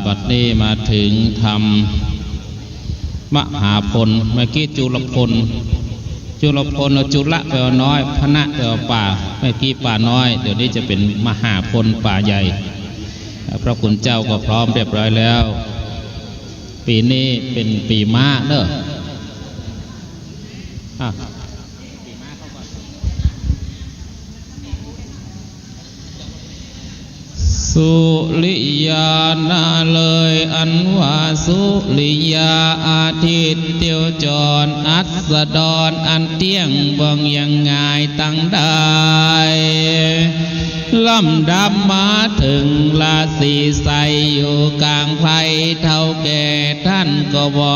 บัดนี้มาถึงธรรมมหาพลเมื่อกี้จุลพลจุลละแปลว่าน้อยพนะแปลว่าป่าเมื่อกี้ป่าน้อยเดี๋ยวนี้จะเป็นมหาพลป่าใหญ่พระคุณเจ้าก็พร้อมเรียบร้อยแล้วปีนี้เป็นปีม้าเนอะสุริยานาเลยอันว่าสุริยาอาทิตย์เตียวจรอัสดรอันเตี้ยงบังยังไงตั้งได้ลำดับมาถึงราศีใสอยู่กลางไพรเท่าแก่ท่านก็บ่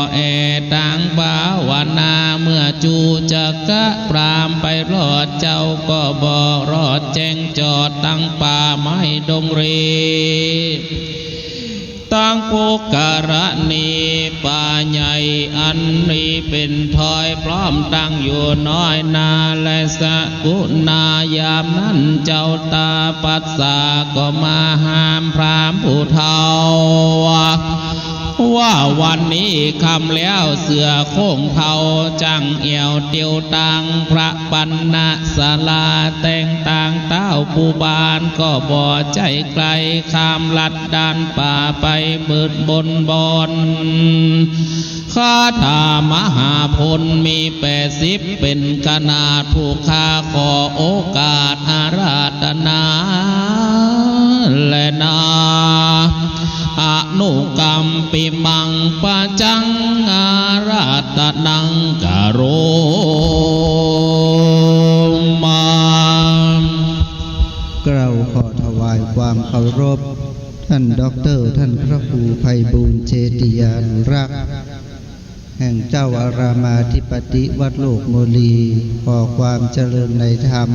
ต่างภาวนาเมื่อจูจักะปรามไปรอดเจ้าก็บ่รอดแจ้งจอดตั้งป่าไม้ดงรีตั้งโภการณีป่าใหญ่อันนี้เป็นถอยพร้อมตั้งอยู่น้อยนาและสกุณายามนั้นเจ้าตาปัสสาก็มาห้ามพรามผู้เฒ่าว่าวันนี้คำแล้วเสือโค้งเทาจังเอี่ยวเตียวตังพระปัณณศาลาแต่งต่างเต้าผู้บานก็บ่ใจไกลข้ามลัดด้านป่าไปเบิดบนบอนคาถามหาพลมี80เป็นขนาดผู้ข้าขอโอกาสอาราธนาและนาอนุกรรมปิมังปะจังอาราธนังกโรมากล่าวขอถวายความเคารพท่านด็อกเตอร์ท่านพระครูไพบูลย์เจติยานุรักษ์แห่งเจ้าอารามาธิปติวัดโลกโมลีขอความเจริญในธรรม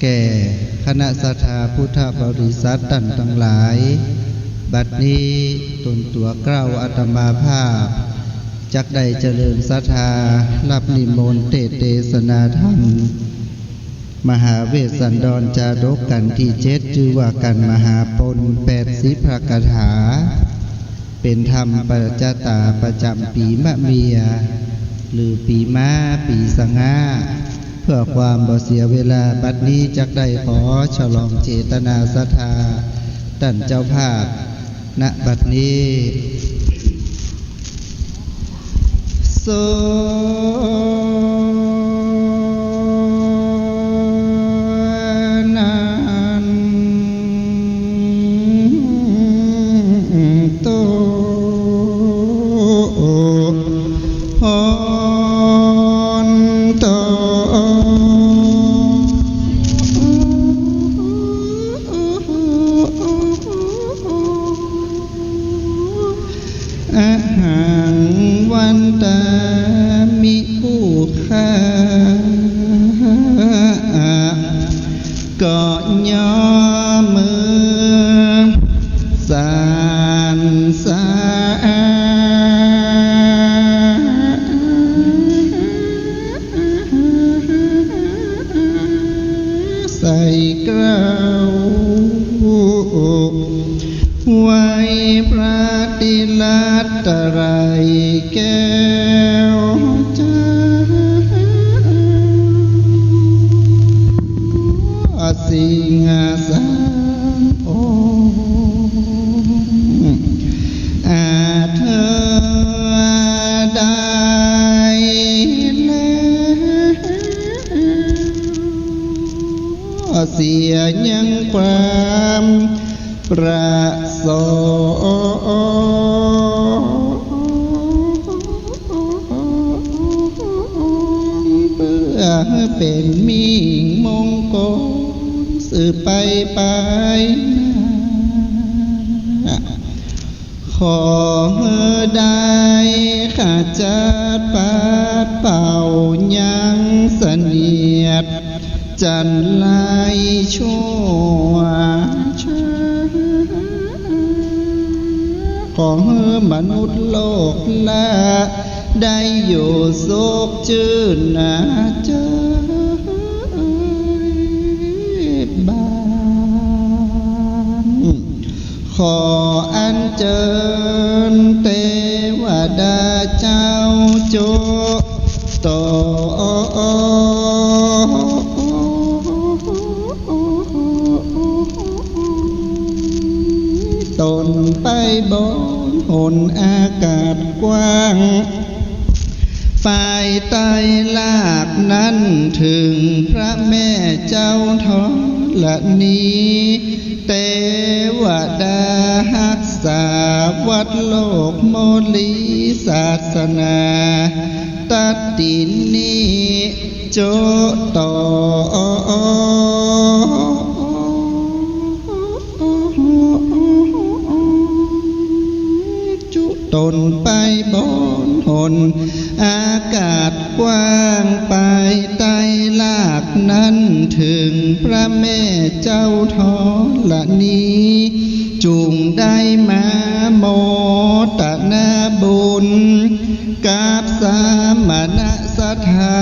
แก่คณะสัทธาพุทธบริษัทท่านทั้งหลายบัดนี้ตนตัวเกล้าอาตมาภาพจักได้เจริญศรัทธารับนิมนต์เทศนาธรรมมหาเวสสันดรจาดกกันที่7ชื่อว่ากันมหาปน80พระคาถาเป็นธรรมประจาตาประจำปีมะเมียหรือปีม้าปีสง่าเพื่อความบ่เสียเวลาบัดนี้จักได้ขอฉลองเจตนาศรัทธาท่านเจ้าภาพณบัดนี้โสนันโตพรโตอะหังวันตามิผู้ข้าก็ย่อมือสานสาใส่เกล้าไว้พระติลัตตรัยแก้วจ้าสิงหาสานโออาเธอได้แล้วเสียยังความประสเพื่อเป็นมิ่งมงคลสืบไปขอได้ข้าจัดปัดเป่ายังเสนียดจันไลชั่วขอมนุษย์โลกละได้อยู่สุขชื่นนะเจ้าบ้านข ออัญเชิญเทวดาเจ้าโจโตตนไปบนหนอากาศกว้างฝ่ายใต้ลากนั้นถึงพระแม่เจ้าธรณีเทวดารักษาวัดโลกโมลีศาสนาตัดตินนี้โจโตจุตนไปบนหนอากาศกว้างไปใต้ลากนั้นถึงพระแม่เจ้าธรณีจุงได้มาโมตนาบุญกับสามณสถา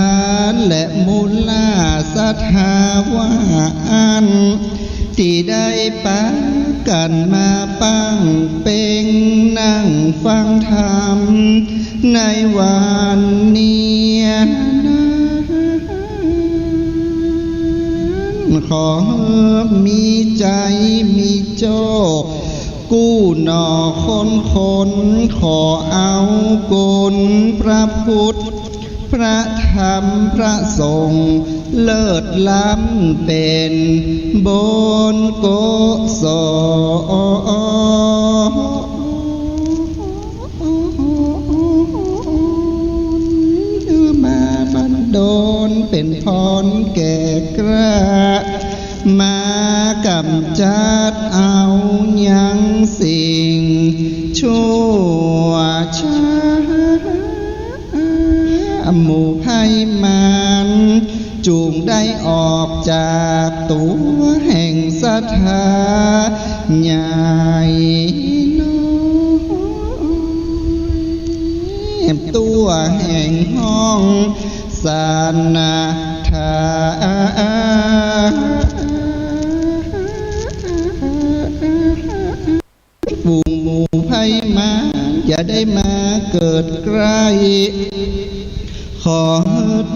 นและมูลาสถาวาลที่ได้ปะกันมาปังเป็งนั่งฟังธรรมในวันนี้ขอมีใจมีโจกกู้หนอคนขอเอากุลพระพุทธพระธรรมพระสงฆ์เลิศล้ำเป็นบนโกศลมาบันดลเป็นพรแก่กระมากำจัดเอายังสิ่งชั่วช้าหมู่ภัยมันจูงได้ออกจากตัวแห่งศรัทธาใหญ่น้อยตัวแห่งห้องสานาธาฝูงหมู่ภัยมันอย่าได้มาเกิดใกล้ขอ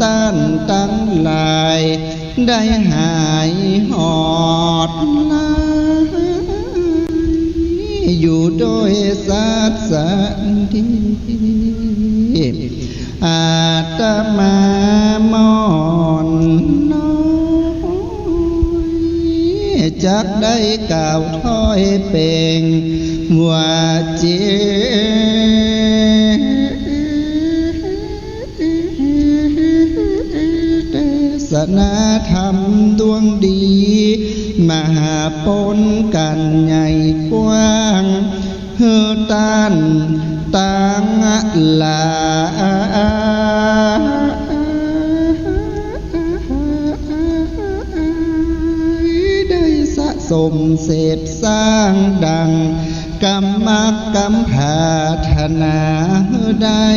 ต้านตั้งหลายได้หายหอดลายอยู่โดยสัตย์สันติอาตมามอนน้อยจักได้กล่าวถ้อยเป่งว่าเจศนาธรรมดวงดีมหาปนกันใหญ่กว้างเฮือต้านต่างลาได้สะสมเศษสร้างดังกรรมกรรมภาธนาได้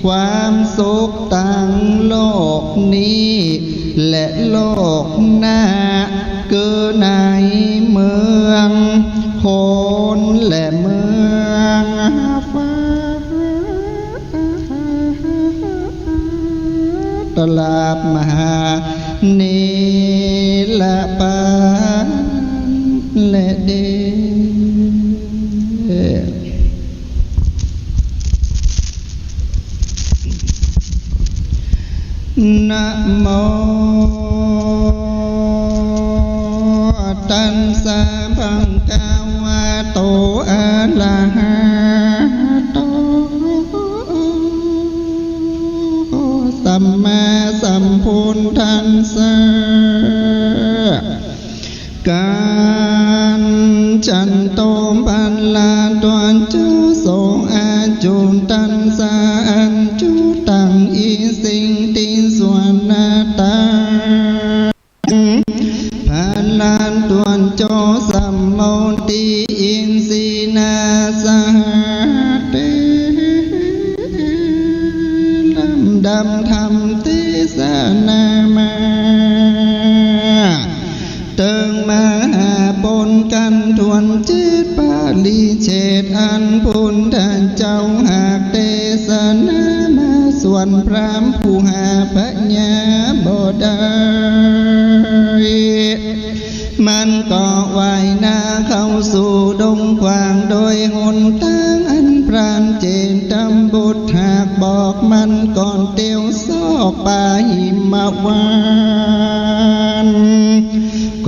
ความสุขตั้งโลกนี้และโลกหน้าเกิดในเมืองคนและเมืองฟ้าตลาดมหาเนลปานและเดนะโมตัสสะภะคะวะโตอะระหะโตสัมมาสัมพุทธัสสะการจันโตปัลลาตวันจุโสอาจุตันสาอันจุตังอิสิงติสวนาตาพันลานตวนโจสัมโมติอินสีนาสหัตลำดำธรรมติสนามาเติงมหาปน นกันทวนเจตปาลีเฉดอันพุนท่านเจ้าหากเทศนามาส่วนพรามผู้หาปัญญาบ่ได้มันก็ว่ายหน้าเข้าสู่ดงกว้างโดยหนทางอันพรานเจนตำบุตรหากบอกมันก่อนเตียวซอกป่าหิมวาน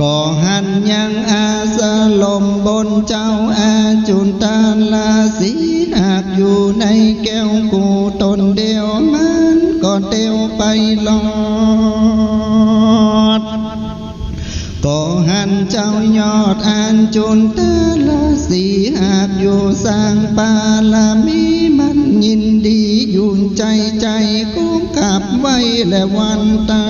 ก็หันยังอาสลมบนเจ้าอาจุนตาลาสีหากอยู่ในแก้วกูตนเดียวมันก็เตียวไปลอดก็หันเจ้ายอดอ่านจุนตาลาสีหากอยู่สร้างปาลามีมันยินดีอยู่ใจก้มขับไว้และวันตา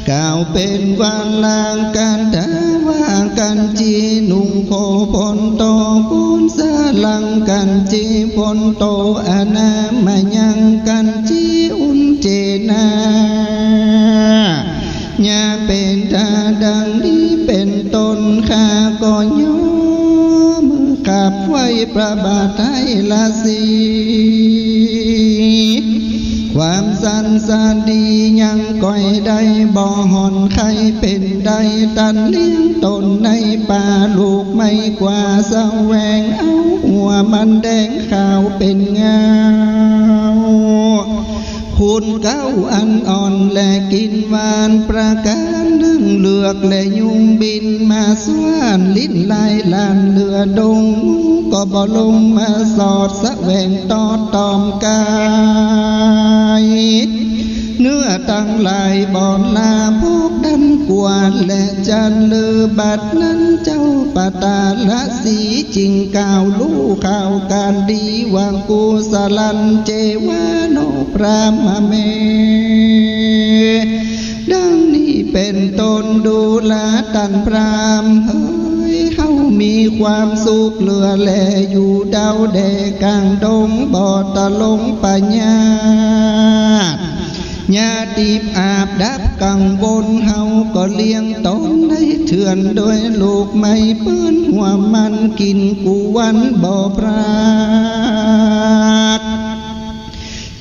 กล่าวเป็นวันลางกันดาว่างกันจีนุ่งโคพนโตปุนสลังกันจีพนโตอนามายังกันจีอุนเจนาญาเป็นตาดังนี้เป็นต้นข้าก็ยอมือขับไว้ประบาทไทยละสีความสันสานดียังก่อยได้บ่หอนใครเป็นได้ตันเลี้ยงตนในป่าลูกไม่กว่าแสวงเอาหัวมันแดงขาวเป็นเงาคุณเก้าอันอ่อนและกินหวานประการนึ่งเลือกและยุงบินมาสวานลิ้นลายลานเรือดงก็บ่ลงมาสอดแสวงตอดตอมกายเนื้อตั้งหลายบ่อนลาพวกดำกวนและจันลือบัดนั้นเจ้าปตาละสีจริงกล่าวรู้ข่าวการดีวางกูสลันเจวาโนพรามเมดังนี้เป็นต้นดูแลตันพรามเฮ้ยเขามีความสุขเหลือแลอยู่ดาวแดกลางดงบ่อตะลงปัญญาญาติบอาบดับกังวลเฮาก็เลี้ยงตนให้เถื่อนโดยลูกไม่เปื้อนหัวมันกินกูวันบ่พราก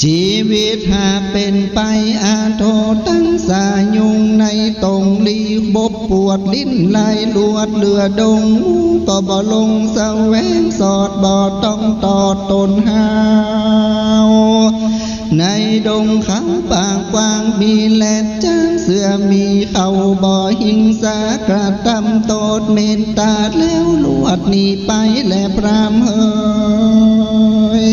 ชีวิตหาเป็นไปอาโทตั้งสายุงในตรงลีบบปวดลิ้นไหลลวดเรือดงก็บ่ลงแสวงสอดบ่ต้องต่อตนหาวในดงเขาบางกว้างมีแลดจ้างเสือมีเขาบ่หิงสากระทำโตดเมตตาแล้วลวดหนีไปและพรามเฮย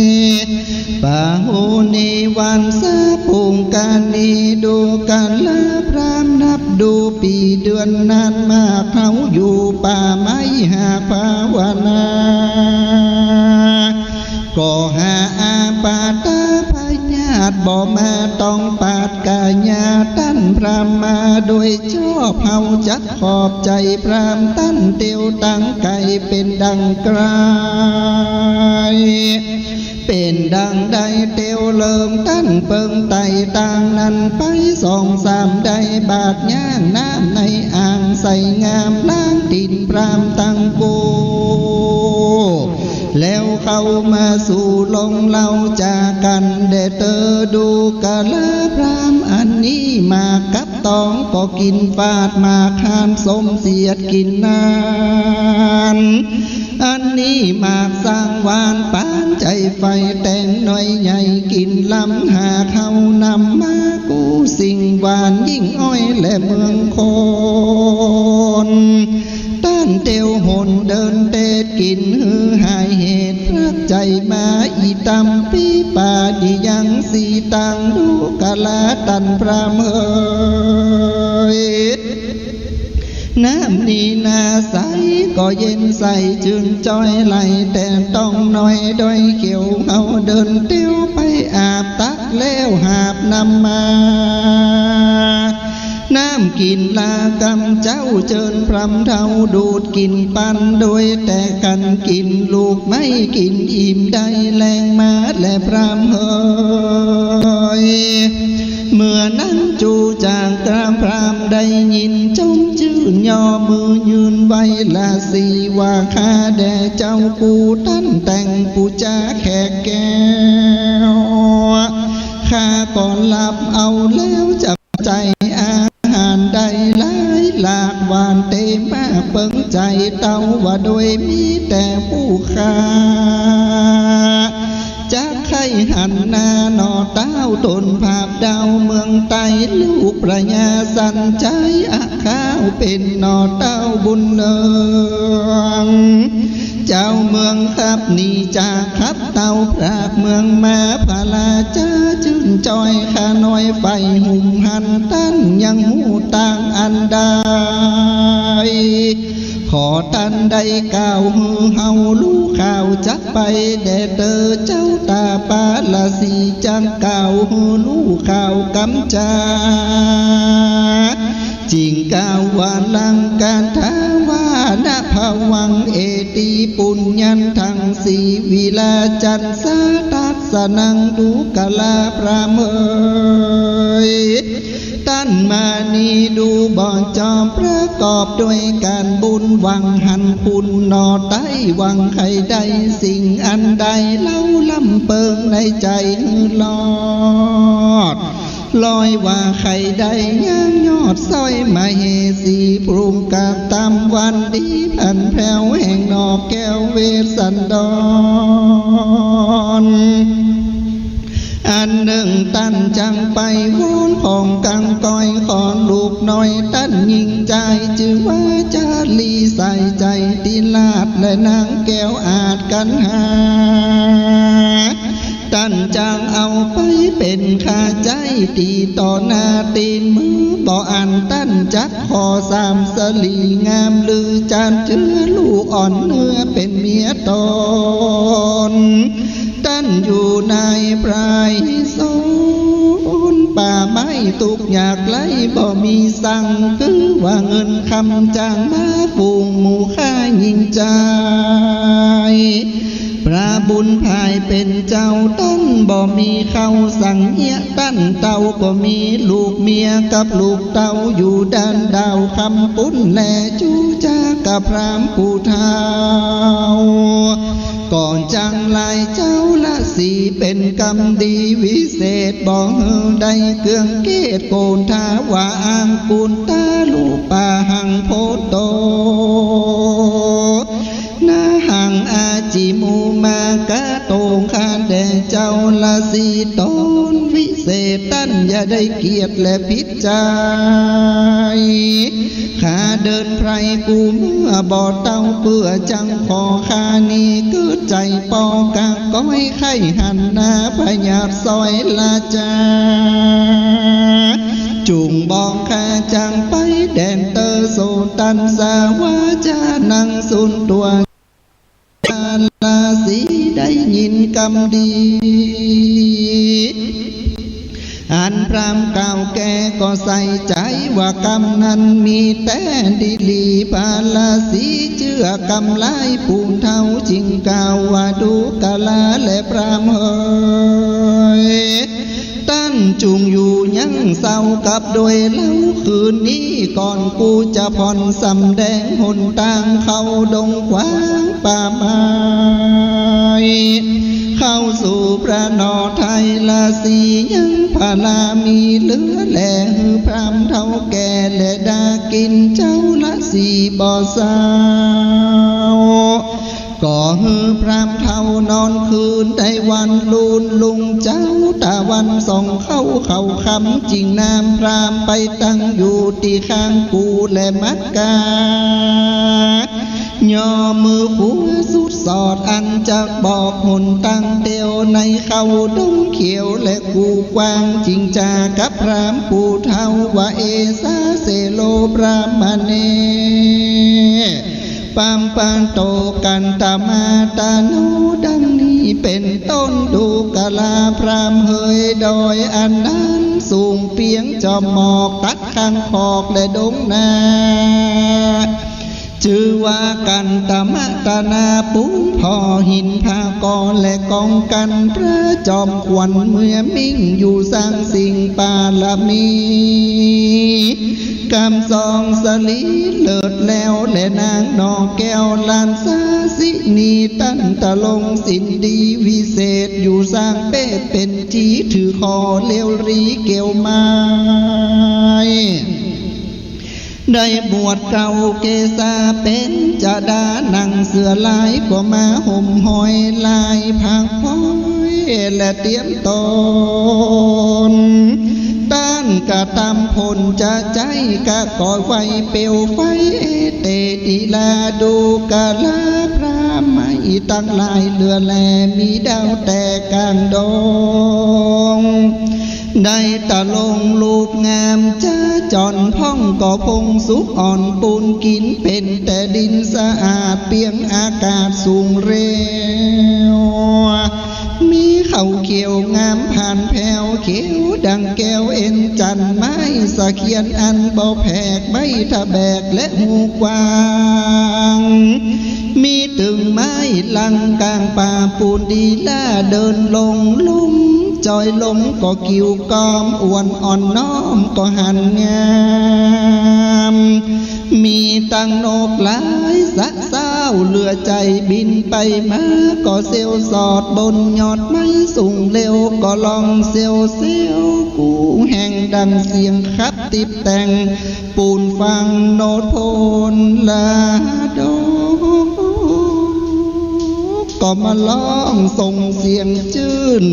ป่าหูนีวันสาปุงการนีดูกันละพรามนับดูปีเดือนนานมากเขาอยู่ป่าไม้หาภาวนาก็หาอาปาตาพญาตบ่มาต้องปาดกาญาตั้นพรามมาโดยชอบเฮาจักขอบใจพรามตั้นเตียวตั้งไก่เป็นดังไกลเป็นดังใดเตียวเลิมตั้นเปิงไตต่างนั้นไปสองสามได้บาดย่างน้ำในอ่างใส่งามล้างดินพรามตั้งโกแล้วเข้ามาสู่ลงเล่าจากกันเดเตอดูกะลาพรามอันนี้มากับตองก็กินฟาดมาคานสมเสียดกินนานอันนี้มาสร้างวานปานใจไฟแต่งหน่อยใหญ่กินลำหาเขานำมากูสิ่งหวานยิ่งอ้อยและเมืองโคนต้านเตียวหนเดินเตดกินหือหายเหตุรักใจมาอีตำปีป่าดียังสีตังดูกะลาตันพรามเฮยน้ำนีนาใสก็เย็นใสจึงจอยไหลแต่ต้องน้อยดอยเขียวเอาเดินเตี้ยวไปอาบตักแล้วหาบนำมาน้ำกินลากำเจ้าเจิญพรำเท่าดูดกินปันโดยแต่กันกินลูกไม่กินอิ่มได้แรงมาและพรำเฮยเมื่อนั้นจูจางกรามพรามได้ยินจมจื้อ นย่อมือยืนไว้ละสีว่าข้าแด่เจ้ากูตั้นแต่งปูจาแขกแก้วข้าก่อนหลับเอาแล้วจับใจอาหารใดหลายหลากหวานเต็มมากเปิงใจเต้าว่าโดยมีแต่ผู้ค้าจะใครหันหน้าหนอเต้าตนภาพดาวเมืองไตลูกประญาสันใจอาข้าวเป็นหนอเต้าบุญเนืองเจ้าเมืองครับนี่จากครับเต้าพระเมืองมาพาลาจ้าชื่นจอยข้าน้อยไฟหุ่มหันตั้นยังหูต่างอันใดขอตันได้ก้าวหือเฮาลูกข่าวจักไปแด่เตอเจ้าตาปาลาสีจังก้าวหือลูกข่าวกำจาจิงก้าววาลังการท้าวานาภวังเอติปุญญันทังสีวิลาจันสาตัสนังดูกลาพระเมยตั้นมานีดูบ่อจอมประกอบด้วยการบุญหวังหันคุณนอไต้หวังใครใดสิ่งอันใดเล่าลำเปิงในใจลอดลอยว่าใครใดย่างยอดสร้อยมาเฮสีปรุงกาตามวันดีพันแผ่วแห่งนอกแก้วเวสันดรอันหนึ่งตั้นจังไปวนของกังก้อยขอนลูกน้อยตั้นยิงใจจือว่าจาลีใส่ใจตีลาดและนางแก้วอาจกันหาตั้นจางเอาไปเป็นข้าใจตีต่อหน้าตีนมือบ่อันตั้นจักขอสามสลีงามลือจานเชื้อลูกอ่อนเนื้อเป็นเมียตนตั้นอยู่ในปลายโซนป่าไม้ตุกอยากไล่บ่มีสั่งคือว่าเงินคำจางมาฝูงหมู่ข้ายิงใจพระบุญภายเป็นเจ้าตั้นบ่มีเขาสั่งเหี้ยตั้นเต่าก็มีลูกเมียกับลูกเต่าอยู่ด้านดาวคำปุ้นแลจูจ้ากับพรามผู้เฒ่าก่อนจังลายเจ้าละสีเป็นกรรมดีวิเศษบ่ได้เกืองเกตโกนทาว่าอ่างกุนตาลูกป่าหังโพโตนาหังอาจิมูมากะโตงคาแด่เจ้าละสีตนวิเศษตั้นอย่าได้เกียรติและพิจใจข้าเดินไพรกูเมื่อบ่อเต้าเพื่อจังขอข้านี้เกิดใจปอกะก้อยไข่หันหน้าพยาบซอยลาจาจุงบองข้าจังไปแดนเตอโซตันสาวาจานังสุนตัวลาสีได้ยินกำดีอันพรามเก่าแก่ก็ใส่ใจว่ากรรมนั้นมีแต่ดีลีพาลาสีเชื่อกำไลปูนเท่าจริงกล่าวว่าดูกะลาและพรามเฮยตั้นจุงอยู่ยังเศร้ากับโดยเล่าคืนนี้ก่อนกูจะผ่อนสำแดงหนทางเข้าดงกว้างป่าไม้เข้าสู่พระนอไทยลาสียังพาลามีเหลือแหล่หือพรำเท่าแก่และดากินเจ้าละสีบ่อสาวก่อหือพรำเท่านอนคืนได้วันลูนลุงเจ้าตะวันส่องเข้าคำจริงนามพรำไปตั้งอยู่ที่ข้างกูและมัดกาย่อมือผัวสุดสอดอันจักบอกหนตั้งเตียวในเขาดงเขียวและกูกว้างจริงจากับพรามผู้เท่าว่าเอสาเสโลพรามเนปามปานโตกันตามาตาโนดังนี้เป็นต้นดูกะลาพรามเฮยดอยอันนั้นสูงเปียงจอมหมอกตัดข้างขอกและดงนา ชื่อว่ากันตมะตานาปุ้งพอหินพากรและกองกันพระจอมขวัญเมื่อมิ่งอยู่สร้างสิ่งปาลมีกำซองสลีเลิศแล้วและนางนองแก้วลานซาสินีตั้นตะลงสินดีวิเศษอยู่สร้างเป้เป็นจีถือคอเลี้ยวรีเกี่ยวไม้ได้บวชเก่าเกษาเป็นจะดานังเสือลายก็มาห่มหอยลายผักพ้อยและเตรียมตนต้านกะตำพลจะใจกะก่อไฟเปลวไฟเตติลาดูกะลาพระไม่ตั้งลายเรือแลมีดาวแต่กลางดงได้ตะลงลูกงามจ้าจอนพ่องก่อพงสุกอ่อนปูนกินเป็นแต่ดินสะอาดเปียงอากาศสูงเร็วมีเขาเขียวงามผ่านแผ่วเขียวดังแก้วเอ็นจันไม้สะเขียนอันบ่แผกใบทะแบกและหูกวางมีตึงไม้ลังกลางป่าปูนดีล่าเดินลงลุ่มจอยลมก็กิ่วกอมอ้วนอ่อนน้อมก็หันงามมีตังนกหลายสะเศร้าเรือใจบินไปมาก็เซลสอดบนยอดไม้สูงเร็วก็ลองเซลกูแห่งดังเสียงคับติบแต่งปูนฟังโนดโพนลาดก็มาร้องส่งเสียงชื่น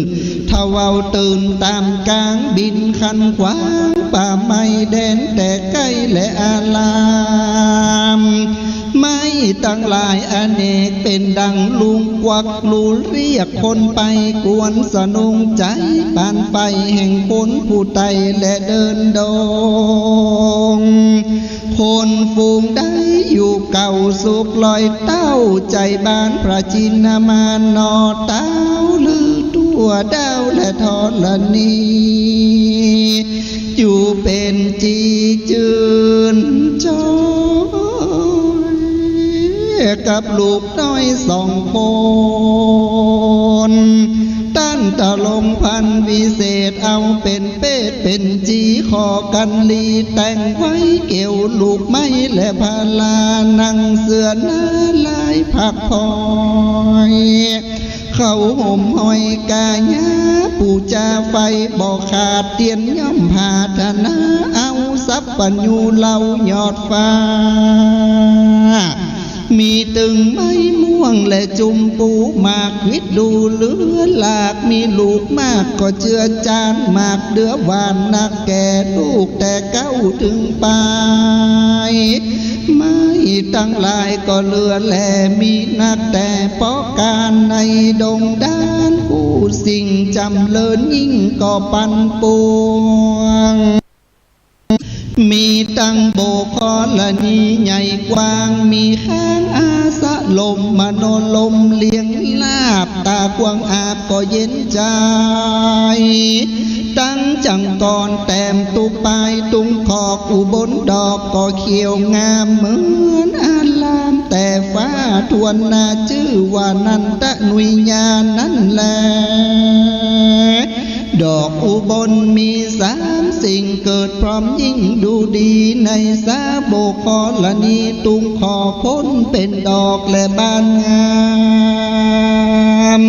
ทวาวตื่นตามกลางบินคันขวางป่าไม้แดนแต่ใกล้และอารามไม่ตั้งหลายอเนกเป็นดังลุงกวักลูเรียกคนไปกวนสนุงใจปานไปแห่งคนผู้ไตและเดินดงคนฝูงได้อยู่เก่าสุขลอยเต้าใจบ้านพระจินมานนอเต้าลือตัวดาวและทอดละนีอยู่เป็นจีจืนจอยกับลูกน้อยสองคนตั้นตะลงพันวิเศษเอาเป็นเป็ดเป็นจีขอกันลีแต่งไว้เกี่ยวลูกไม้และพาลานั่งเสือหน้าลายผักพลอยเขาห่มหอยกาญาปูจาไฟบอกขาดเตียนย่อมผาธนาเอาสับปัญญูเหล่ายอดฟ้ามีตึงไม้ม่วงและจุมปูหมากวิดดูเลือหลากมีลูกมากก็เจือจานหมากเดือหวานนักแก่ลูกแต่เก้าถึงปลายไม้ตั้งหลายก็เลือแลมีนักแต่เพาะการในดงด้านผู้สิ่งจำเลินยิ่งก็ปันปวงมีตังโบกอละนีใหญ่กว้างมีข้างอาสะลมมโนลมเลี้ยงลาบตากวางอาบก็เย็นใจตั้งจังก่อนแต้มตุปายตุงขอกอุบลดอกก็เขียวงามเหมือนอารามแต่ฟ้าทวนนาชื่อว่านันตะนุยญาณนั่นแหละดอกอุบลมีสามสิ่งเกิดพร้อมยิ่งดูดีในสาโบกอละนีตุงขอพ้นเป็นดอกและบานงาม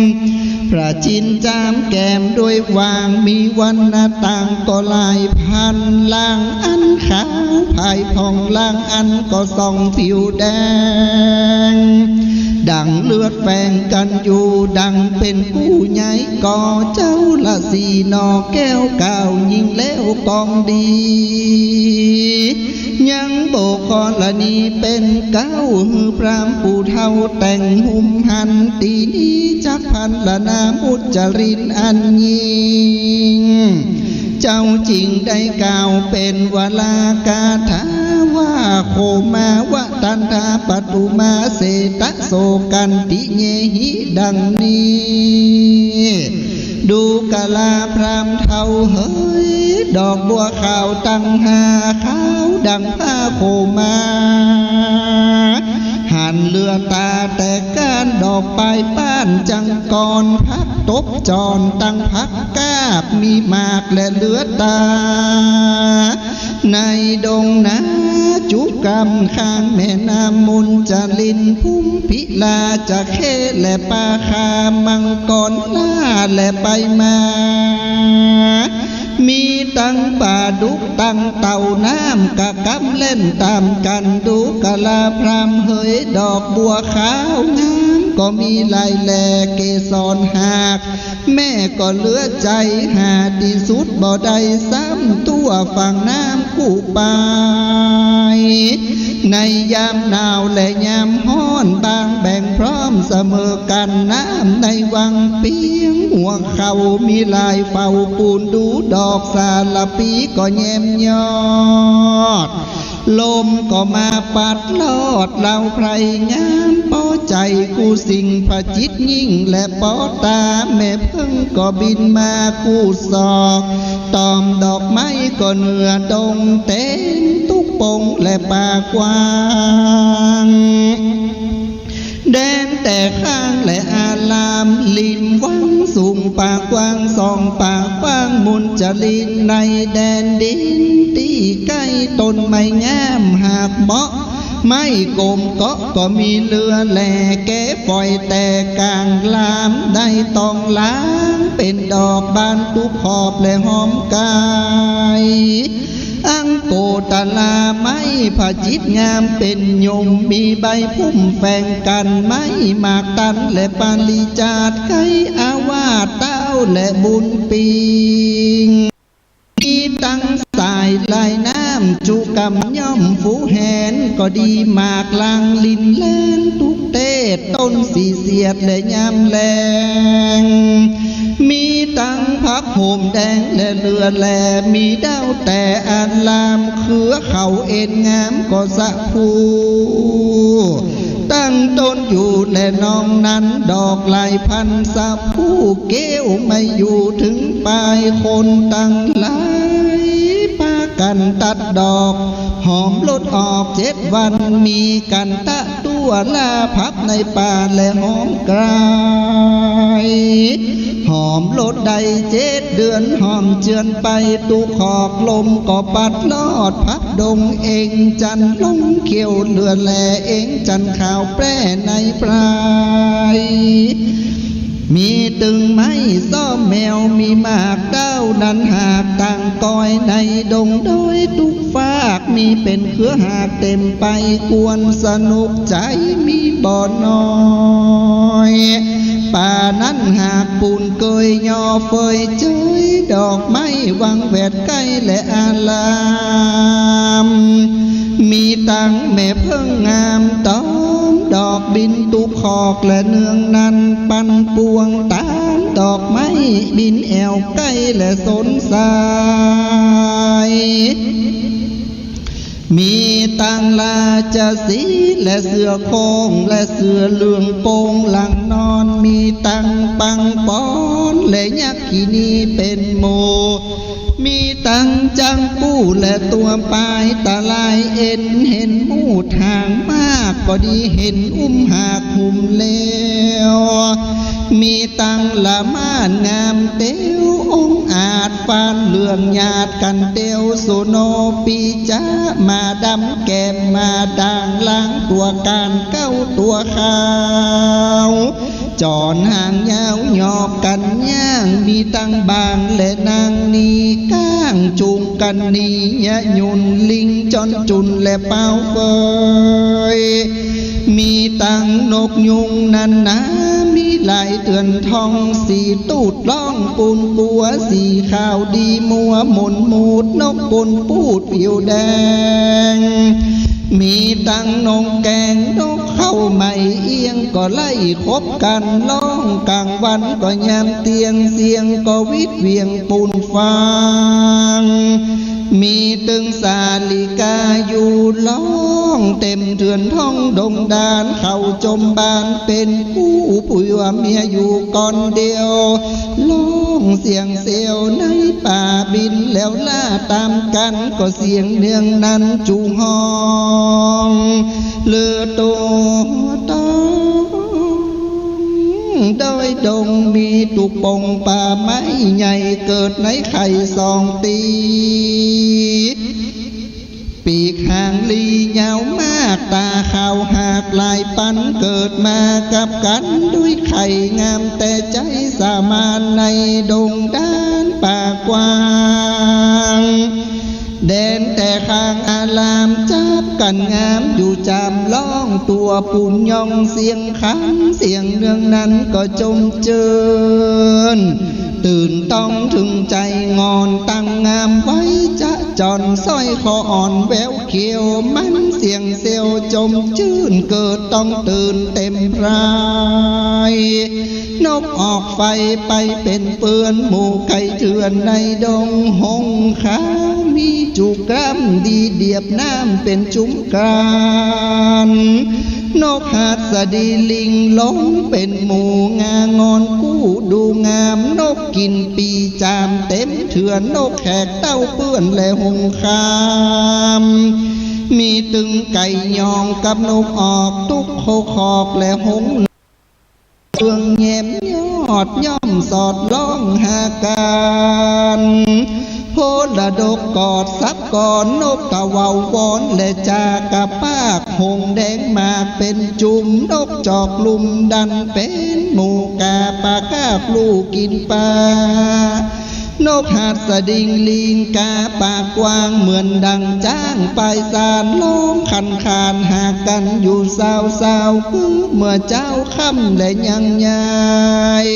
พระจินจามแก้มด้วยวางมีวันหน้าต่างก็ลายพันล่างอันขาวภายผ่องล่างอันก็ส่องผิวแดงดังเลือดแฝงกันอยู่ดังเป็นผู้ใหญ่ก่อเจ้าละสีนอแก้วเก่ายิ่งแล้วกองดียังโบกอละนีเป็นเก้าหือพรามผู้เท่าแต่งหุ่มหันตีนี้จักพันละนามุจรินอันยิ่งเจ้าจริงได้กล่าวเป็นวลากาถาว่าโคมาวะตันทาปตุมาเสตะโสกันติเยหิดังนี้ดูกะลาพรามเท่าเฮยดอกบัวขาวตั้งหาขาวดังผ้าโคมา มันเลือตาแต่การดอกปลายบ้านจังกรพักตบจรตั้งพักกาบมีหมากและเลือตาในดงนาจุกำข้างแม่น้ำมุนจะลินพุ่มพิลาจะเคและปาคามังกรล่าและไปมามีตั้งป่าดุกตั้งเต่าน้ำกะกำเล่นตามกันดูกะลาพรามเฮยดอกบัวขาวงามก็มีลายแหลเกสรหากแม่ก็เหลือใจหาที่สุดบ่ได้ซ้ำตัวฝั่งน้ำคู่ปายในยามหนาวและยามฮ้อนบางแบ่งพร้อมเสมอกันน้ำในวังเปียงหัวเขามีลายเฝ้าปูนดูดอกสาลปีก็แยมยอดลมก็มาปัดลอดเหล่าไพรงามป้อใจคู่สิ่งพระจิตยิ่งและป้อตาแม่เพิ่งก็บินมาคู่ศอกตอมดอกไม้ก็เหนือดงเต็นทุกปงและป่ากว้างแดนแต่ข้างและอาลามลินวังสูงปากกว้างสองปากกว้างมุนจะลินในแดนดินที่ใกล้ต้นไม้งามหากเหมาะไม่กลมก็มีเรือแหล่แก้ฝอยแต่กลางลามได้ตองล้างเป็นดอกบานทุกขอบและหอมกายอังโกตะลาไม้ผาจิตงามเป็นยมมีใบพุ่มแฝงกันไม้หมากตันและปาลิจาดไก่อาวาสเต้าและบุญปิงมีตั้งสายลายน้ำจุกำย่อมฟูแหนก็ดีหมากลางลินแลนทุกเตศต้นสีเสียดและยามแรงมีตั้งพักโหมแดงและเรือแลมีดาวแต่อันลามเครือเขาเอ็นงามก็สะพูตั้งต้นอยู่และน้องนั้นดอกลายพันสะผู้เกี้ยวไม่อยู่ถึงปลายคนตั้งหลายปากันตัดดอกหอมลดออก7 วันมีกันตะตัวลาพับในป่าและหอมกลายหอมลดใด7 เดือนหอมเจือนไปตุขอกลมก็ปัดลอดพับดงเองจันลงเขียวเลือแลเองจันขาวแปรในปลายมีตึงไม้ซ้อมแมวมีหมากเต้านันหากต่างกอยในดงโดยทุกฝากมีเป็นเครือหากเต็มไปควรสนุกใจมีบ่อน้อยป่านั้นหากปูนเกยยอเฟยเจยดอกไม้วังแวดใกล้และอาลามมีตั้งแม่เพิ่งงามตอมดอกบินตุกขอกและเนืองนันปันปวงตามดอกไม้บินแอวใกล้และสนสายมีตังลาจะสีและเสือโคงและเสือเหลืองโปงหลังนอนมีตังปังปอนและยักษ์ขีนีเป็นโมมีตังจังปูและตัวปลายตาลายเอ็นเห็นมูดห่างมากก็ดีเห็นหากหุ่มเลวมีตังละม่านงามเตียวองอาจฟานเหลืองหยาดกันเตียวสุโนปีจ้ามาดำแก้มมาด่างล้างตัวการเก้าตัวขาวจอนห่างยาวหยอกกันย่างมีตั้งบางและนางนีก้างจูงกันนียะยุนลิงจอนจุนและเป้าเฟยมีตั้งนกยุงนันนามีลายเตือนทองสีตูดล่องปูนปัวสีขาวดีมัวหมุนมูดนกปูนปูดผิวแดงมีตั้งนงแกงนกเข้าไม่เอียงก็ไล่คบกันร้องกลางวันก็ยามเตียงเสียงก็วิดเวียงปูนฟางมีตึงสาลิกาอยู่ร้องเต็มเถื่อนท้องดงดานเข้าจมบานเป็นผู้ผู้ว่าเมียอยู่ก่อนเดียวร้องเสียงเสียวในป่าบินแล้วล่าตามกันก็เสียงเนืองนั้นจูงห้องเลือตัว ดงมีตุกปงป่าไม้ใหญ่เกิดในไข่สองตีปีกหางลียาวมากตาขาวหากลายปันเกิดมากับกันด้วยไข่งามแต่ใจสามานในดงด้านป่ากว้างแดนแต่ข้างอารามจับกันงามอยู่จำล่องตัวปุ่นยองเสียงคันเสียงเรื่องนั้นก็จมเจิญตื่นต้องถึงใจงอนตั้งงามไว้จะจอนสร้อยคออ่อนแววเขียวมันเสียงเซลจมชื่นเกิดต้องตื่นเต็มพรายนกออกไฟไปเป็นเปื้อนหมู่ไก่เถื่อนในดงหงขามีจุกรำดีเดียบน้ำเป็นจุ้มกรานนกหัดสดีลิงหลงเป็นหมู่งางอนกู้ดูงามนกกินปีจามเต็มเถื่อนนกแขกเต้าเปื้อนและหงคามมีตึงไก่ยองกับนกออกทุกโคขอกและหงเฟืองแยมยอดย่อมสอดล้องหาการโพละดกกอดซับก่อนนกตะเวาวอนและจากะปากหงแดงมาเป็นจุ่มนกจอกลุมดันเป็นหมูกาปากาปลูกกินปลานกหัดสดิงลิงกาปากกว้างเหมือนดังจ้างปลายสารล้อมคันคานหากกันอยู่สาวคือเมื่อเจ้าค่ำและยังยาย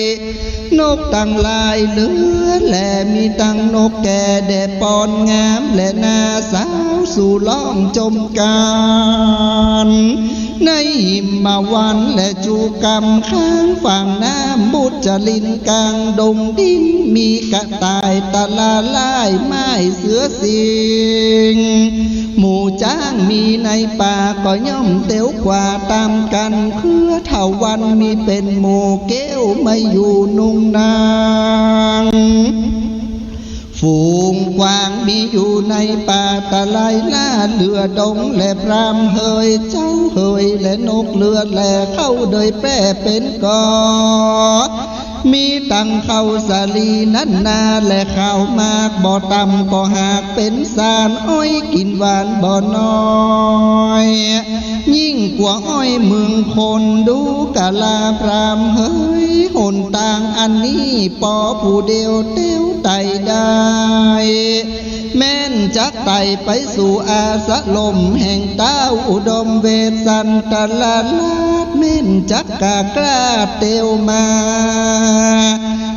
นกตั้งลายเหลือและมีตั้งนกแก่แด่ปอนงามและนาสาวสู่ล่องจมการในหิมมาวันและจูกรรมข้างฝั่งน้ำบุจลินกลางดงดินมีกระต่ายตะลาล่ายไม้เสือสิงหมู่จ้างมีในป่าก็ย่อมเตียวกว่าตามกันเครือเท่าวันมีเป็นหมู่เก้วไม่อยู่นุ่งนางฝูงกวางมีอยู่ในป่าตะไลล่าเรือดงและพรามเฮยเจ้าเฮยและนกเลือดและเข้าโดยแปรเป็นกอมีตังเข้าสาลีนั่นนาและข้าวมากบ่อต่ำก็หากเป็นสารอ้อยกินหวานบ่อน้อยยิ่งกว่าอ้อยเมืองคนดูกะลาพรามเฮยหนต่างอันนี้ปอผู้เดียวเตี้ยวไตได้แม่นจักไตไปสู่อาสะลมแห่งเต้าอุดมเวสันตะลาลาดแม่นจักกากล้าเตียวมา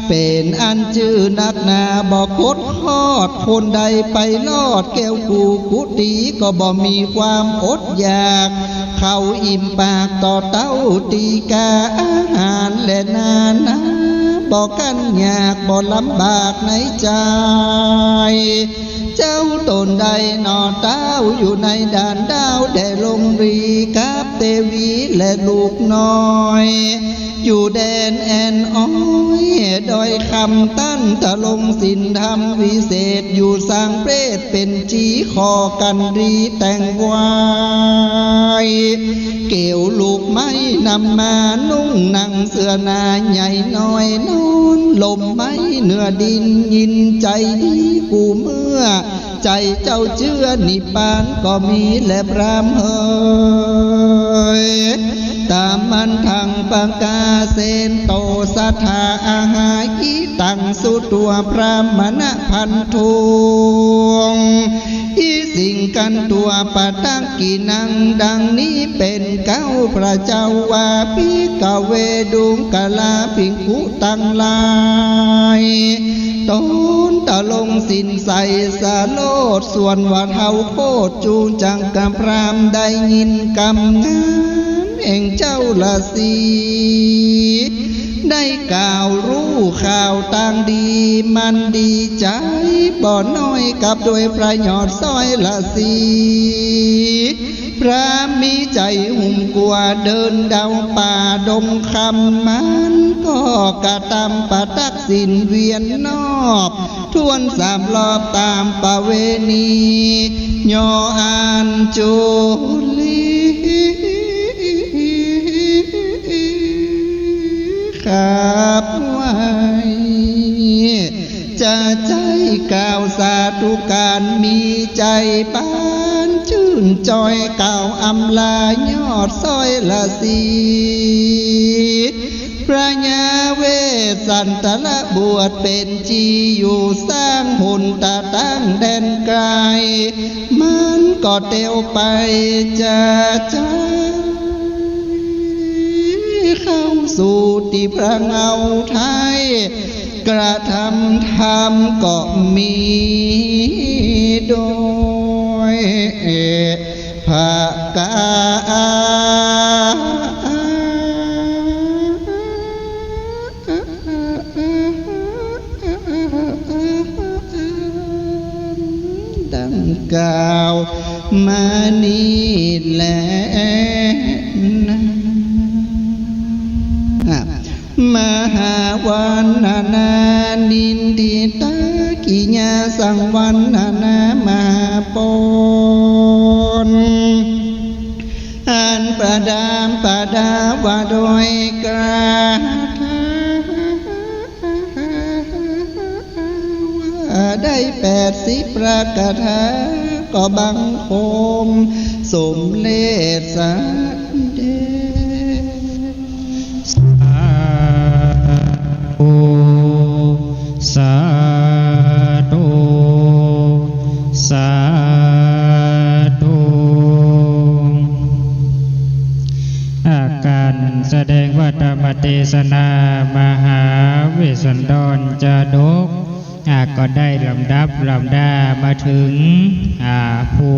เป็นอันจื่อนักหนาบอกคดคอดคนใดไปลอดแก้วกูกุตีก็บ่มีความอดอยากเข้าอิ่มปากต่อเต้าตีกาอาหารและนานาบอกกันยากบ่ลำบากในใจเจ้าตนใดนอเต้าอยู่ในด่านดาวได้ลงรีกับเตวีและลูกน้อยอยู่แดนแอนอ้อยดอยคำตั้นตะลงสินธรรมวิเศษอยู่สร้างเปรตเป็นจีคอกันรีแต่งวายเกี่ยวลูกไม้นำมานุ่งหนังเสื้อหนาใหญ่น้อยนอนลมไม้เนื้อดินยินใจดีกูเมื่อใจเจ้าเชื่อนิพพานก็มีและพรามเฮยตามมันทางปังกาเซนโตสัทธาอาหากิตังสุตัวพรามณะพันทุงอีสิ่งกันตัวปะตังกีนังดังนี้เป็นเก้าพระเจ้าวาปิกเวดุงกะลาปิงคุตังลายต้นตะลงสินใสสาโลดส่วนว่าเท่าโคตรจูจังกำพรามได้ยินกำงามแห่งเจ้าละสีได้กล่าวรู้ข่าวต่างดีมันดีใจบ่น้อยกับด้วยประโยชน์ซอยละสีพระมีใจหุ่มกลัวเดินเดาป่าดงคำมันก็กระตำปะตักสินเวียนนอบทวนสามรอบตามประเวณียออ่านจุลีค ขับไว้จะใจก่าวสาธุการมีใจปานชื่นจอยก่าวอำลายอดซอยละสีพระยาเวสสันตละบวชเป็นจีอยู่สร้างหุ่นตาตั้งแดนไกลมันก็เตียวไปจะใจเข้าสู่ที่พระเงาไทยกระทำธรรมก็มีโดยภากาดังกล่าวมานี้แลนะมหาวันนานินทิตากิญาสังวันนามหาปนอันประดามประดาวาโดยกราได้80ประกาถาก็บังคมสมเลสาเดสาธุสาธุอาการแสดงว่าธรรมเทศนามหาเวสสันดรจาดกก็ได้ลำดับลำดามาถึงผู้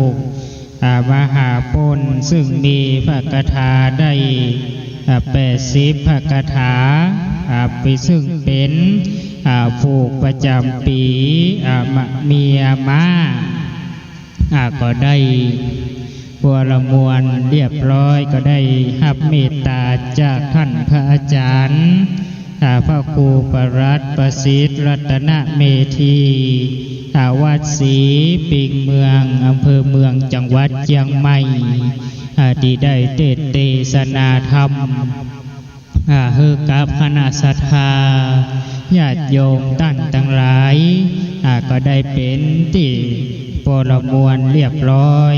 มหาปนซึ่งมีพระคาถาได้80พระคาถาไปซึ่งเป็นผู้ประจำปีเมียมาก็ได้บัวละมวลเรียบร้อยก็ได้รับเมตตาจากท่านพระอาจารย์พระครูประรัตน์ประสิทธิ์รัตนเมธีวัดศรีปิงเมืองอำเภอเมืองจังหวัดเชียงใหม่ที่ได้เทศนาธรรมให้กับคณะศรัทธาญาติโยมท่านทั้งหลายก็ได้เป็นที่ปรมวลเรียบร้อย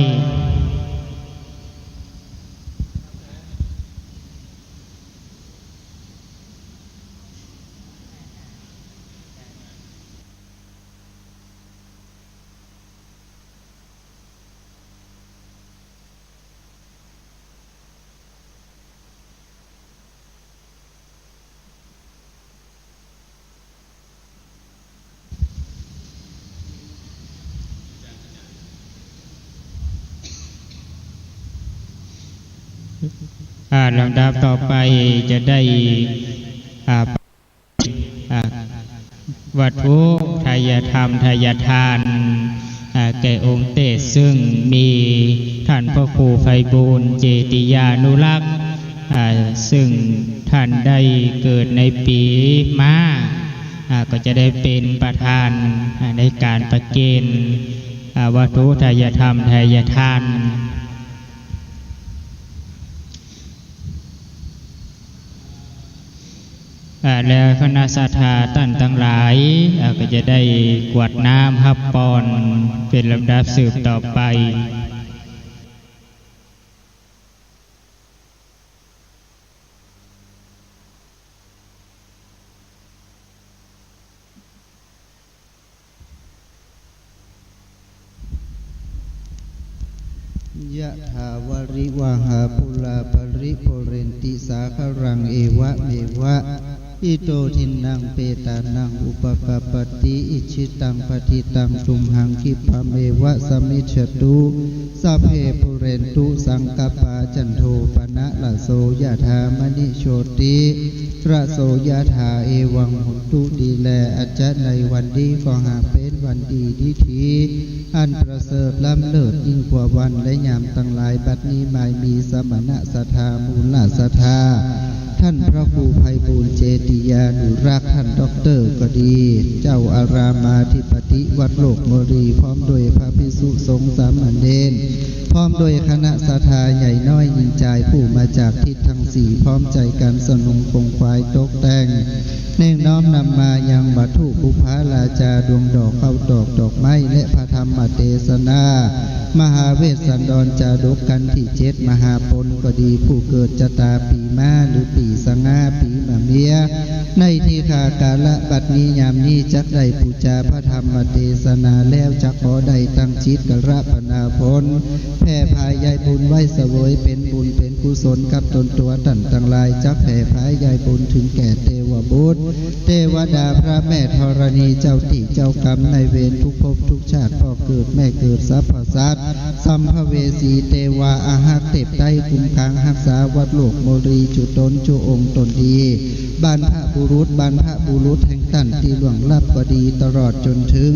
ลำดับต่อไปจะได้วัตถุทายธรรมทายทานแก่องค์เตศซึ่งมีท่านพระครูไพบูลย์เจติยานุรักษ์ซึ่งท่านได้เกิดในปีม้าก็จะได้เป็นประธานในการประเคนวัตถุทายธรรมทายทานแล้วคณะศรัทธาท่านทั้งหลายก็จะได้กวดน้ำฮับปอนเป็นลำดับสืบต่อไปยะถาวริวหาปุราภริโพเรนติสาครังเอวะเมวะอิโตทินังเปตานังอุปกปปติอิชิตังปฏิตังตุมหังคิปะเมวะสมิจฉตุสัพเพปุเรนตุสังกปาจันโทปนะละโสยะถามณิโชติระโสยะถาเอวังหุตุดีแลอาจจะในวันดีก็หากเป็นวันดีดีทีอันประเสริฐล้ำเลิศยิ่งกว่าวันและยามตั้งหลายบัดนี้หมายมีสมณะศรัทธามูลศรัทธา ท่านพระครูไพบูลย์เจติยานุรักษ์ท่านด็อกเตอร์ก็ดีเจ้าอารามาธิปติวัดโลกโมรีพร้อมโดยพระภิกษุสงฆ์สามเณรพร้อมโดยคณะศรัทธาใหญ่น้อยยินใจผู้มาจากทิศทั้งสี่พร้อมใจกันสนุงคงควายตกแต่งเน่งน้อมนำมายังวัตถุปุพาราจาดวงดอกเข้าดอกดอกไม้และพระธรรมเทศนามหาเวสสันดรจาดกกันที่7มหาปนก็ดีผู้เกิดจตาปีม้าหรือปีสง่าปีมะเมียในที่คากาละบัดนี้ยามนี้จักได้ปูจาพระธรรมเทศนาแล้วจักขอได้ตั้งจิตกระปนาพลแผ่พายายบุญไว้เสวยเป็นบุญเป็นกุศลกับตนตัวท่านทั้งหลายจักแผ่พายายบุญถึงแก่เทวบุตรเทวดาพระแม่ธรณีเจ้าติเจ้ากรรมในเวรทุกภพทุกชาติพ่อเกิดแม่เกิดสรรพสัตว์สัมภเวสีเทวาอาหักเทพไตคุ้มขังรักษาวัดโลกโมรีจุตนจุองค์ตนดีบรรพบุรุษแห่งตันที่หลวงลับก็ดีตลอดจนถึง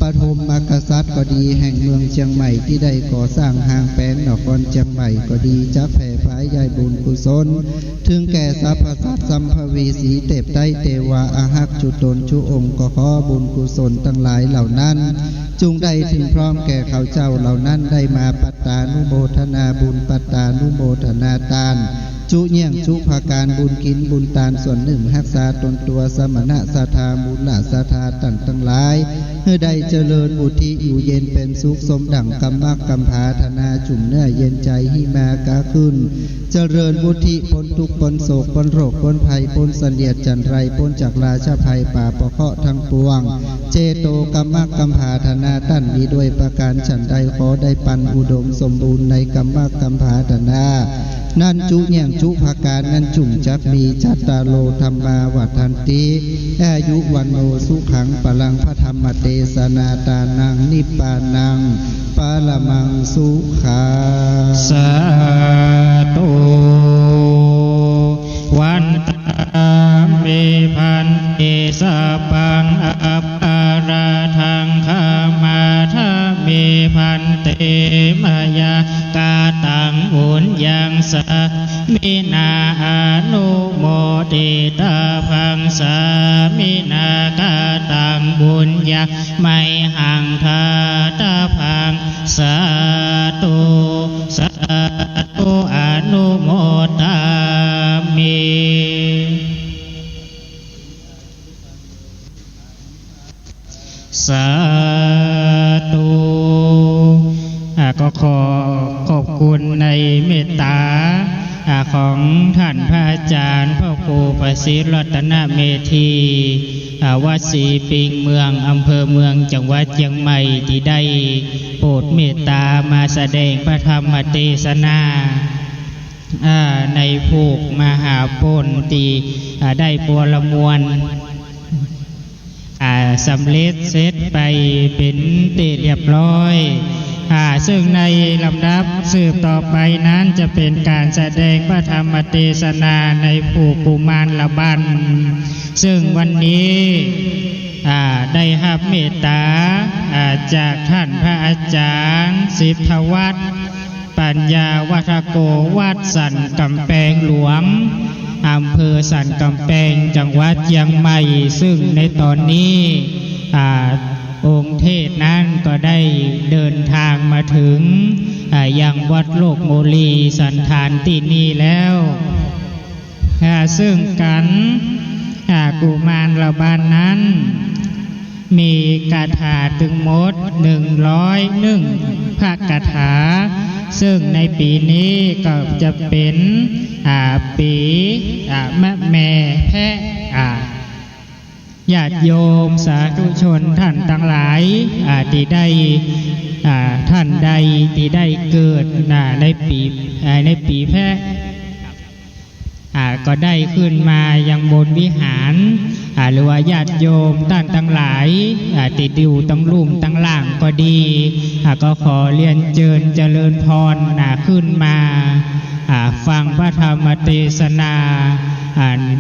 ปฐมกษัตริย์ก็ดีแห่งเมืองเชียงใหม่ที่ได้ก่อสร้างห้างแปลงนครเชียงใหม่ก็ดีจักแผ่พายยายบุญกุศลถึงแก่สรรพสัตว์สัมภเวสีเทพไตเทวาอาหักจุตนจุองค์ก็ขอบุญกุศลทั้งหลายเหล่านั้นจงได้ถึงพร้อมแก่เขาเจ้าเหล่านั้นได้มาปัตตานุโมทนาบุญปัตตานุโมทนาทานจุเยี่ยงจุภาการบุญกินบุญตานส่วนหนึ่งรักษาตนตัวสมณะศรัทธามูลศรัทธาตั้งทั้งหลายเพื่อได้เจริญบุตรอยู่เย็นเป็นสุขสมดั่งกรรมกรรมภาธนาจุ่มเนื้อเย็นใจหิมากาขึ้นเจริญบุตรพ้นทุกข์พ้นโศกพ้นโรคพ้นภัยพ้นเสนียดจันไรพ้นจากราชภัยป่าปะเคาะทั้งปวงเจโตกรรมกรรมภาธนาตั้นมีด้วยประการฉันใดขอได้ปันอุดมสมบูรณ์ในกรรมกรรมภาธนานั่นจุเยี่ยงจุภาการนั้นจุ่มจักมีจัตตาโลธรรมาวัฏันติอายุวันโนสุขังปลังพระธรรมเทศนาตานังนิพพานังปาลมังสุขาสาธุวันตาเมพันเอสะปังอัปอาราทังคามาทาเมพันเตมายากาตังบุญยังสะมินาอนุโมติตาพังสามินากาตังบุญยังไม่ห่างทาตาพังสาธุสาธุอนุโมทามิสาธุก็ขอขอบคุณในเมตตาของท่านพระอาจารย์พระครูประสิทธิ์รัตนเมธีวัดศรีปิงเมืองอำเภอเมืองจังหวัดเชียงใหม่ที่ได้โปรดเมตตามาแสดงพระธรรมเทศนาในภูกมหาปนตีได้ปัวละมวลสำเร็จเสร็จไปเป็นที่เรียบร้อยซึ่งในลำดับสืบต่อไปนั้นจะเป็นการแสดงพระธรรมเทศนาในภูกุมารละบันซึ่งวันนี้ได้รับเมตตาจากท่านพระอาจารย์สิทธวัฒน์ปัญญาวัฒโกวัดสันกำแพงหลวงอำเภอสันกำแพงจังหวัดเชียงใหม่ซึ่งในตอนนี้องค์เทศนั้นก็ได้เดินทางมาถึงยังวัดโลกโมลีสันฐานที่นี่แล้วซึ่งกันกุมารละบานนั้นมีคาถาถึงหมด101พระคาถาซึ่งในปีนี้ก็จะเป็นปีมะแม่แพะญาติโยมสาธุชนท่านทั้งหลายที่ได้ท่านใดที่ได้เกิดในปีแพะก็ได้ขึ้นมายังบนวิหารหรือว่าญาติโยมท่านทั้งหลายติดอยู่ตั้งลุ่มตั้งล่างก็ดีก็ขอเรียนเชิญเจริญพรขึ้นมาฟังพระธรรมเทศนา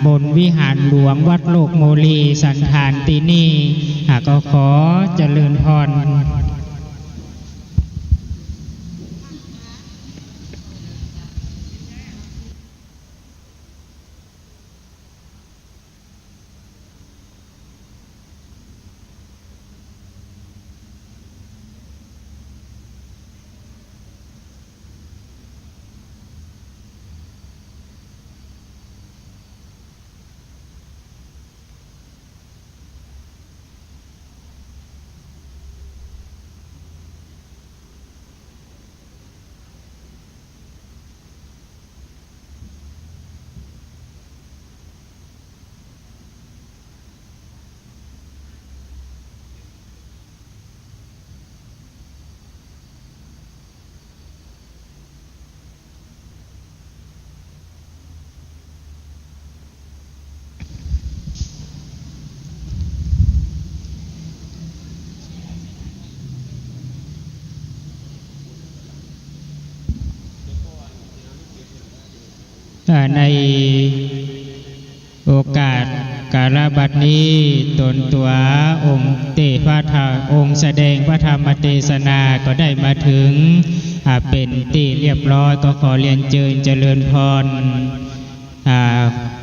บนวิหารหลวงวัดโลกโมลีสันฐานที่นี่ก็ขอเจริญพร ในโอกาสกาลบัดนี้ตนตัวองค์เตพระธรรมองค์แสดงพระธรรมเทศนาก็ได้มาถึงเป็นที่เรียบร้อยก็ขอเรียนเจริญพร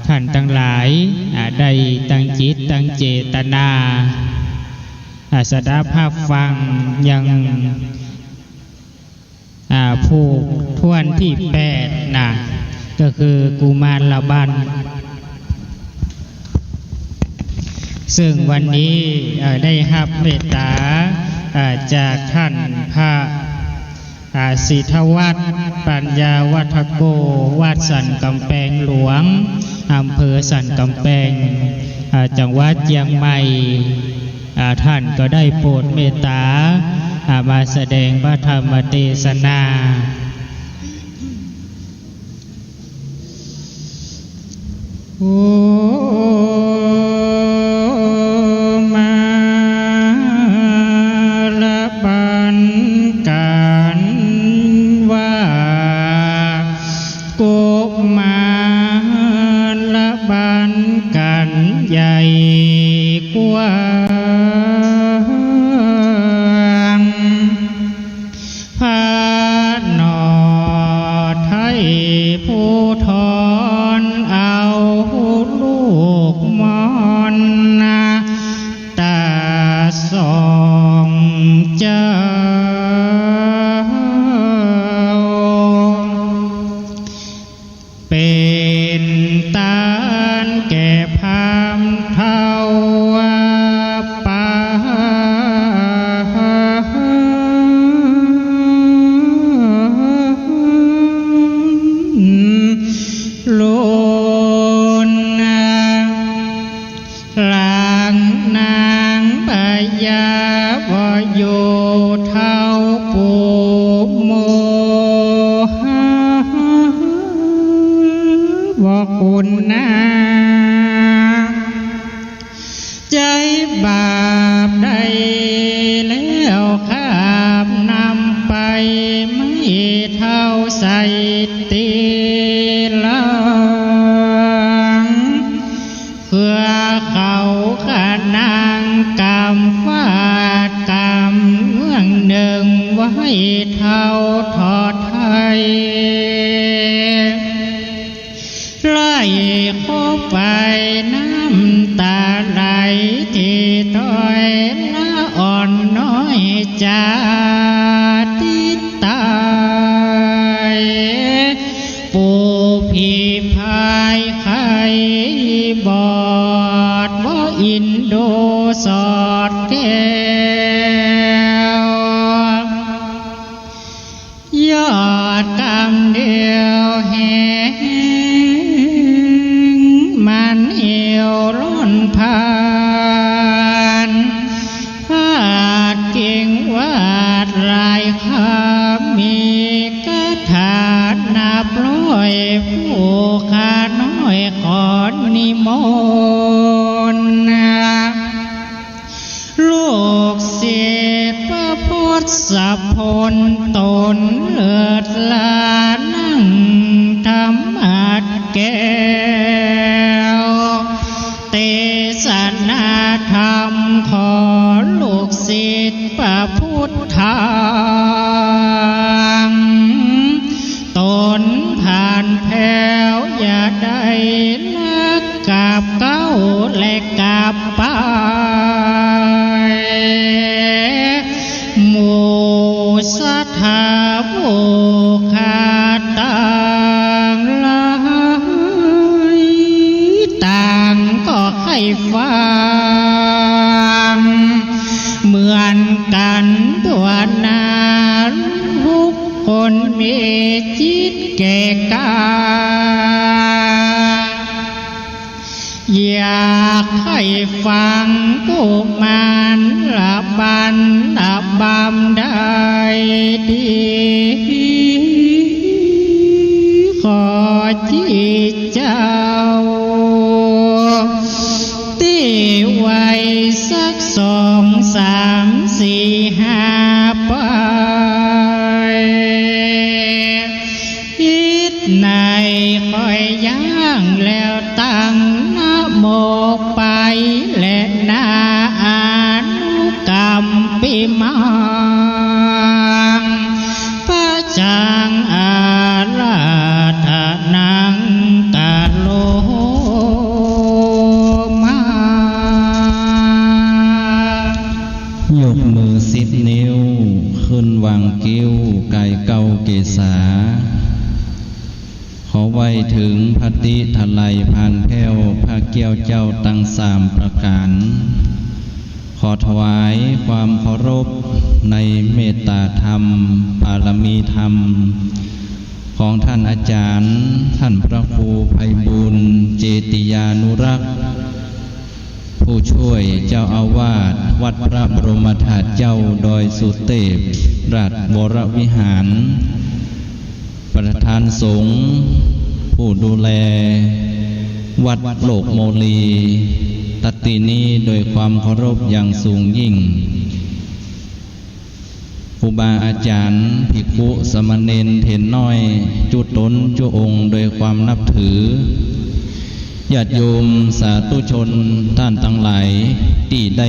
ท่านทั้งหลายได้ตั้งจิตตั้งเจตนาสดับภาพฟังยังผู้ทวนที่8นะก็คือกุมารละบันซึ่งวันนี้ได้รับเมตตาจากท่านพระสิทธวัฒน์ปัญญาวัฒโกวัดสันกำแพงหลวงอำเภอสันกำแพงจังหวัดเชียงใหม่ท่านก็ได้โปรดเมตตามาแสดงพระธรรมเทศนาโอ้มาละบันกันว่ากุมารละบันกันใหญ่กว้างพาหนอไทยผู้ทอนเอาลูกมอนนาตาสองเจ้าเป็นตานแก่พามเท่าป่าลุนหลังนางพญาวโยเท่าปูโมบอกคุณนาใจบาปใดแล้วข้ามนำไปไม่เท่าใส่ตีลังเพื่อเขาขนางกรรมฟาดกรรมเมืองหนึ่งไว้เท่าทอดไทยไล่คบไปน้ำตาไหลที่ต้อยละอ่อนน้อยจากที่ตายปูผีพายไข่บอดว่าอินโดสอดแก้วยอดกำเดียวแหงมันเอวล้นผ่านพาดเก่งวาดลายคำมีกระถานับร้อยผู้ขาน้อยขอนิมนต์ลูกศิษย์พระพุทธพลตนเลิศลานั่งธรรมะแก้วเทศนาธรรมขอลูกศิษย์พระพุทธตนผ่านแผ่วอย่าได้ลักกับเก้าและกับไปหมู่สัทธาภูขาต่างหลายต่างก็ให้ฟังเหมือนกันตัวนาทุกคนมีจิตแก่กล้าอยากให้ฟังกุมารละบันละบำได้ดี ขอจิตเจ้าตีไว้สัก2 3 4 5ไปคิดในคอยย อ้างแล้วตั้งนะโมไปและนาอนุกรรมปิมังพระจังอาราธนังกาโลมายกมือ10 นิ้วขึ้นวางกิ้วไก่เกาเกษาขอไว้ถึงพติทลายพานแพ้วพระเกี้ยวเจ้าตั้ง3 ประการขอถวายความเคารพในเมตตาธรรมบารมีธรรมของท่านอาจารย์ท่านพระครูไพบูลย์เจติยานุรักษ์ผู้ช่วยเจ้าอาวาสวัดพระบรมธาตุเจ้าดอยสุเทพราชวรวิหารประธานสงฆ์ผู้ดูแลวัดโลกโมลีตัดตินี้โดยความเคารพอย่างสูงยิ่งครูบาอาจารย์ภิกขุสมณเณรเถรน้อยจุตนจุองค์โดยความนับถือญาติโยมสาธุชนท่านทั้งหลายที่ได้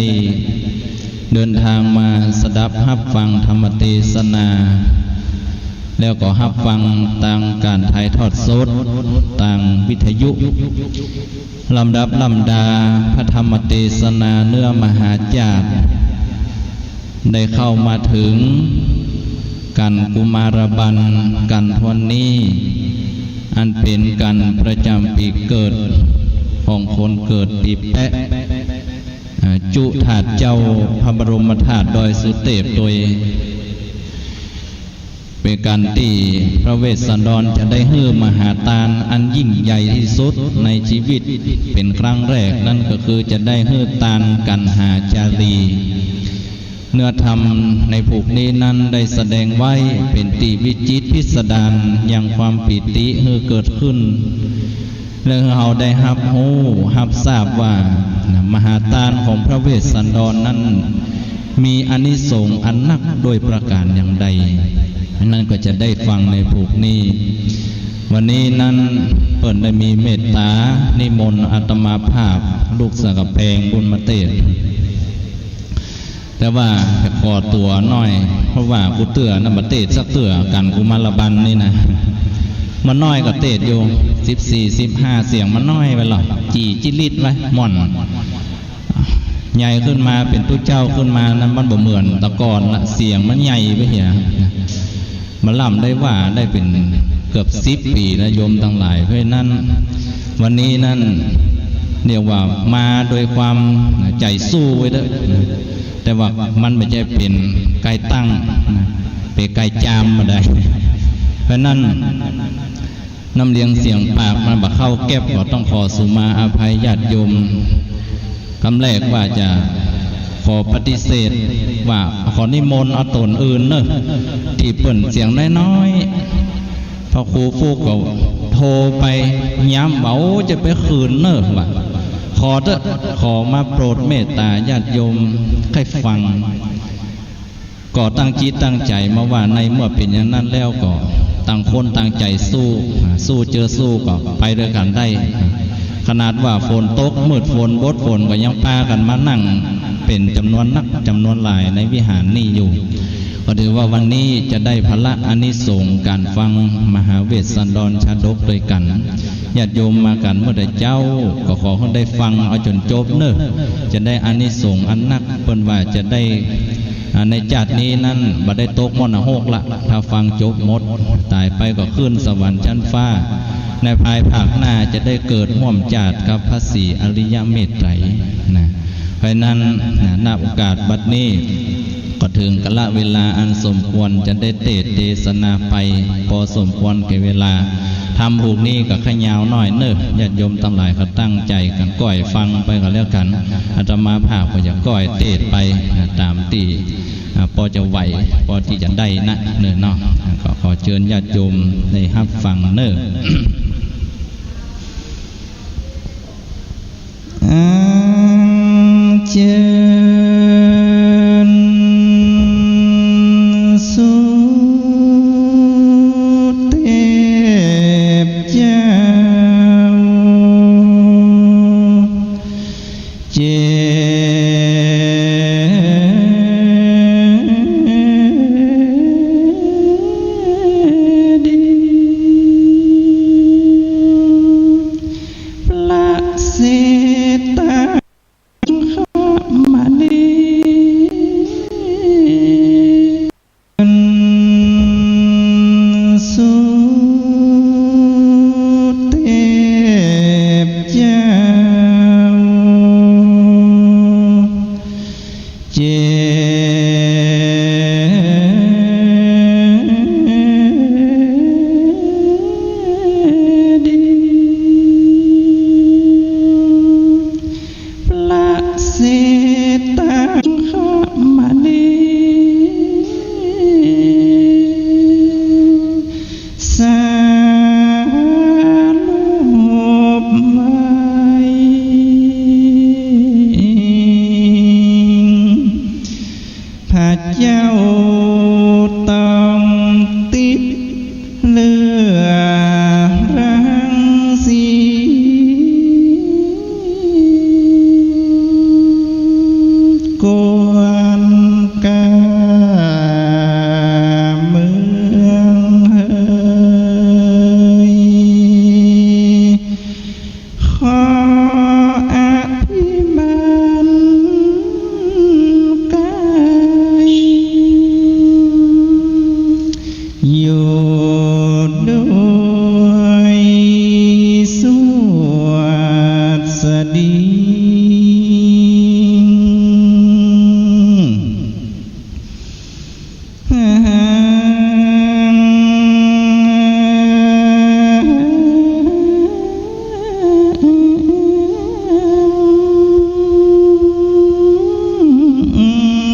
เดินทางมาสดับรับฟังธรรมเทศนาแล้วก็รับฟังทางการถ่ายทอดสดทางวิทยุลำดับลำดาพระธรรมเทศนาเนื้อมหาญาติได้เข้ามาถึงกันกุมารบันกันทวนนี้อันเป็นกันประจำปีเกิดของคนเกิดปีแปะจุถาดเจ้าพระบรมธาตุดอยสุเทพโดยเป็นการที่พระเวสสันดรจะได้ฮื้อมหาทานอันยิ่งใหญ่ที่สุดในชีวิตเป็นครั้งแรกนั่นก็คือจะได้ฮื้อทานกันหาจารีเนื้อธรรมในภูกนี้นั้นได้แสดงไว้เป็นตีวิจิตรพิสดารอย่างความปิติฮื้อเกิดขึ้นและเราได้รับทราบว่ามหาทานของพระเวสสันดรนั้นมีอานิสงส์อันนักโดยประการอย่างใดนั่นก็จะได้ฟังในภูกนี้วันนี้นั้นเปิดได้มีเมตตานิมนต์อาตมาภาพลูกสะกะแพงบุญมาเตศแต่ว่าขอตัวน้อยเพราะว่ากูเตือนมาเตศสักเตือกันกูมาละบันนี่นะมันน้อยกับเตศอยู่14-15เสียงมันน้อยไปหรอจีจิลิตไว้ม่อนใหญ่ขึ้นมาเป็นตู้เจ้าขึ้นมานั้นมันบ่เหมือนตะกอนละเสียงมันใหญ่ไปเหี้ยมันล่ำได้ว่าได้เป็นเกือบ10 ปีนะโยมทั้งหลายเพราะนั้นวันนี้นั่นเรียกว่ามาโดยความใจสู้ไว้เด้อแต่ว่ามันไม่ใช่เป็นไก่ตั้งเป็นไก่จามมาได้เพราะนั้นน้ำเลี้ยงเสียงปากมันบักเข้าแก็บก็ต้องขอสุมาอภัยญาติโยมคำแรกว่าจะขอปฏิเสธว่าขอนิมนต์เอาตนอื่นเนอะที่เปิ่นเสียงน้อยๆพอครูฟูกก็โทรไปย้ำเบาจะไปคืนเนอะว่าขอมาโปรดเมตตาญาติโยมให้ฟังก็ตั้งจิตตั้งใจมาว่าในเมื่อเป็นอย่างนั้นแล้วก็ต่างคนต่างใจสู้เจอสู้ก็ไปด้วยกันได้ขนาดว่าฝนตกมืดฝนบดฝนก็ยังพากันมานั่งเป็นจำนวนนักจำนวนหลายในวิหารนี้อยู่ก็ถือว่าวันนี้จะได้พละอานิสงส์การฟังมหาเวสสันดรชาดกด้วยกันญาติโยมมากันเมื่อใดเจ้าก็ขอให้ได้ฟังเอาจนจบเนอะจะได้อานิสงส์อันนักเพิ่นว่าจะได้ในจัดนี้นั้นบ่ได้ตกมรณะละถ้าฟังจบหมดตายไปก็ขึ้นสวรรค์ชั้นฟ้าในภายภาคหน้าจะได้เกิดม่วมจาดกับพระศรีอริยเมตไตรนะเพราะนั้นณโอกาสบัดนี้ก็ถึงกาลเวลาอันสมควรจะได้เทศนาไปพอสมควรแก่เวลาทำผูกนี้กับขยาวน้อยเนอะญาติโยมทั้งหลายก็ตั้งใจกันก้อยฟังไปก็แล้วกันอาตมาภาพก็จะก้อยเทศไปตามที่พอจะไหวพอที่จะได้นะเนอะเนาะก็ขอเชิญญาติโยมได้รับฟังเนอะเชิญสุเทพเจ้า วัสดี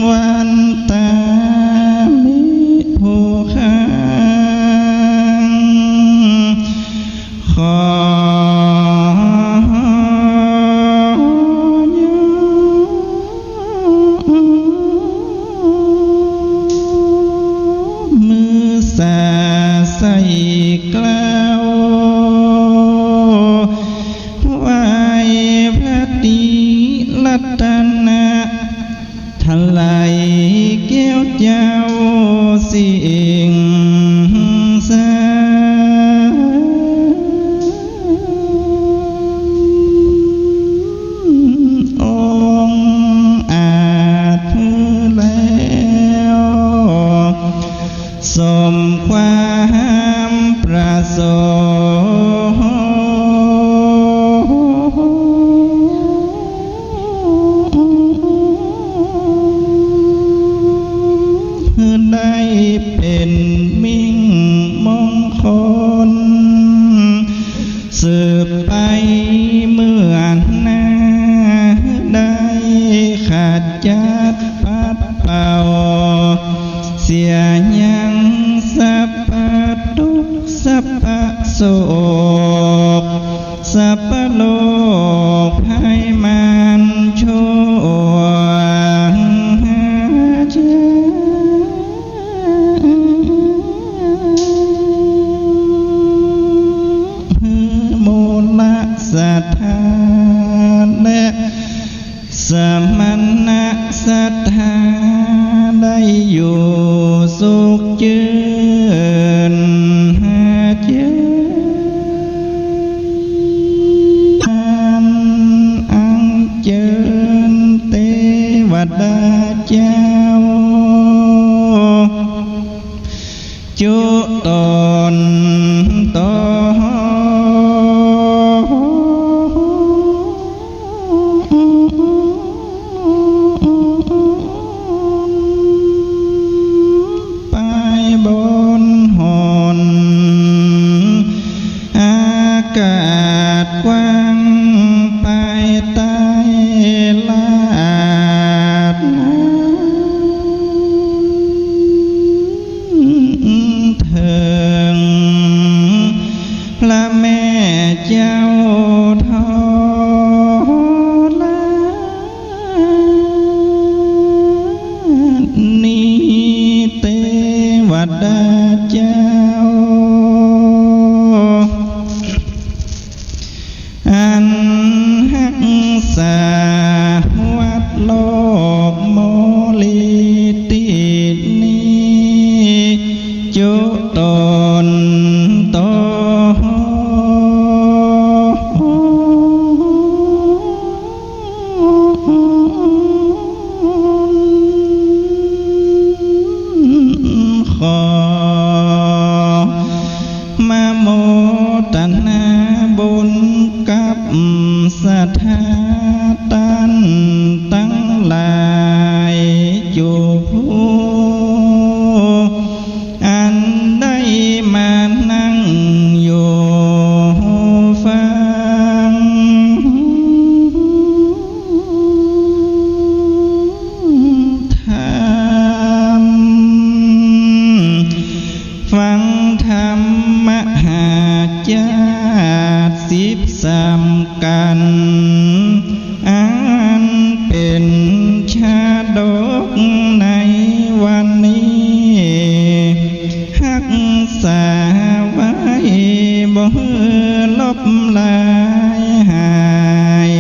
วันตามิภูคังขอมือสาใส่กล้าวไหวพระดีรัตนะทลายแก้วเจ้าสิ่งสาองค์อาจเพื่อแล้วสมความประสงค์ได้เป็นมิ่งมงคลสืบไปเมื่อหน้าได้ขาดจัดปัดเป่าเสียยังสัพพะทุกข์สัพพะโศกสัพพะโลกให้มันชั่วมูลศรัทธาและสมณศรัทธาได้อยู่สุขยืนเจอังเจิญเทวดาเจ้าจุตนตไปบนหนอากาศกว้างไปใต้ลาดเถิงพระแม่เจ้าทอลานีเทวดาเจ้าอันหักษาวัดโลกโมลิตินี้จุตนโตขอมาโมทนาบุญกับสถาตันตั้งหลายจูผู้อันได้มานั่งอยู่ฟังธรรมฟังธรรมมหาญาติ13กันอันเป็นชาดกในวันนี้รักษาไว้บ่ลบลายหาย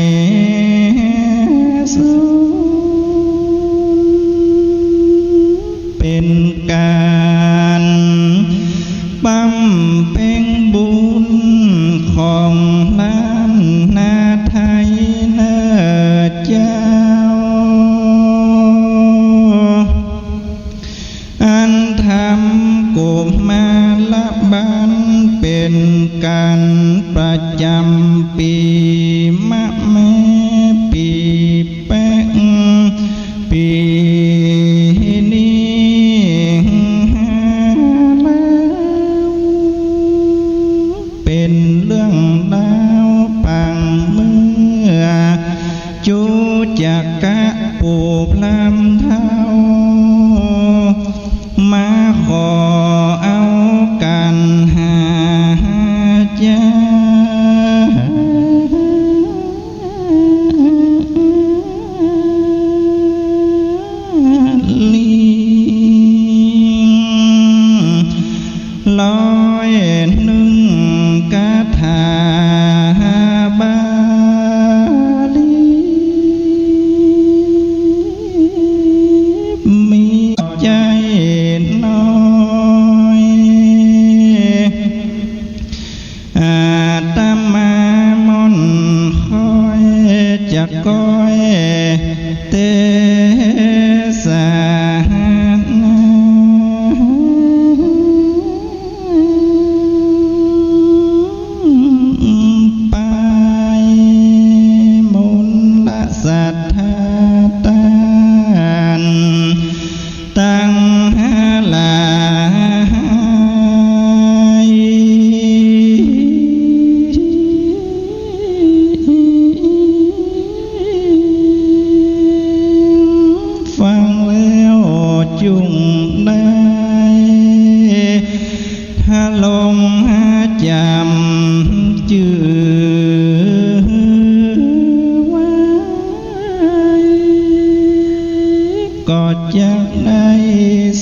สูญเป็นการบำเพ็ญบุญของล้านนาไทย ปีมะแม่ปีแป้งปีนี้แล้วเป็นเรื่องราวปังเมื่อจูจักกะปูพลำเท้ามาขอเอากันหาเจ้าลิงลอยหนึ่งกะถาบาลีมีใจน้อยอาตมามอนคอยจะก้อยเตสาไปมุนละสัทธาตานตั้งหลายฟังแล้วจุงได้ถ้าลมจำจือไว้ก็จะได้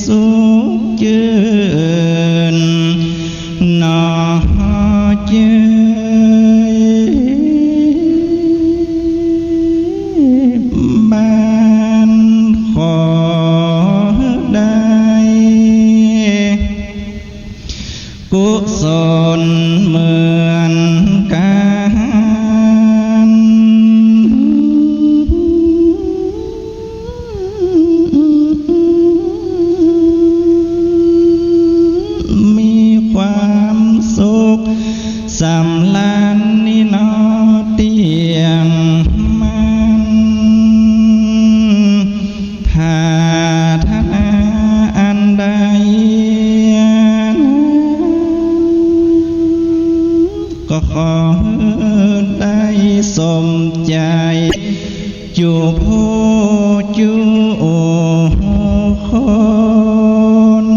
สุขเจริญหนอเจบ้านขอได้กุศลเหมือนกันมีความสุขสำลันนี่นอเตียงมันถ้าธนาอันใดก็ขอได้สมใจจูผู้จูคน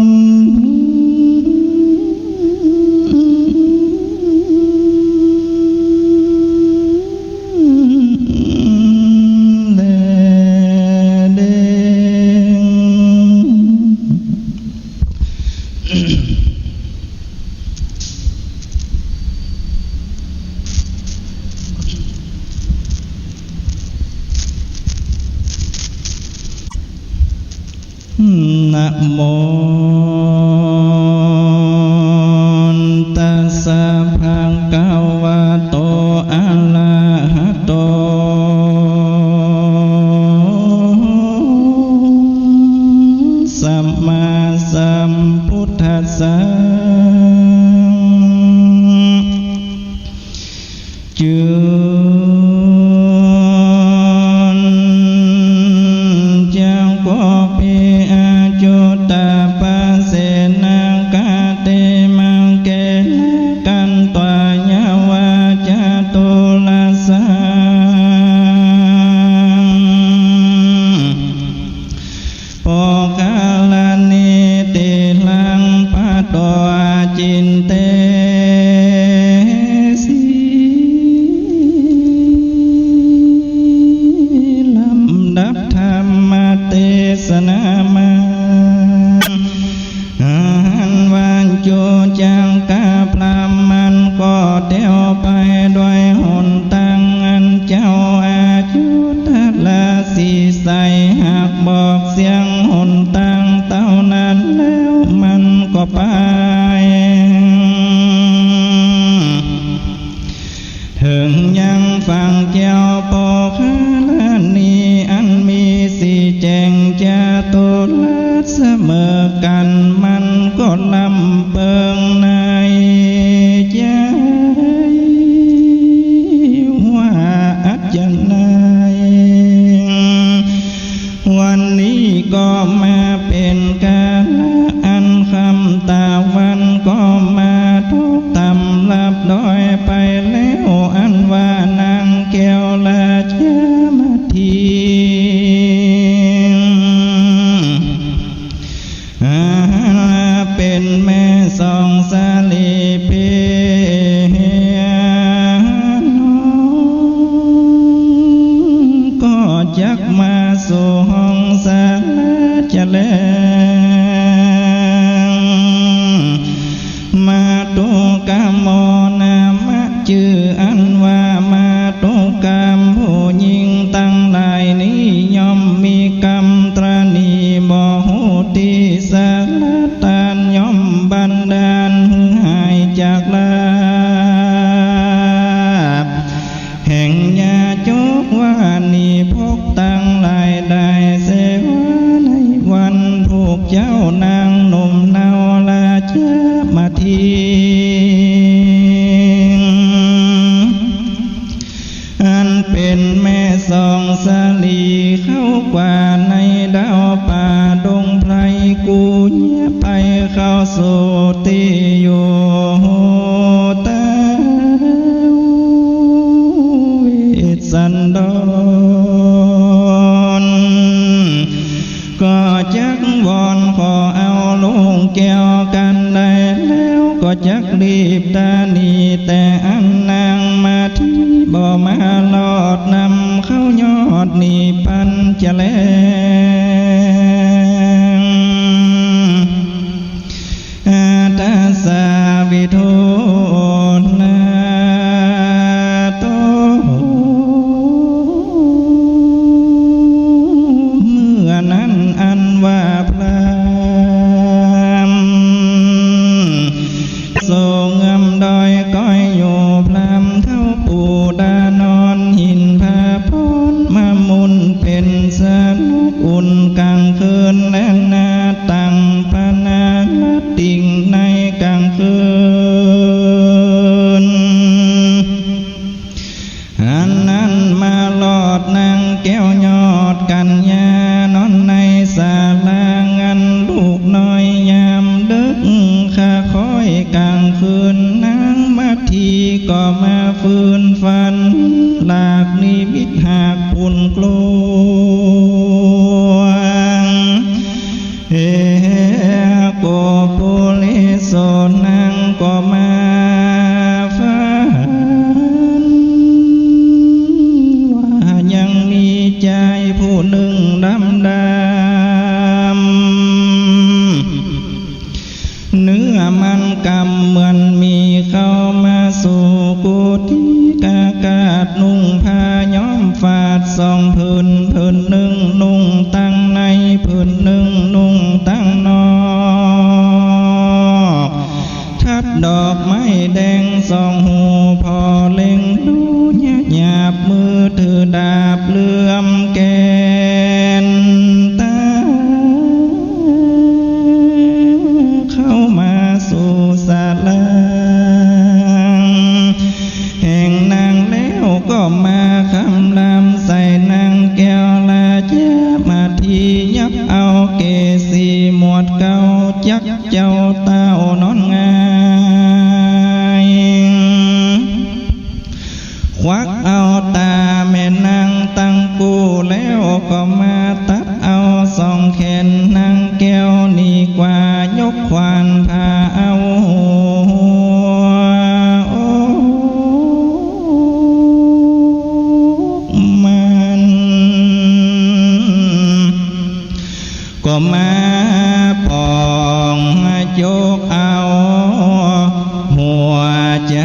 เด้นะโมตัสสะภะคะวะโตอะระหะโตสัมมาสัมพุทธัสสะจุจังปอปิอาจุตาปัสเสนังกาเตมังเกกันตวายาวาจตุลาสังโปกาลานิติลังปัตโตจินเตสีลำดับธรรมเทศนามาหันวันโจจังกาพรามมันก็เที่ยวไปด้วยหนตังอันเจ้าอาจุตลาสีใสหากบอกเสียงหนตังเท่านั้นแล้วมันก็ไปถึงยังฟังเจ้าปอคาลานีอันมีสีแจงจะตุลาเสมอกันมันก็ลำเบิงในใจ เป็นแม่สองสาลีเข้ากว่าในดาวป่าดงไพรกูเงียบไปเข้าสู่ที่อยู่ตาวิสันดรก็จักวอนขอเอาลุงแก้วกันได้แล้วก็จักรีบตานีแต่อันนางมาที่บ่มาลอดนำเข้ายอดนี่ปันจะแลงอาตาสาวิโทนาโตเมื่อนั้นอันว่าพรามทรงงำดอยก้อยอยู่พรามเท่าปูดานอนหินพาพรมามุนเป็นสนุกอุ่นกลางคืนและนาตังปนาติ่งในกลางคืนอันนั้นมาลอดนางแก้วยอดกันยานอนในศาลางันลูกน้อยยามดึกข้าคอยกลางคืนนางมาทีก็มาฟื้นฟันหลากนิมิตหากปุ่นกลวงโกปุริโสนางก็มาฝันว่ายังมีใจผู้หนึ่งดำดำเนื้อมันกำเหมือนมีเข้ามาสู่กุฏิกากาดนุ่งผ้าย้อมฝาดสองผืนหนึ่งนุ่งตั้งในผืนหนึ่งนุ่งตั้งนอกทัดดอกไม้แดงสองหูพอเล็งดูหยาบมือถือดาบเลื่อมแกนตาเข้ามาสู่ศาลาแห่งนางแล้วก็มาคำลำใส่นางแก้วลาเจ้ามาทียับเอาเกสีหมวดเก่าจักเจ้าเต้านอนงายควักเอาตาแม่นางตั้งกูแล้วก็มาตัดเอาสองแขนนางแก้วนี่กว่ายกควานพาเอามันก็มาปองโจกเอาหัวใจ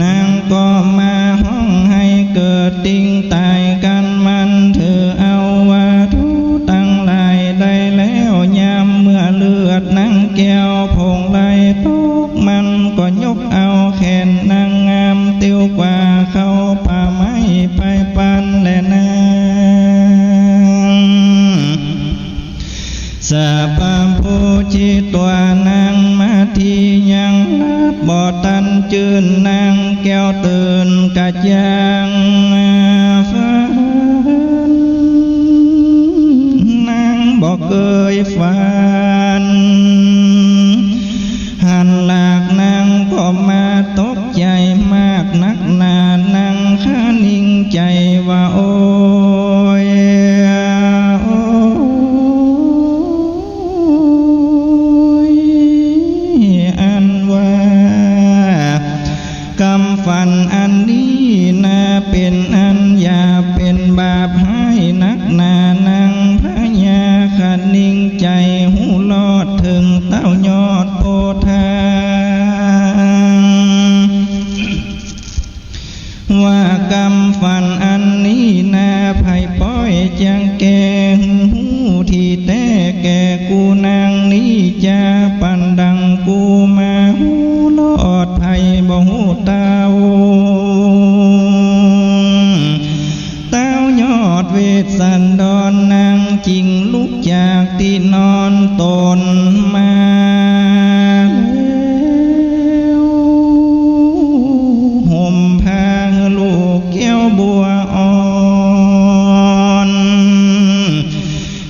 นางก็มาห้องให้เกิดติ้งตายกันมันเธอเอาว่าทุตั้งหลายได้แล้วยามเมื่อเลือดนางแก้วพงไหลตกมันก็ยกเอาแขนนางงามติ้วกว่าเข้าป่าไม้ไปปันและนางสาปามผู้ชิตัวนางมาทียังรับบ่ตันจืนนางแก้วตื่นกะยังฝันนางบ่เคยฝันหันหลากนางก็มาตกใจมากนักหนานางข้านิ่งใจว่าโอ้ยอันว่ากำฟันอันนี้น่าเป็นอันอย่าเป็นบาปให้นักหนานางพระยาขันนิ่งใจหูลอดถึงเต้ายอดโพธาว่ากำฟันอันนี้น่า สสันดรนางจริงลุกจากที่นอนตนมาห่มผ้าลูกแก้วบัวอ่อน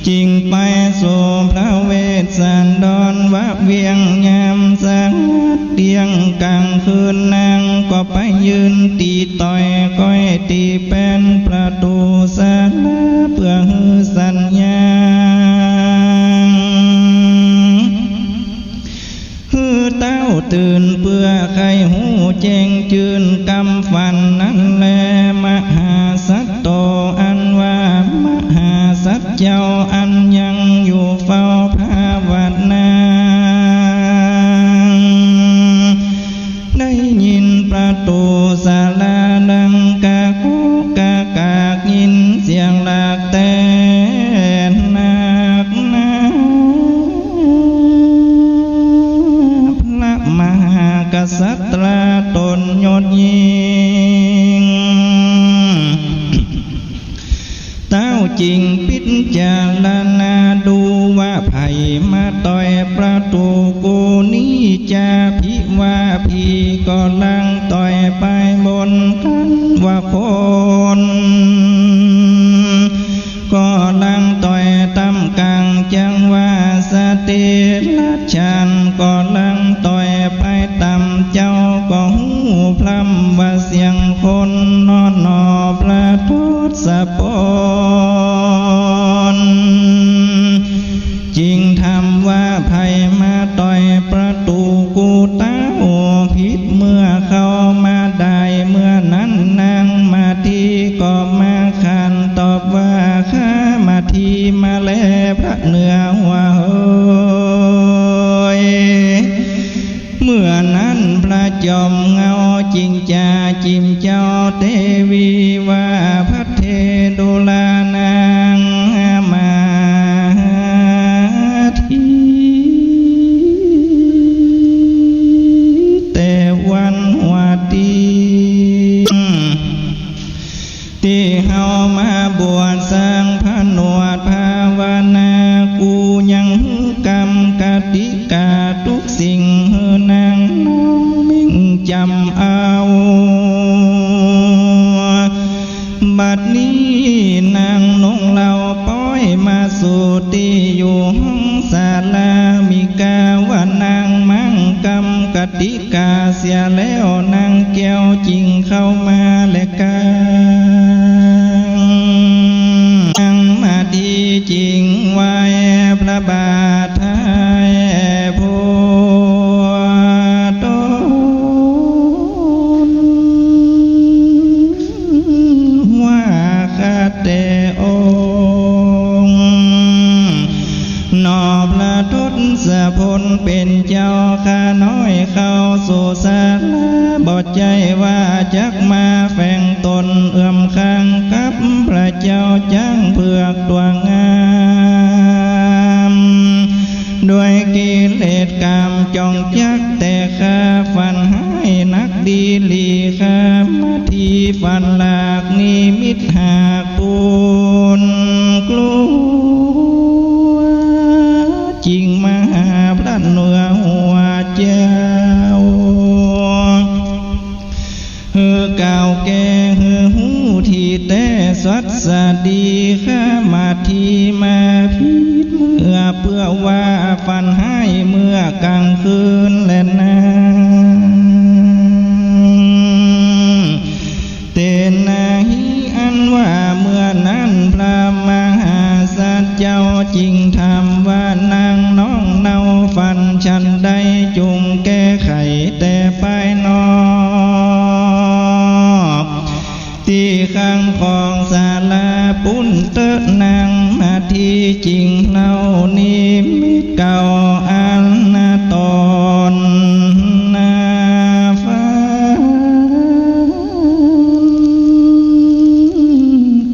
จริงไปสู่พระเวสสันดรวัดเวียงยามสังเตียงกลางคืนนางก็ไปยืนตีต่อยก้อยตีเป็นประตูศาลาเพื่อฮือสัญญาฮือเต้าตื่นเพื่อใครหูแจ้งจืนกำฝันนั้นแลมหาสัตโตอันว่ามหาสัตเจ้าอันยังอยู่เฝ้าภาวนาได้ยินประตูศาลาดังกะกุกะกากยินเสียงหลากแต่หนักหนาพระมหากษัตริย์ตนยศยิ่งเต้าจริงพิจารณาดูว่าไผมาต่อยประตูกูนี้จะพิว่าพี่ก็ลังต่อยไปบนกันว่าคนก็ลังต่อยตำกลางจังว่าสติลัดฉันก็ลังต่อยไปตำเจ้าก็หูพลัมว่าเสียงคนนอนนอประทุษสะปนจริงทำว่าไผมาต่อยประตูกูเต้าผิดเมื่อเข้ามาได้เมื่อนั้นนางมาทีก็มาขันตอบว่าข้ามาทีมาแลพระเนื้อหัวเฮ้ยเมื่อนั้นพระจอมเงาจริงจาจิมเจ้าเทวีว่าพัทเทดุลานางมาทีแต่วันหัวดีที่เฮามาบวชสร้างพระนวดภาวนากูยังกรรมกติกาทุกสิ่งเฮือนางน้องมิ่งจำเอาบัดนี้นางนงเราป้อยมาสู่ที่อยู่ห้องศาลามีกาว่านางมั่งกรรมกติกาเสียแล้วนางแก้วจริงเข้ามาและกานางมาดีจริงไว้พระบาทไทยพุทธว่าคาเตองนอบละทศพลเป็นเจ้าข้าน้อยเข้าสู่ศาลาบอดใจว่าจักมาแฝงตนเอื้อมข้างกับพระเจ้าจ้างเผือกตัวงามด้วยกิเลสกามจองจักแต่ข้าฝันให้นักดีลีข้ามาทีฝันหลากนิมิตหากปูนกลัวจริงมาหาพระเนื้อหัวเจ้าเฮือเก่าแก่เฮือหูที่แต่สัตสดีข้ามาทีมาพิษเมื่อเพื่อว่าฝันให้เมื่อกลางคืนและนาเตนาหิอันว่าเมื่อนั้นพระมหาสัตเจ้าจริงทำว่านางน้องเนาฝันฉันใดจุงแก้ไขแต่ไปนอกที่ข้างของศาลาปุ้นเตอะนางมาทีจริงเล่านิมิตเก่าอันนาตอนนาฟ้า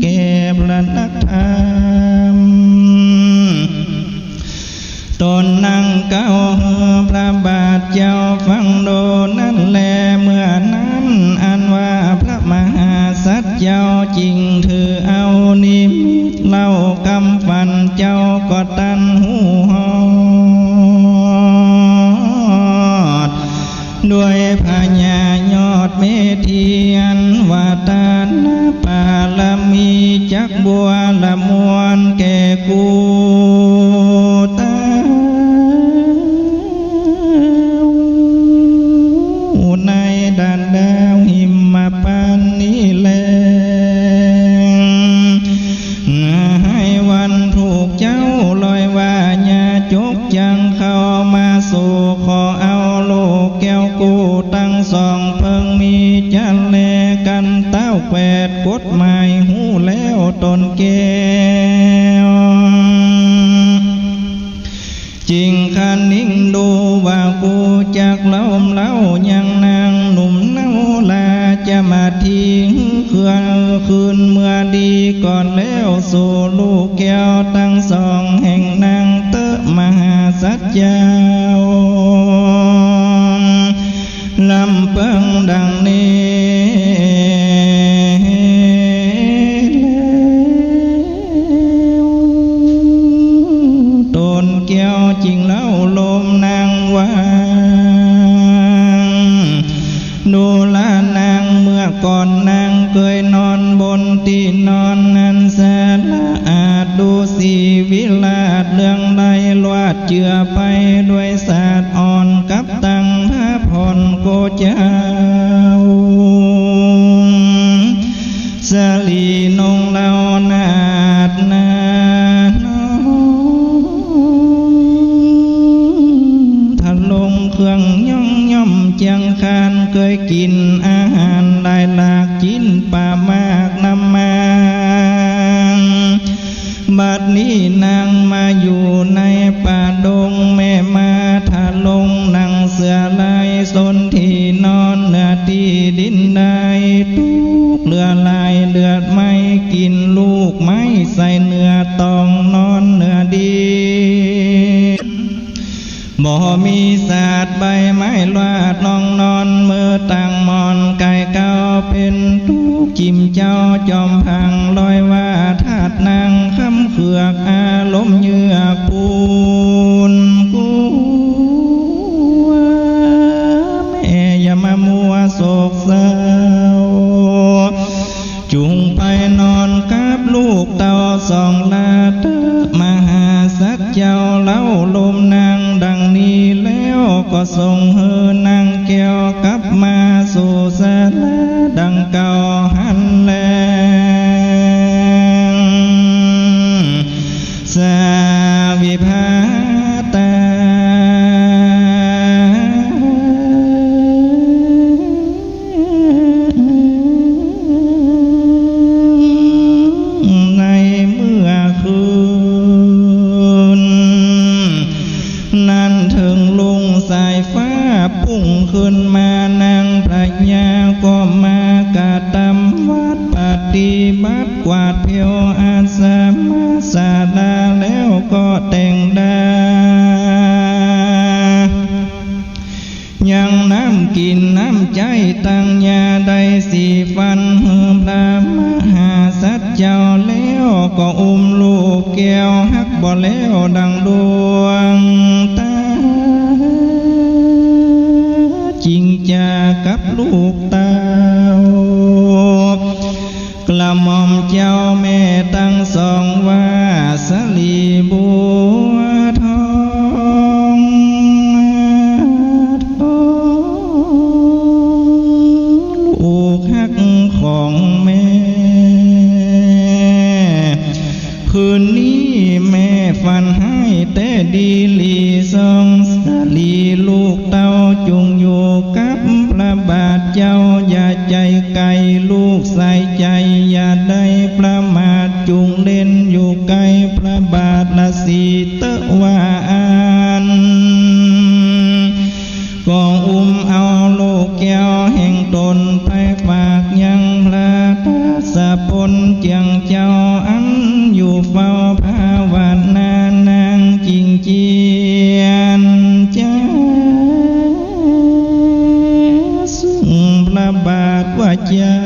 แก่พระนักธรรมตนนั่งเก้าพระบาทเจ้าฟังโดนั่นแลเมื่อนั้นอันว่าพระมหาสัตเจ้าจริงถือเอานิมิ เจ้าก็ตันหูฮอดด้วยพญายอดเมเทียนวาตานาปาลมีจักบัวละมวนแก่กูตาในด่านดาวหิมมาปานนี้แลให้วันถูกเจ้าลอยว่าญาจกจังเข้ามาสู่ขอเอาโลกแก้วกูตั้งสองเพิ่งมีจันแลกันเต้าแปดกฎหมายหูแล้วตนแก้วจริงคันนิ่งดูว่ากูจากเล่าเล่ายังนางหนุ่มเน่าลาจะมาทิ้งคืนเมื่อดีก่อนแล้วสู่ลูกแก้วตั้งสองแห่งนางเตอะมหาสัจเจ้าลำเปิงดังนี้ต้นแก้วจริงเล่าลมนางวางดูลานางเมื่อก่อนนางเคยนอนบนที่นอนนั้นแสนละอาจดูสีวิลาศเรื่องใดลวดเจือไปด้วยศาสตร์อ่อนกับตังพระพรโกเจ้าสลีนงเล่านาดนาทะลงเครื่องย่องย่อมเจียงคานเคยกินอาหารหลายหลากกินป่ามากนำมาบัดนี้นางมาอยู่ในป่าดงแม่มาทะลงนั่งเสือลายสนที่นอนเนื้อที่ดินได้ทุกเลือลายเลือดไม่กินลูกไม้ใส่เนื้อตองนอนเนื้อดีบ่มีศาสตร์ใบไม้ลาดนองนอนมือตั้งมอนไก่เก่าเป็นทุกจิมเจ้าจอมพังลอยว่าธาตุนางคำเขือกอารมณ์เยือกปูนกูแม่อย่ามามัวโศกเศร้าจุงไปนอนกับลูกเต่าสองลาเตอมหาสัจเจ้าเล่าลมนางดังนี้แล้วก็ส่งเฮอนางแก้วกลับมาสู่สาลาดังเก่าหันแลสาวิภาตาในเมื่อคืนนั้นถึงลุงสายฟ้าพุ่งขึ้นมานางพระยาก็มากาตำวัดปฏิบัติกวาดเพียวอาสามาสาดาแล้วก็แต่งดายังน้ำกินน้ำใจตั้งยาใดสีฟันเฮือพระมหาสัจเจ้าแล้วก็อุ้มลูกแก้วหักบ่แล้วดังดวงตาจริงจากับลูกเต้ากระหม่อมเจ้าแม่ตั้งสองว่าสลีบัวทองลูกหักของแม่คืนนี้แม่ฝันให้แต่ดีลีสองสลีลูกเต้าจุงอยู่กับพระบาทเจ้าอย่าใจไกลลูกใส่ใจอย่าได้ประมาทจุงเล่นอยู่ไกลพระบาทละสีเตวาอันก็อุ้มเอาลูกแก้วแห่งตนไปฝากยังพระทัสพลเจียงเจ้าอันอยู่เฝ้าภาวนา เจ้า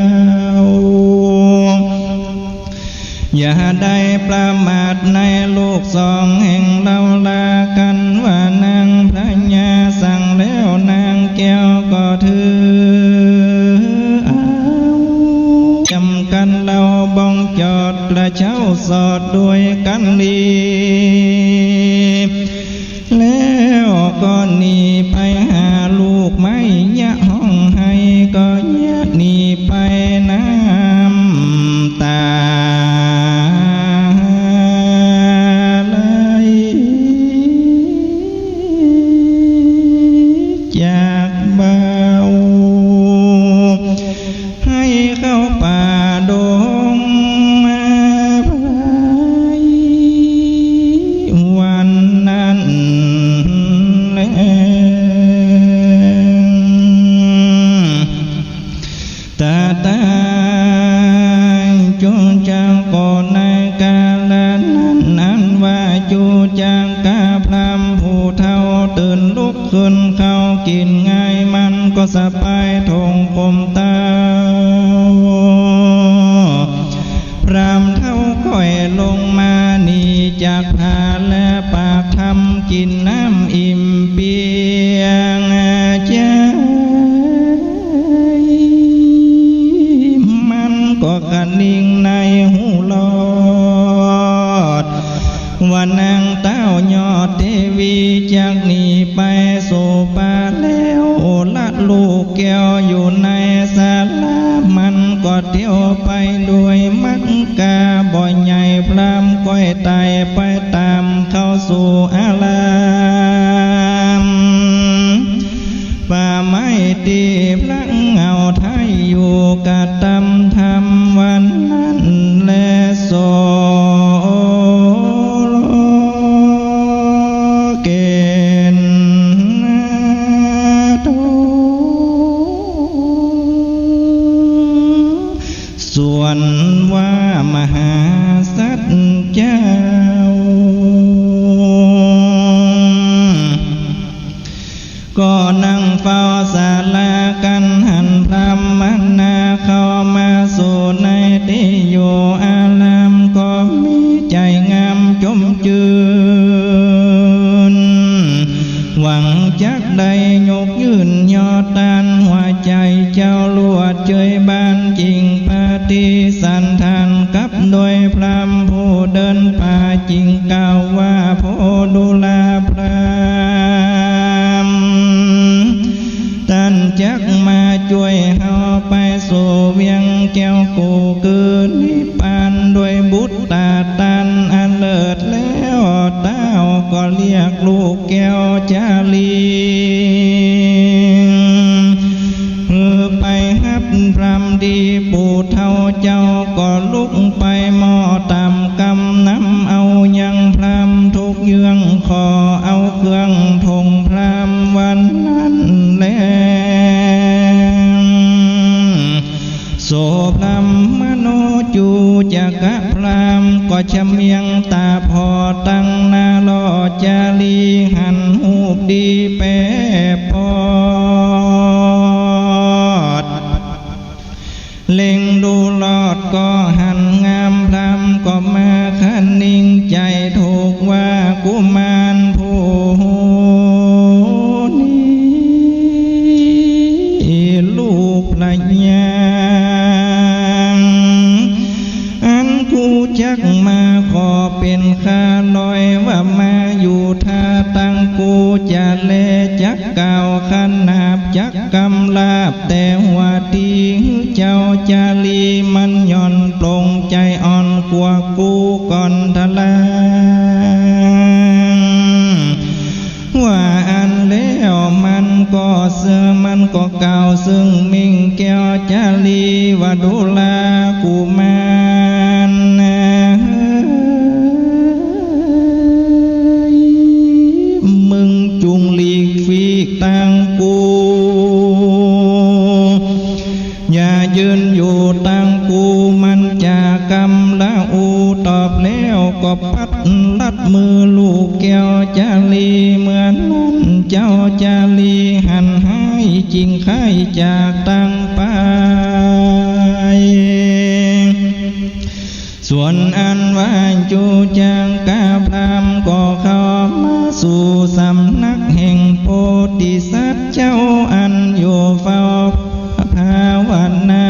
อย่าได้ประมาทในโลกสองแห่งเราลากันว่านางพระญาสั่งแล้วนางแก้วก็ถือเอาจำกันเราบ้องจอดกระเช้าสอดด้วยกันลีแล้วก็หนีไปหาลูกไม้ยะห้องให้ก็ยะหนีไปน้ำตาไหลจากเบาให้เข้าป่าดงวันนั้นแลตาตาจงจางก่อนในกาลนั้นนั้นว่าจูจางกาพรำผู้เฒ่าตื่นลุกขึ้นเข้ากินง่ายมันก็สะพายธงคมตาพรำเท่าค่อยลงมาหนีจากผาและปากทำกินน้ำอิ่มเปียงใจมันก็กระนิ่งในหูลอดว่านางเต้ายอดเทวีจากนี้ไปสู่ป่าแล้วละลูกแก้วอยู่ในศาลามันก็เที่ยวไปด้วยมักกาบ่อยใหญ่พรำก้อยตายไปตามเข้าสู่อารามป่าไม้ตีพลังเงาไทยอยู่กะตำทำวันนั้นและโซเกณฑ์ส่วนว่ามหาสัจเจ้าก็นั่งเฝ้าศาลากันหันพรำมันนาเข้ามาสู่ในที่อยู่อารามก็มีใจงามจมจืนหวังจักได้ยกยืนยอตานหัวใจเจ้าลวดเจยบานจริงปฏิสันทานกับโดยพรำผู้เดินป่าจริงกล่าวว่าโพดุลาพรำท่านจักมาช่วยเฮาไปสู่เวียงแก้วกูคือนิพพานด้วยบุตรตาตันอันเลิศแล้วเต้าก็เรียกลูกแก้วจาลีไปฮับพรำดีปู่เฒ่าเจ้าก็ลุกไปหม้อตามกำน้ำเอายังพรำทุกเยื้องคอเอาเครื่องธงพรำวันนั้นแลโสพรำมโนจูจักพรำก็ชะเมียงตาพอตั้งนาลอจาลีหันหูบดีแปรปอดเล็งดูลอดก็หันงามพรำก็มาคันนิ่งใจถูกว่ากุมารผู้นี้ลูกพระญาอันกูจักมาขอเป็นข้าลอยว่ามาอยู่ท่าตั้งกูจะเลจักเก่าขันนาบจักกำลาบแต่หัวตีเจ้าจาลีมันย่อนปลงใจอ่อนกว่ากูก่อนทะลางว่าอันแล้วมันก็เสื่อมันก็เก่าซึ่งมิ่งแก้วจาลีว่าดูลากูมารมึงจุงหลีกฟีกตังกูอย่ายืนอยู่ตังกูมันจะกำละอูตอบแล้วก็พัดลัดมือลูกแก้วจาลีเหมือนนั้นเจ้าจาลีหันหายจริงไข่จากตังไป ส่วนอันว่าจูจังกาพรามก็เข้ามาสู่สำนักแห่งโพธิสัตว์เจ้าอันอยู่เฝ้าภาวนา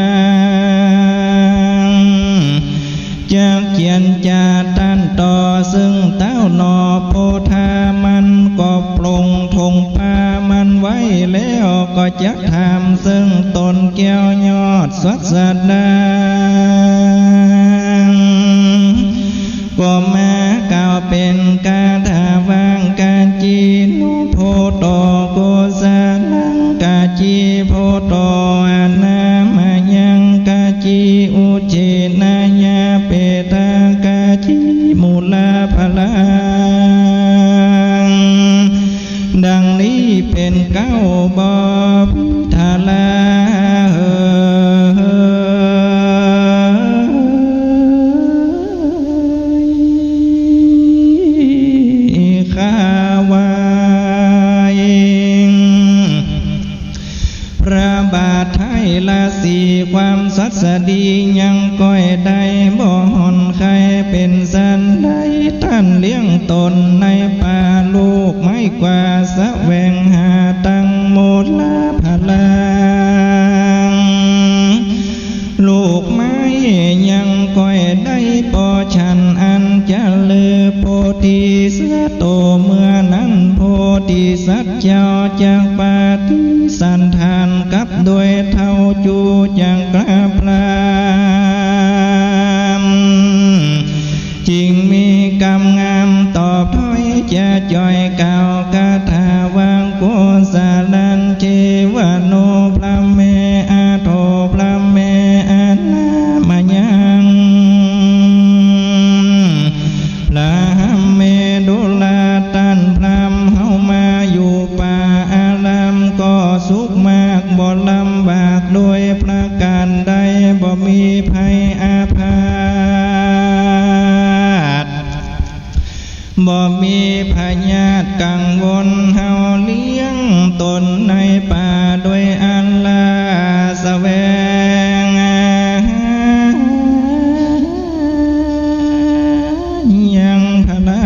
จากเขียนจาตันต่อซึ่งเต้านอโพธามันก็ปลงทงพามันไว้แล้วก็จะทำซึ่งตนแก้วยอดสัสดาก็มากล่าวเป็นกาถาวางกาจีนุโพโตโกสาลังกาจีโพโตอานามายังกาจีอุเจนายาเปตากาจีมูลาภลังดังนี้เป็นเก้าบพิธาลาความสัตสดียังก้อยได้บ่หอนใครเป็นสันได้ท่านเลี้ยงตนในป่าลูกไม่กว่าสะแวงหาตังโมลาพลังลูกไม้ยังก้อยได้ปอฉันอันจะเลือโพธิเสือโตเมื่อนั้นโพธิสัตว์เจ้าจากปาฏิสันทานกับด้วยเท่าจูยังกราบลามจริงมีกรรมงามต่อพ้อยจะจ่อยเก่ากาถาวางโกสาลันเจวโนพระเมอาโทพระเมอานามายังลาเมดุลาตันพรามเฮามาอยู่ป่าอารามก็สุขมากบ่ลำบากโดยประการใดบ่มีภัยอาพาธบ่มีพยาธิกังวลเฮาเลี้ยงตนในป่าโดยอันลาแสวงยังพลา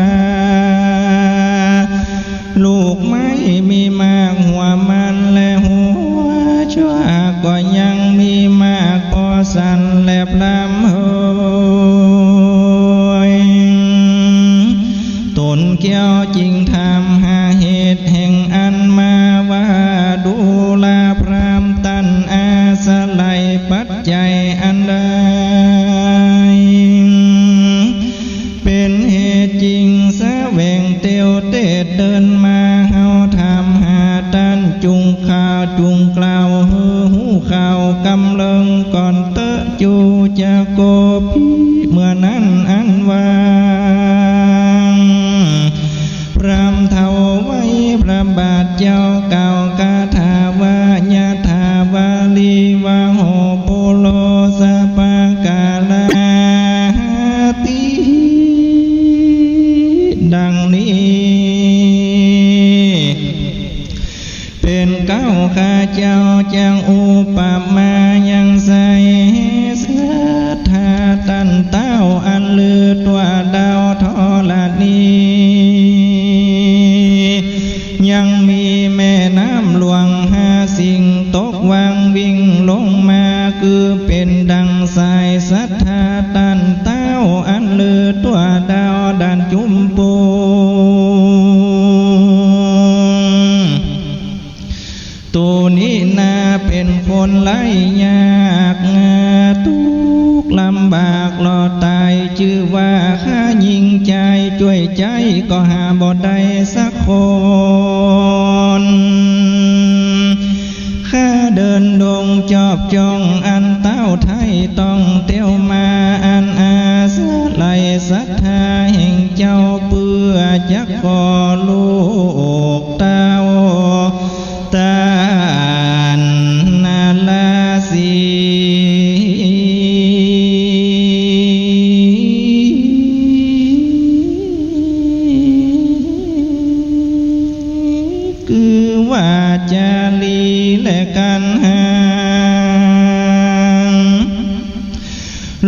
ลูกไม้มีมากหัวมันและหัวชั่วก็ยังมีมากพอสันและพลำโหยตนเกี่ยวจริงทำหาเหตุแห่งอันมาว่าดูลาพรามตันอาสไลปัจจัยอันใดเป็นเหตุจริงสะแวงเตียวเตดเดินมาเฮาทำหาตันจุงข่าวจุงกล่าวหูข่าวกำเลิงก่อนเตะจูจะโกพีเมื่อนั้นอันวางพรำเท่าไว้พระบาทเจ้าเก่ากาถาวาญาถาวาลีวาโหโปโลสปากาลาติดังนี้เป็นเก้าข้าเจ้าจังอุปมายังใส่สัทธาตันเต้าอันลือตัวดาวทอลานียังมีแม่น้ำหลวงหาสิ่งตกวางวิ่งลงมาคือเป็นดังสายสัทธาตันเต้าอันลือตัวดาวดันจุมปูตัวนี้นาเป็นคนไล่ยากทุกลำบากรอตายชื่อว่าข้ายิงใจช่วยใจก็หาบ่ได้สักคนข้าเดินดงจอบจองอันเต้าไทยต้องเตี้ยวมาอันอาสาไลศรัทธาแห่งเจ้าเพื่อจักขอลูกเต้าตานนาลาสีคือว่าจาลีและกันหาง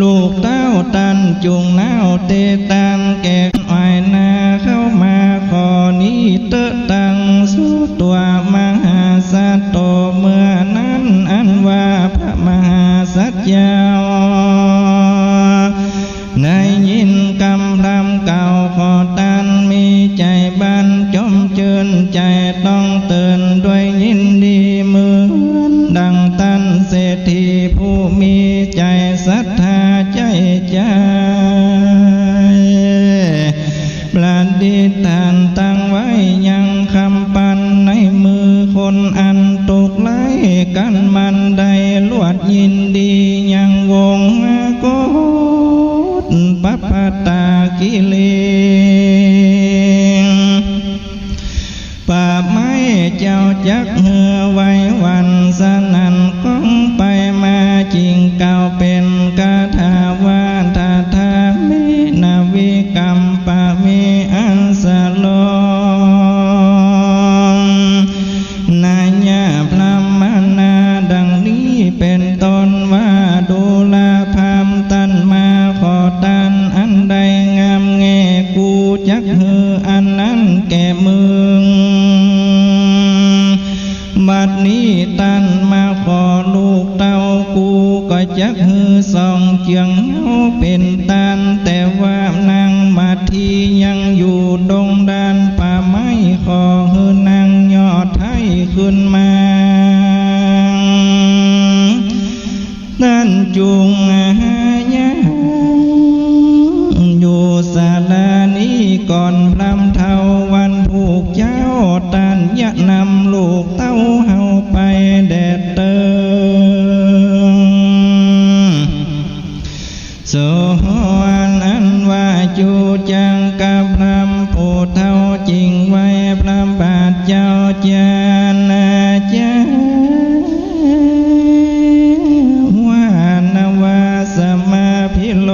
ลูกเต้าตัน จุงน้าวเตตันแก่อ้อยนาเข้ามาขอนี้เตะตังสู้ตัวมหาสัตโตเมื่อนั้นอันว่าพระมหาสัจยาวในยินกำลำเก่าขอตันมีใจบันจมเจินใจต้องเตือนด้วยยินดีเหมือนดังตันเศรษฐีผู้มีใจศรัทธาใจใจประดิษฐานตั้งไว้ยังคำปันในมือคนอันตกไหลกันมันได้ลวดยินดียังวงโกฏปัปปตากิเลงป่าไม้เจ้าจักเหือไว้วันสนันก้องไปมาจริงเก่าเป็นกาถาวาทาธามินาวิกรรมปะมีอันสโลนาญาพระมนาดังนี้เป็นต้นว่าดูลาพามตันมาขอตันอันใดงามแง่กูจักเหืออันนั้นแก่มึงบัดนี้ตันมาขอลูกเต้ากูก็จักหือส่องเจียงเอาเป็นตันแต่ว่านางมาทียังอยู่ดงดานป่าไม้ขอหือนางยอดไทยขึ้นมานั่นจุงยะอยู่ศาลานี้ก่อนพรำเทาวันผูกเจ้าตันยะนำลูกเต้าเฮาไปแดดเติงโสวันอันว่าจูจังกับพรำผู้เท่าจริงไว้พรำบาทเจ้าจานาจาวานวาสมาพิโล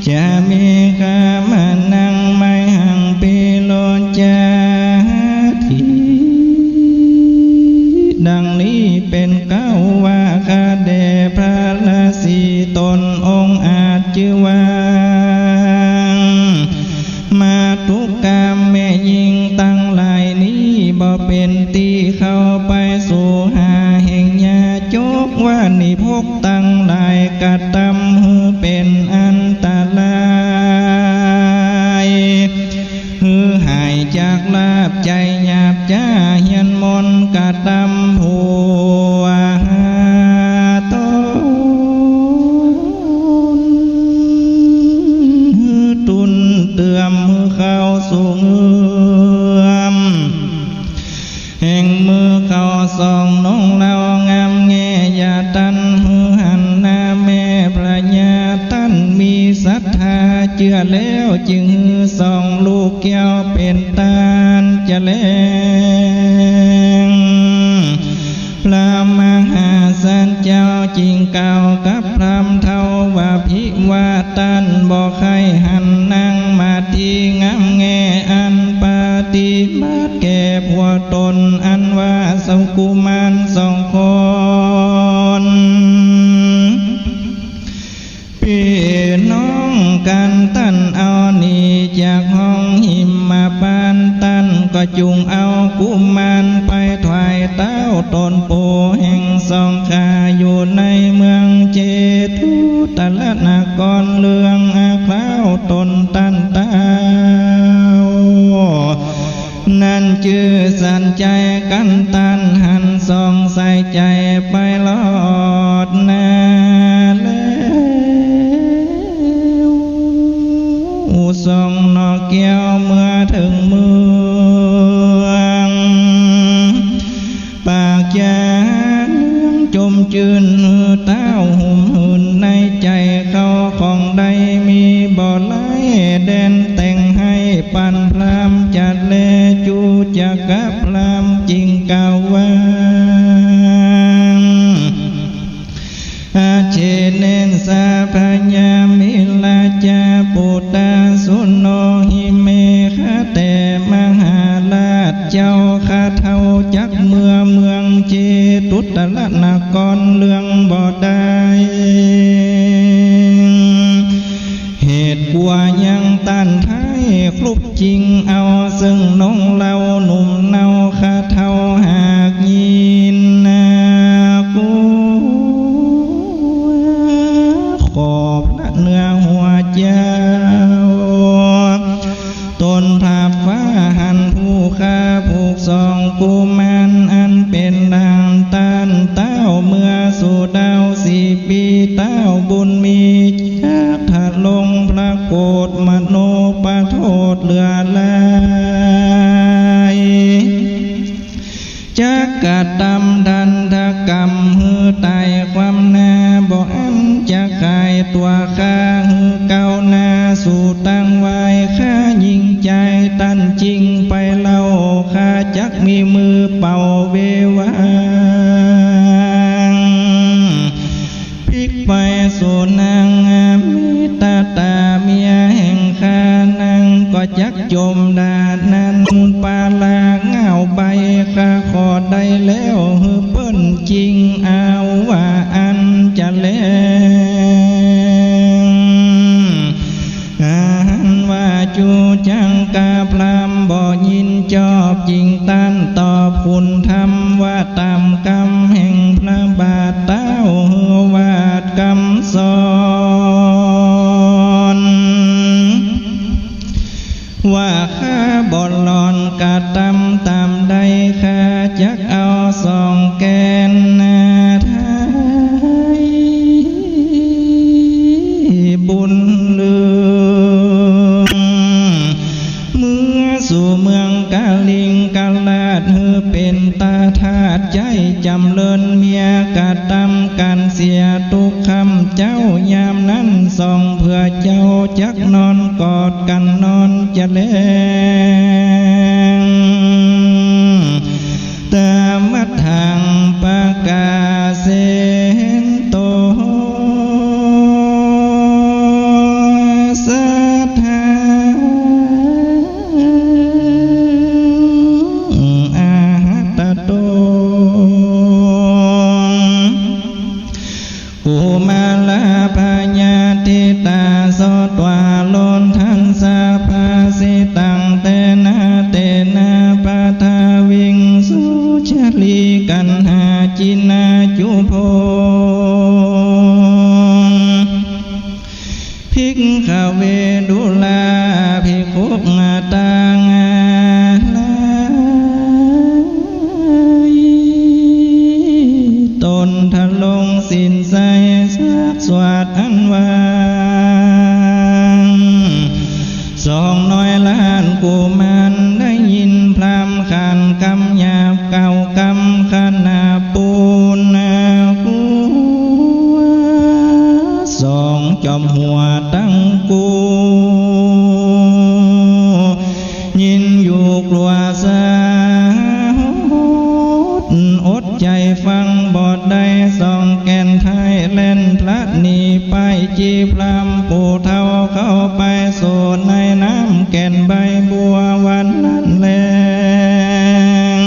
จะมีคามานังไม่หังปิโลจาทีดังนี้เป็นเก้าว่าคาเดพระราศีตนองค์อาจจือวางมาทุกกรรมแม่ยิงตั้งหลายนี้บ่เป็นตีเข้าไปสู่หาแห่งยาจกว่านิพกตั้งหลายกะตำหือเป็นอันตรายหือหายจากลาบใจหยาบจ้าเฮียนมนกะตำผัวตนหือตุนเตื่อมมือเข้าสู่เงือมแห่งมือเข้าส่องน้องเรางามแง่ยาตันหือหันหน้าแม่พระญาตันมีศรัทธาเชื่อแล้วจึงหือส่องลูกแก้วเป็นตาลจะแลงพระมหาสันเจ้าจริงเก่ากับพรำเท่าว่าพิวาตันบอกใครหันนางมาที่งามแง่อันปฏิบัติแก่ผัวตนอันว่าสงกุมารสองคนพี่น้องกันตันเอานี่จากห้องหิมมาปานตันก็จุงเอากุมารไปถวายเต้าตนโปแห่งสองขาอยู่ในเมืองเจตุตะละนากรเลืองอาคล้าวตนตันเต้านั่นชื่อสันใจกันตันหันส่องใส่ใจไปลอดนาแล้วส่องนอกแก้วเมื่อถึงเมืองปากจานจมจืนเต้าหุ่มหืนในใจเขาของใดมีบ่อไหลแดนแต่งให้ปันพรามจัดเลจูจักกับพรามจริงเก่าว่าอาเชเนนสาพญามิลาจาปุตตาสุนโนหิเมฆะเตมหาราชเจ้าข้าเท่าจักเมืองเจตุตะละนากรเลืองบ่ได้ ลุกจริงเอาซึ่งน้องเราหนุ่มเนาคาเท่าหากยินนากูขอบละเนื้อหัวเจ้าต้นทาฟ้าหันผู้ข้าผูกสองกุมารอันเป็นนางตันเต้าเมื่อสู่ดาว4 ปีเต้าบุญมีจักถัดลงพระโกฏมโนปโทษเหลือลายจักกะตำดันทกรรมหือตายความนาบ่อันจะกายตัวข้าหือเก่านาสู่ตั้งไว้ข้ายิ่งใจตันจริงไปเล่าข้าจักมีมือเป่าเววางพลิกไปสู่นางมิตาตาเมียแห่งข้านางก็จักจมดาดนั้นปาลาเงาใบข้าขอได้แล้วหือเปิ้นจริงเอาว่าอันจะแลว่าจูจังกาพรามบ่ยินจอบจริงตันตอบคุณธรรมว่าตามกรรมแห่งพระบาทเต้าวาดกรรมสอนว่าข้าบ่หลอนกะตำตามใดข้าจักเอาสองแกนนาไทยบุญลือเมื่อสู่เมืองกาลิงกาลาดเฮือเป็นตาทาดใจจำเลินเมียกะตำกันเสียทุกคำเจ้ายามนั้นส่องเพื่อเจ้าจักนอนกอดกันนอนจะแลงตามมัดทางปากาเสนโตสัทธาอาตโตภูมาลาพญาติตาโสตวาโลนทังสาภาสิตังเตนะเตนะปะทาวิงสุชลีกันหาจินาจุโพภิกขเวดุลาภิกขุงตังลายตนทะลงสินใสสักสวัสดอันวางสองน้อยล้านกุมารได้ยินพรามขันกำหยาบเก่ากำขนาปูนากูสองจอมหัวตั้งกูยินอยู่กลัวสาอดใจฟังบอดได้สองแก่นไทยเล่นพระนีไปจีพรามปู่เท่าเข้าไปโซนในน้ำแก่นใบบัววันนั้นแลง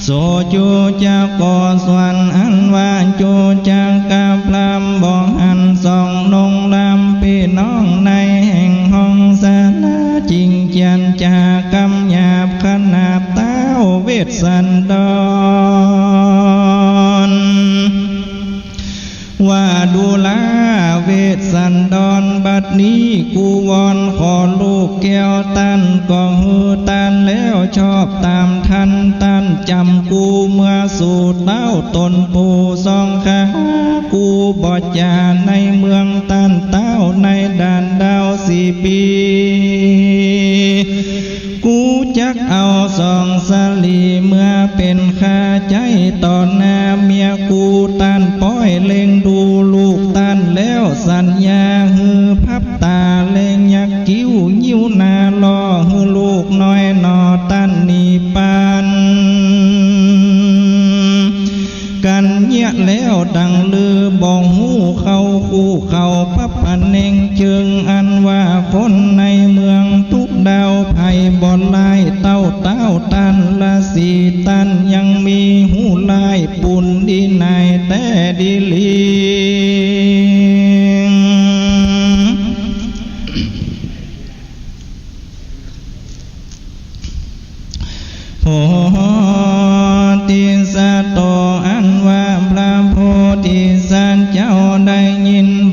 โซจูจากก่อสวรรค์อันว่าจูจากกาพรามบอกอันสองนงลำพี่น้องในแห่งห้องสาลาจริงเจียนจากำหยาบขนาบเต้าเวทสันดรว่าดูลาเวทสันดรบัดนี้กูวอนขอลูกแก้วตันก็ฮือตันแล้วชอบตามทันตันจำกูเมื่อสู่เต้าตนปูสองขากูบอดจาในเมืองตันเต้าในด่านดาว4 ปีกูจักเอาสองสลีเมื่อเป็นข้าใจต่อหน้าเมียกูตันป้อยเล็งดูลูกตันแล้วสัญญาฮือพับตาเล็งยักกิ้วยิ้วนาลอฮือลูกน้อยนอตันนีปานกันเงียแล้วดังลือบ่องหูเขาคู่เขาพับอันเน่งจึงอันว่าคนในเมืองทุกดาวไผ่บ่อนลายเต้าตันละสีตันยังมีหูลายปุ่นดีนายแต่ดีลี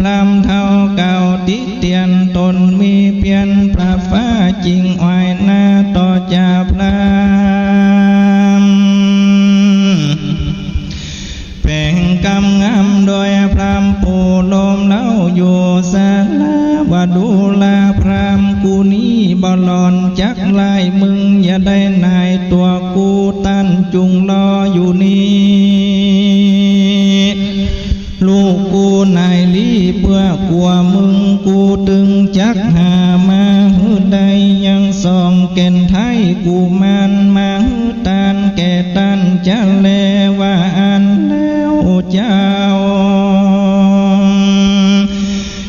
รำเท่าเก่าติเตียนตนมีเพียนปราบฟ้าจริงอ้อยหน้าต่อจาพรามแป่งกำงามโดยพรามปูลมเล่าอยู่สาลาว่าดูลาพรามกูนี้บอลอนจักไล่มึงอย่าได้นายตัวกูตันจุงรออยู่นี้ลูกกูนายลีเพื่อกลัวมึงกูตึงจักหามาหื้อใดยังส่องเก่นไทยกูมันมาหื้อตานแก่ตันจะแลว่าอันแล้วเจ้า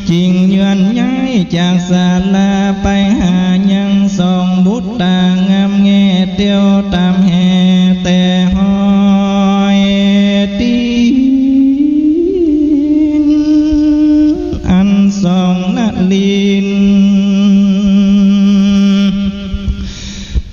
จริงเยือนย้ายจากศาลาไปหายังส่องบุตรตางามแง่เตียวตามแห่แต่หอยตีอันส่องนาลิน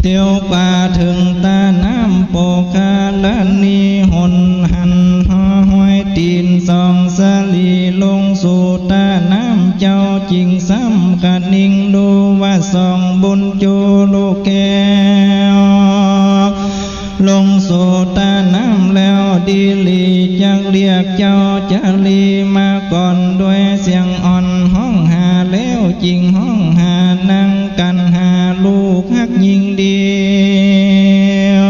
เตียวป่าถึงตาน้ำโปกาลนีหนหันห้อยตีนส่องสลีลงสู่ตาน้ำเจ้าจริงซ้ำกันิ่งดูว่าส่องบุญจูลูกแก้วลงสู่ตาน้ำแล้วดีลีจักเรียกเจ้าจะลีมาก่อนด้วยเสียงอ่อนห้องหาแล้วจริงห้องหานั่งกันหาลูกฮักยิงเดียว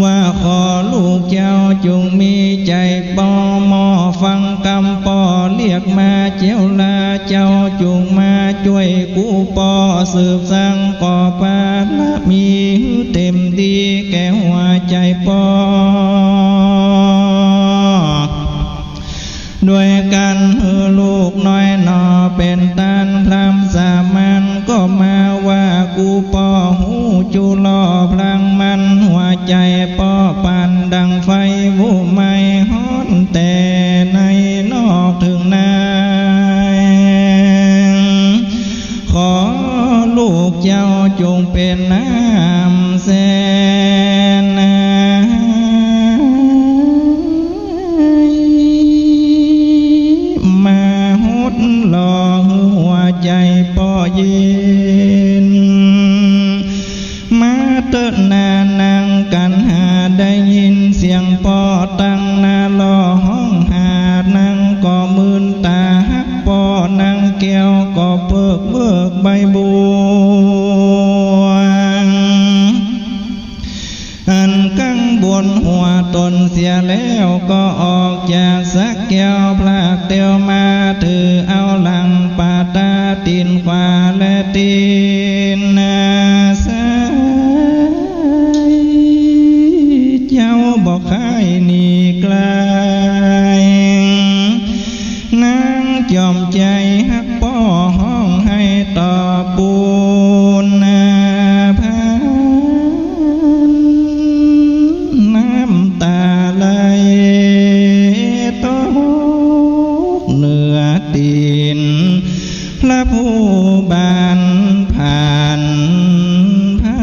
ว่าขอลูกเจ้าจงมีใจปอมอฟังคำปอเรียกมาเจ้าลาเจ้าจงมาช่วยกูปอสืบสร้างก่อปาละมีเต็มดีแก่หัวใจปอด้วยกันลูกน้อยนอเป็นตานพรำสามันก็มาว่ากูปอหูจุลอพลังมันหัวใจปอปานดังไฟวุไม่ฮ้อนแต่ในนอกถึงนายขอลูกเจ้าจงเป็นน้ำแสนมาหดหล่อหัวใจปอเย็นมาเติดนานั่งกันหาได้ยินเสียงปอตั้งนาลอห้องหานั่งก็มืนตาฮักปอนั่งแก้วก็เบิกใบบัวอันกังบนหัวตนเสียแล้วก็ออกจากสักแก้วพลากเตียวมาถือเอาหลังปาตาตีนขวาและตีนซ้ายเจ้าบอกให้หนีไกลนางจอมใจฮักป้อห้องให้ต่อปูนพานน้ำตาไหลตกเหนือตีนพระผู้บานผ่านเผา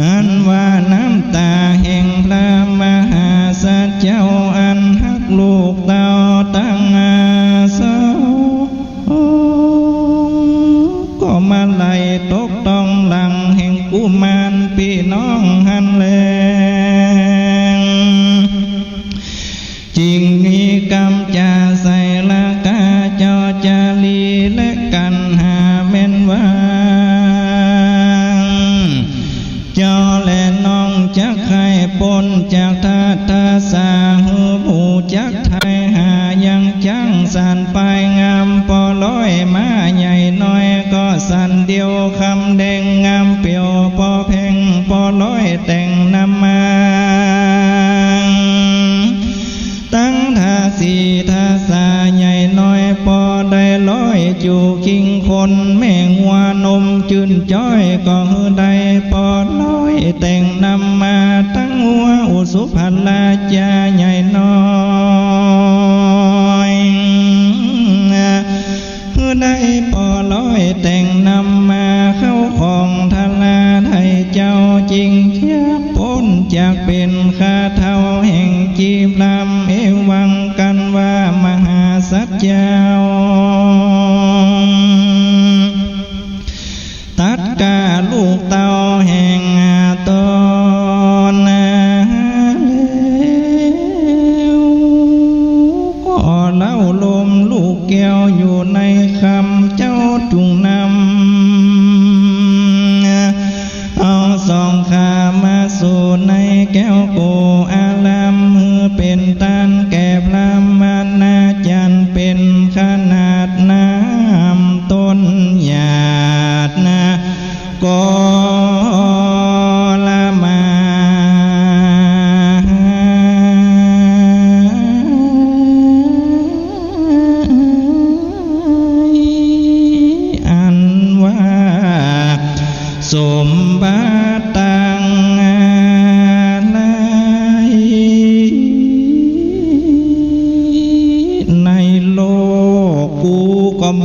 อันว่าน้ำตาแห่งพระมหาสัจเจ้าอันฮักลูกเต่าตั้งอาสาก็มาไล่ตกต้องหลังแห่งกุมารพี่น้องหันแลงจริงมีกรรมจะใส่ละกาเจ้าจาลีและกันหาเม่นว่าเจ้าและน้องจักใครปนจากทาตาสาหูผู้จักไทยหายังจังสันไปงามปอร้อยมาใหญ่น้อยก็สันเดียวคำแดงงามเปียวปอเพ่งปอร้อยแต่งนำมาตั้งท่าสีท่าสาใหญ่น้อยปอได้ร้อยจูคิงคนแม่งหัวนมจืนจ้อยก็หือได้ปอร้อยแต่งนำมาตั้งหัวอุสุพันลาจาใหญ่น้อยหือได้ปอร้อยแต่งนำมาเข้าของทลาไทยเจ้าจริงเทียบพ้นจากเป็นข้าเท่าแห่ง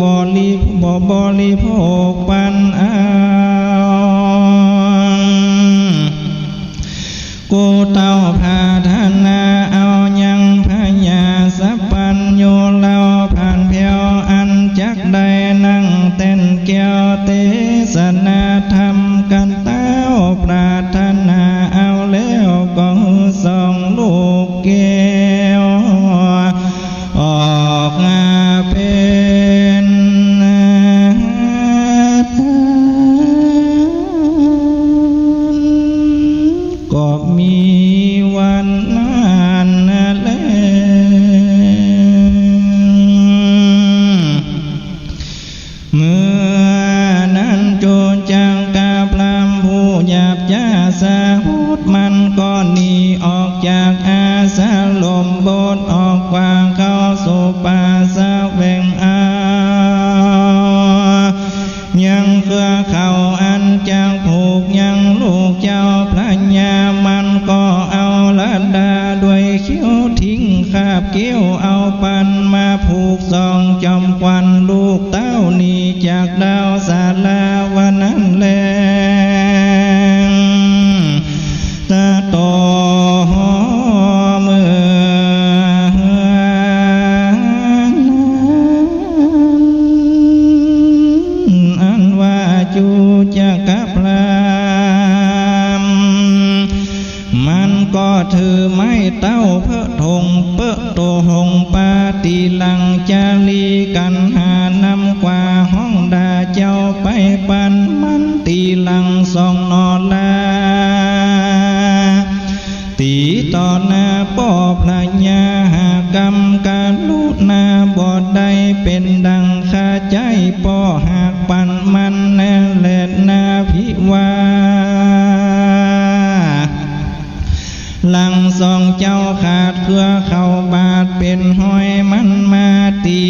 บริโภคปันเอากูเต้าพาธนาเอายังพญาสัพพัญโยเล่าผ่านเพียวอันจักได้นั่งเต้นเกี่ยวเตสนาธรรมกันเต้าปรารถนาเอาแล้วก็ส่องลูกแก้วออกมาเป็นก็มีวันนั้นแลเมื่อนั้นโจรจังกาพรามผู้หยาบจ้าสาหุดมันก็หนีออกจากอาสาลมบดออกกว่าเข้าสู่ป่าสะแหวงอายังเครือเขาอันจังผูกยังลูกเจ้าพระญามันก็เอาละดาด้วยเขี้ยวทิ้งคาบเกี้ยวเอาปันมาผูกซองจอมควันลูกเต้านี่จากดาวสาลาวันนั้นแลตาโตเมื่ออันว่าจูจะกับพรามมันก็ถือไม้เต้าเพื่อทงเปื้อโตหงปาตีลังจาลีกันหานำกว่าห้องดาเจ้าไปปันมันตีลังสองนอลาตีต่อหน้าป่อพระญาหากรรมการลุนาบอดได้เป็นดังคาใจป่อหากปันมันแน่แลดนาพิวาหลังสองเจ้าขาดเครือเข้าบาดเป็นห้อยมันมาตี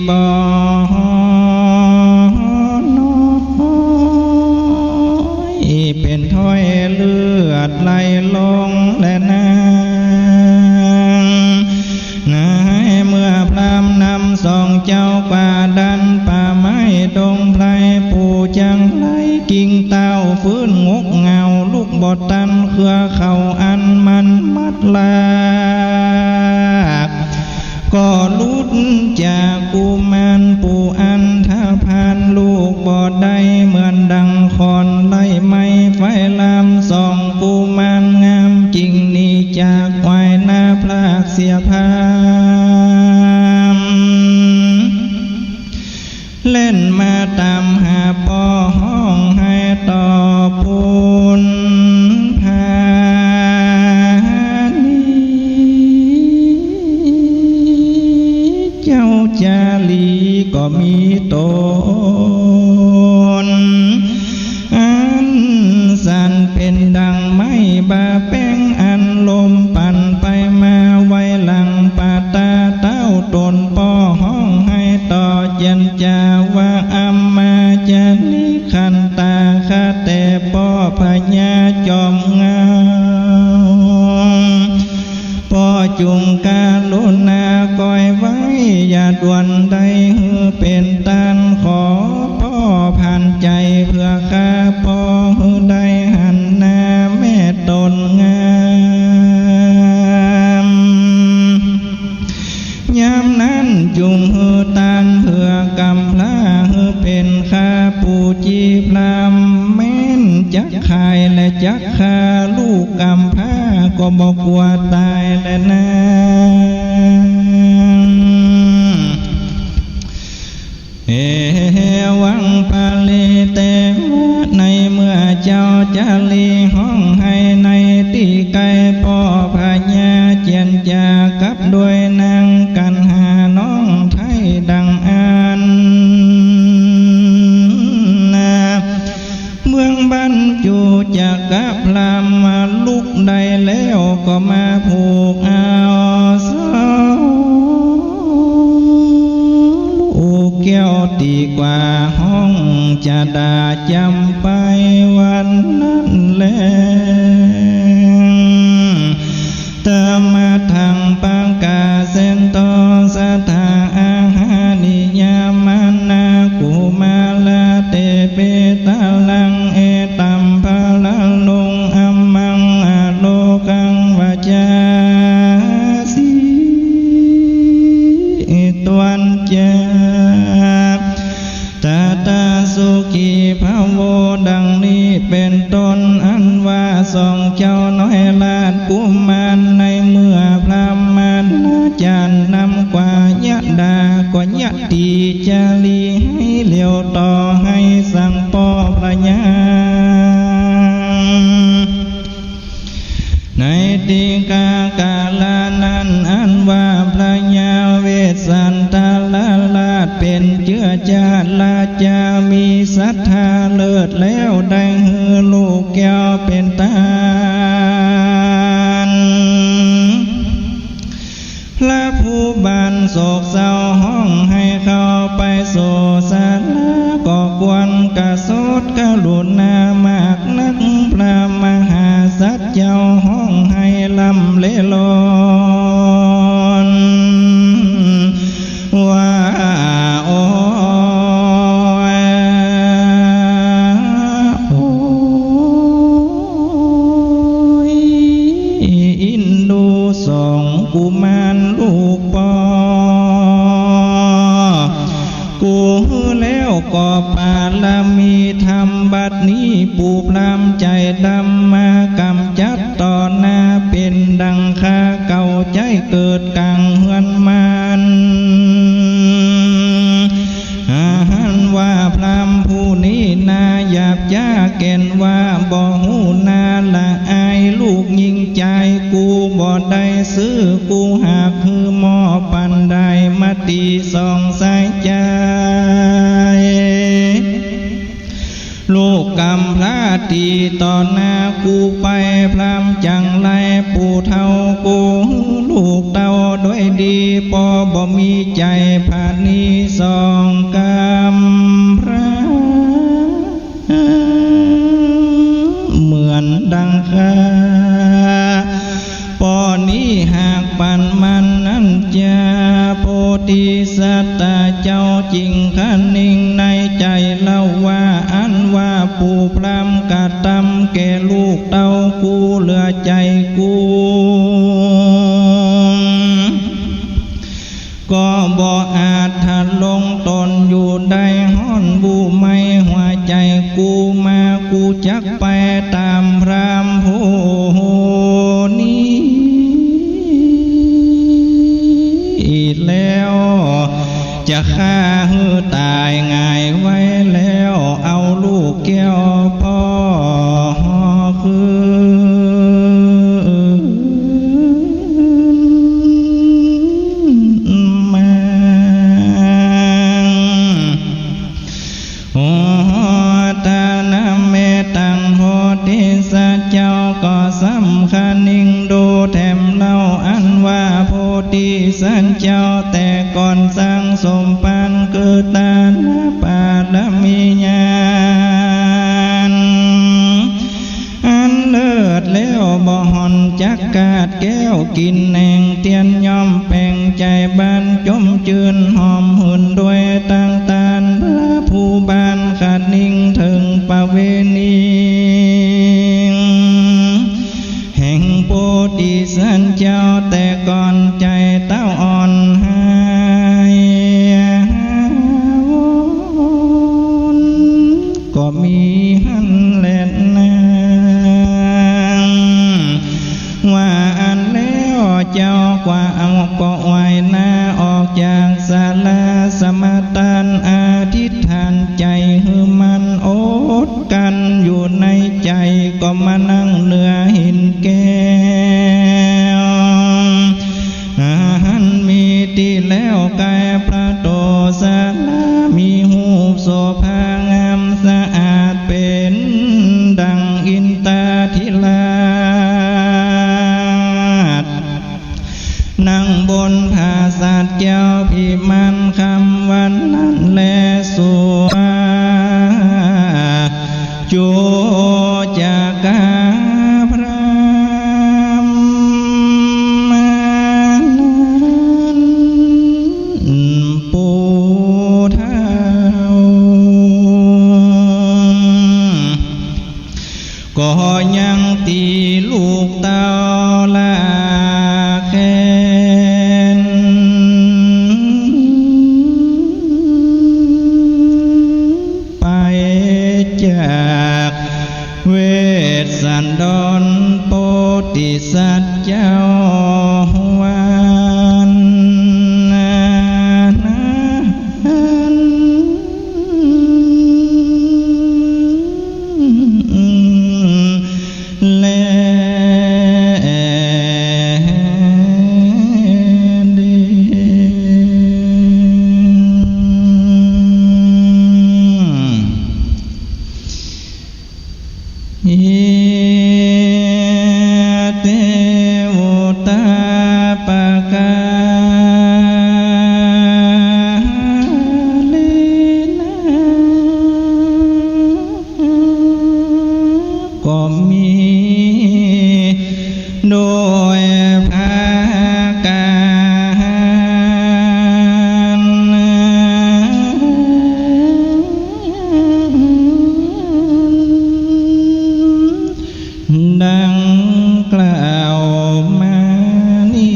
บ่เป็นถ้อยเลือดไหลลงและนายเมื่อพรามนำสองเจ้ากว่าดันป่าไม้ดงไพรปูจังไหลกิ่งเต้าฟื้นงกเงาลูกบอดตันเครือเข่าอันมันมัดลากก็ลุดจากกุมารปูอันทพานลูกบอดได้เหมือนดังคอนไล่ไม้ไฟลามสองกุมารงามจริงนี่จากไว้หน้าพลากเสียพามเล่นมาตามหาป่อห้องให้ต่อพูนพานีเจ้าจาลีก็มีตนอันสันเป็นดังไม้บาแป้งอันลมปั่นไปมาไว้หลังป่าตาเต้าตนป่อห้องให้ต่อเจนจาว่าอัมมาจะนิขันตาคาแต่ป่อพญาจอมเงาป่อจุงกาลุนาก้อยไว้อย่าด่วนใดเป็นตันขอป่อผ่านใจเพื่อข้าป่อได้หันหน้าแม่ตนงามยามนั้นจุงตันเพื่อกำพลาเป็นข้าปูจีพรามแม่นจักขายและจักขาลูกกำพร้าก็บอกกลัวตายและนะวังปาลีเตในเมื่อเจ้าจาลีห้องให้ในตีไก่ป่อพญาเจียนจากับด้วยนางกันหาน้องไทยดังอันเมืองบ้านจูจากกับพรามมาลุกได้แล้วก็มาผูกเอาเสาลูกแก้วตีกว่าห้องจะด่าจำไปวันนั้นแลตามมาทางปังกาเส้นต่อสถาอาหานิยามานา ต่อให้สังปอพระญาในติกากาลานั้นอันว่าพระญาเวสสันตลาลาดเป็นเชื้อชาติราชามีศรัทธาเลิศแล้วได้ฮือลูกแก้วเป็นตาพระผู้บันโศกเศร้าห้องให้เข้าไปโศสาระก็ควรกระสดกรุณามากนักพระมหาสัจเจ้าห้องให้ลำเลลอนว่าโอ้อินดูสองกุมารลูกปอกูแล้วก็ปาลามีธรรมบัดนี้ปูพรำใจดำมากำจัดต่อหน้าเป็นดังคาเก่าใจเกิดกังเฮือนมันหันว่าพรำผู้นี้นาหยาบจ้าแก่นว่าบ่หูนาละอายลูกยิงใจกูบ่ได้ซื้อกูหากคือหม้อปันใดมาตีสองสายใจลูกกำพระตีต่อหน้ากูไปพรำจังไรปู่เท่ากูลูกเต่าด้วยดีปอบ่มีใจผานีสองกำพระเหมือนดังคาปอนี้หากปันมันนั้นจะโพธิสัตตาเจ้าจริงขันนิ่งในใจเล่าว่าอันว่าปู่พรำกะตำแก่ลูกเต้ากูเหลือใจกูก็บ่อาจทัดลงตนอยู่ได้ห้อนบูไม่หัวใจกูมากูจักไปตามพรำผู้นี้แล้วจะฆ่าหือตายง่ายไว้แล้วเอาลูกแก้วพ่อคือมาตานาเมตังโพธิสัจเจ้าก็สำคัญนิ่งดูแถมเล่าอันว่าโพธิสัจเจ้าแต่ก่อนสร้างสมปันคือตานาปาลมีญาณอันเลิศแล้วบ่หอนจักกาดแก้วกินแหน่งเตียนย่อมแป่งใจบ้านจมจืนหอมหุ่นด้วยตั้งตานพระผู้บานขาดนิ่งถึงปเวณีแห่งโพธิสัตว์เจ้าแต่ก่อนใจเต้าอ่อนหายก็มีหันแลนนางว่าอันแล้วเจ้ากว่าเอาก็ไหวหน้าออกจากศาลาสมาทานอธิษฐานใจหือมันอดกันอยู่ในใจก็มานั่งเหนือหินแก้วหันมีตีแล้วกายพระโตสาลามีหูโสภางามสะอาดเป็นดังอินตาธิราชนั่งบนผาสัตว์เจ้าพิมันคำวันนั้นแลสุโจจากาพระปูเท้าก็ยังตีลูกเต้าละแคนไปจาก กาเลนะก็มีโดยภาการดังกล่าวมานี้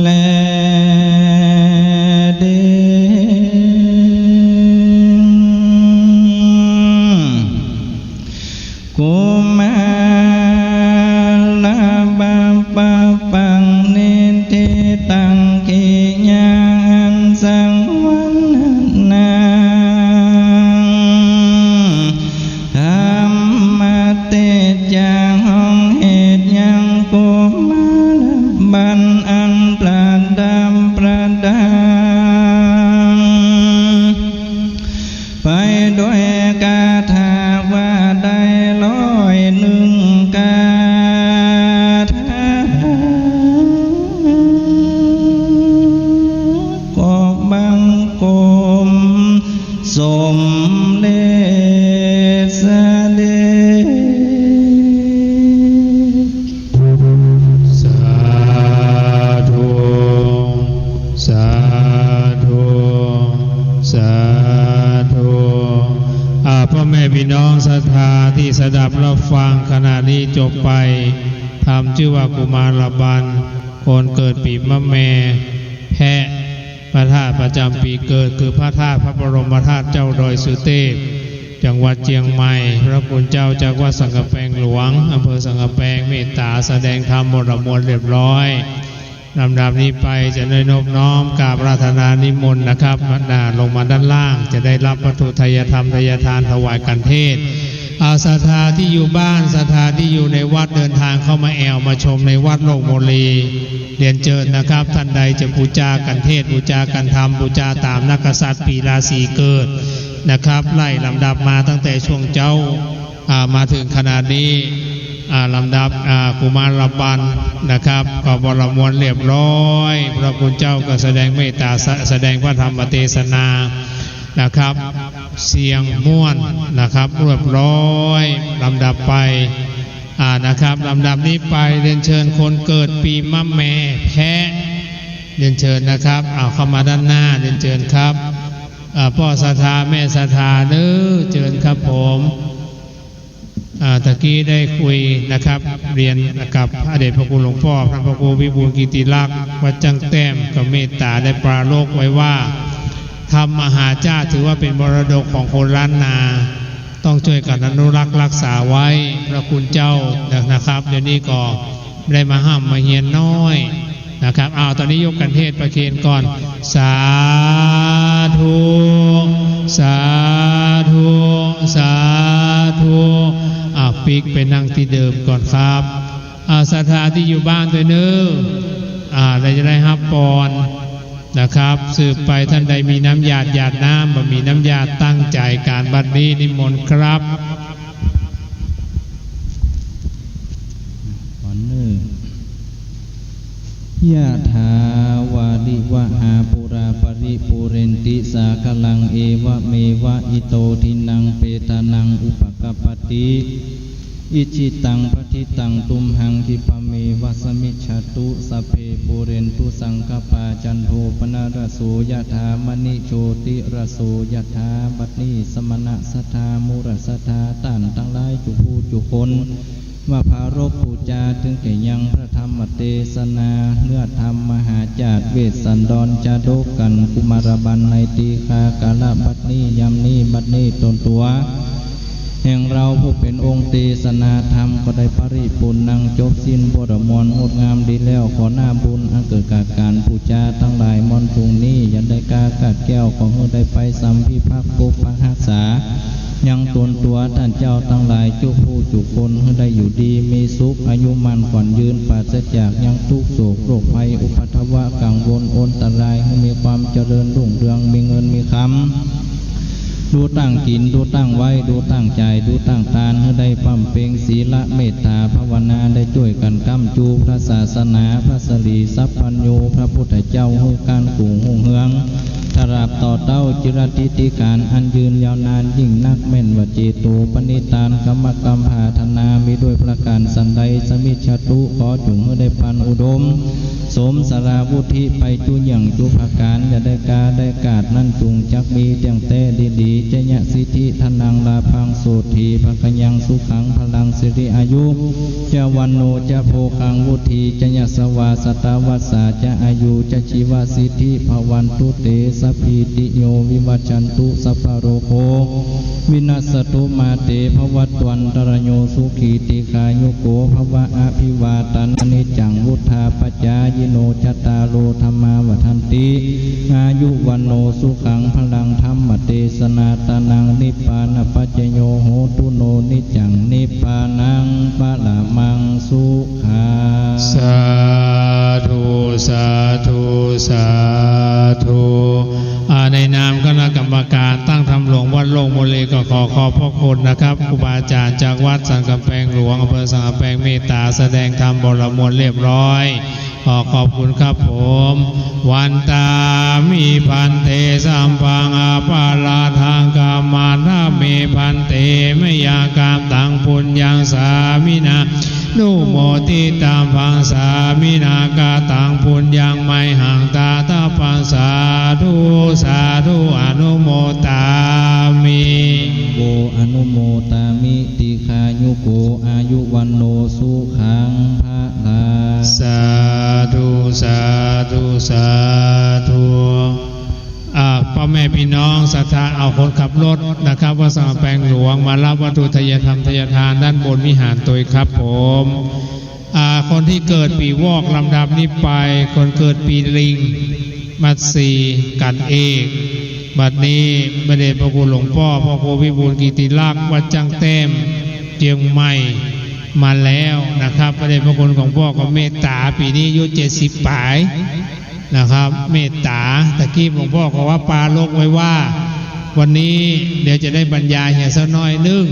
แลเด้กุมาลาบาปะปังเนเทตังเกยังสังวันนาธรรมเตจังห้องเหตุยังกุมาลบันอันประดำประดังไปด้วยกาถาว่าได้ร้อยหนึ่งกาถาก็บังกรมสมเด็จเสด็จ สาธุ สาธุ สาธุพ่อแม่พี่น้องศรัทธาที่สดับรับฟังขณะนี้จบไปทำชื่อว่ากุมารบันคนเกิดปีมะแม่แพะพระธาตุประจำปีเกิดคือพระธาตุพระบรมธาตุเจ้าดอยสุเทพจังหวัดเชียงใหม่พระคุณเจ้าจากวัดสังกะแปงหลวงอำเภอสังกะแปงเมตตาแสดงธรรมหมดมวลเรียบร้อยลำดับนี้ไปจะได้นบน้อมกราบอาราธนานิมนต์นะครับลงมาด้านล่างจะได้รับวัตถุทายธรรมทายทานถวายกันเทศศรัทธาที่อยู่บ้านศรัทธาที่อยู่ในวัดเดินทางเข้ามาแอวมาชมในวัดโลกโมลีเรียนเชิญนะครับท่านใดจะบูชากันเทศบูชากันธรรมบูชาตามนักกษัตริย์ปีราศีเกิดนะครับไล่ลำดับมาตั้งแต่ช่วงเจ้ามาถึงขนาดนี้ลำดับกุมารบันนะครับก็บรมวลเรียบร้อยพระคุณเจ้าก็แสดงเมตตาแสดงพระธรรมเทศนานะครับเสียงม่วนนะครับเรียบร้อยลำดับไปนะครับลำดับนี้ไปเรียนเชิญคนเกิดปีมะแม่แพะเรียนเชิญนะครับเข้ามาด้านหน้าเรียนเชิญครับพ่อศรัทธาแม่ศรัทธาเด้อเชิญครับผมตะกี้ได้คุยนะครับเรียนกับพระเดชพระคุณหลวงพ่อพระครูวิบูลย์กิติลักษณ์วัดจังแต้มกับเมตตาได้ปราโลกไว้ว่าธรรมมหาชาติถือว่าเป็นมรดกของคนล้านนาต้องช่วยกันอนุรักษ์รักษาไว้พระคุณเจ้านะครับเดี๋ยวนี้ก็ได้มาห้ามมาเฮียนน้อยนะครับตอนนี้ยกกันเทศประเคนก่อนสาธุสาธุสาธุปิกไปนั่งที่เดิมก่อนครับศรัทธาที่อยู่บ้านด้วยเนื้อเราจะได้ฮับปอนนะครับสืบไปท่านใดมีน้ำหยาดน้ำบ่มีน้ำหยาดตั้งใจการบัดนี้นิมนต์ครับยะถาวาลิวะหาปุราปริปุเรนติสาคลังเอวะเมวะอิโตทินังเปตานังอุปกปติอิจิตังปฏิตังตุมหังคิปะเมวะสมิจฉตุสัพเพปุเรนตุสังคปาจันโทปนรโสยะถามณิโชติรโสยะถาบัดนี้สมณะสัทธามุรสัทธาต่านทั้งหลายจุผู้จุคนว่าภารกปูจาถึงแก่ยังพระธรรมเทศนาเนื้อธรรมมหาจารย์เวสสันดรจาดกกันกุมารบันในตีคากาลบัดนี้ยำนี้บัดนี้ตนตัวแห่งเราผู้เป็นองค์เทศนาธรรมก็ได้ปริปุณนังจบสิ้นบรมงดงามดีแล้วขอหน้าบุญอันเกิดจากการปูจาทั้งหลายมนทุงนี้ยันได้กากัดแก้วของเฮาได้ไปสัมพิภักษ์ปกปักรักษายังตนตัวท่านเจ้าทั้งหลายจุผู้จุคนให้ได้อยู่ดีมีสุขอายุมันขวัญยืนปราศจากยังทุกโศกโรคภัยอุปัฏฐวะกังวลโอนตรายให้มีความเจริญรุ่งเรืองมีเงินมีคำ ดูตั้งกินดูตั้งไว้ดูตั้งใจดูตั้งตานให้ได้ปั้มเพ็งศีลเมตตาภาวนาได้ช่วยกันก้ำจูพระศาสนาพระสรีสัพพัญญูพระพุทธเจ้าหูการกุ่งหูเฮืองตราบต่อเต้าจิรติติการอันยืนยาวนานยิ่งนักแม่นวจีตูปณิตานกรรมกรรมภาธนามีด้วยประการสันใดสมิชตุขอจุงให้ได้พันอุดมสมสราวุธิไปจุอย่างจุภาการอย่าได้กาได้กาดนั่นจุงจักมีเตียงเต้ดีๆจะยะสิทธิทนังลาพังโสธีภคยังสุขังพลังสิริอายุจะวันโนจะโภคังวุธีจะยะสวาสตาวัสสาจะอายุจะชีวสิทธิภวันตุเตสัพพิติโยวิวัจจันตุสัพพโรโควินัสตุมาเตภวัตวันตรโยสุขีติกายุโกภวะอภิวาตันอนิจจังวุธาปัจจายโนจตารโลธรรมาวัฏันติอายุวันโนสุขังพลังธรรมเตสนาตานังนิพพานปัจจโยโหตุโนนิจังนิพพานังปะละมังสุขาสาธุสาธุสาธุในนามคณะกรรมการตั้งธรรมหลวงวัดโลกโมเลก็ขอบพระคุณนะครับครูบาอาจารย์จากวัดสันกำแพงหลวงอำเภอสันกำแพงเมตตาแสดงธรรมบรมวลเรียบร้อยขอบคุณครับผมวันตามีพันเตสัมปังอาปาลาทางกามานาเมพันเตมยากามตังปุญญังสามินานุโมติตามพังสามินากาตังปุญญังไมหังตาตาปังสาธุสาธุอนุโมตามิโกอนุโมตามิติคายุโกอายุวันโนสุขังภะลาสาธุสาธุสาธุพ่อแม่พี่น้องศรัทธาเอาคนขับรถนะครับว่าสังฆแปลงหลวงมารับวัตถุทายธรรมทายทานด้านบนวิหารตัวครับผมคนที่เกิดปีวอกลำดับนี้ไปคนเกิดปีลิงมัตสีกันเอกบัดนี้พระเดชพระคุณหลวงพ่อพระครูวิบูลย์กิติลักษณ์วัดจังเต้มเชียงใหม่มาแล้วนะครับพระเดชพระคุณของพ่อก็เมตตาปีนี้อายุ70 ปลายนะครับเมตตาตะกี้หลวงพ่อก็ว่าปาลกไว้ว่าวันนี้เดี๋ยวจะได้บรรยายเหี่ยสักน้อยนึง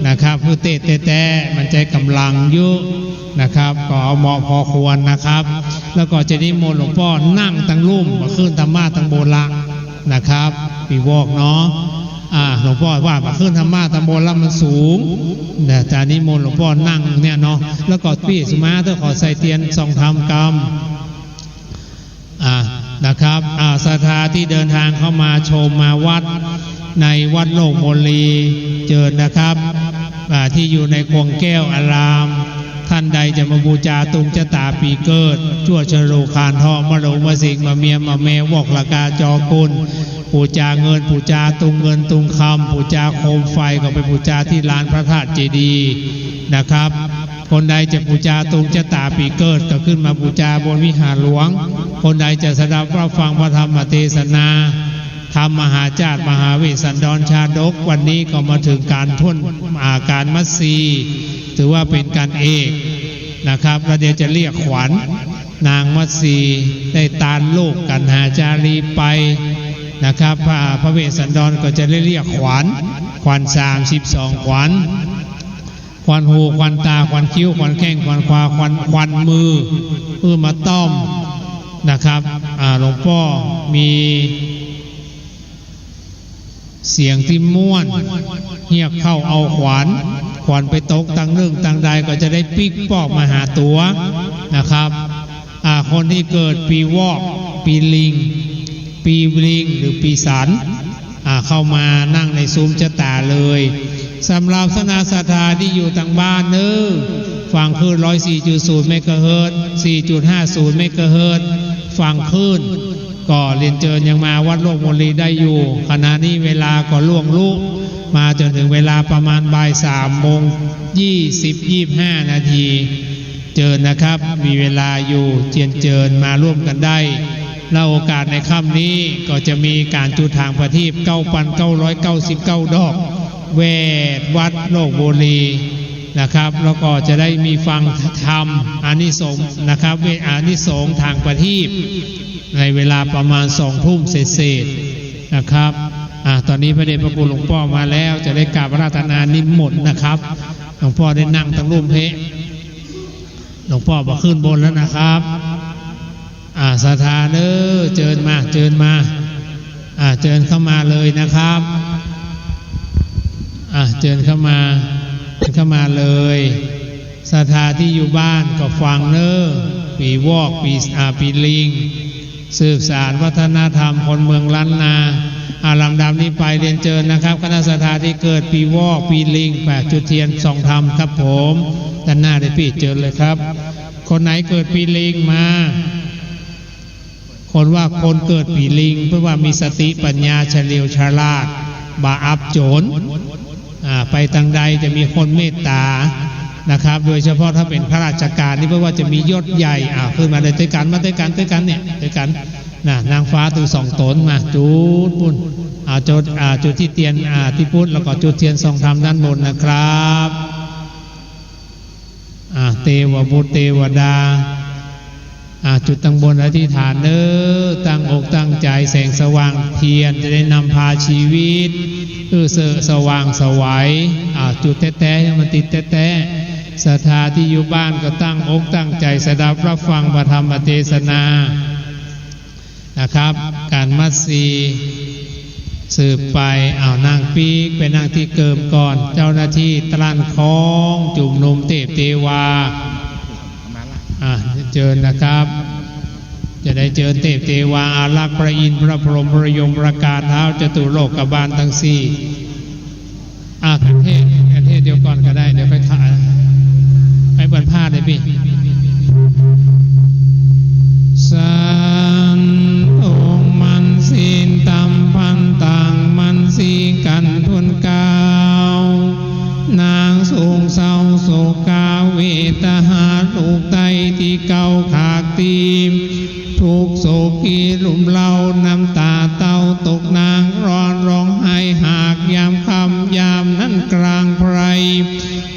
นะครับเพื่อเตะแต่มันใจกำลังเยอะนะครับก็เอาเหมาะพอควรนะครับแล้วก็จะนิมนต์หลวงพ่อนั่งตั้งรุ่มมาขึ้นธรรมะตั้งโบละนะครับปีวอกเนาะหลวงพ่อว่ามาขึ้นธรรมะตั้งโบละมันสูงแต่จานิมนต์หลวงพ่อนั่งเนี่ยเนาะแล้วก็พี่สุมาเธอขอใส่เทียนทรงธรรมกรรมนะครับศรัทธาที่เดินทางเข้ามาชมมาวัดในวัดโลกโมลีเจิญนะครับที่อยู่ในควงแก้วอารามท่านใดจะมาบูชาตุงชะตาปีเกิดชั่วชโลคานทอมะโลมาสิงมาเมียมาแมวอกละกาจอกุลบูชาเงินบูชาตุงเงินตุงคำบูชาโคมไฟก็ไปบูชาที่ลานพระธาตุเจดีย์นะครับคนใดจะบูชาตุงชะตาปีเกิดก็ขึ้นมาบูชาบนวิหารหลวงคนใดจะสดับรับฟังพระธรรมเทศนาธรรมมหาจารย์มหาเวสสันดรชาดกวันนี้ก็มาถึงการทุ่นการมัสซีถือว่าเป็นการเอกนะครับแล้วเดี๋ยวจะเรียกขวัญนางมัสซีได้ตานโลกกันหาจารีไปนะครับพระเวสสันดรก็จะได้เรียกขวัญ32ขวัญควันหูควันตาควันคิ้วควันแข้งควันขวาควันมือเพื่อมาต้อมนะครับหลวงพ่อมีเสียงที่ม่วนเฮียกเข้าเอาขวัญไปตกตั้งนึ่งตั้งใดก็จะได้ปิ๊กปอกมาหาตัวนะครับคนที่เกิดปีวอกปีลิงหรือปีสันเข้ามานั่งในซุ้มชะตาเลยสำหรับคณะศรัทธาที่อยู่ทางบ้านฟังคลื่น 104.0 เมกะเฮิรตซ์ 4.50 เมกะเฮิรตซ์ฟังคลื่นก็เรียนเชิญยังมาวัดโลกโมลีได้อยู่ขณะนี้เวลาก็ล่วงลุมาจนถึงเวลาประมาณบ่าย3:25 นาทีเจิญนะครับมีเวลาอยู่เจิญมาร่วมกันได้แล้วโอกาสในค่ำนี้ก็จะมีการจุดทางประทีป 9,999 ดอกเวทวัดโลกโมลีนะครับแล้วก็จะได้มีฟังธรรมอานิสงส์นะครับเวทอานิสงส์ทางประทีปในเวลาประมาณ20:00 เศษนะครับ ตอนนี้พระเดชพระคุณหลวงพ่อมาแล้วจะได้กราบอาราธนานิมนต์นะครับหลวงพ่อได้นั่งตั้งรูปเพะหลวงพ่อบอกขึ้นบนแล้วนะครับศรัทธาเด้อเชิญมาเชิญเข้ามาเลยนะครับเชิญเข้ามาเลยศรัทธาที่อยู่บ้านก็ฟังเด้อปีวอกปีลิงสืบสานวัฒนธรรมคนเมืองล้านนาลำดับนี้ไปเรียนเชิญนะครับคณะศรัทธาที่เกิดปีวอกปีลิง8จุดเทียนส่องธรรมครับผมด้านหน้าได้พี่เชิญเลยครับคนไหนเกิดปีลิงมาคนว่าคนเกิดปีลิงเพื่อว่ามีสติปัญญาเฉลียวฉลาดบาอับโจรไปทางใดจะมีคนเมตตานะครับโดยเฉพาะถ้าเป็นข้าราชการนี่เพื่อว่าจะมียศใหญ่ขึ้นมาเลยด้วยกันเนี่ยด้วยกันนางฟ้าตือ2 ตนมาจุดปุ่นจุดที่เตียนที่พุทธแล้วก็จุดเทียนส่องธรรมด้านบนนะครับเทวบุตรเทวดาจุดตั้งบนอธิษฐานเด้อตั้งอกตั้งใจแสงสว่างเทียนจะได้นำพาชีวิตสว่างสวัยจุดแท้ๆให้มันติดแท้ๆศรัทธาที่อยู่บ้านก็ตั้งอกตั้งใจสดับรับฟังพระธรรมเทศนานะครับการมัดสีสืบไปนางปีกไปนั่งที่เกิมก่อนเจ้าหน้าที่ตลั่นคล้องจุ่มนมเทพเทวาเจิญนะครับจะได้เจิญเทพเทวาอารักษ์พระอินทร์พระพรหมพระยมประกาศเท้าจตุโลกบาลทั้ง4กันเทศเดียวก่อนก็ได้เดี๋ยวไปถ่ายไปบรรพาดเลยพี่สันองมันศีลตำพันต่างมันสีกันทุนกาวนางสูงเศร้าโศกาเวตหาลูกไตที่เก่าขากตีมทุกโศกีลุ่มเล่าน้ำตาเต้าตกนางร้องไห้หากยามคำยามนั้นกลางไพร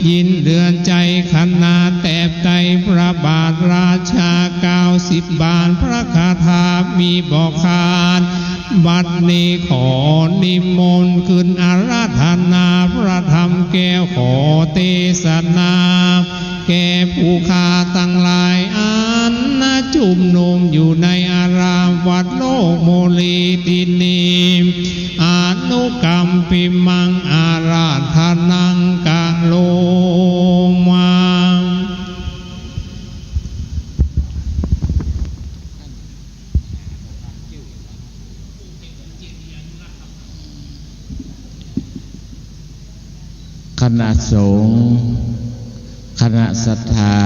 ยินเดือนใจขนาดแตบใจพระบาทราชา90 บาทพระคาถามีบอกขาดบัดนี้ขอนิมนต์ขึ้นอาราธนาพระธรรมแก้วขอเทศนาแก่ผู้ข้าตั้งหลายจุ่มนุมอยู่ในอารามวัดโลกโมลีตินีอนุกรรมปิมังอาราธนังกะโลมังคณะสงฆ์คณะศรัทธา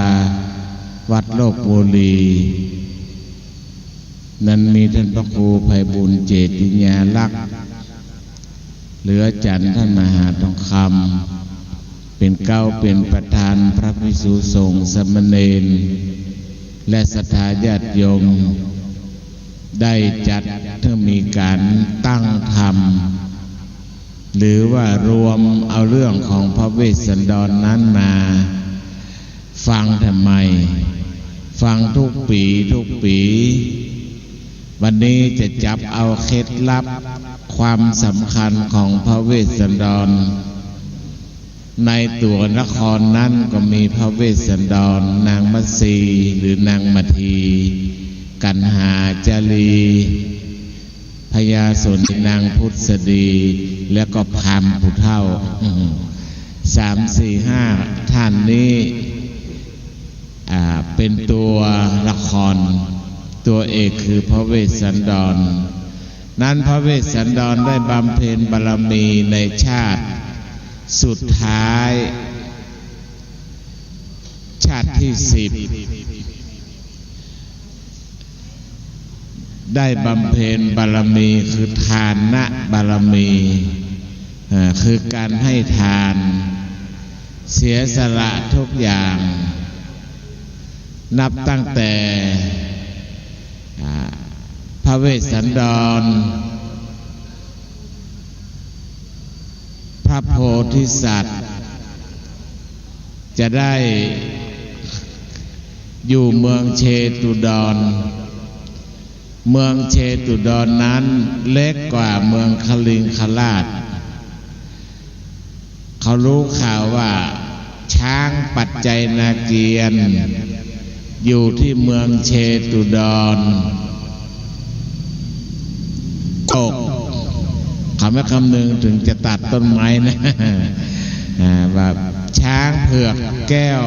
วัดโลกโมลีนั้นมีท่านพระครูไพบูลย์เจติญาลักษณ์เหลือจันทร์ท่านมหาทองคำเป็นเป็นประธานพระภิกษุสงฆ์สามเณรและศรัทธาญาติโยมได้จัดเพื่อมีการตั้งธรรมหรือว่ารวมเอาเรื่องของพระเวสสันดรนั้นมาฟังทำไมฟังทุกปีวันนี้จะจับเอาเคล็ดลับความสำคัญของพระเวสสันดรในตัวนครนั้นก็มีพระเวสสันดรนางมัตสีหรือนางมัทีกันหาจารีพญาสนนางพุทธดีแล้วก็พามผู้เฒ่า3 4 5ท่านนี้เป็นตัวละครตัวเอกคือพระเวสสันดรนั้นพระเวสสันดรได้บำเพ็ญบารมีในชาติสุดท้ายชาติที่10ได้บำเพ็ญบารมีคือทานนะบารมีคือการให้ทานเสียสละทุกอย่างนับตั้งแต่พระเวสสันดรพระโพธิสัตว์จะได้อยู่เมืองเชตุดร เมืองเชตุดรนั้นเล็กกว่าเมืองคลิงคราชเขารู้ข่าวว่าช้างปัจจัยนาเกียรติอยู่ที่เมืองเชตุดรตกเขาไม่คำนึงถึงจะตัดต้นไม้นะแบบช้างเผือกแก้ว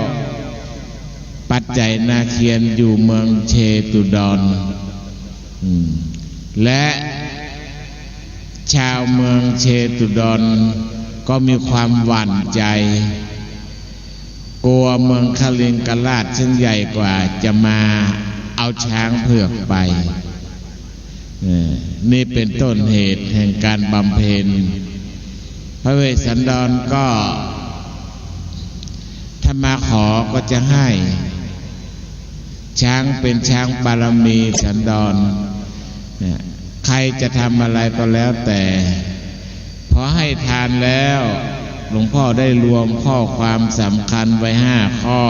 ปัจจัยนาเคียนอยู่เมืองเชตุดรและชาวเมืองเชตุดรก็มีความหวั่นใจกลัวเมืองคลิงกราชซึ่งใหญ่กว่าจะมาเอาช้างเผือกไปนี่เป็นต้นเหตุแห่งการบำเพ็ญพระเวสสันดรก็ถ้ามาขอก็จะให้ช้างเป็นช้างบารมีสันดรใครจะทำอะไรก็แล้วแต่พอให้ทานแล้วหลวงพ่อได้รวมข้อความสำคัญไว้5 ข้อ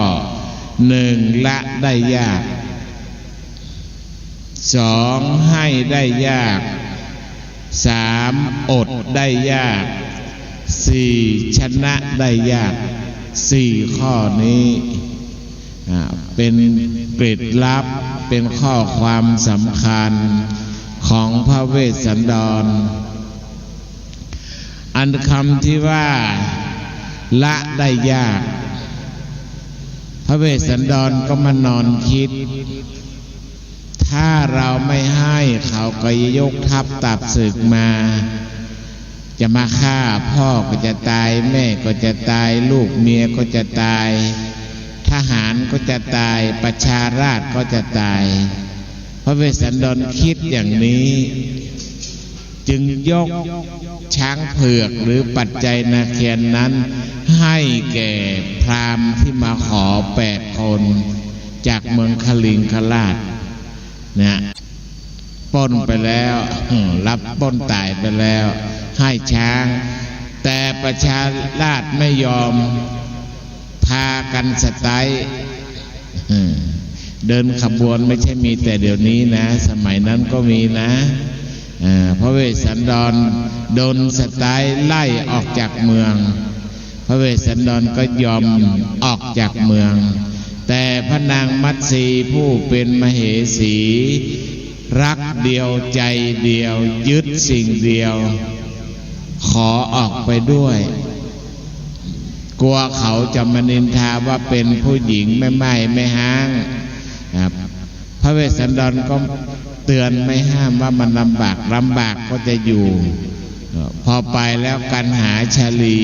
1. ละได้ยาก 2. ให้ได้ยาก 3. อดได้ยาก 4. ชนะได้ยาก 4 ข้อนี้เป็นเกร็ดลับเป็นข้อความสำคัญของพระเวสสันดรอันคำที่ว่าละได้ยากพระเวสสันดรก็มานอนคิดถ้าเราไม่ให้เขาก็ยกทัพตับศึกมาจะมาฆ่าพ่อก็จะตายแม่ก็จะตายลูกเมียก็จะตายทหารก็จะตายประชาราษฎร์ก็จะตายพระเวสสันดรคิดอย่างนี้จึงยกช้างเผือกหรือปัจจัยนาเคียนนั้นให้แก่พราหมณ์ที่มาขอ8 คนจากเมืองคลิงคราชนะปล้นไปแล้วรับปล้นตายไปแล้วให้ช้างแต่ประชาราษฎร์ไม่ยอมพากันสไตล์เดินขบวนไม่ใช่มีแต่เดี๋ยวนี้นะสมัยนั้นก็มีนะพระเวสสันดรโดนสไตล์ไล่ออกจากเมืองพระเวสสันดรก็ยอมออกจากเมืองแต่พระนางมัตสีผู้เป็นมเหสีรักเดียวใจเดียวยึดสิ่งเดียวขอออกไปด้วยกลัวเขาจะมานินทาว่าเป็นผู้หญิงไม่ห้างพระเวสสันดรก็เตือนไม่ห้ามว่ามันลำบากก็จะอยู่พอไปแล้วกันหาชาลี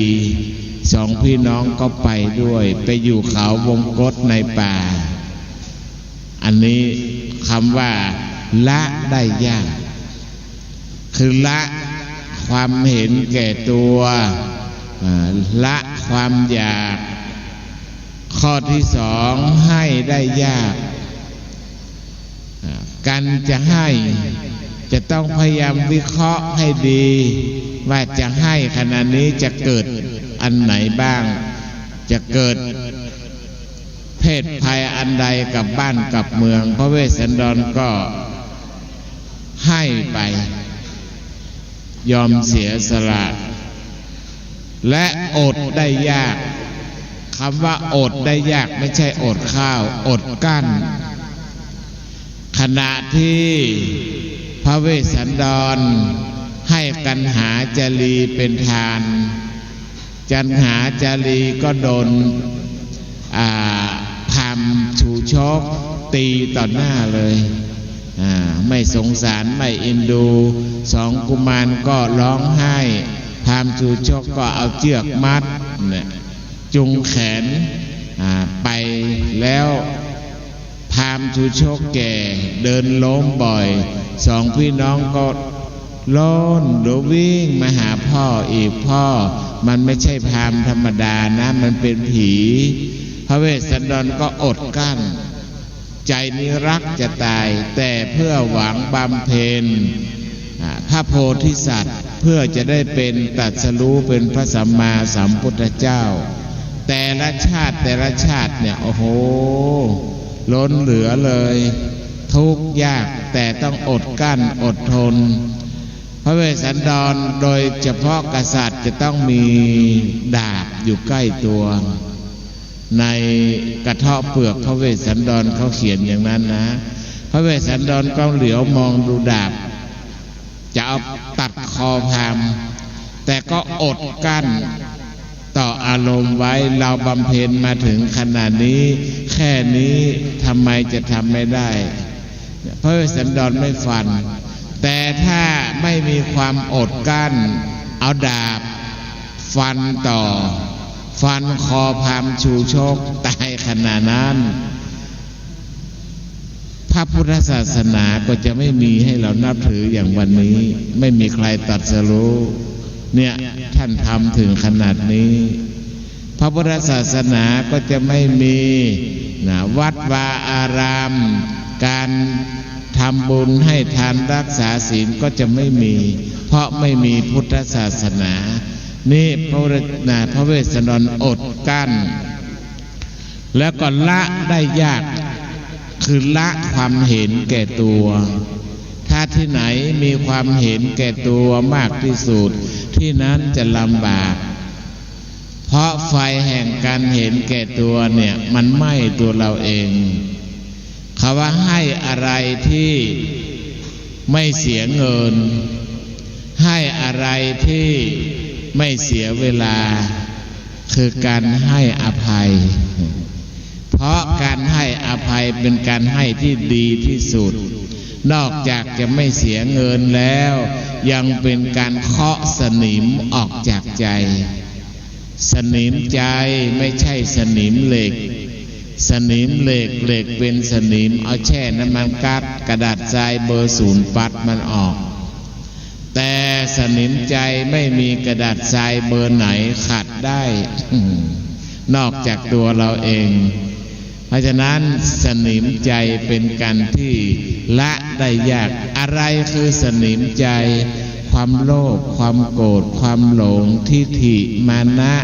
2 พี่น้องก็ไปด้วยไปอยู่เขาวงกฏในป่าอันนี้คำว่าละได้ยากคือละความเห็นแก่ตัวละความอยากข้อที่ 2ให้ได้ยากการจะให้จะต้องพยายามวิเคราะห์ให้ดีว่าจะให้ขณะนี้จะเกิดอันไหนบ้างจะเกิดเพศภัยอันใดกับบ้านกับเมืองพระเวสสันดรก็ให้ไปยอมเสียสละและอดได้ยากคำว่าอดได้ยากไม่ใช่อดข้าวอดกั้นขณะที่พระเวสสันดรให้กันหาจารีเป็นทานกันหาจารีก็โดนพราหมณ์ชูชกตีต่อหน้าเลยไม่สงสารไม่เอ็นดู2 กุมารก็ร้องไห้พราหมณ์ชูชกก็เอาเชือกมัดจุงแขนไปแล้วพราหมณ์ชูชกแก่เดินล้มบ่อย2 พี่น้องก็ล้นหรือวิ่งมาหาพ่ออีกพ่อมันไม่ใช่พราหมณ์ธรรมดานะมันเป็นผีพระเวสสันดรก็อดกั้นใจนี้รักจะตายแต่เพื่อหวังบำเพ็ญพระโพธิสัตว์เพื่อจะได้เป็นตรัสรู้เป็นพระสัมมาสัมพุทธเจ้าแต่ละชาติเนี่ยโอ้โหล้นเหลือเลยทุ ทุกข์ยากแต่ต้องอดกั้นอดทนพระเวสสันดรโดยเฉพาะกษัตริย์จะต้องมีดาบอยู่ใกล้ตัวในกระเทาะเปลือกพระเวสสันดรเขาเขียนอย่างนั้นนะพระเวสสันดรก็เหลียวมองดูดาบจะเอาตัดคอพราหมณ์แต่ก็อดกั้นต่ออารมณ์ไว้เราบำเพ็ญมาถึงขนาดนี้แค่นี้ทำไมจะทำไม่ได้พระเวสสันดรไม่ฟันแต่ถ้าไม่มีความอดกั้นเอาดาบฟันต่อฟันคอพราหมณ์ชูชกตายขนาดนั้นพระพุทธศาสนาก็จะไม่มีให้เรานับถืออย่างวันนี้ไม่มีใครตรัสรู้เนี่ยท่านทำถึงขนาดนี้พระพุทธศาสนาก็จะไม่มีวัดวาอารามการทำบุญให้ทานรักษาศีลก็จะไม่มีเพราะไม่มีพุทธศาสนานี่พระเวสสันดรอดกั้นแล้วก็ละได้ยากคือละความเห็นแก่ตัวถ้าที่ไหนมีความเห็นแก่ตัวมากที่สุดที่นั้นจะลำบากเพราะไฟแห่งการเห็นแก่ตัวเนี่ยมันไหม้ตัวเราเองคำว่าให้อะไรที่ไม่เสียเงินให้อะไรที่ไม่เสียเวลาคือการให้อภัยเพราะการให้อภัยเป็นการให้ที่ดีที่สุดนอกจากจะไม่เสียเงินแล้วยังเป็นการเคาะสนิมออกจากใจสนิมใจไม่ใช่สนิมเหล็กสนิมเหล็กเป็นสนิมเอาแช่น้ำมันกัดกระดาษทรายเบอร์0ปัดมันออกแต่สนิมใจไม่มีกระดาษทรายเบอร์ไหนขัดได้ นอกจากตัวเราเองเพราะฉะนั้นสนิมใจเป็นการที่ละได้ยากอะไรคือสนิมใจความโลภความโกรธความหลงทิฏฐิมานะ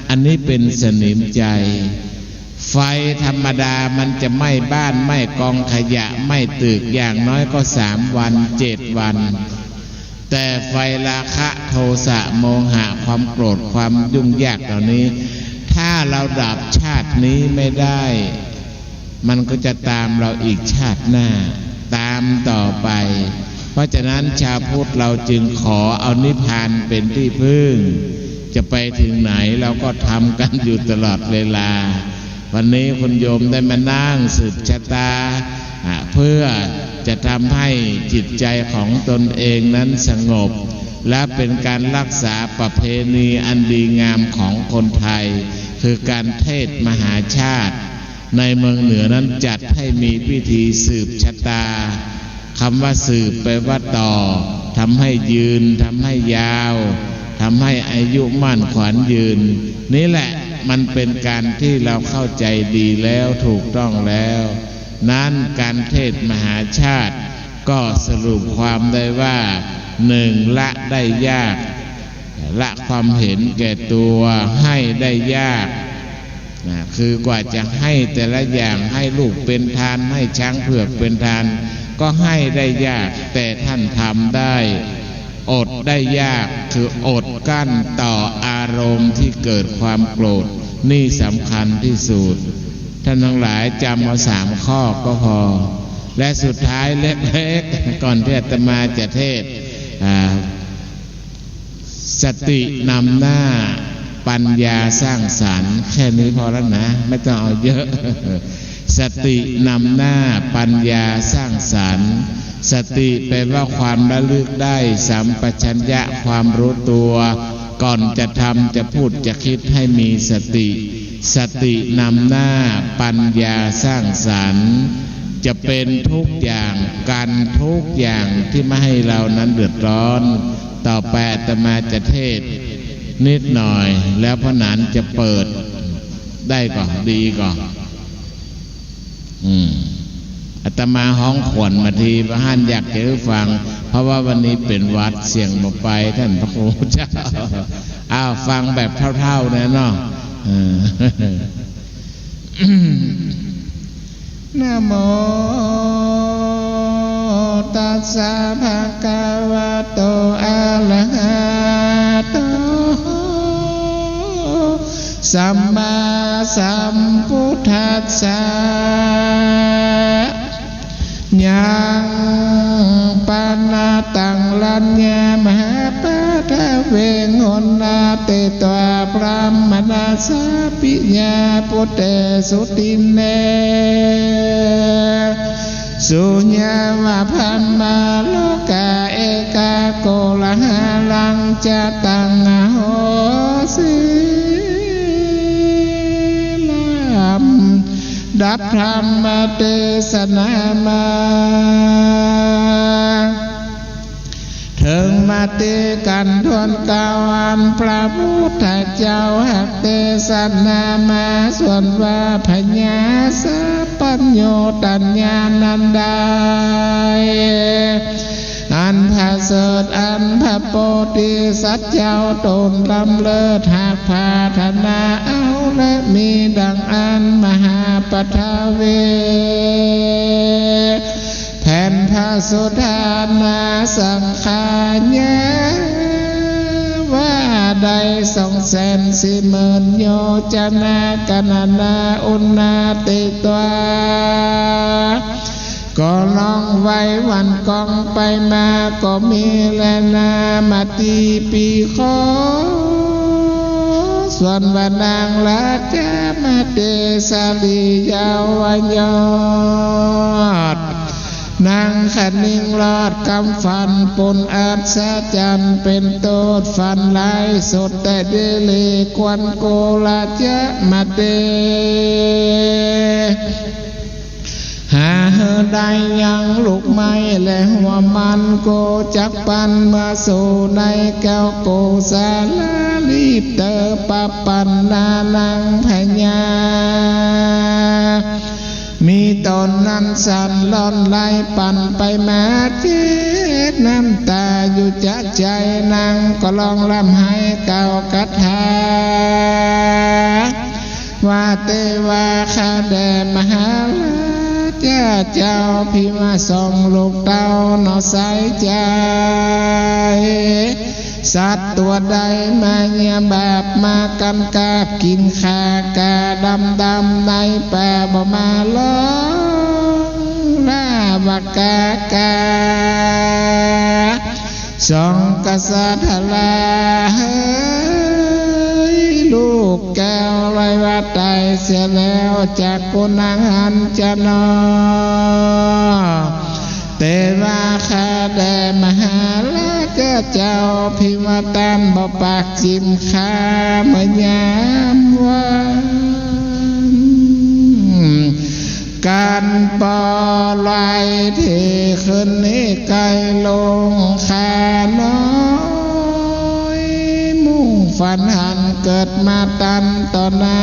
อันนี้เป็นสนิมใจไฟธรรมดามันจะไหม้บ้านไหม้กองขยะไหม้ตึกอย่างน้อยก็3 วัน 7 วันแต่ไฟราคะโทสะโมหะความโกรธความยุ่งยากเหล่านี้ถ้าเราดับชาตินี้ไม่ได้มันก็จะตามเราอีกชาติหน้าตามต่อไปเพราะฉะนั้นชาวพุทธเราจึงขอเอานิพพานเป็นที่พึ่งจะไปถึงไหนเราก็ทำกันอยู่ตลอดเวลาวันนี้คุณโยมได้มานั่งสืบชะตาเพื่อจะทำให้จิตใจของตนเองนั้นสงบและเป็นการรักษาประเพณีอันดีงามของคนไทยคือการเทศมหาชาติในเมืองเหนือนั้นจัดให้มีพิธีสืบชะตาคำว่าสืบแปลว่าต่อทำให้ยืนทำให้ยาวทำให้อายุมั่นขวัญยืนนี่แหละมันเป็นการที่เราเข้าใจดีแล้วถูกต้องแล้วนั้นการเทศมหาชาติก็สรุปความได้ว่า1ละได้ยากละความเห็นแก่ตัวให้ได้ยากคือกว่าจะให้แต่ละอย่างให้ลูกเป็นทานให้ช้างเผือกเป็นทานก็ให้ได้ยากแต่ท่านทำได้อดได้ยากคืออดกั้นต่ออารมณ์ที่เกิดความโกรธนี่สำคัญที่สุดท่านทั้งหลายจำเอา3 ข้อก็พอและสุดท้ายเล็กๆก่อนที่อาตมาจะเทศสตินำหน้าปัญญาสร้างสรรค์แค่นี้พอแล้วนะไม่ต้องเอาเยอะสตินำหน้าปัญญาสร้างสรรค์สติแปลว่าความระลึกได้สัมปชัญญะความรู้ตัวก่อนจะทำจะพูดจะคิดให้มีสติสตินำหน้าปัญญาสร้างสรรค์จะเป็นทุกอย่างกันทุกอย่างที่ไม่ให้เรานั้นเดือดร้อนต่อไปอาตมาจะเทศนิดหน่อยแล้วพระหนานจะเปิดได้ก่อนดีก่อนอาตมาห้องขวัญมาทีพระท่านอยากจะฟังเพราะว่าวันนี้เป็นวัดเสียงบอกไปท่านพระครูเจ้าฟังแบบเท่าๆนะเนาะนะโม สสะภะคะวะโตอะระหะโตสัมมาสัมพุทธัสสะยังปานาตังลัญญามหาปาทะเวงหนนาเตตวาพระมนาสาปิญาปุเตสุตินเนสุญญาวะพัมมาโลกาเอกาโกละหาลังจะตังอโหสิดับธรรมเทศนามาถึงมาตีกันทวนกาวันพระพุทธเจ้าหักเทศนามาส่วนว่าพญาสัพพัญโยตัญญานันดาอันพระเสดอันพระโพธิสัตว์เจ้าตนลำเลิศหากพาธนาเอาและมีดังอันมหาปทาเวแผ่นพระสุธานาสังขายะว่าใด240,000 โยจนากนานาอุณาติตวาก็ลองไว้วันกองไปมาก็มีแลนามาตีปีขอส่วนวานางละจามาเตสาลียาวายอดนางขันนิ่งรอดกำฟันปนอัศจรรย์เป็นโตดฟันลายสดแต่เดลีควันโกลาจะมาเตหาได้ยังลูกไม้และหัวมันโกจักปันมาสู่ในแก้วโกสาลาลีบเตอปะปันนานังพญามีตนนั้นสั่นล่อนไหลปั่นไปมาเจ็ดน้ำตาอยู่จักใจนางก็ลองลำให้เก่ากัทาว่าเตวาคาแดมหาเจ้าพิมาส่งลูกเต้านอใสใจสัตว์ตัวใดมาเงียบแบบมากันกาบกินขากาดำในป่าบ่มาล้องลาบกากาสองกษัตริย์ลาลูกแก้วลอยว่าตายเสียแล้วจากกุณังหันจะนอเตวาคาแดมหาลาเจ้าพิมตันบ่ปากจิมคาเมื่อยามวันการปอลายที่ขึ้นนี้ไกลลงคาน้อยมุ่งฝันหันเกิดมาตันต่อหน้า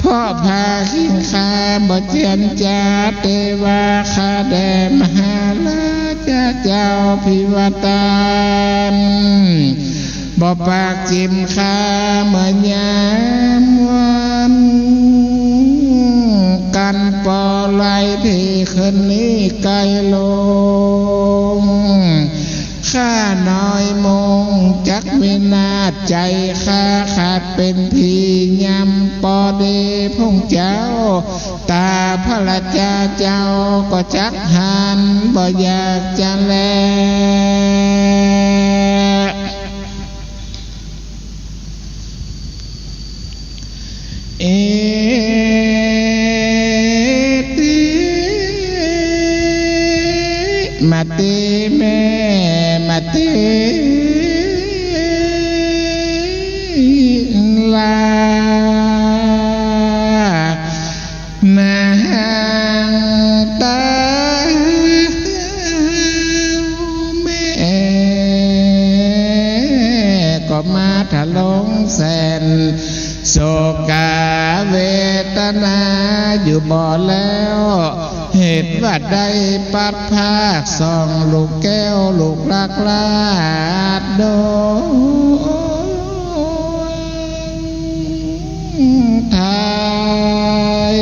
พ่อพาขิงคาบ่เจียนจาเตวาคาแดมหาลาเจ้าพิวตานบ่ปากจิมคาเมื่อยามวันกันปอไหลที่คืนนี้ไกลลงข้าน้อยมงจักไม่นาใจข้าขาดเป็นพี่ยำปอเดพงเจ้าตาพระราชาเจ้าก็จักหันบ่อยากจะแลมาเตแม่มาเตลานางตาแม่ก็มาถลงแสนโศกาเวทนาอยู่บ่แล้วเหตุว่าได้ปัดภาคส่องลูกแก้วลูกลักลาดโดไทย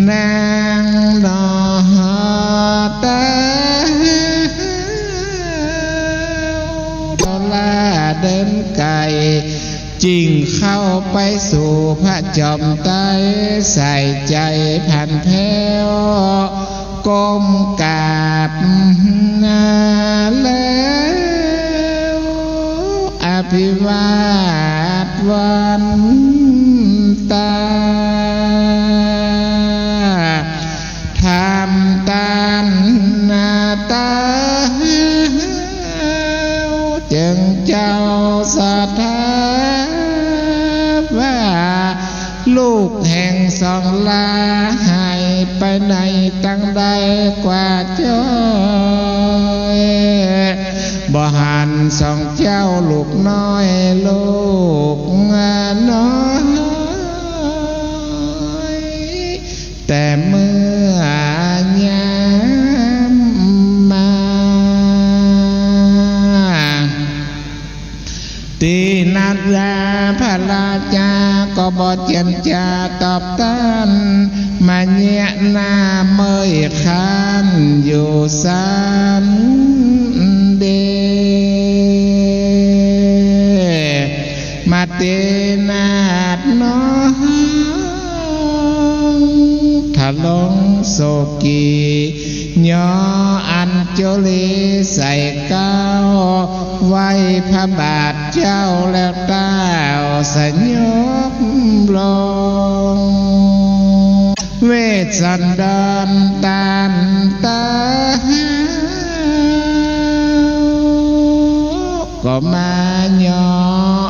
นางนอ จริงเข้าไปสู่พระจอมไตรใส่ใจพันแผ้วก้มกราบนาแล้วอภิวาทวันตาทำตามนาตาจึงเจ้าสถาว่าลูกแห่งสองลาหายไปในตั้งใดกว่าจ้อยบ่หันสองเจ้าลูกน้อยลูกน้อยแต่เมื่อยามมาตีนัดลาพระราจาก็บ่เจียมจาตอบต้านมาแย่หน้าเมยคานอยู่ศาลเดมาเตนาดน้องทะลงโศกีย่ออัญจลีใส่ก้าวไว้พระบาทเจ้าแล้วเต้าสยบลงเวทสันดรตานตาก็มาย่อ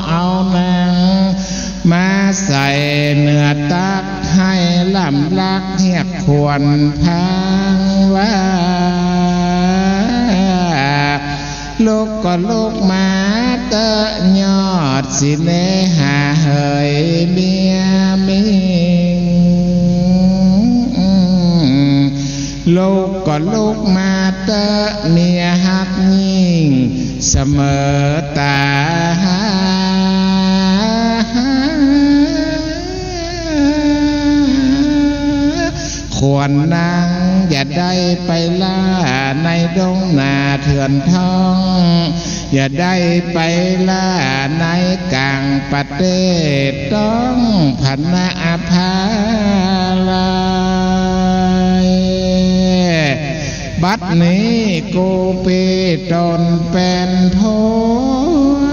เอานางมาใส่เนื้อตักให้ลำลักเฮียกควรพังว่าลูกก็ลูกมาเตะยอดสิเนหาเฮยเมียมิงลูกก็ลูกมาเตะเมียหักยิ่งเสมอตาควรนางอย่าได้ไปล่าในดงนาเถื่อนทองอย่าได้ไปล่าในกลางประเทศต้องพันนาอภาลายบัดนี้กูปีตนเป็นผัว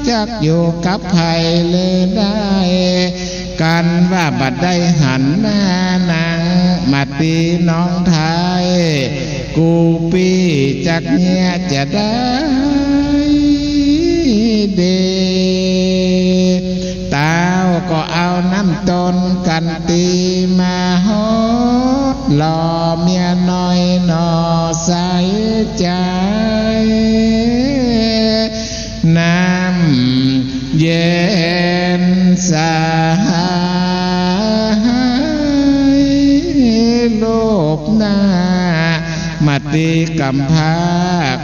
จักอยู่กับใครเลยได้กันว่าบัดได้หันหน้านางมาตีน้องไทยกูปีจักเนี้ยจะได้เดตาวก็เอาน้ำต้นกันตีมาฮอดหล่อเมียน้อยนอใสใจน้ำเย็นสายโลบหน้ามาตีกำพา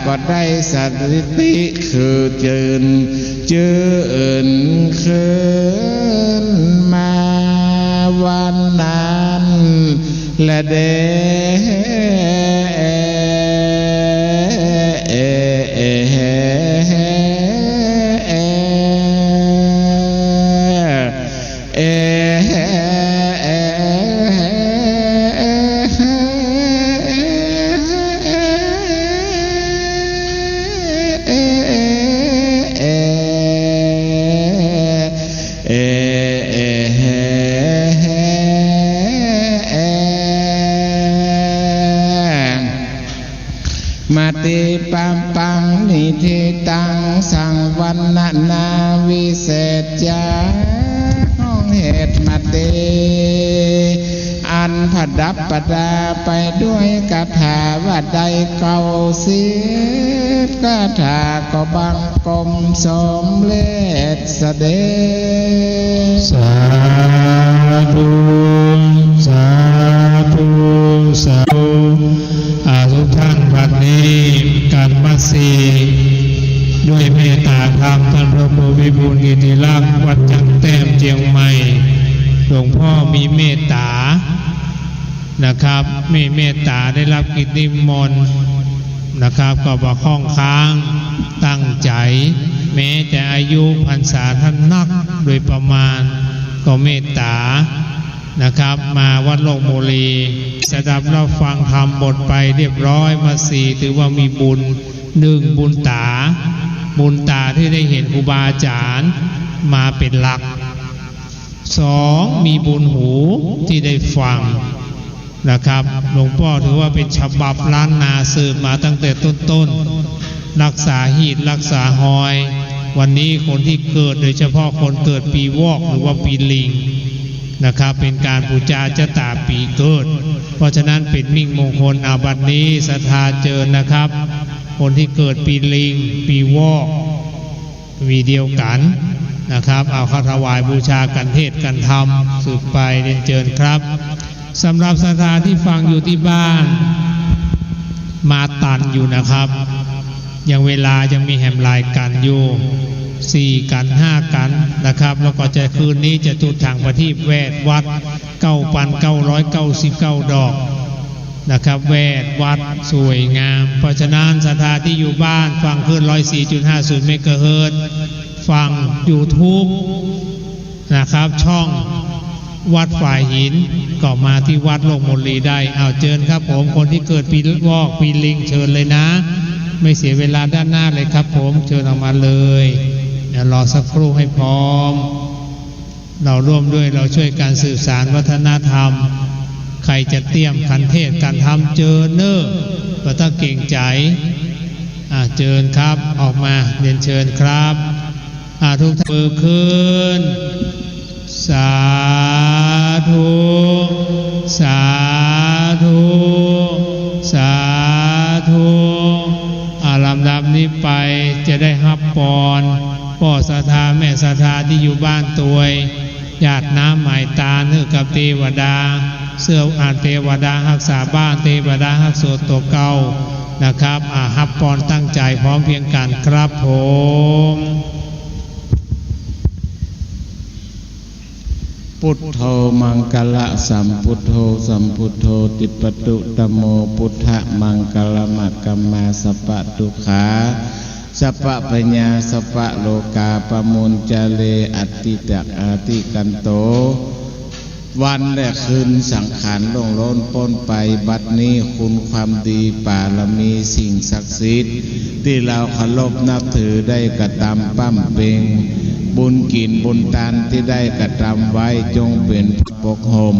ก็ได้สติคือจืนคืนมาวันนั้นและเดมาติปังปังนิธิตังสังวันนาวิเศษจาห้องเหตุมาติอันผดับประดาไปด้วยคาถาว่าใดเก่าเสียคาถาก็บังกลมสมเลศเสด็จสาธุสาธุสาธุทุกท่านบัดนี้การมัสสีด้วยเมตตาธรรมท่านพระครูวิบูลย์กิติลักษณ์วัดจันแต้มเชียงใหม่หลวงพ่อมีเมตตานะครับมีเมตตาได้รับกิจนิมนต์นะครับก็ประคองค้างตั้งใจ แม้แต่อายุพรรษาท่านนักโดยประมาณก็เมตตานะครับมาวัดโลกโมลีสดับรับฟังธรรมบทไปเรียบร้อยมาสี่ถือว่ามีบุญหนึ่งบุญตาที่ได้เห็นครูบาอาจารย์มาเป็นหลักสองมีบุญหูที่ได้ฟังนะครับหลวงพ่อถือว่าเป็นฉบับล้านนาสืบมาตั้งแต่ต้นรักษาหีดรักษาหอยวันนี้คนที่เกิดโดยเฉพาะคนเกิดปีวอกหรือว่าปีลิงนะครับเป็นการบูชาเจ้าตาปีเกิดเพราะฉะนั้นเป็นมิ่งมงคลอาบัตินี้ศรัทธาเจริญนะครับคนที่เกิดปีลิงปีวอกปีเดียวกันนะครับเอาเข้าถวายบูชากันเทศกันธรรมสืบไปเรียนเชิญครับสำหรับศรัทธาที่ฟังอยู่ที่บ้านมาตันอยู่นะครับยังเวลายังมีแหมลายกันอยู่4กัน5กันนะครับแล้วก็จะคืนนี้จะจุดถังประทีปแวดวัด 9,999 ดอกนะครับแวดวัดสวยงามเพราะฉะนั้นศรัทธาที่อยู่บ้านฟังคลื่น 104.50 เมกะเฮิรตซ์ฟัง YouTube นะครับช่องวัดฝ่ายหินก็มาที่วัดโลกมนลีได้เอาเชิญครับผมคนที่เกิดปีวอกปีลิงเชิญเลยนะไม่เสียเวลาด้านหน้าเลยครับผมเชิญออกมาเลยเดี๋ยวรอสักครู่ให้พร้อมเราร่วมด้วยเราช่วยการสื่อสารวัฒนธรรมใครจะเตรียมกันเทศการทำเจอเนอร์ก็ต้องเก่งใจเชิญครับออกมาเรียนเชิญครับทุกท่านมือขึ้นสาธุสาธุสาธุลำดับนี้ไปจะได้รับพรพ่อศรัทธาแม่ศรัทธาที่อยู่บ้านตัวญาติน้ำหมายตาเนื้อกับเทวดาเสื้อเทวดารักษาบ้านเทวดารักษาตัวเก่านะครับรับพรตั้งใจพร้อมเพียงกันครับผมพุทโธมังคละสัมพุทโธสัมพุทโธติปตุตโมพุทธมังคละมักกัมมาสัพพะทุกขาสัพพะปัญญาสัพพะโลกาปมุญจเลอัตติจักอาติกันโตวันและคืนสังขารล่วงล้นพ้นไปบัดนี้คุณความดีบารมีสิ่งศักดิ์สิทธิ์ที่เราเคารพนับถือได้กระทำปั้มเป่งบุญกินบุญทานที่ได้กระทำไว้จงเป็นปกห่ม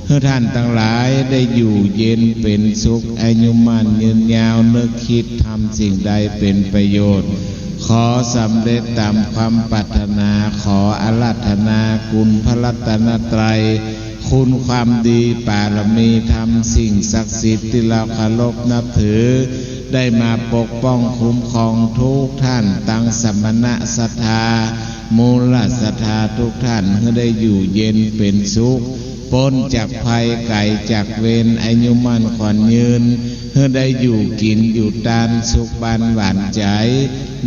ให้ท่านทั้งหลายได้อยู่เย็นเป็นสุขอายุมั่นยืนยาวนึกคิดทำสิ่งใดเป็นประโยชน์ขอสำเร็จตามความปรารถนาขออาราธนาคุณพระรัตนตรัยคุณความดีบารมีธรรมสิ่งศักดิ์สิทธิ์ที่เราเคารพนับถือได้มาปกป้องคุ้มครองทุกท่านตั้งสมณะศรัทธามูลศรัทธาทุกท่านให้ได้อยู่เย็นเป็นสุขพ้นจากภัยไก่จากเวรอายุมั่นขวัญยืนให้ได้อยู่กินอยู่ตานสุขบานหวานใจ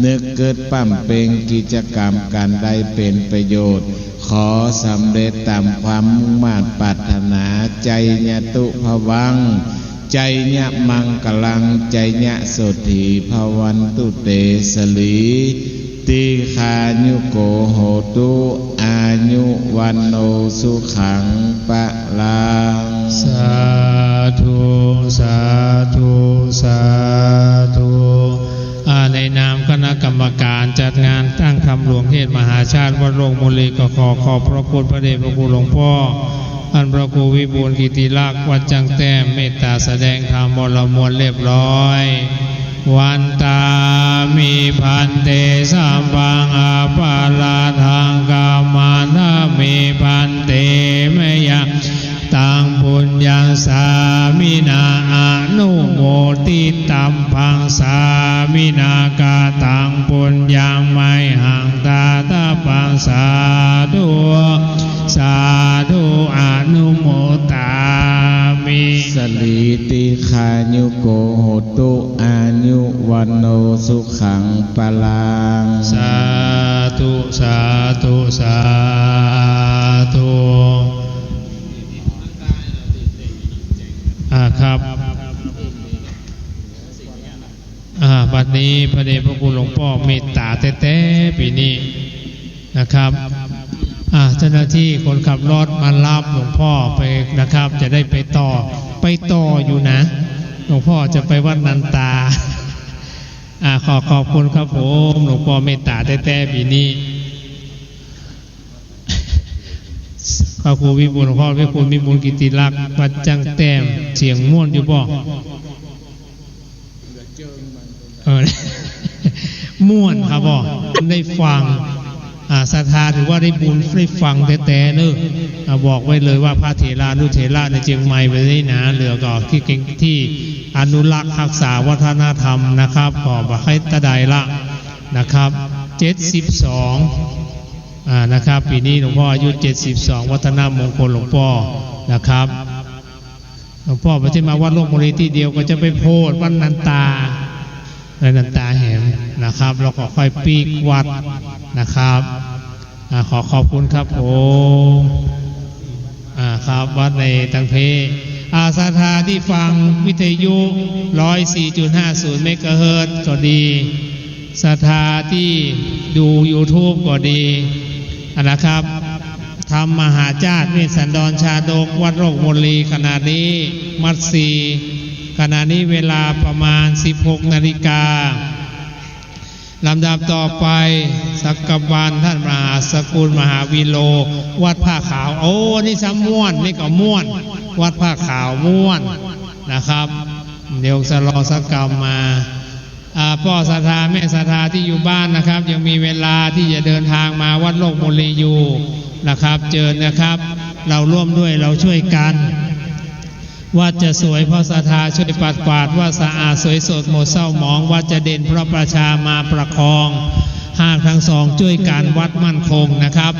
นึกเกิดปั้มเป่งกิจกรรมการได้เป็นประโยชน์ขอสำเร็จตามความมุ่งมั่นปรารถนาใจญะตุภวังใจญะมังกลังใจญะโสถีภวันตุเตสลีติคายุโกโหตุอายุวันโนสุขังปะลังสาธุสาธุสาธุในนามคณะกรรมการจัดงานตั้งธรรมหลวงเทศมหาชาติวัดโลกโมลีก็ขอพระคุณพระเดชพระคุณหลวงพ่ออันพระครูวิบูลย์กิติลักษณ์วัดจังแต้มเมตตาแสดงธรรมบรมวลเรียบร้อยวันตามีพันเตสัมปังอาปาลาทังกามานามีพันเตมยังตังปุญญังสามินาอนุโมทิตัมพังสามินากาตังปุญญังไมหังตาตาปังสาธุสาธุอนุโมตามิสลีติคายุโกโหตุอายุวันโนสุขังปะลังสาธุสาธุสาธุครับบัด ดนี้พระเดชพระคุณหลวงพ่อเมตตาแท้ๆปีนี้นะครับเจ้าหน้าที่คนขับรถมารับหลวงพ่อไปนะครับจะได้ไปต่ออยู่นะหลวงพ่อจะไปวัดนันตาขอบคุณครับผมหลวงพ่อเมตตาแท้ๆปีนี้พระครูวิบูลย์หลวงพ่อพระครูวิบูลย์กิติลักษณ์วัดจังแต้มเสียงม่วนอยู่บ่ม่วนครับบ่ได้ฟังศรัทธาถือว่าได้บุญได้ฟังแต่เนอะบอกไว้เลยว่าพระเถรานุเถระในเชียงใหม่ไปได้นะเหลือก็ที่เก่งที่อนุรักษ์รักษาวัฒนธรรมนะครับขอบให้ตะไดละนะครับ72นะครับปีนี้หลวงพ่ออายุ72วัฒนมงคลหลวงพ่อนะครับหลวงพ่อไม่ใช่มาวัดโลกบุรีที่เดียวก็จะไปโพธิวัดนันตาแหมนะครับแล้วก็ค่อยปีกวัดนะครับขอบคุณครับผมครับวัดในตังเพศรัทธาที่ฟังวิทยุ 104.50 เมกะเฮิรตซ์ก็ดีศรัทธาที่ดู YouTube ก็ดีนะครับทำมหาจาตุเวสสันดรชาดกวัดโรคมลีขณะนี้มัดสีขณะนี้เวลาประมาณ 16 นาฬิกาลำดับต่อไปสักกบาลท่านมหาสกุลมหาวิโลวัดผ้าขาวโอ้นี่ซ้ำม่วนนี่ก็ม่วนวัดผ้าขาวม่วนนะครับเดี๋ยวจะรอสักกรรมมาพ่อศรัทธาแม่ศรัทธาที่อยู่บ้านนะครับยังมีเวลาที่จะเดินทางมาวัดโลกบุรีอยู่นะครับเจอนะครับเราร่วมด้วยเราช่วยกันวัดจะสวยเพราะศรัทธาช่วยปัดกวาดว่าสะอาดสวยสดหมดเศร้าหมองวัดจะเด่นเพราะประชามาประคองหากทั้งสองช่วยกันวัดมั่นคงนะครับ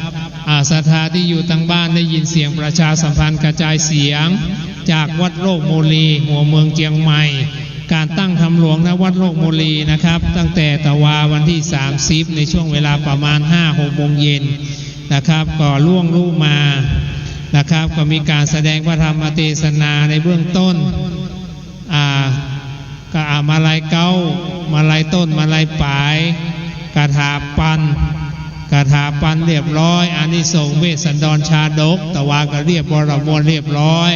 ศรัทธาที่อยู่ตั้งบ้านได้ยินเสียงประชาสัมพันธ์กระจายเสียงจากวัดโลกโมลีหัวเมืองเชียงใหม่การตั้งธรรมหลวงณวัดโลกโมลีนะครับตั้งแต่ตะวาวันที่30ในช่วงเวลาประมาณ 5-6 โมงเย็นนะครับก็ล่วงลู่มานะครับก็มีการแสดงพระธรรมเทศนาในเบื้องต้นก็มาลายเก้ามาลายต้นมาลายปลายกาถาปันเรียบร้อยอานิสงส์เวสสันดรชาดกตะวาก็เรียบมวลเรียบร้อย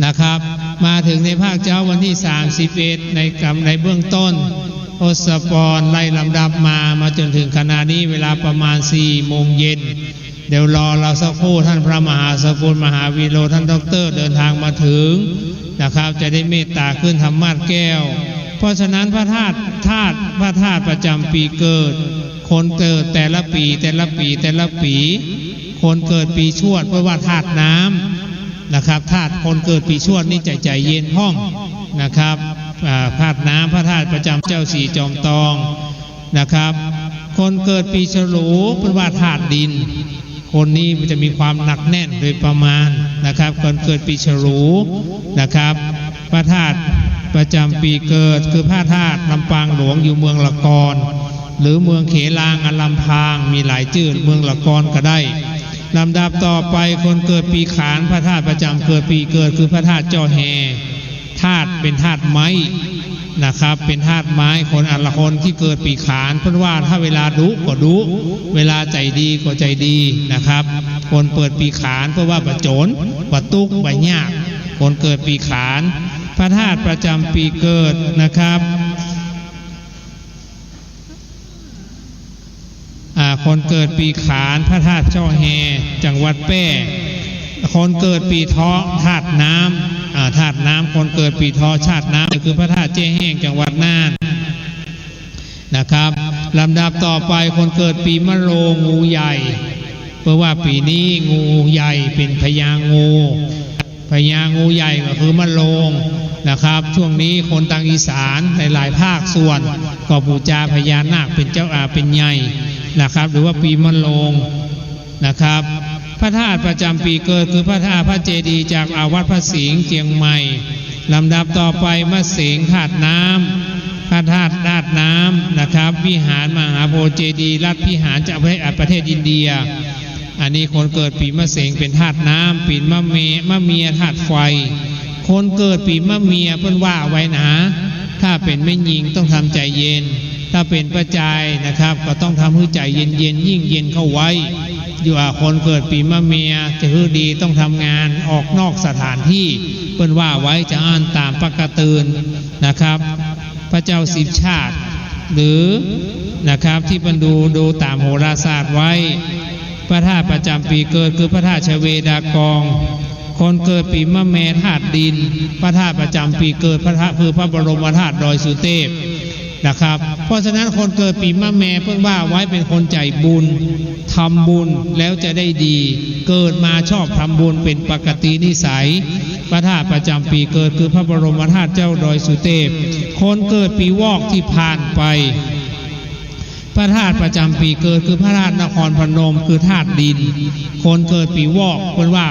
นะครับมาถึงในภาคเจ้าวันที่31ในเบื้องต้นทศพรไล่ลำดับมาจนถึงขณะนี้เวลาประมาณ 4 โมงเย็นเดี๋ยวรอเราสักครู่ท่านพระมหาสกุลมหาวิโรท่านด็อกเตอร์เดินทางมาถึงนะครับจะได้เมตตาขึ้นธรรมาสแก้วเพราะฉะนั้นพระธาตุประจำปีเกิดคนเกิดแต่ละปีคนเกิดปีชวดเพราะว่าธาตุน้ำนะครับธาตุคนเกิดปีชวดนี่ใจเย็นห้องนะครับธาตุน้ำพระธาตุประจำเจ้าสี่จอมตองนะครับคนเกิดปีฉลูเป็นว่าธาตุดินคนนี้มันจะมีความหนักแน่นโดยประมาณนะครับคนเกิดปีฉลูนะครับพระธาตุประจำปีเกิดคือพระธาตุลำปางหลวงอยู่เมืองละกรหรือเมืองเขลางอลำพางมีหลายชื่อเมืองละกรก็ได้ลำดับต่อไปคนเกิดปีขานพระธาตุประจำเกิดปีเกิดคือพระธาตุเจ้าแฮธาตุเป็นธาตุไม้นะครับเป็นธาตุไม้คนอัลคนที่เกิดปีขานเพราะว่าถ้าเวลาดุก็ดุเวลาใจดีก็ใจดีนะครับคนเปิดปีขานเพราะว่าบะโจนบะตุกบะยากคนเกิดปีขานพระธาตุประจำปีเกิดนะครับคนเกิดปีขานพระธาตุเจ้าแฮจังหวัดแพร่คนเกิดปีท้อธาตุน้ำธาตุน้ำคนเกิดปีท้อชาติน้ำคือพระธาตุเจ้แห้งจังหวัดน่านนะครับลำดับต่อไปคนเกิดปีมะโรงงูใหญ่เพราะว่าปีนี้งูใหญ่เป็นพญางูใหญ่ก็คือมะโรงนะครับช่วงนี้คนทางอีสานในหลายภาคส่วนก็บูชาพญานาคเป็นเจ้าเป็นใหญ่นะครับหรือว่าปีมะโรงนะครับพระธาตุประจำปีเกิดคือพระธาตุพระเจดีย์จากวัดพระสิงห์เชียงใหม่ลำดับต่อไปมะเสงธาตุน้ำพระธาตุน้ำนะครับวิหารมหาโพธิ์เจดีย์รัฐพิหารจากประเทศอินเดียอันนี้คนเกิดปีมะเสงเป็นธาตุน้ำปีมะเมียธาตุไฟคนเกิดปีมะเมียเพิ่นว่าไว้นะ ถ้าเป็นไม่ยิงต้องทำใจเย็นถ้าเป็นประจายนะครับก็ต้องทำให้ใจเย็นๆยิ่งเย็นเข้าไว้อยู่คนเกิดปีมะเมียจะฮือดีต้องทำงานออกนอกสถานที่เปิ้นว่าไว้จะอ่านตามปกตินะครับพระเจ้าสิบชาติหรือนะครับที่บรรดูตามโหราศาสตร์ไว้พระธาตุประจำปีเกิดคือพระธาตุชเวดากองคนเกิดปีมะแม่ธาตุดินพระธาตุประจำปีเกิดพระธาตุคือพระบรมธาตุดอยสุเทพนะครับเพราะฉะนั้นคนเกิดปีมะแม่เพิ่งว่าไว้เป็นคนใจบุญทำบุญแล้วจะได้ดีเกิดมาชอบทำบุญเป็นปกตินิสัยพระธาตุประจำปีเกิดคือพระบรมธาตุเจ้าดอยสุเทพคนเกิดปีวอกที่ผ่านไปพระธาตุประจำปีเกิดคือพระธาตุนครพนมคือธาตุดินคนเกิดปีวอกเป็นว่า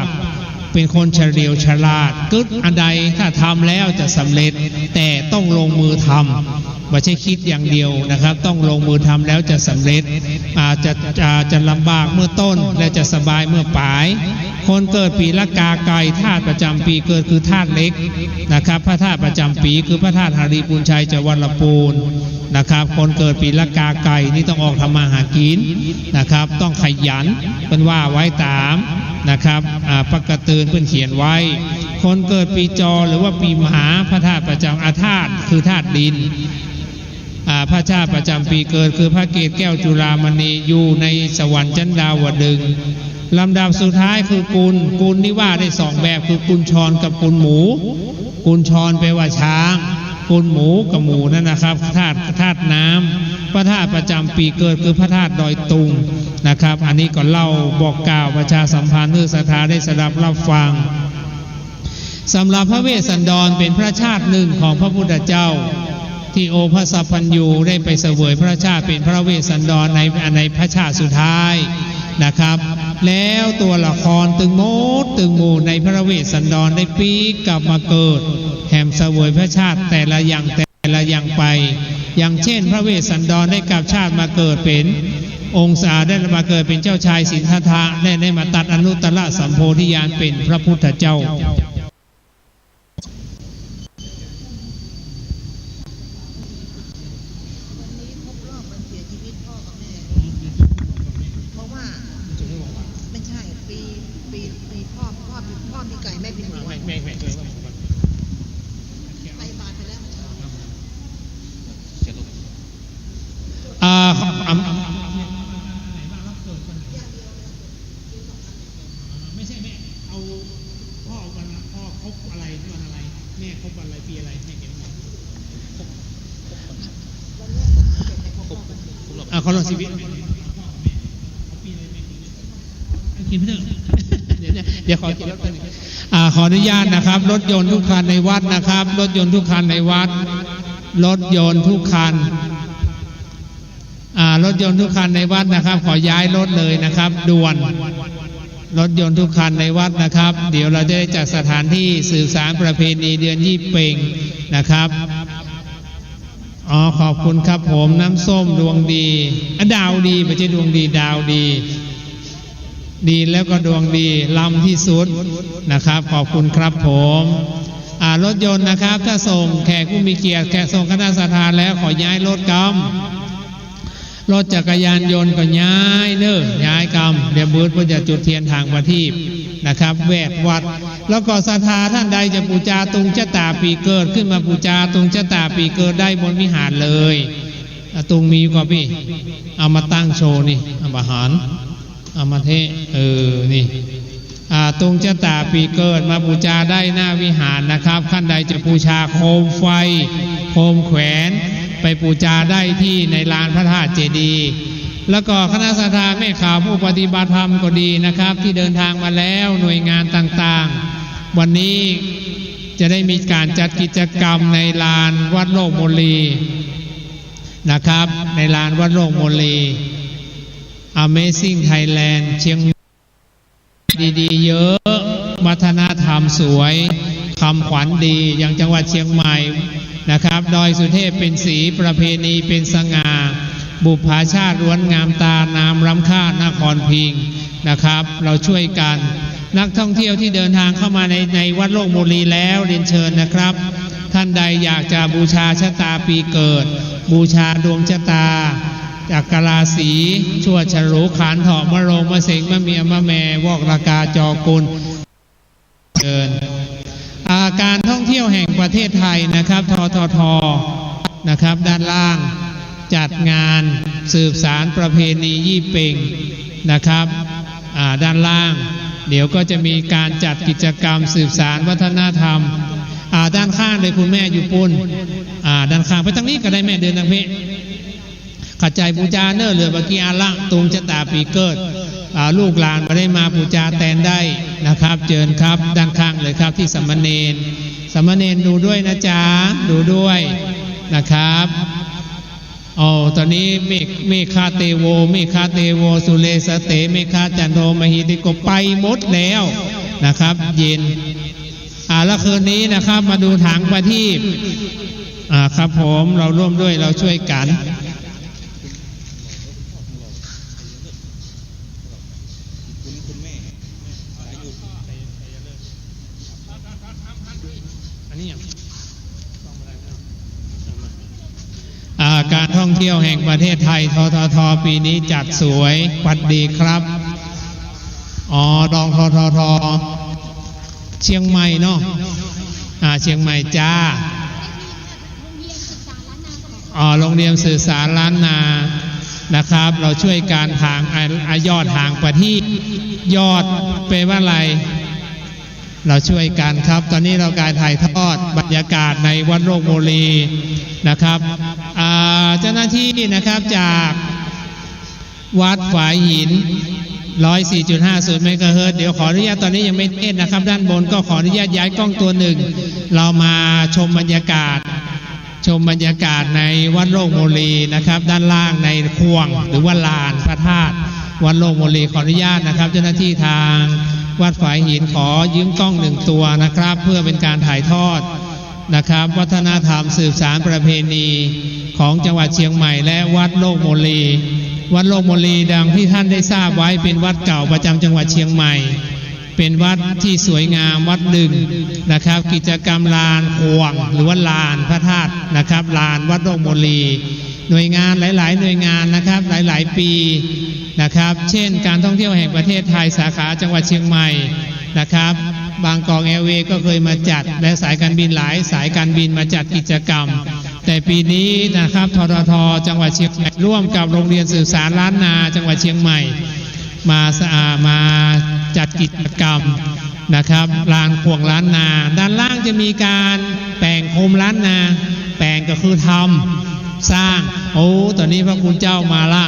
เป็นคนเฉลียวฉลาดกึศอันใดถ้าทำแล้วจะสำเร็จแต่ต้องลงมือทำไม่ใช่คิดอย่างเดียวนะครับต้องลงมือทำแล้วจะสำเร็จจะลำบากเมื่อต้นและจะสบายเมื่อปลายคนเกิดปีละกาไก่ธาตุประจำปีเกิดคือธาตุเล็กนะครับพระธาตุประจำปีคือพระธาตุหารีปุญชัยจวัลปูนนะครับคนเกิดปีละกาไก่นี่ต้องออกทำมาหากินนะครับต้องขยันเป็นว่าไว้ตามนะครับปกติเพื่อนเขียนไว้คนเกิดปีจอหรือว่าปีมหาพระธาตุประจำอาธาตุคือธาตุดินพระชาติประจำปีเกิดคือพระเกศแก้วจุฬามณีอยู่ในสวรรค์ชั้นดาวดึงลำดับสุดท้ายคือกุลนี่ว่าได้สองแบบคือกุลชรกับกุลหมูกุลชรแปลว่าช้างกุลหมูกับหมูนั่นนะครับธาตุน้ำพระธาตุประจำปีเกิดคือพระธาตุดอยตุงนะครับอันนี้ก็เล่าบอกกล่าวประชาสัมพันธ์เพื่อศรัทธาได้สดับรับฟังสำหรับพระเวสสันดรเป็นพระชาติหนึ่งของพระพุทธเจ้าที่โอภสัพพัญญูได้ไปเสวยพระชาติเป็นพระเวสสันดรในพระชาติสุดท้ายนะครับแล้วตัวละครตึงหมู่ในพระเวสสันดรได้ปีกลับมาเกิดแห่มเสวยพระชาติแต่ละอย่างไปอย่างเช่นพระเวสสันดรได้กลับชาติมาเกิดเป็นองค์สาได้มาเกิดเป็นเจ้าชายสิทธัตถะได้มาตัดอนุตตรสัมโพธิญาณเป็นพระพุทธเจ้าไม่ใช่แม่เอาพ่อครบอะไรวันอะไรแม่ครบวันอะไรปีอะไรแม่เก็บมาเขาลงชีวิตกินเพื่อนเดี๋ยวขอกินรถขออนุญาตนะครับรถยนต์ทุกคันในวัดนะครับรถยนต์ทุกคันในวัดรถยนต์ทุกคันรถยนต์ทุกคันในวัดนะครับขอย้ายรถเลยนะครับด่วนรถยนต์ทุกคันในวัดนะครับเดี๋ยวเราจะได้จัดสถานที่สื่อสารประเพณีเดือนยี่เป่งนะครับขอบคุณครับผมน้ำส้มดวงดีดาวดีไม่ใช่ดวงดีดาวดีแล้วก็ดวงดีล้ำที่สุดนะครับขอบคุณครับผมรถยนต์นะครับถ้าส่งแขกผู้มีเกียรติแขกส่งคณะสัตยาแล้วขอย้ายรถกรรมรถจักรยานยนต์ก็ย้ายย้ายกรรมเดี๋ยวบูธเพื่อจะจุดเทียนทางประทีปนะครับแวกวัดแล้วก็ศรัทธาท่านใดจะบูชาตุงชะตาปีเกิดขึ้นมาบูชาตุงชะตาปีเกิดได้บนวิหารเลยตุงมีกว่าพี่เอามาตั้งโชว์นี่อาหารเอามาเทนี่ตุงชะตาปีเกิดมาบูชาได้หน้าวิหารนะครับท่านใดจะบูชาโคมไฟโคมแขวนไปบูชาได้ที่ในลานพระธาตุเจดีย์แล้วก็คณะสัตยาแม่ข่าวผู้ปฏิบัติธรรมก็ดีนะครับที่เดินทางมาแล้วหน่วยงานต่างๆวันนี้จะได้มีการจัดกิจกรรมในลานวัดโลกโมลีนะครับในลานวัดโลกโมลี Amazing Thailand เชียงดีๆเยอะวัฒนธรรมสวยคำขวัญดีอย่างจังหวัดเชียงใหม่นะครับดอยสุเทพเป็นสีประเพณีเป็นสง่าบุพชาติล้วนงามตานามรำค่านครพิงค์นะครับเราช่วยกันนักท่องเที่ยวที่เดินทางเข้ามาในวัดโลกโมลีแล้วเรียนเชิญนะครับ ท่านใดอยากจะบูชาชะตาปีเกิดบูชาดวงชะตาจากกราศีชั่วฉลูขานเถาะมะโรงมะเสงมะเมียมะแมวอกระกาจอกุลเกินการท่องเที่ยวแห่งประเทศไทยนะครับทททนะครับด้านล่างจัดงานสืบสารประเพณียี่เป่งนะครับด้านล่างเดี๋ยวก็จะมีการจัดกิจกรรมสืบสารวัฒนธรรมด้านข้างเลยคุณแม่อยู่ปุ่นด้านข้างไปทางนี้ก็ได้แม่เดินทางเพขัดใจบูชาเนอเหลือบักีอาละตุงชะตาปีเกิดลูกหลานมาได้มาบูชาแทนได้นะครับเจิญครับด้านข้างเลยครับที่สมณเณรดูด้วยนะจ๊ะดูด้วยนะครับตอนนี้เมฆาเตโวสุเลสเตเมฆาจันโทมหิติโกไปหมดแล้วนะครับเย็นแล้วคืนนี้นะครับมาดูถังประทีปครับผมเราร่วมด้วยเราช่วยกันการท่องเที่ยวแห่งประเทศไทยทททปีนี้จัดสวยวัดดีครับดองทททเชียงใหม่เนาะเชียงใหม่จ้าโรงเรียนสื่อสารล้านนานะครับเราช่วยการทางยอดห่างประทีปยอดเป็นว่าอะไรเราช่วยกันครับตอนนี้เราการถ่ายทอดบรรยากาศในวัดโลกโมลีนะครับเจ้าหน้าที่นะครับจากวัดฝายหิน 104.50 เมกะเฮิรตซ์เดี๋ยวขออนุญาตตอนนี้ยังไม่เต้นนะครับด้านบนก็ขออนุญาตย้ายกล้องตัวหนึ่งเรามาชมบรรยากาศในวัดโลกโมลีนะครับด้านล่างในควงหรือว่าลานพระธาตุวัดโลกโมลีขออนุญาตนะครับเจ้าหน้าที่ทางวัดฝายหินขอยืมกล้องหนึ่งตัวนะครับเพื่อเป็นการถ่ายทอดนะครับวัฒนธรรมสืบสารประเพณีของจังหวัดเชียงใหม่และวัดโลกโมลีวัดโลกโมลีดังที่ท่านได้ทราบไว้เป็นวัดเก่าประจำจังหวัดเชียงใหม่เป็นวัดที่สวยงามวัดหนึ่งนะครับกิจกรรมลานควงหรือว่าลานพระธาตุนะครับลานวัดโลกโมลีหน่วยงานหลายๆหน่วยงานนะครับหลายๆปีนะครับเช่นการท่องเที่ยวแห่งประเทศไทยสาขาจังหวัดเชียงใหม่นะครับบางกอกแอร์เวย์ก็เคยมาจัดและสายการบินหลายสายการบินมาจัดกิจกรรมแต่ปีนี้นะครับทททจังหวัดเชียงใหม่ร่วมกับโรงเรียนสื่อสารล้านนาจังหวัดเชียงใหม่มาจัดกิจกรรมนะครับลานควงล้านนาด้านล่างจะมีการแปลงโคมล้านนาแปลงก็คือทำสร้างตอนนี้พระคุณเจ้ามาละ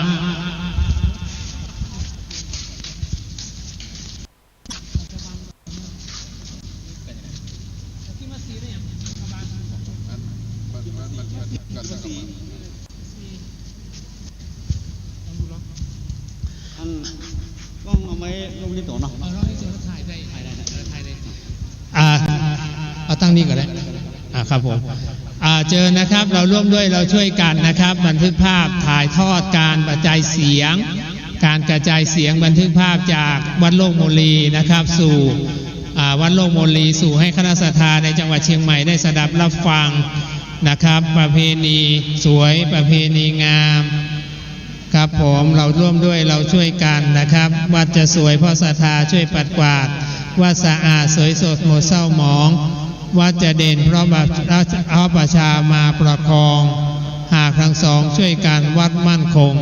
ต้องเอาไว้ลงที่ตัวเนาะถ่ายได้เอาตั้งนี้ก็ได้ครับผมเจอนะครับเราร่วมด้วยเราช่วยกันนะครับบันทึกภาพถ่ายทอดการกระจายเสียงบันทึกภาพจากวัดโลกโมลีนะครับสู่วัดโลกโมลีสู่ให้คณะศรัทธาในจังหวัดเชียงใหม่ได้สดับรับฟังนะครับประเพณีสวยประเพณีงามครับผมเราร่วมด้วยเราช่วยกันนะครับวัดจะสวยเพราะศรัทธาช่วยปัดกวาดวัดสะอาดสวยสดหมดเศร้าหมองวัดจะเด่นเพราะประชามาประคองหากทั้งสองช่วยกันวัดมั่นคง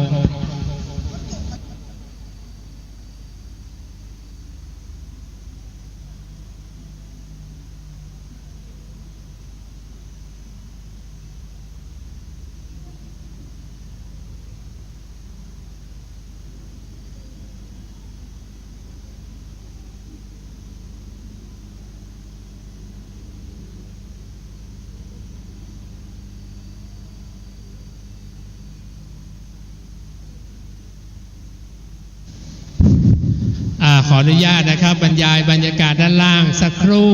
ขออนุญาตนะครับบรรยายบรรยากาศด้านล่างสักครู่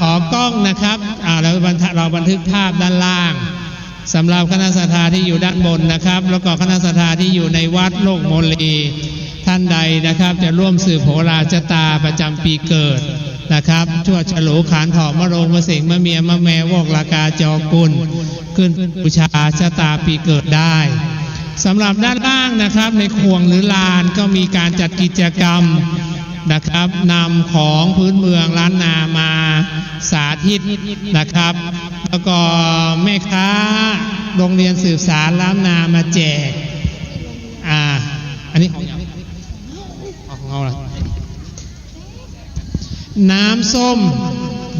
ขอกล้องนะครับเราบันทึกภาพด้านล่างสำหรับคณะศรัทธาที่อยู่ด้านบนนะครับแล้วก็คณะศรัทธาที่อยู่ในวัดโลกโมลีท่านใดนะครับจะร่วมสืบโหราชะตาประจำปีเกิด นะครับชั่วฉลูขานถอมะโรงมะเสงมะเมียมะแมวอกลากาจอกุลขึ้นบูชาชะตาปีเกิดได้สำหรับด้านล่างนะครับในขวงหรือลานก็มีการจัดกิจกรรมนะครับนำของพื้นเมืองล้านนามาสาธิตนะครับแล้วก็แม่ค้าโรงเรียนสืบสารล้านนามาแจกอันนี้ของเราละน้ำส้ม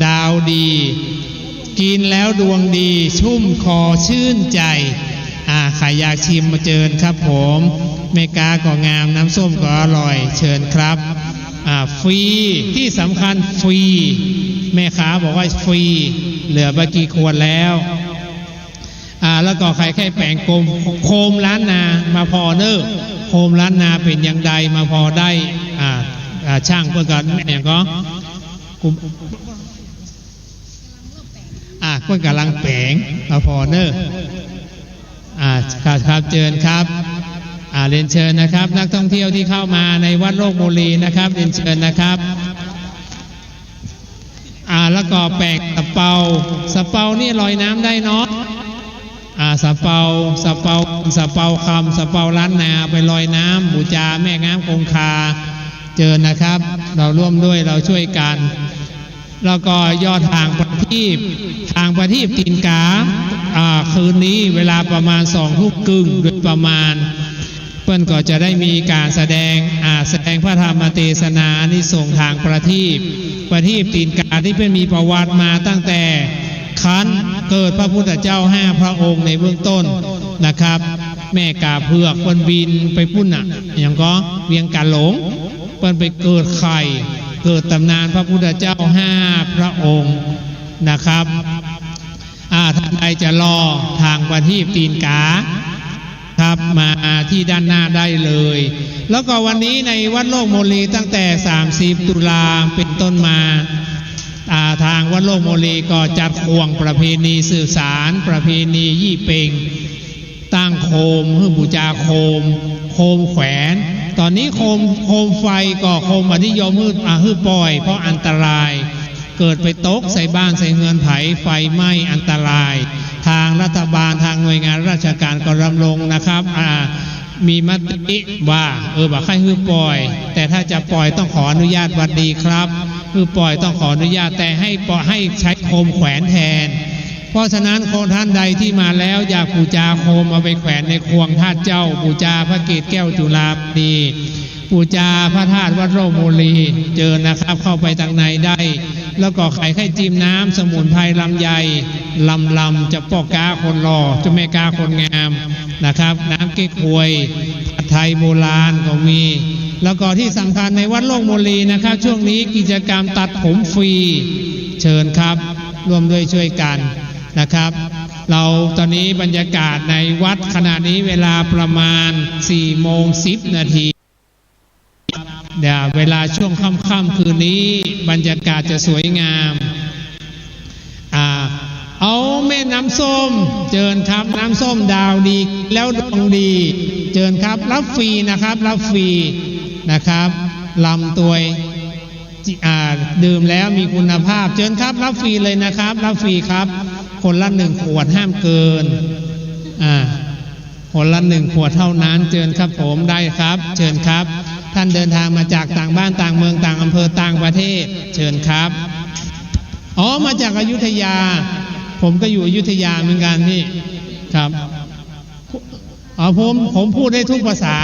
ดาวดีกินแล้วดวงดีชุ่มคอชื่นใจใครอยากชิมมาเชิญครับผมเมกาก็งามน้ำส้มก็อร่อยเชิญครับฟรีที่สำคัญฟรีแม่ค้าบอกว่าฟรีเหลือบักี่ขวดแล้วแล้วก็ใครแปลงโคมล้านนามาพอเนอโคมล้านนาเป็นอย่างใดมาพอได้ช่างเพื่อกันอย่างก็เพื่อกำลังแปลงมาพอเนอครับเชิญครับเรียนเชิญนะครับนักท่องเที่ยวที่เข้ามาในวัดโลกโมลีนะครับเรียนเชิญนะครับแล้วก็แปลงสะเปานี่ลอยน้ำได้เนาะสะเปาคำสะเปาล้านนาไปลอยน้ำบูชาแม่น้ำคงคาเชิญนะครับเราร่วมด้วยเราช่วยกันแล้วก็ยอดทางประทีปตีนกาคืนนี้เวลาประมาณ20:30โดยประมาณเพื่อนก็จะได้มีการแสดงพระธรรมเทศนานิสงส์ทางประทีปตีนกาที่เป็นมีประวัติมาตั้งแต่คันเกิดพระพุทธเจ้า5 พระองค์ในเบื้องต้นนะครับแม่กาเผือกเปิ้นบินไปพุ่นอย่างก็เวียงกาหลงเปิ้นไปเกิดไข่เกิดตำนานพระพุทธเจ้า5 พระองค์นะครับท่านใดจะรอทางประทีปตีนกาครับมาที่ด้านหน้าได้เลยแล้วก็วันนี้ในวัดโลกโมลีตั้งแต่30 ตุลาเป็นต้นมาทางวัดโลกโมลีก็จัดควงประเพณีสื่อสารประเพณียี่เป่งตั้งโคมเพื่อบูชาโคมแขวนตอนนี้โคมไฟก็โคมอนิยมฮื้อปล่อยเพราะอันตรายเกิดไปตกใส่บ้านใส่เรือนไผ่ไฟไหม้อันตรายทางรัฐบาลทางหน่วยงานราชการก็รำลงนะครับมีมติว่าบอกให้ฮื้อปล่อยแต่ถ้าจะปล่อยต้องขออนุญาตวัดดีครับฮื้อปล่อยต้องขออนุญาตแต่ให้ใช้โคมแขวนแทนเพราะฉะนั้นคนท่านใดที่มาแล้วอยากบูชาโคมเอาไปแขวนในควงธาตุเจ้าบูชาพระเกศแก้วจุฬาภณีบูชาพระธาตุวัดโลกโมลีเจอนะครับเข้าไปทางในได้แล้วก็ไข่จิ้มน้ำสมุนไพรลำไยลำจะปอกกาคนหล่อจะแม่กาคนงามนะครับน้ำเก๊กฮวยผัดไทยโบราณก็มีแล้วก็ที่สำคัญในวัดโลกโมลีนะครับช่วงนี้กิจกรรมตัดผมฟรีเชิญครับร่วมด้วยช่วยกันนะครับเราตอนนี้บรรยากาศในวัดขณะนี้เวลาประมาณ4:10 นาทีเวลาช่วงค่ำๆคืนนี้บรรยากาศจะสวยงามเอาแม่น้ำส้มเชิญครับน้ำส้มดาวดีแล้วดวงดีเชิญครับรับฟรีนะครับรับฟรีนะครับลำตัวดื่มแล้วมีคุณภาพเชิญครับรับฟรีเลยนะครับรับฟรีครับคนละ1 ขวดห้ามเกินคนละ1 ขวดเท่านั้นเชิญครับผมได้ครับเชิญครับท่านเดินทางมาจากต่างบ้านต่างเมืองต่างอำเภอต่างประเทศเชิญครับมาจากอยุธยาผมก็อยู่อยุธยาเหมือนกันนี่ครับผมพูดได้ทุกภาษา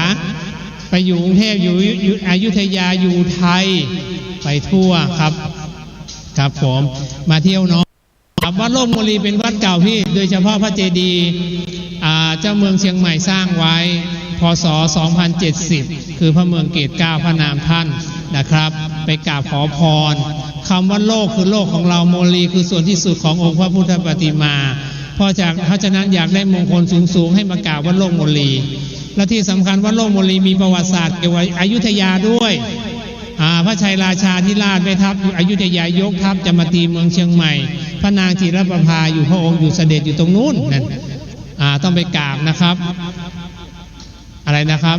ไปอยู่กรุงเทพอยู่อยุธยาอยู่ไทยไปทั่วครับครับผมมาเที่ยวเนาะวัดโลกโมลีเป็นวัดเก่าพี่โดยเฉพาะพระเจดีย์เจ้าเมืองเชียงใหม่สร้างไว้พ.ศ. 2070คือพระเมืองเกต9พระนามท่านนะครับไปกราบขอพรคำว่าโลกคือโลกของเราโมลีคือส่วนที่สุดขององค์พระพุทธปฏิมาเพราะฉะนั้นอยากได้มงคลสูงๆให้มากราบวัดโลกโมลีและที่สำคัญวัดโลกโมลีมีประวัติศาสตร์เกี่ยวกับอยุธยาด้วยพระชัยราชาธิราชไปทัพอยุธยายกทัพจะมาตีเมืองเชียงใหม่พระนางจิรประภาอยู่พระองค์อยู่เสด็จอยู่ตรงนู้นนั่นต้องไปกราบนะครับอะไรนะครับ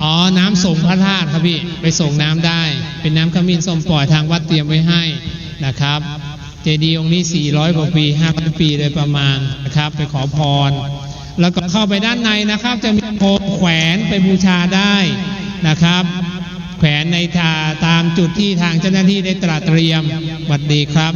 อ๋อน้ำส่งพระธาตุครับพี่ไปส่งน้ำได้เป็นน้ำขมิ้นส้มปล่อยทางวัดเตรียมไว้ให้นะครับเจดีย์องค์นี้400 กว่าปี500 ปีเลยประมาณนะครับไปขอพรแล้วก็เข้าไปด้านในนะครับจะมีโคมแขวนไปบูชาได้นะครับแขวนในตามจุดที่ทางเจ้าหน้าที่ได้ตระเตรียมสวัสดีครับ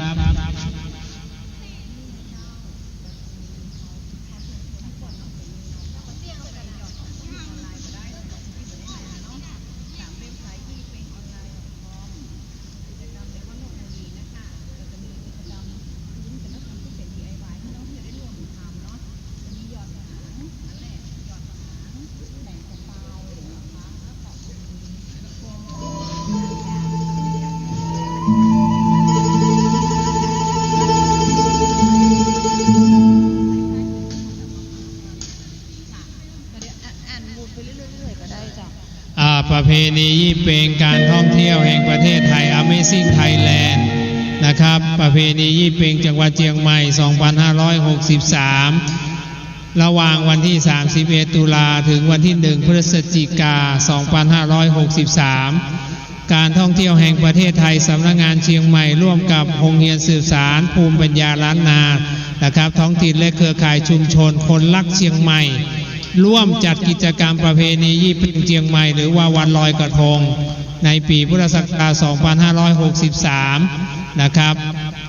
ประเพณียี่เปงการท่องเที่ยวแห่งประเทศไทย Amazing Thailand นะครับประเพณียี่เปงจังหวัดเชียงใหม่ 2563 ระหว่างวันที่ 31 ตุลาถึงวันที่ 1 พฤศจิกายน 2563 การท่องเที่ยวแห่งประเทศไทยสำนักงานเชียงใหม่ร่วมกับโรงเรียนสื่อสารภูมิปัญญาล้านนานะครับท้องถิ่นและเครือข่ายชุมชนคนรักเชียงใหม่ร่วมจัดกิจกรรมประเพณียี่เปงเชียงใหม่หรือว่าวันลอยกระทงในปีพุทธศักราช 2563 นะครับ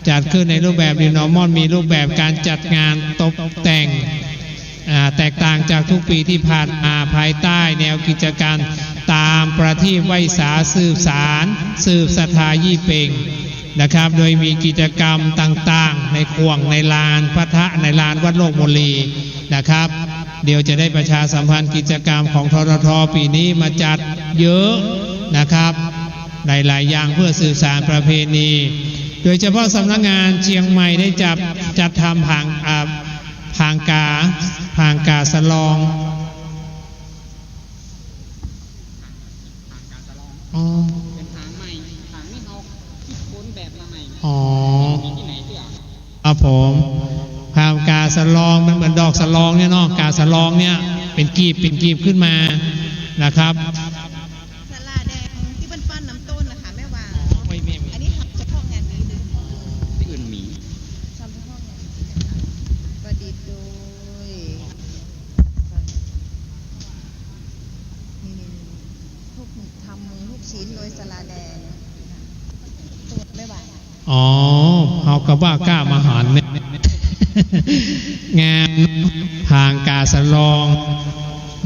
จัดขึ้นในรูปแบบ New Normal มีรูปแบบการจัดงานตกแต่งแตกต่างจากทุกปีที่ผ่านมาภายใต้แนวกิจการตามประทีปไว้สาสืบสารสืบศรัทธายี่เปงนะครับโดยมีกิจกรรมต่างๆในข่วงในลานพระธาตุในลานวัดโลกมลีนะครับเดี๋ยวจะได้ประชาสัมพันธ์กิจกรรมของททท.ปีนี้มาจัดเยอะนะครับหลายๆอย่างเพื่อสื่อสารประเพณีโดยเฉพาะสำนักงานเชียงใหม่ได้จัดทำผางกาสลองอ๋อเป็นผางใหม่ผางนี่เขาคิดค้นแบบมาใหม่อ๋อที่ไหนที่อ่ะผมผางกาสลองมันเหมือนดอกสลองเนี่ยเนาะกาสลองเนี่ยเป็นกีบขึ้นมานะครับสลาแดงที่ปั้นน้ำต้นนะคะแม่วางอันนี้ทำเฉพาะงานนี้หรือที่อื่นมีทำเฉพาะงานประดิษฐ์โดยนี่ทุกทำทุกชิ้นโดยสลาแดงตัวแม่วางอ๋อเขากระบ้ากล้ามาหารเนี่ยงานผางกาสลอง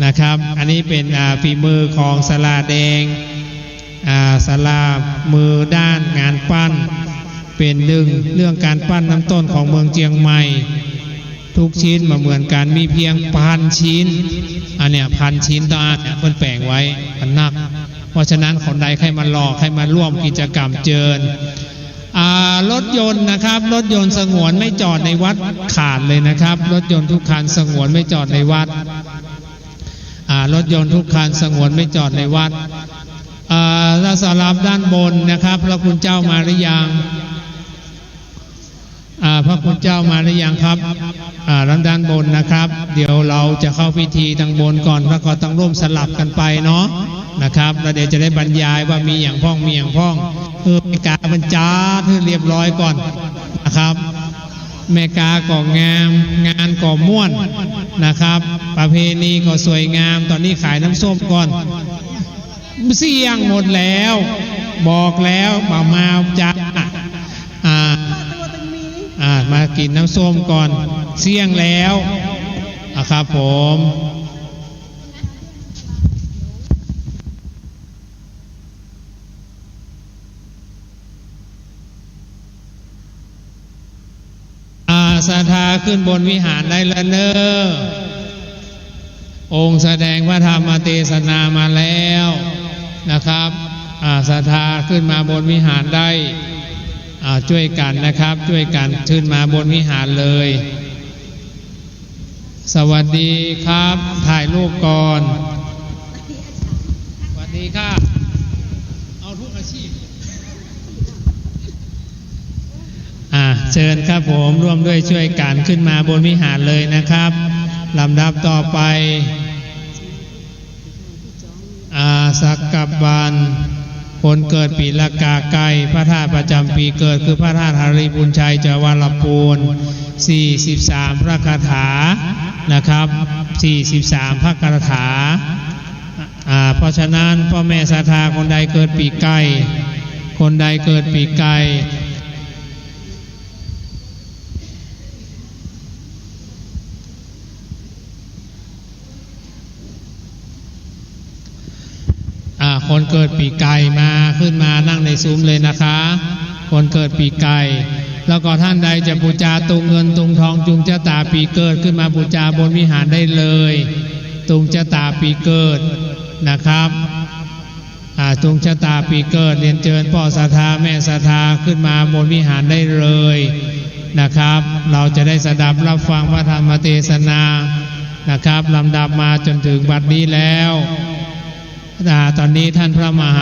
นะครับอันนี้เป็นฝีมือของสลาแดงสลามือด้านงานปั้นเป็นเรื่องการปั้นน้ำต้นของเมืองเชียงใหม่ทุกชิ้นมาเหมือนกันมีเพียง1,000 ชิ้นอันเนี้ย1,000 ชิ้นต่ออันเนี่ยเพิ่นแปลงไว้มันนักเพราะฉะนั้นคนใดใครมาหลอกใครมาร่วมกิจกรรมเจิญรถยนต์นะครับรถยนต์สงวนไม่จอดในวัดขาดเลยนะครับรถยนต์ทุกคันสงวนไม่จอดในวัดรถยนต์ทุกคันสงวนไม่จอดในวัดและสำหรับด้านบนนะครับพระคุณเจ้ามาหรือยังพระคุณเจ้ามาหรือยังครับด้านบนนะครับเดี๋ยวเราจะเข้าพิธีทางบนก่อนแล้วก็ต้องร่วมสลับกันไปเนาะนะครับแล้วเดี๋ยวจะได้บรรยายว่ามีอย่างพ้องมีอย่างพ้องแม่กาบรรจาให้เรียบร้อยก่อนนะครับแม่กาก็งามงานก็ม่วนนะครับประเพณีก็สวยงามตอนนี้ขายน้ำส้มก่อนเสี่ยงหมดแล้วบอกแล้วมาจ้ามากินน้ำส้มก่อนเสี่ยงแล้วครับผมศรัทธาขึ้นบนวิหารได้แล้วเนอองค์แสดงพระธรรมเทศนามาแล้วนะครับศรัทธาขึ้นมาบนวิหารได้ช่วยกันนะครับช่วยกันขึ้นมาบนวิหารเลยสวัสดีครับถ่ายรูปก่อนสวัสดีค่ะเอาทุกอาชีพเชิญครับผมร่วมด้วยช่วยกันขึ้นมาบนวิหารเลยนะครับลำดับต่อไป สักกับบาลคนเกิดปีละกาไก่พระธาตุประจำปีเกิดคือพระธาตุหริบุญชัยจังหวัดลำพูน43พระคาถานะครับ43พระคาถาเพราะฉะนั้นพ่อแม่ศรัทธาคนใดเกิดปีไก่คนใดเกิดปีไก่คนเกิดปีไก่มาขึ้นมานั่งในซุ้มเลยนะคะคนเกิดปีไก่แล้วก็ท่านใดจะบูชาตุงเงินตุงทองจุงชะตาปีเกิดขึ้นมาบูชาบนวิหารได้เลยตุงชะตาปีเกิดนะครับตุงชะตาปีเกิดเรียนเชิญพ่อศรัทธาแม่ศรัทธาขึ้นมาบนวิหารได้เลยนะครับเราจะได้สดับรับฟังพระธรรมเทศนานะครับลำดับมาจนถึงบัดนี้แล้วตอนนี้ท่านพระมห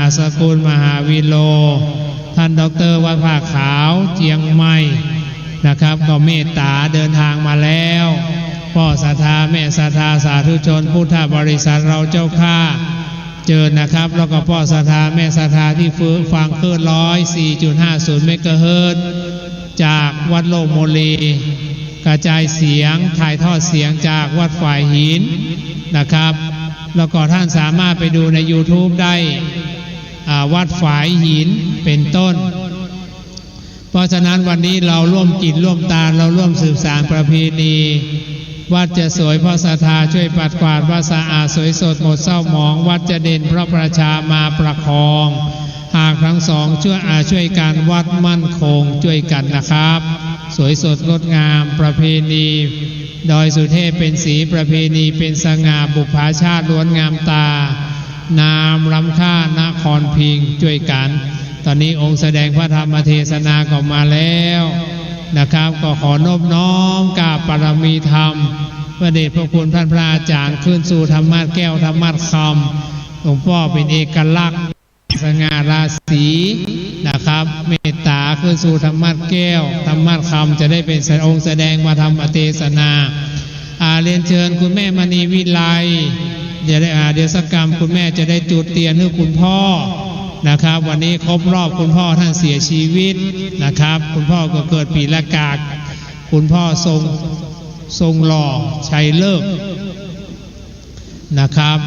าสกุลมหาวิโลท่านดร.วัดผ้าขาวเจียงใหม่นะครับก็เมตตาเดินทางมาแล้วพ่อศรัทธาแม่ศรัทธาสาธุชนพุทธบริษัทเราเจ้าข้าเจิญนะครับแล้วก็พ่อศรัทธาแม่ศรัทธาที่ฟังคลื่น 104.50 เมกะเฮิรตซ์จากวัดโลกโมลีกระจายเสียงถ่ายทอดเสียงจากวัดฝ่ายหินนะครับแล้วก็ท่านสามารถไปดูใน YouTube ได้วัดฝายหินเป็นต้นเพราะฉะนั้นวันนี้เราร่วมกินร่วมตาเราร่วมสืบสานประเพณีวัดจะสวยเพราะศรัทธาช่วยปัดกวาดวัดสะอาดสวยสดหมดเศร้าหมองวัดจะเด่นเพราะประชามาประคองหากทั้งสองช่วยกันวัดมั่นคงช่วยกันนะครับสวยสดงดงามประเพณีดอยสุเทพเป็นสีประเพณีเป็นสง่าบุพชาติล้วนงามตานามล้ำค่านครพิงช่วยกันตอนนี้องค์แสดงพระธรรมเทศนาก็มาแล้วนะครับก็ขอนอบน้อมกราบปรมีธรรมพระเดชพระคุณท่านพระอาจารย์ขึ้นสู่ธรรมะแก้วธรรมะคำหลวงพ่อเป็นเอกลักษณ์สง่าราศีนะครับเมตตาขึ้นสู่ธรรมะแก้วธรรมะคำจะได้เป็นองค์แสดงมาธรรมเทศนาเรียนเชิญคุณแม่มณีวิไลเดี๋ยวสักกรรมคุณแม่จะได้จุดเทียนให้คุณพ่อนะครับวันนี้ครบรอบคุณพ่อท่านเสียชีวิตนะครับคุณพ่อก็เกิดปีละกาคุณพ่อทรงหล่อชัยเลิกนะครับ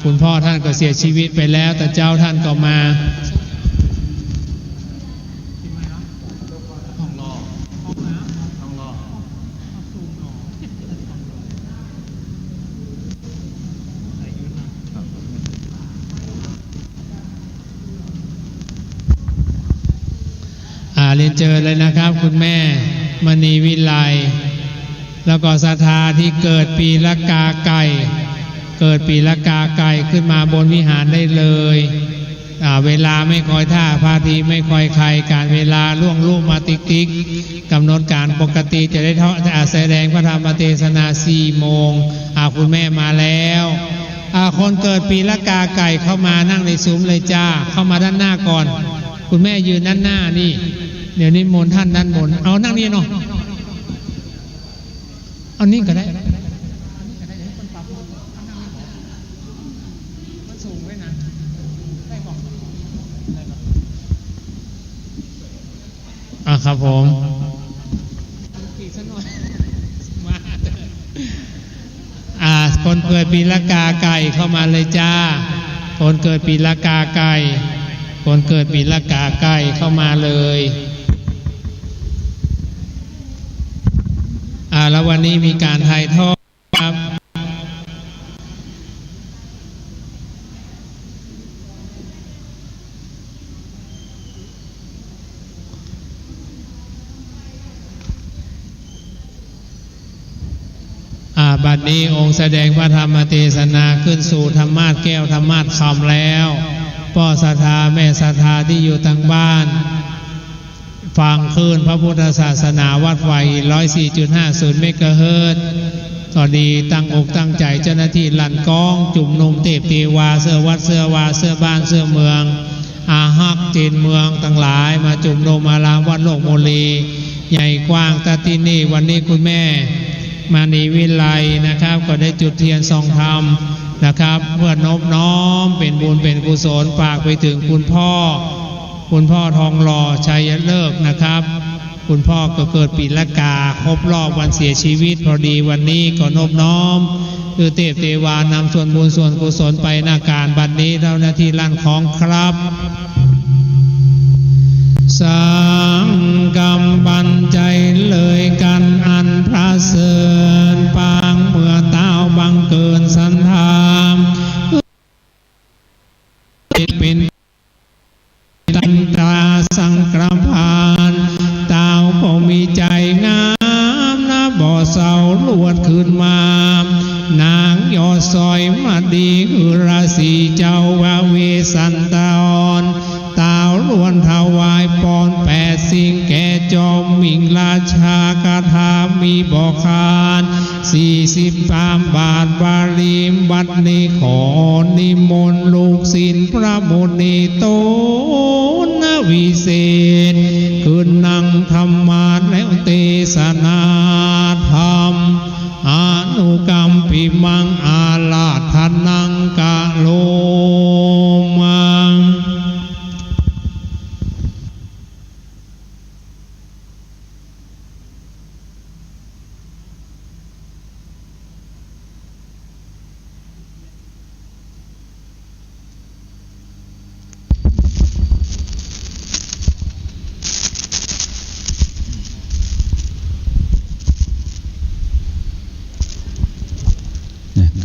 คุณพ่อท่านก็เสียชีวิตไปแล้วแต่เจ้าท่านก็มาเรียนเจอเลยนะครับคุณแม่มณีวิไลแล้วก็ศรัทธาที่เกิดปีละกาไก่เกิดปีละกาไก่ขึ้นมาบนวิหารได้เลยเวลาไม่คอยท่าพาทีไม่คอยใครการเวลาล่วงลูกมาติ๊กกำหนดการปกติจะได้แสดงพระธรรมเทศนา4 โมงคุณแม่มาแล้วคนเกิดปีละกาไก่เข้ามานั่งในซุ้มเลยจ้าเข้ามาด้านหน้าก่อนคุณแม่ยืนด้านหน้านี่เดี๋ยวนี้มนท่านด้านบนเอานั่งนี่เนาะเอานี่ก็ได้ครับผมคนเกิดปีละกาไก่เข้ามาเลยจ้าคนเกิดปีละกาไก่คนเกิดปีละกาไก่เข้ามาเลยแล้ววันนี้มีการถ่ายทอดครับบัดนี้องค์แสดงพระธรรมเทศนาขึ้นสู่ธรรมะแก้วธรรมะคำแล้วพ่อศรัทธาแม่ศรัทธาที่อยู่ทางบ้านฟังคลื่นพระพุทธศาสนาวัดไฟ 104.50 เมกะเฮิรตซ์ก็ดีตั้งอกตั้งใจเจ้าหน้าที่ลั่นกล้องจุ่มนุมเทพเทวาเสื้อวัดเสื้อวาเสื้อบ้านเสื้อเมืองฮักเจนเมืองทั้งหลายมาจุ่มนุมอารามวัดโลกโมลีใหญ่กว้างตาตินีวันนี้คุณแม่มณีวิไลนะครับก็ได้จุดเทียนทรงธรรม นะครับ เพื่อนบน้อมเป็นบุญเป็นกุศลฝากไปถึงคุณพ่อทองหล่อชัยเลิกนะครับ คุณพ่อก็เกิดปีละกาครบรอบวันเสียชีวิตพอดีวันนี้ก็นบน้อมคือเทวานำส่วนบุญส่วนกุศลไปนาการบัดนี้เจ้าหน้าที่ลั่นของครับสังกำบันใจเลยกันอันพระเสริญปางเมื่อเต้าบังเกินสันธามเป็นตันตราสังกรพานเต้าก็มีใจงามนะบ่อเสาลวดขึ้นมานางยอดซอยมาดีคือราศีเจ้าวาเวสันตอนตาวล้วนถวายปอน8สิ่งแก่จอมมิงราชากาถามีบอกคาน43 บาทบาลีมบัดนี้ขอนิมนต์ลูกศิษย์พระมุนีโตนวิเศษขึ้นนั่งธรรมาแล้วเทศนาธรรมอนุกรรมปิมังอาลาธนังกะโลมัง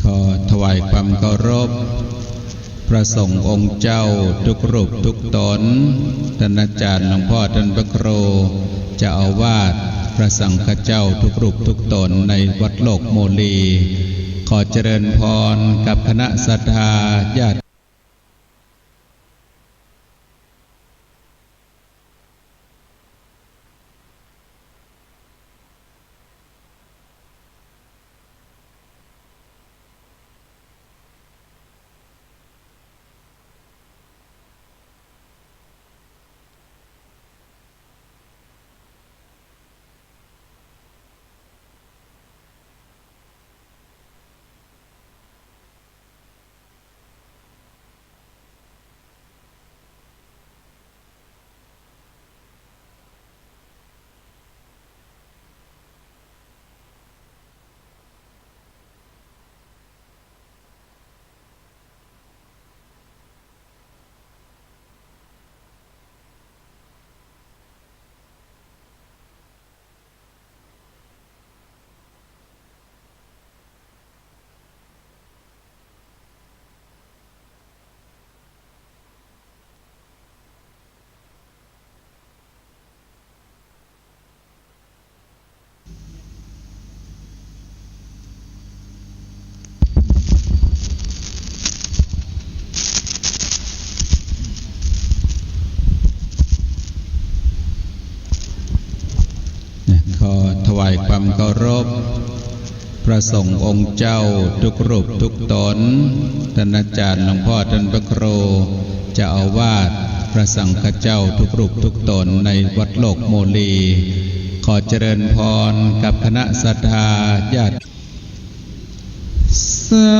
ขอถวายความเคารพพระสงฆ์องค์เจ้าทุกรูปทุกตนท่านอาจารย์หลวงพ่อท่านพระครูเจ้าอาวาสพระสังฆเจ้าทุกรูปทุกตนในวัดโลกโมลีขอเจริญพรกับคณะศรัทธาญาติขอถวายความเคารพพระสงฆ์องค์เจ้าทุกรูปทุกตนท่านอาจารย์หลวงพ่อท่านพระครูเจ้าอาวาสพระสังฆเจ้าทุกรูปทุกตนในวัดโลกโมลีขอเจริญพรกับคณะศรัทธาญาติสั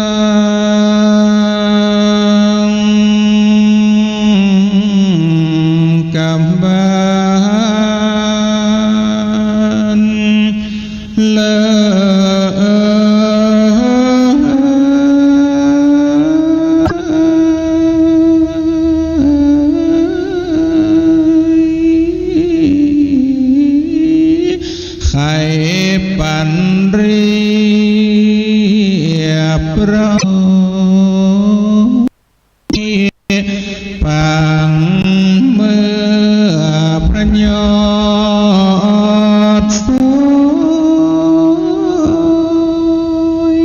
งกัมบาปันเรียบร้อยปังเมื่อพระยอดสวย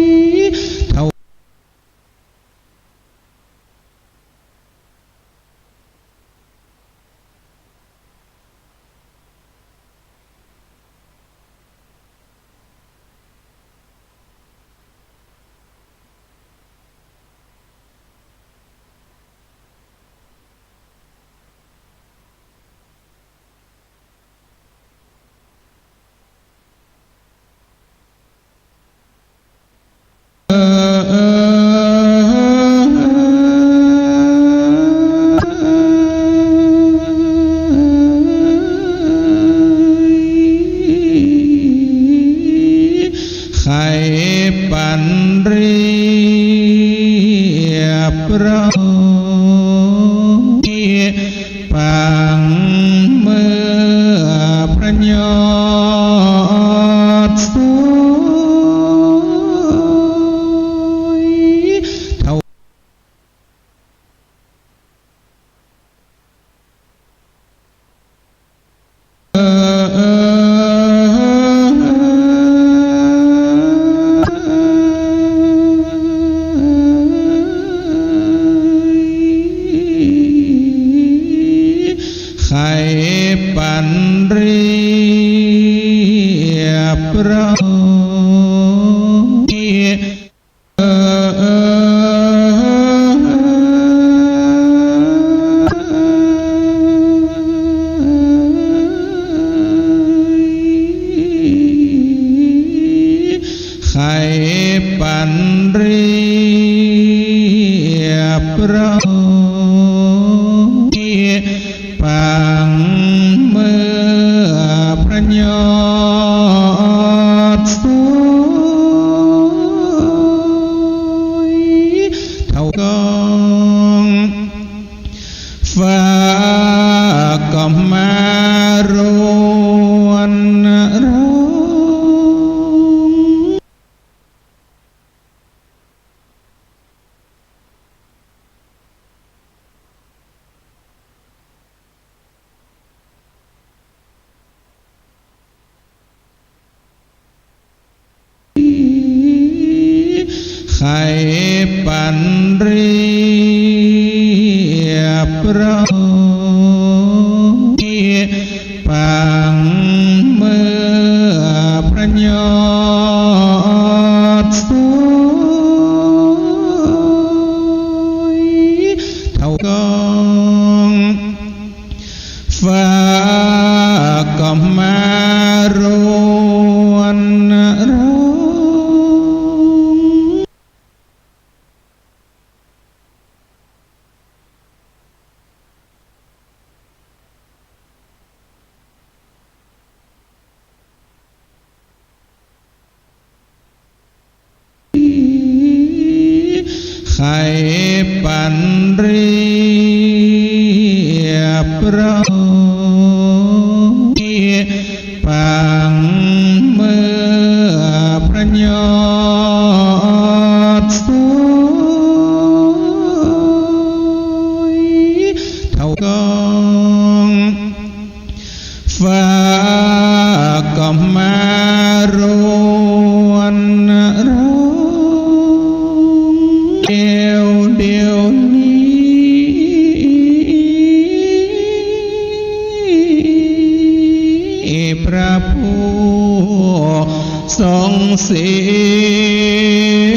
นเรียบร้อยปังเมื่อพระยอดสวยเท่าไข่ปันเรียบร้อยไข่ปันเรียบร้อยปังเมื่อพระยอดสวยเท่ากองฟ้าก็มารวนร้องไข่ปันเรียบร้อยปังเมื่อพระยอดสวยเท่ากองฟ้าก็มารวนร้องไข่ปันเรียบร้อยปังเมื่อพระยอดสวยเท่ากองฟ้าก็มารวนร้องเดียวนี้พระผู้ทรงศีล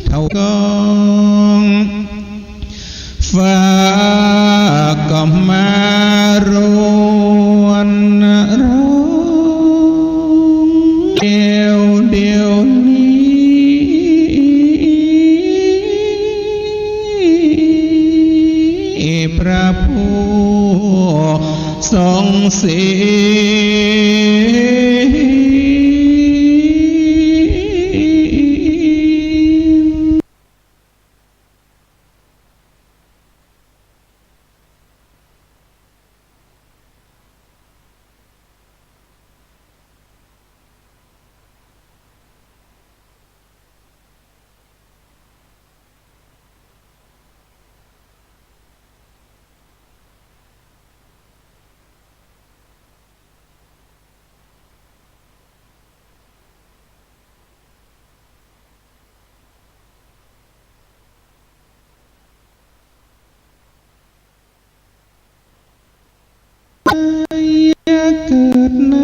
เท่ากองฟ้าก็มารวนร้องเดียวนี้พระผู้ทรงศีเกิดใน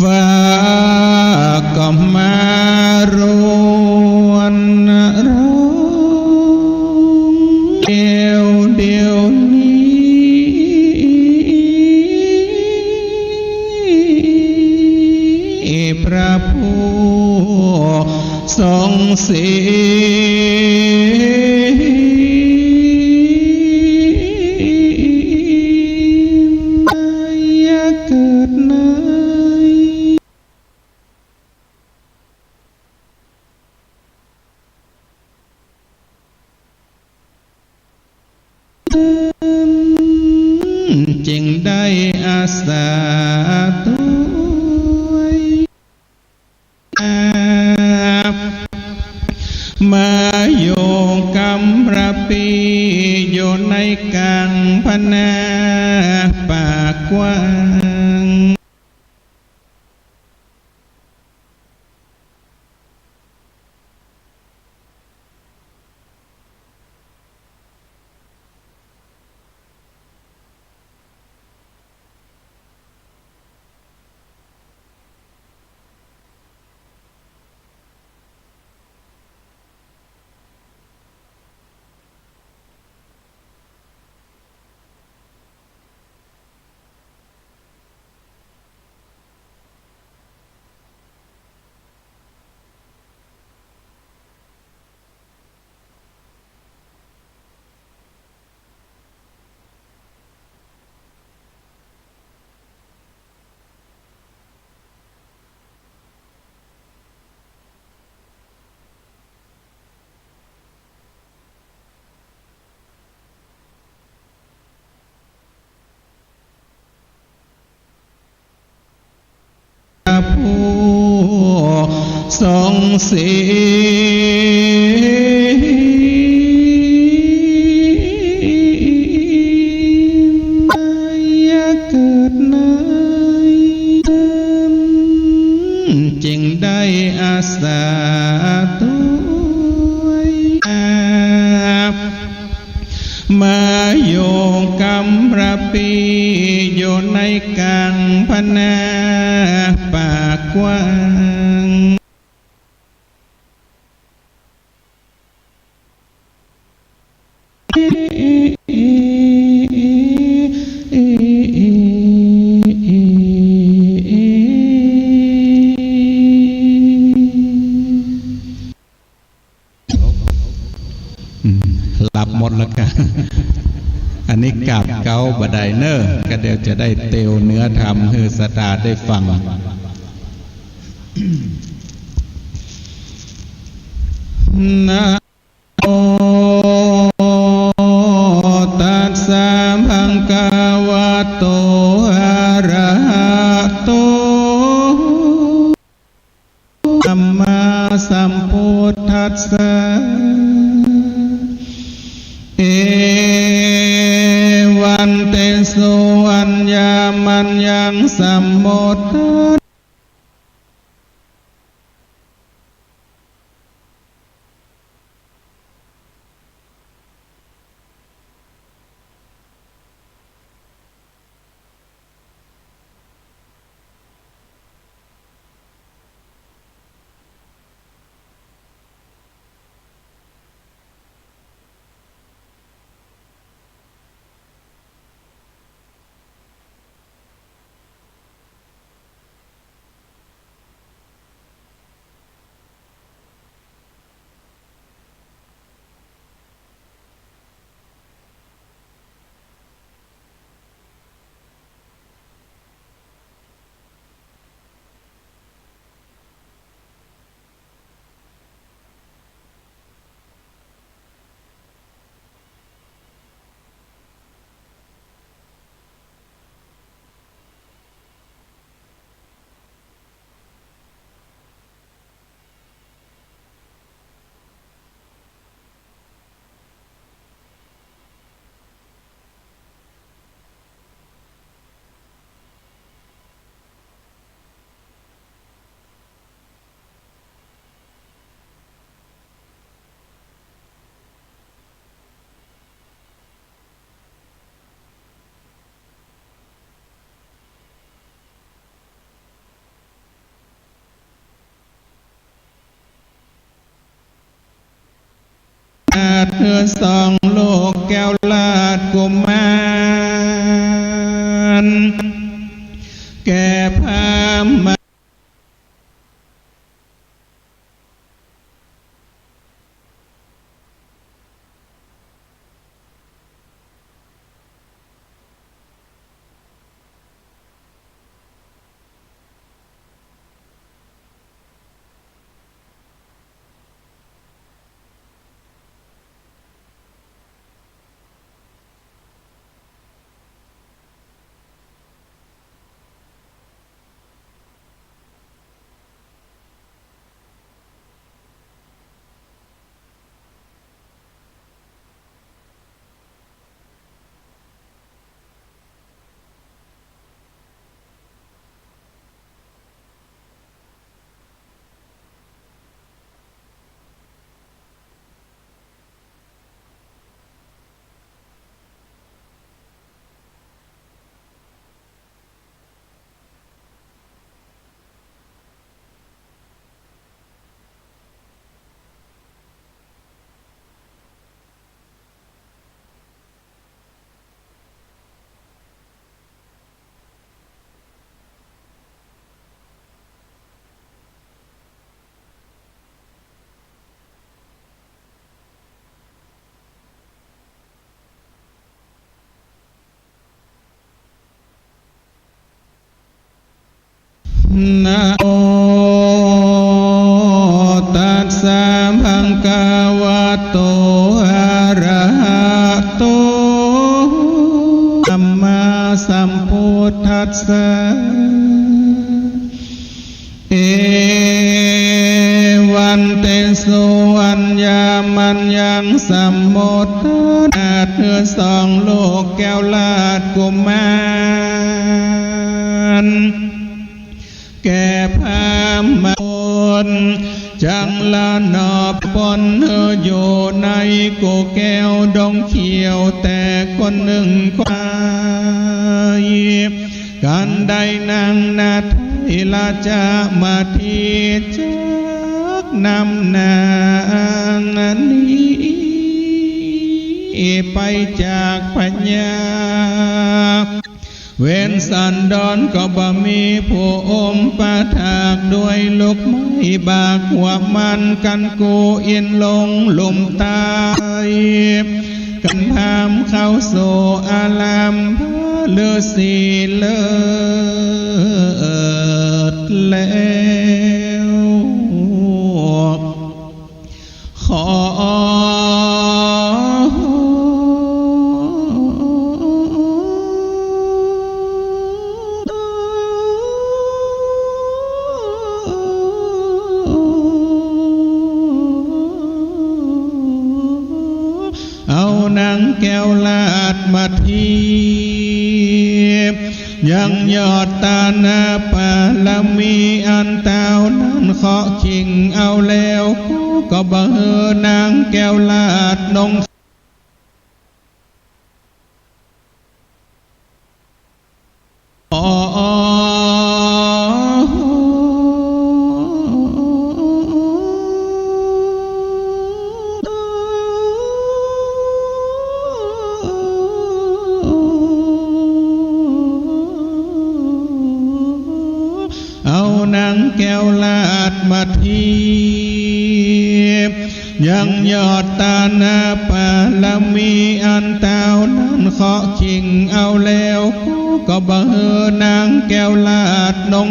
ฟ้าก็มารวนร้องเดียวนี้พระผู้ทรงศีเกิดในจึงได้อาสาตัวมาโยงกำระปีอยู่ในกังพนาป่ากว้างผู้ทรงศีเกิดในจึงได้อาสาตัวมาโยงกำระปีอยู่ในกังพนาป่ากว้างหลับหมดแล้วกันอันนี้กราบเกาบดายเนอร์ก็เดี๋ยวจะได้เตียวเนื้อธรรมให้สตาได้ฟังนะโมตัสสะภะคะวะโตอะระหะโตสัมมาสัมพุทธัสสะเอวันเตสุวัญญามัญญังสัมโมทัส เทือสองโลกแก้วลาดกุมารแก่พามมานะโมตัสสะภะคะวะโตอะระหะโตสัมมาสัมพุทธัสสะเอวันเตสุอัญญามัญญังสัมโมทนาเทือสองโลกแก้วลาดกุมารแก่พามมาลจังลานอบปนอยู่ในกูแก้วดงเขียวแต่คนหนึ่งควายกันได้นางนาไทยลาจะมาที่จักนำนางนี้ไปจากปัญญาเว้นสันดอนก็บ่มีผู้อมปะถากด้วยลูกไม้บากหัวมันกันกูอินลงหลุมตายกันพามเข้าสู่อารามเลือสีเลิศแล้วขอนางแก้วลาดมาทียังยอดตาหน้าปาละมีอันเต้านั้นเคาะชิงเอาแล้วก็บ่เฮอนางแก้วลาดนงนางแก้วลาดมาทียังยอดตาหน้าปาละมีอันเต้านั้นเคาะชิงเอาแล้วก็บ่เฮอนางแก้วลาดนง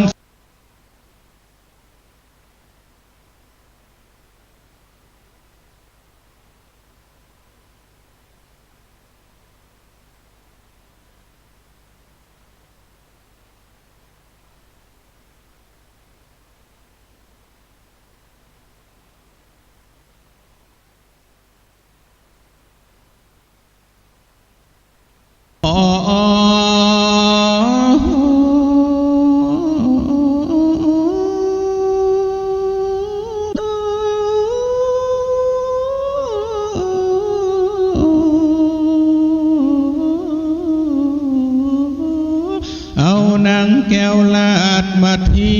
นางแก้วลาดมาที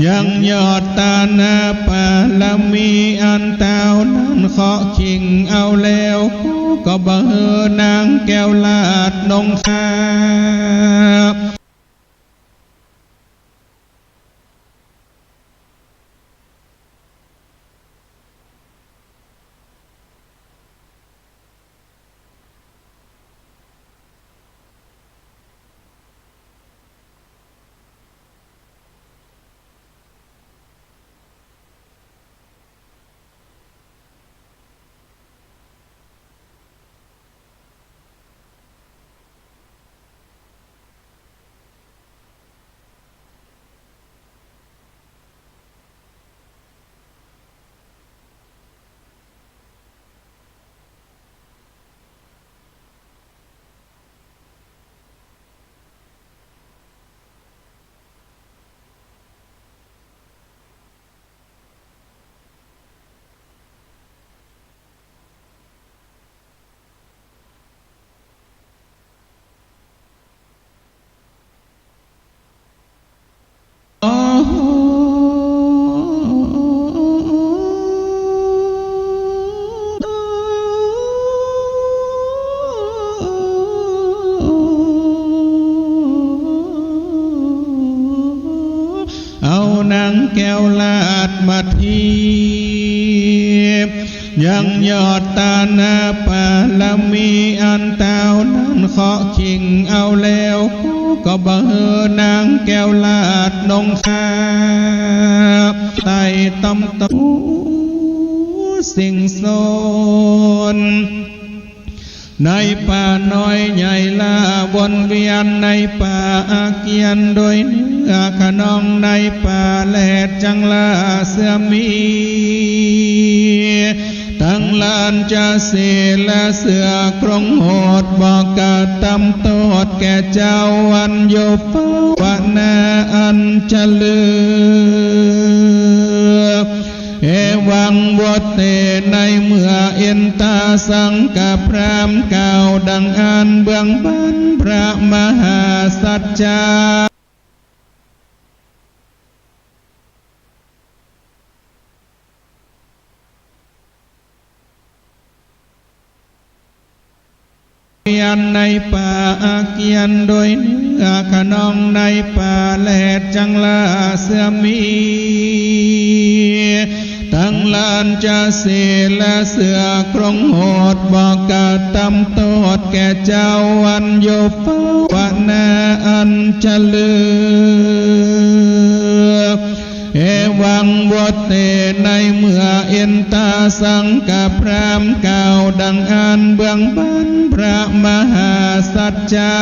ยังยอดตาหน้าปาละมีอันเต้านั้น เคาะชิงเอาแล้วก็บ่เฮอนางแก้วลาดนงคาเอานางแก้วลาดมาทียังยอดตานาปาลมีอันเต้านั้นเคาะชิงเอาแล้วก็บ่เฮอนางแก้วลาดนงคาไต่ตำตูสิ่งโซนในป่าน้อยใหญ่ลาวนเวียนในป่าอาเกียนโดยเนื้อขนองในป่าแหลดจังลาเสื่อมีตั้งลานจะเสียและเสือกรงโหดบอกกะตำโตดแก่เจ้าวันโยปวนาอันจะเลือกเอวังบทเตในเมื่อเอ็นตาสังกับพรามเก่าดังอ่านเบื้องบันพระมหาสัจจาในป่าอาเกียนโดยเนื้อขนองในป่าแหลดจังลาเสื่อมีตั้งลานจะเสียและเสือกรงโหดบอกกะตำโตดแก่เจ้าวันโยปวนาอันจะเลือกเอวังบทเตในเมื่อเอ็นตาสังกับพรามเก่าดังอ่านเบื้องบันพระมหาสัจจา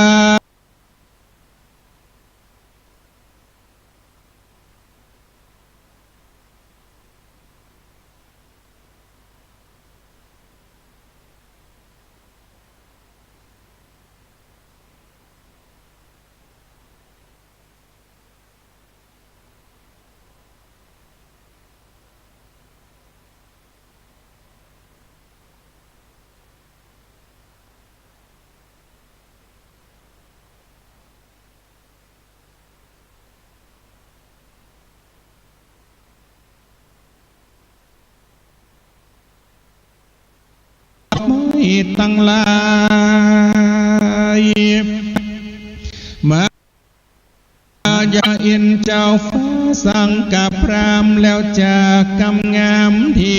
ไม่ตั้งลายมาอย่าเอ็นเจ้าฟ้าสังกับพรามแล้วจากกำงามที่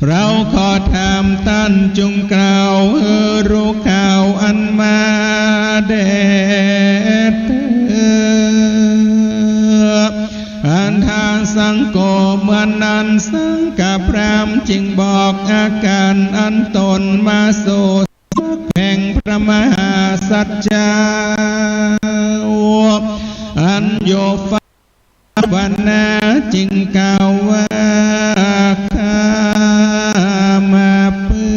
เราขอถามท่านจงกล่าวรู้ข่าวอันมาแด่อันทางสังโกเมื่อนั้นสังกัพรามจึงบอกอาการอันตนมาสู่แห่งพระมหาสัจจาอันโยฟาวนาจึงกล่าวว่าข้ามาปื้อ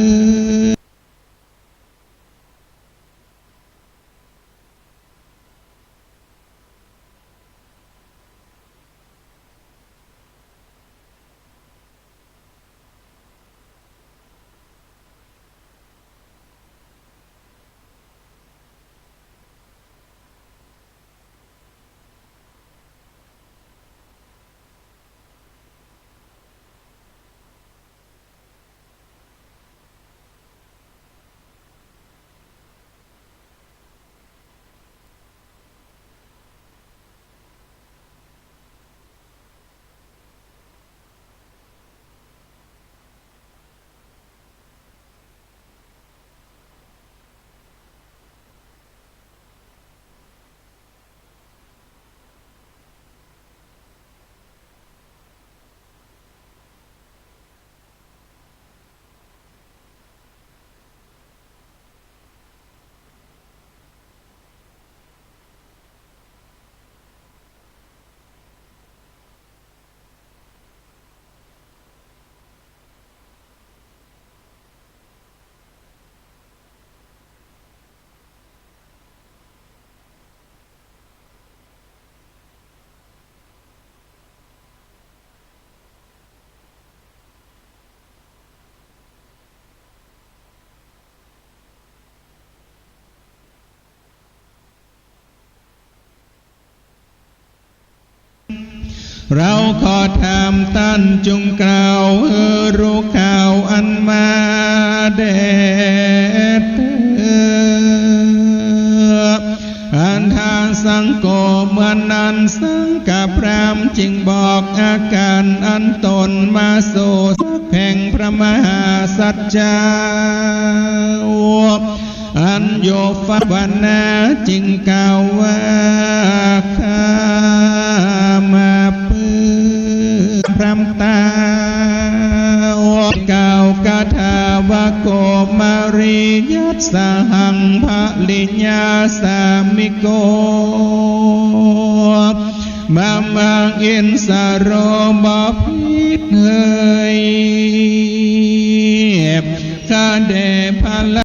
เราขอถามท่านจงกล่าวรู้ข่าวอันมาแด่อันทางสังโกเมื่อนั้นสังกัพรามจึงบอกอาการอันตนมาสู่แห่งพระมหาสัจจาอันโยฟาวนาจึงกล่าวว่าข้ามาปื้อพรำตากล่าวกาถาวะโกมาริยัสสหังภลิญญาสามิโกมามังอินสโรบพิษเฮยกาเดพาล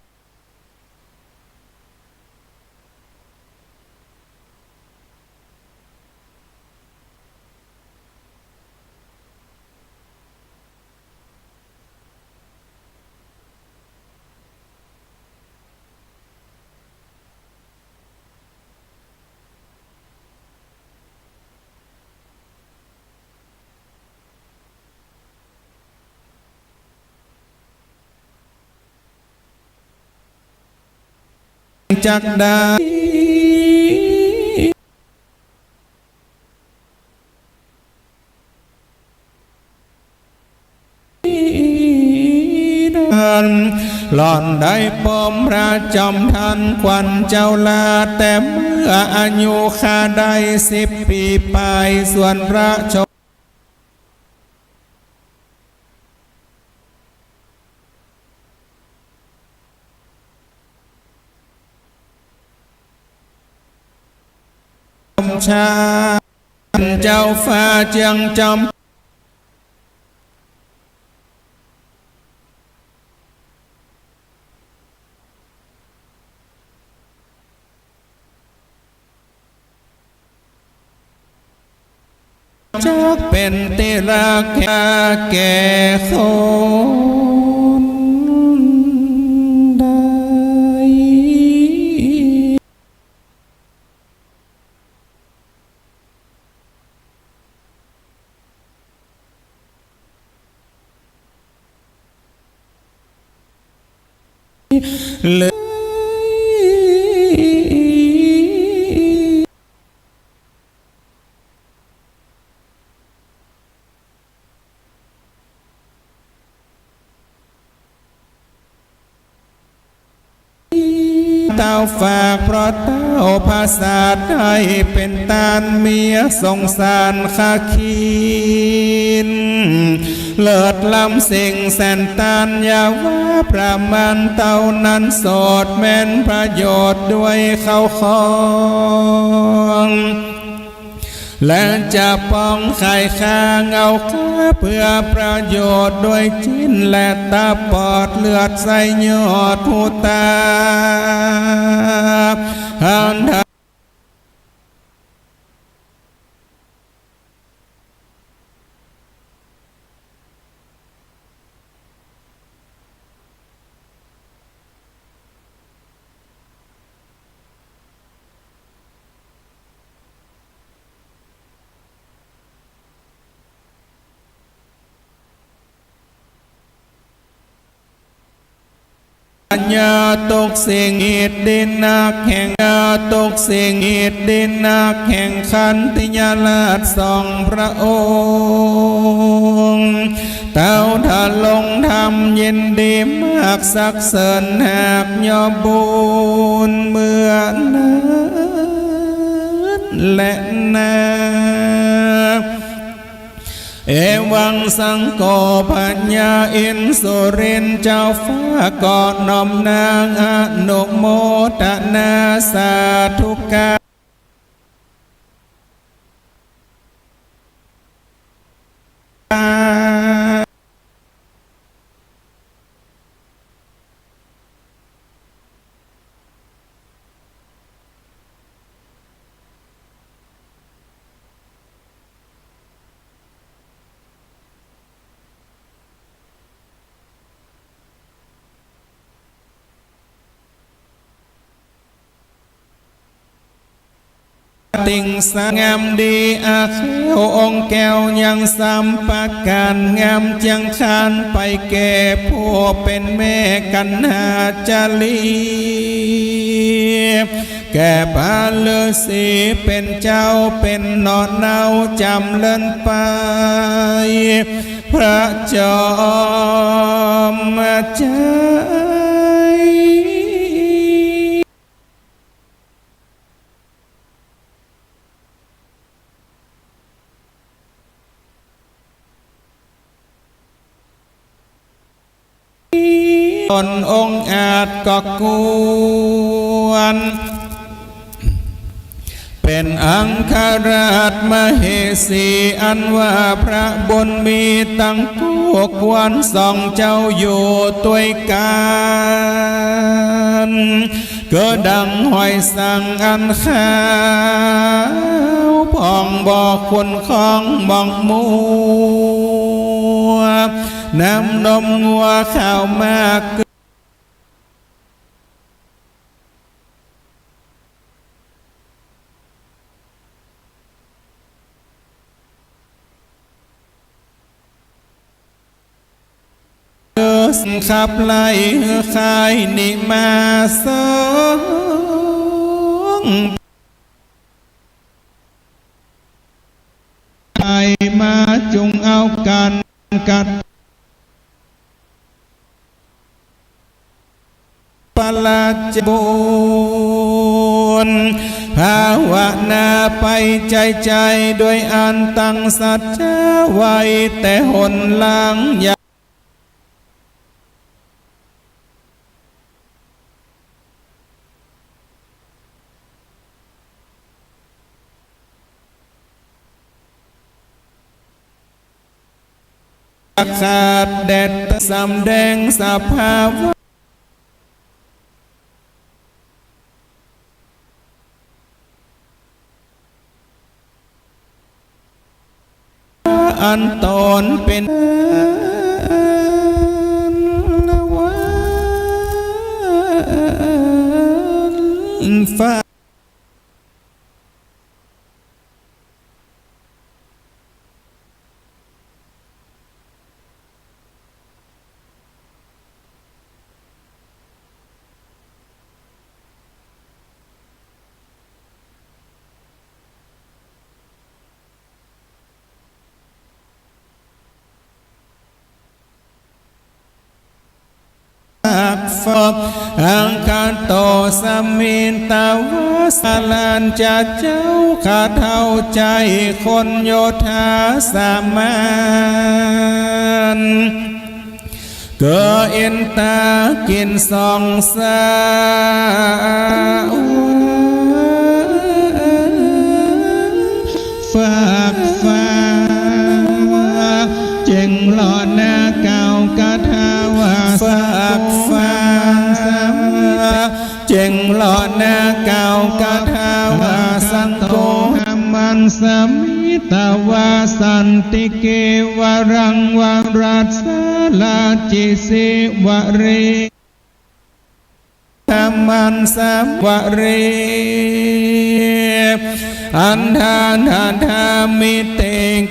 จักดาหล่อนได้ปมพระจอมทันควันเจ้าลาแต่เมื่ออายุข้าได้10 ปีไปส่วนพระชชาเจ้าฟ้าเจียงจอมจักเป็นติราแก่คนใดเลย ฝากเพราะเต้าภาษาไทยเป็นตานเมียสงสารข้าคินเลิศล้ำสิ่งแสนตานอย่าว่าประมาณเต้านั้นโสดแม่นประโยชน์ด้วยเข้าของและจะป้องไข่ข้างเอาค้าเพื่อประโยชน์ด้วยจิ้นและตาปอดเลือดใส่ยอดหูตาหันญาตกสิ่งอิดดินนักแห่งญาตกสิ่งอิดดินนักแห่งขันติยาลาดสองพระองค์เต้าถ้าลงทำยินดีมากสักเสริญหากยอบุญเมื่อนั้นและนาเอวังสังโฆปัญญาอินสุรินเจ้าฟ้าก่อนน้อมนางอนุโมทนาสาธุการติ่งสงามดีอาเขวองค์แก้วยังสัมปการงามจังคานไปแก่ผู้เป็นแม่กันหาจาลีแก่พาฤาษีเป็นเจ้าเป็นนอนเนาจำเลินไปพระจอมใจตนองค์อาจก็กวนเป็นอังคาราชมเหสีอันว่าพระบุญมีตั้งกู้ควรส่องเจ้าอยู่ด้วยกันก็ดังหอยสังอันขาวผ่องบอกคนของมองมัวน้ำนมงัวข้าวมากขับไล่ขายนิมาสองไปมาจุงเอากันกัดปลาจบุญภาวนาไปใจด้วยอันตั้งสัจจะไว้แต่หนหลังขาดแดดสำแดงสภาวะอันตนเป็นฟ้าฝ ฟบอังคาโตสมินตาวาสลันจะเจ้าขาเท่าใจคนโยธาสามานเกิดเอ็นตากินสองสาวฝากฟ้าเจ๋งหล่อหน้าเก่ากะทาวาฝากฟ้าเจ๋งหล่อหน้าเก่ากะทาวาสังโฆมันสมิตาวาสันติเกวรังวรัสสลาจิสิวะเรธรรมันสัมวะเรอันทานธามิเตง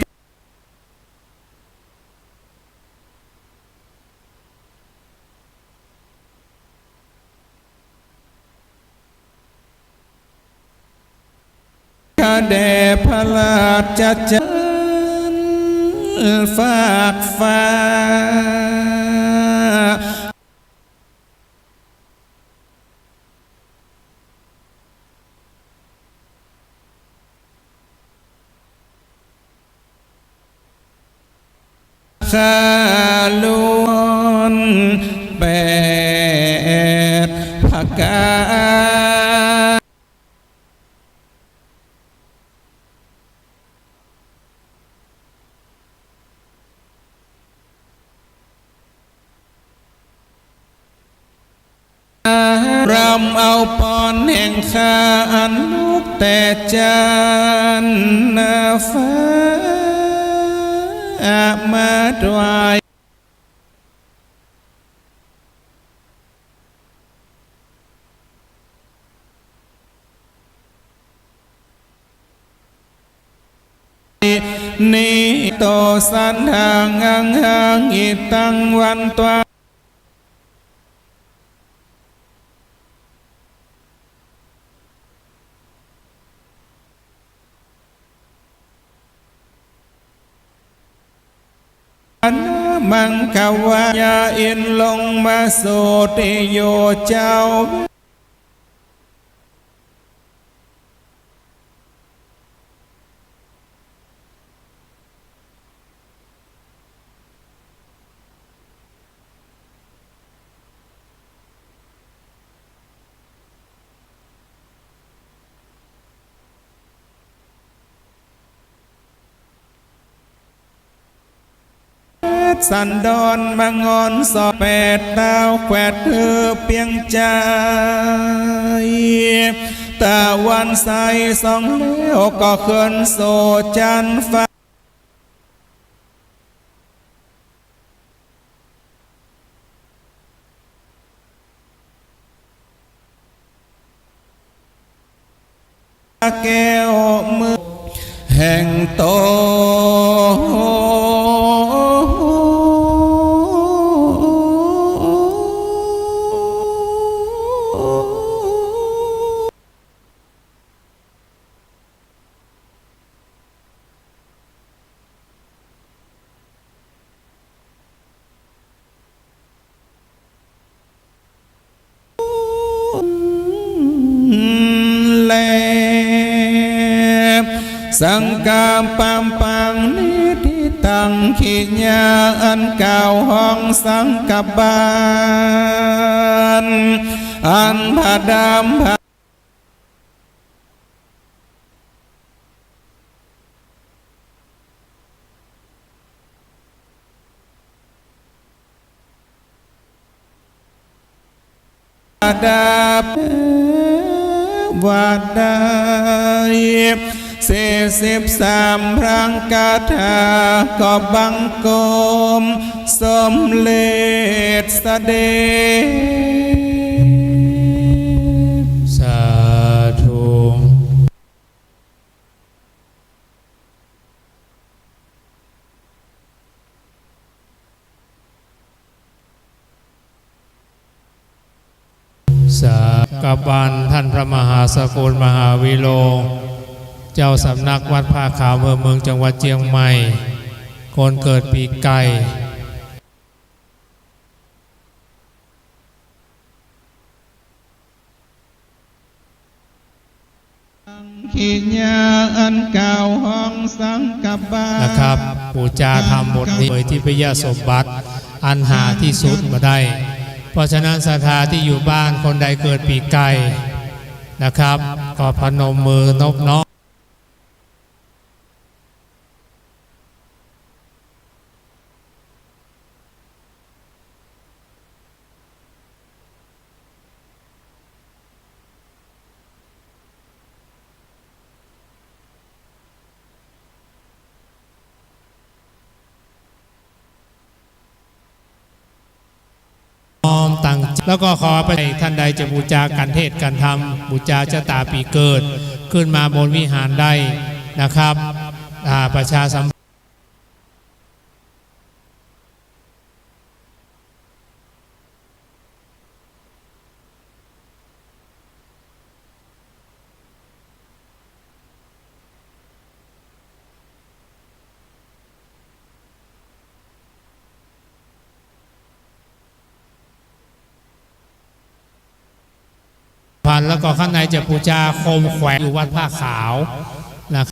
แด่พระราชจันฝากฟ้าข้าล้วนแปดผักการำเอาปอนแห่งข้าอันลูกแต่จันนาฟ้ามาดวายนิโตสันทางหังอิตังวันตวามังคาวายาอินลงมาโสติโยเจ้าสันดอนมังอนสอแปดดาวแขวดเธอเปียงใจตะวันใสสองแล้วก็เคลื่อนโซจันฟ้าแก้วมือแห่งโตสังกามปัมปังนิทิตังขีญาอันเก่าห้องสังกบาลอันผาดำดาบวัดได้43พรังกาถาก็บังกรมสมเลศเสด็จสาธุ สากับบันท่านพระมหาสกุลมหาวิโรเจ้าสำนักวัดผ้าขาวเมืองจังหวัดเชียงใหม่คนเกิดปีไก่ ขีญาอันเก่าห้องสังกับบานะครับปูจาธรรมบทนี้เผยที่พยาสมบัติอันหาที่สุดมาได้เพราะฉะนั้นศรัทธาที่อยู่บ้านคนใดเกิดปีไก่นะครับก็พนมมือนบน้อมตั้งแล้วก็ขอไปท่านใดจะบูชากันเทศกันธรรมบูชาชะตาปีเกิดขึ้นมาบนวิหารได้นะครับประชาสัมพันธ์แล้วก็ข้างในจะบูชาโคมแขวนอยู่วัดผ้าขาวนะค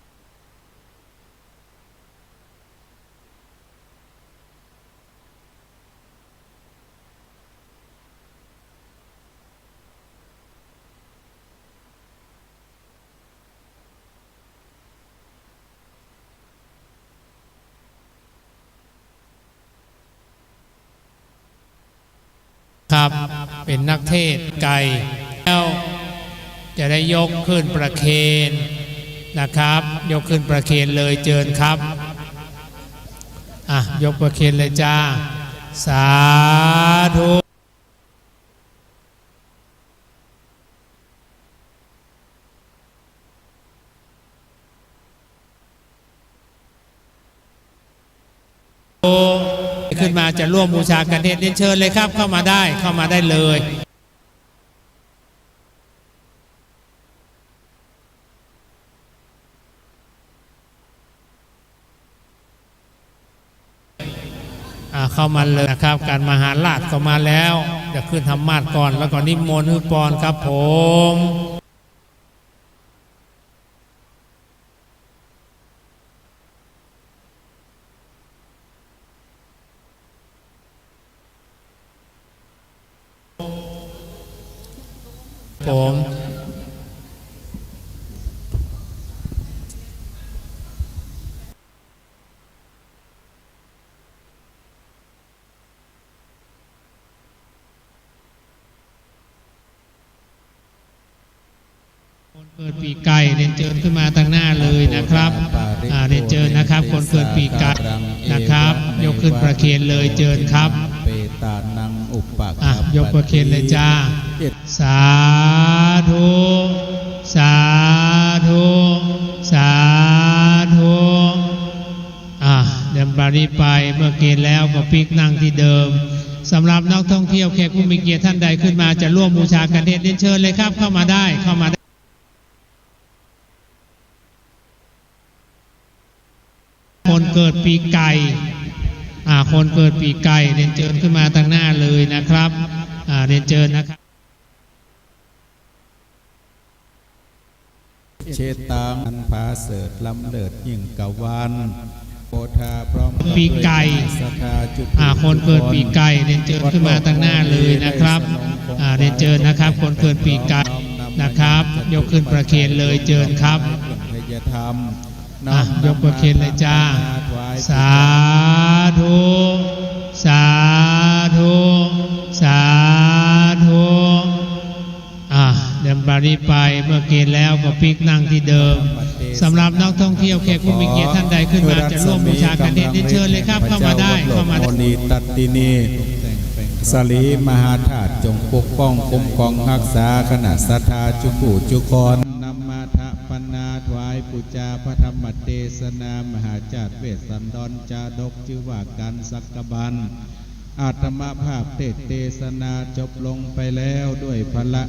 รับเป็นนักเทศไก่แล้วจะได้ยกขึ้นประเคนนะครับยกขึ้นประเคนเลยเจิญครับยกประเคนเลยจ้าสาธุขึ้นมาจะร่วมบูชากันเทศเรียนเชิญเลยครับเข้ามาได้เลยเข้ามาเลยนะครับการมหาราชเข้ามาแล้วจะขึ้นธรรมาสก่อนแล้วก็นิมนต์ฮือปอนครับผมเกิดปีไก่เรียนเชิญขึ้นมาตั้งหน้าเลยนะครับเรียนเชิญนะครับคนเกิดปีไก่นะครับยกขึ้นประเคนเลยเชิญครับยกประเคนเลยจ้าสาธุสาธุสาธุเดินปารีไปเมื่อเกณฑ์แล้วก็ปิกนั่งที่เดิมสำหรับนักท่องเที่ยวแขกผู้มีเกียรติท่านใดขึ้นมาจะร่วมบูชากันเทศเรียนเชิญเลยครับเข้ามาได้คนเกิดปีไก่คนเกิดปีไก่เรียนเชิญขึ้นมาตั้งหน้าเลยนะครับเรียนเชิญนะครับเชตังอันผาเสดล้ำเลิศยิ่งกวันโพธาพร้อมปีไก่คนเกิดปีไก่เรียนเชิญขึ้นมาตั้งหน้าเลยนะครับเรียนเชิญนะครับคนเกิดปีไก่นะครับยกขึ้นประเคนเลยเชิญครับยกประเคนเลยจ้าสาธุสาธุสาธุเดินปารีไปเมื่อเกณฑ์แล้วก็ปิกนั่งที่เดิมสำหรับนักท่องเที่ยวแขกผู้มีเกียรติท่านใดขึ้นมาจะร่วมบูชากันเทศเชิญเลยครับเข้ามาได้ตัดตินีสลีมหาธาตุจงปกป้องคุ้มครองรักษาขณะศรัทธาจุกุจุกรนำมาทะปนาถวายปุจจาพระธรรมเทศนามหาจารเวสสันดรจาดกชื่อว่าการสักกบันอาตมาภาพเทศนาจบลงไปแล้วด้วยพละ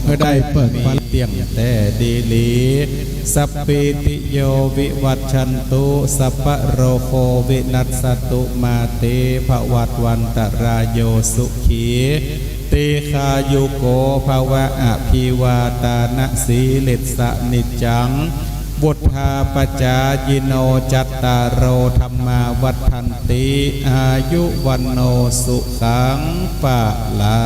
เพื่อได้เปิดฟันเตียงแต่ดีลีสัพพิติโยวิวัชชันตุสัพพะโรโควินัสสตุมาเตภวัตวันตรายโยสุขีเต ติขายุโกภาวะอภิวาตานะสีลิสะนิจจังบุทธาปจายิโนจัตตารโอธรรมาวัฏันติอายุวันโนสุขังปะลา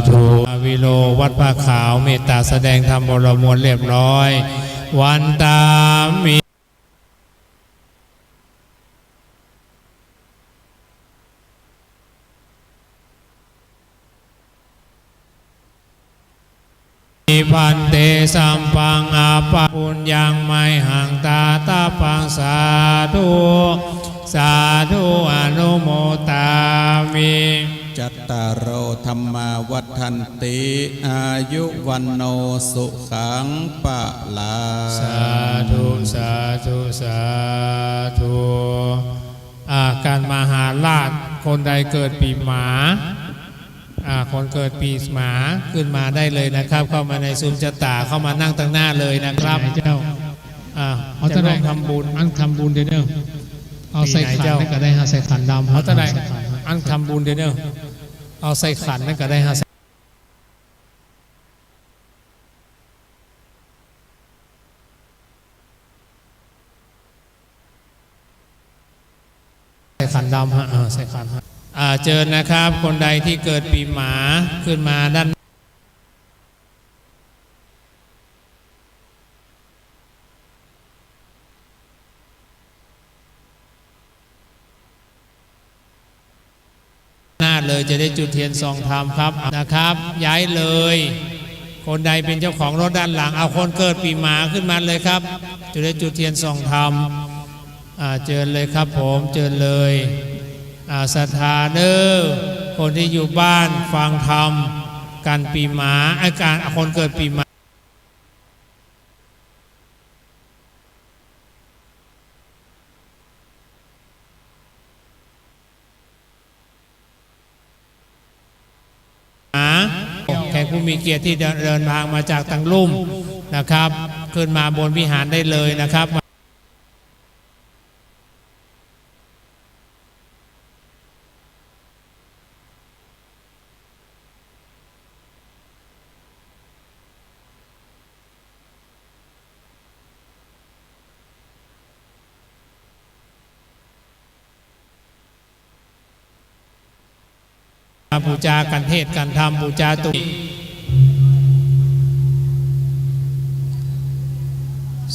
ถูกวิโลวัดผ้าขาวเมตตาแสดงธรรมบรมวลเรียบร้อยวันตามีพันเตสัมปังอาปะปุญญังไมหังตาตาปังสาธุสาธุอนุโมตามิจัตตารโอธรรมาวัฏันติอายุวันโนสุขังปะลาสาธุสาธุสาธุการมหาราชคนใดเกิดปีหมาคนเกิดปีหมาขึ้นมาได้เลยนะครับเข้ามาในซุ้มจัตตาเข้ามานั่งตั้งหน้าเลยนะครับเจ้าจะร่วมทำบุญอันทำบุญเด้อเอาใส่ขันนั่นก็ได้ใส่ขันดำเอาจะได้อันทำบุญเด้อเอาใส่ขันนั่นก็ได้ใส่ขันดำใส่ขันเชิญนะครับคนใดที่เกิดปีหมาขึ้นมาด้านหน้าเลยจะได้จุดเทียนซองธรรมครับนะครับย้ายเลยคนใดเป็นเจ้าของรถด้านหลังเอาคนเกิดปีหมาขึ้นมาเลยครับจะได้จุดเทียนซองธรรมเชิญเลยครับผมเชิญเลยศรัทธาเด้อคนที่อยู่บ้านฟังธรรมกันปีหมาการคนเกิดปีหมาแขกผู้มีเกียรติที่เดินทางมาจากต่างลุ่มนะครับขึ้นมาบนวิหารได้เลยนะครับบูชากันเทศกันธรรมบูชาตุ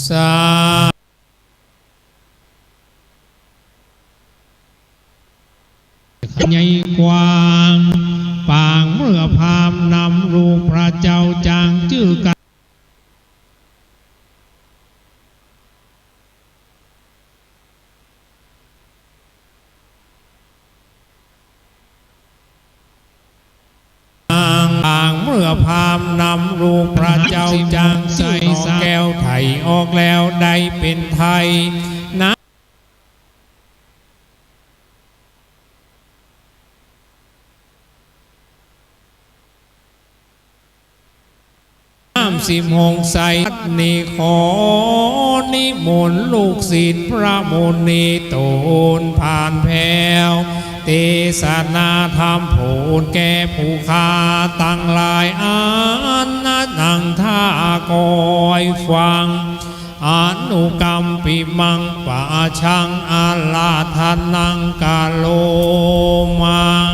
สาใหญ่กว้างปางเมื่อพามนำรูปพระเจ้าจางจื้อกันเมื่อพามนำรูปพระเจ้าจางใส่แก้วไถ่ออกแล้วได้เป็นไทยนะสิมงใสนิขอนิมนต์ลูกศิษย์พระมุนีโตนผ่านแผ่วเทศนาธรรมโผลแก่ผู้ค้าตั้งหลายอันนั่งท่าคอยฟังอนุกรรมปิมังปะชังอาลาทานังกาโลมัง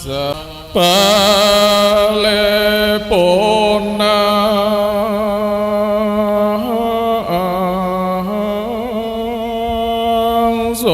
สัพพะเลปุณณาโส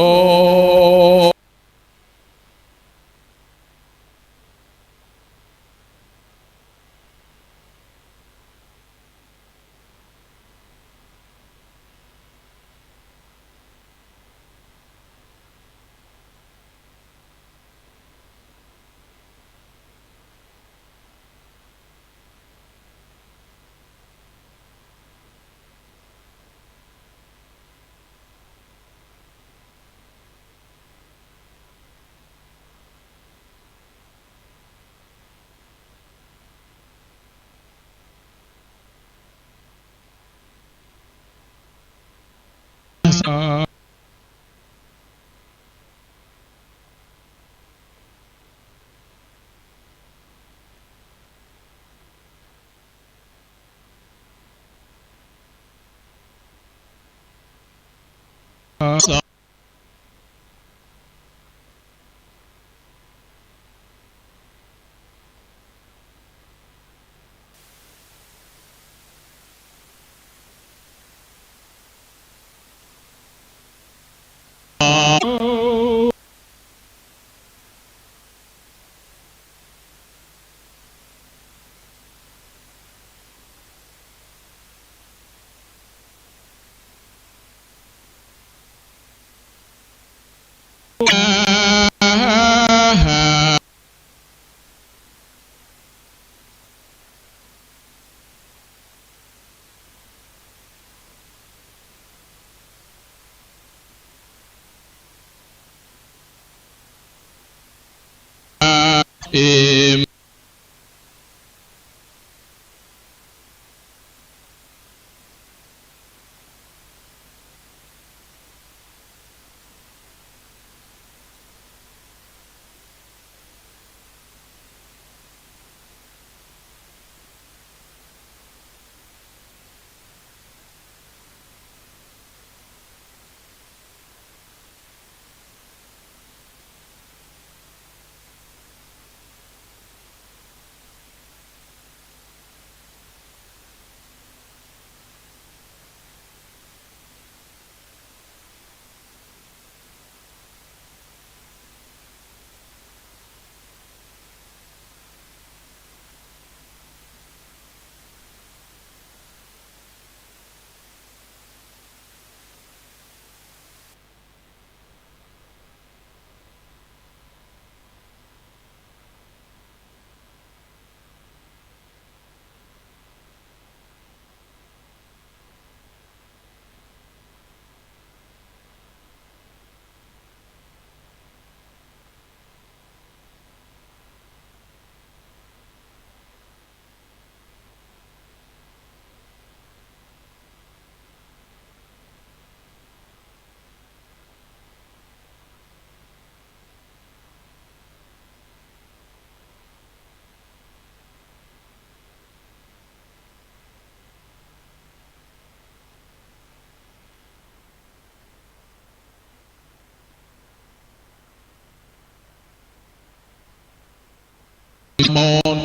โม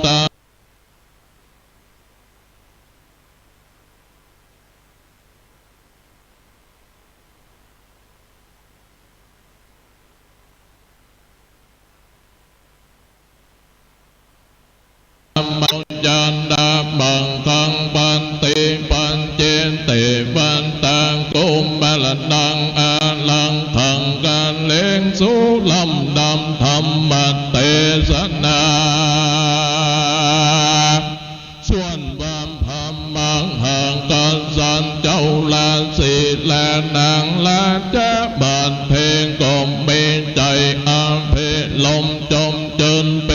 ตะมัจจันดาบังคังปันติปันเจนเตปันตังกุมบาลนังอาลังขังกันเลงสุลำดำธรรมเตสนาส่วนบามพามังห่างกันสันเจ้าลาสีและนางลาจะบานเพลงก็มีใจอาเพลมจมจนเป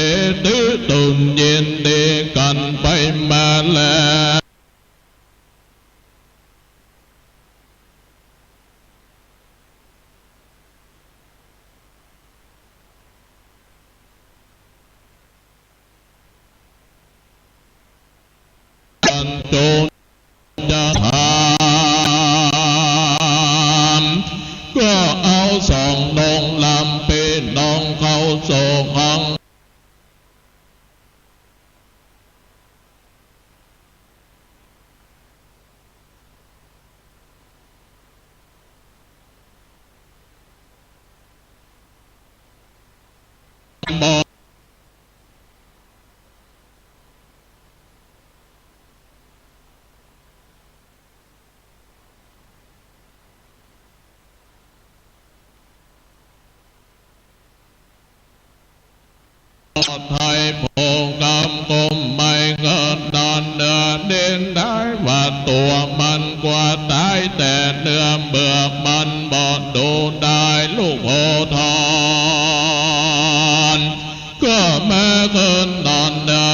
ตื้อตุนเย็นดีกันไปมาแล้วจงจะทำก็เอาสองนองลำเป็นน้องเขาโศกหังบอกไทยโพกำกลมไม่เกิดนอนเนื้อเด่นได้ว่าตัวมันกว่าตายแต่เนื้อเบือกมันบอดดูได้ลูกโพทอนก็แม้เกินนอนเนื้อ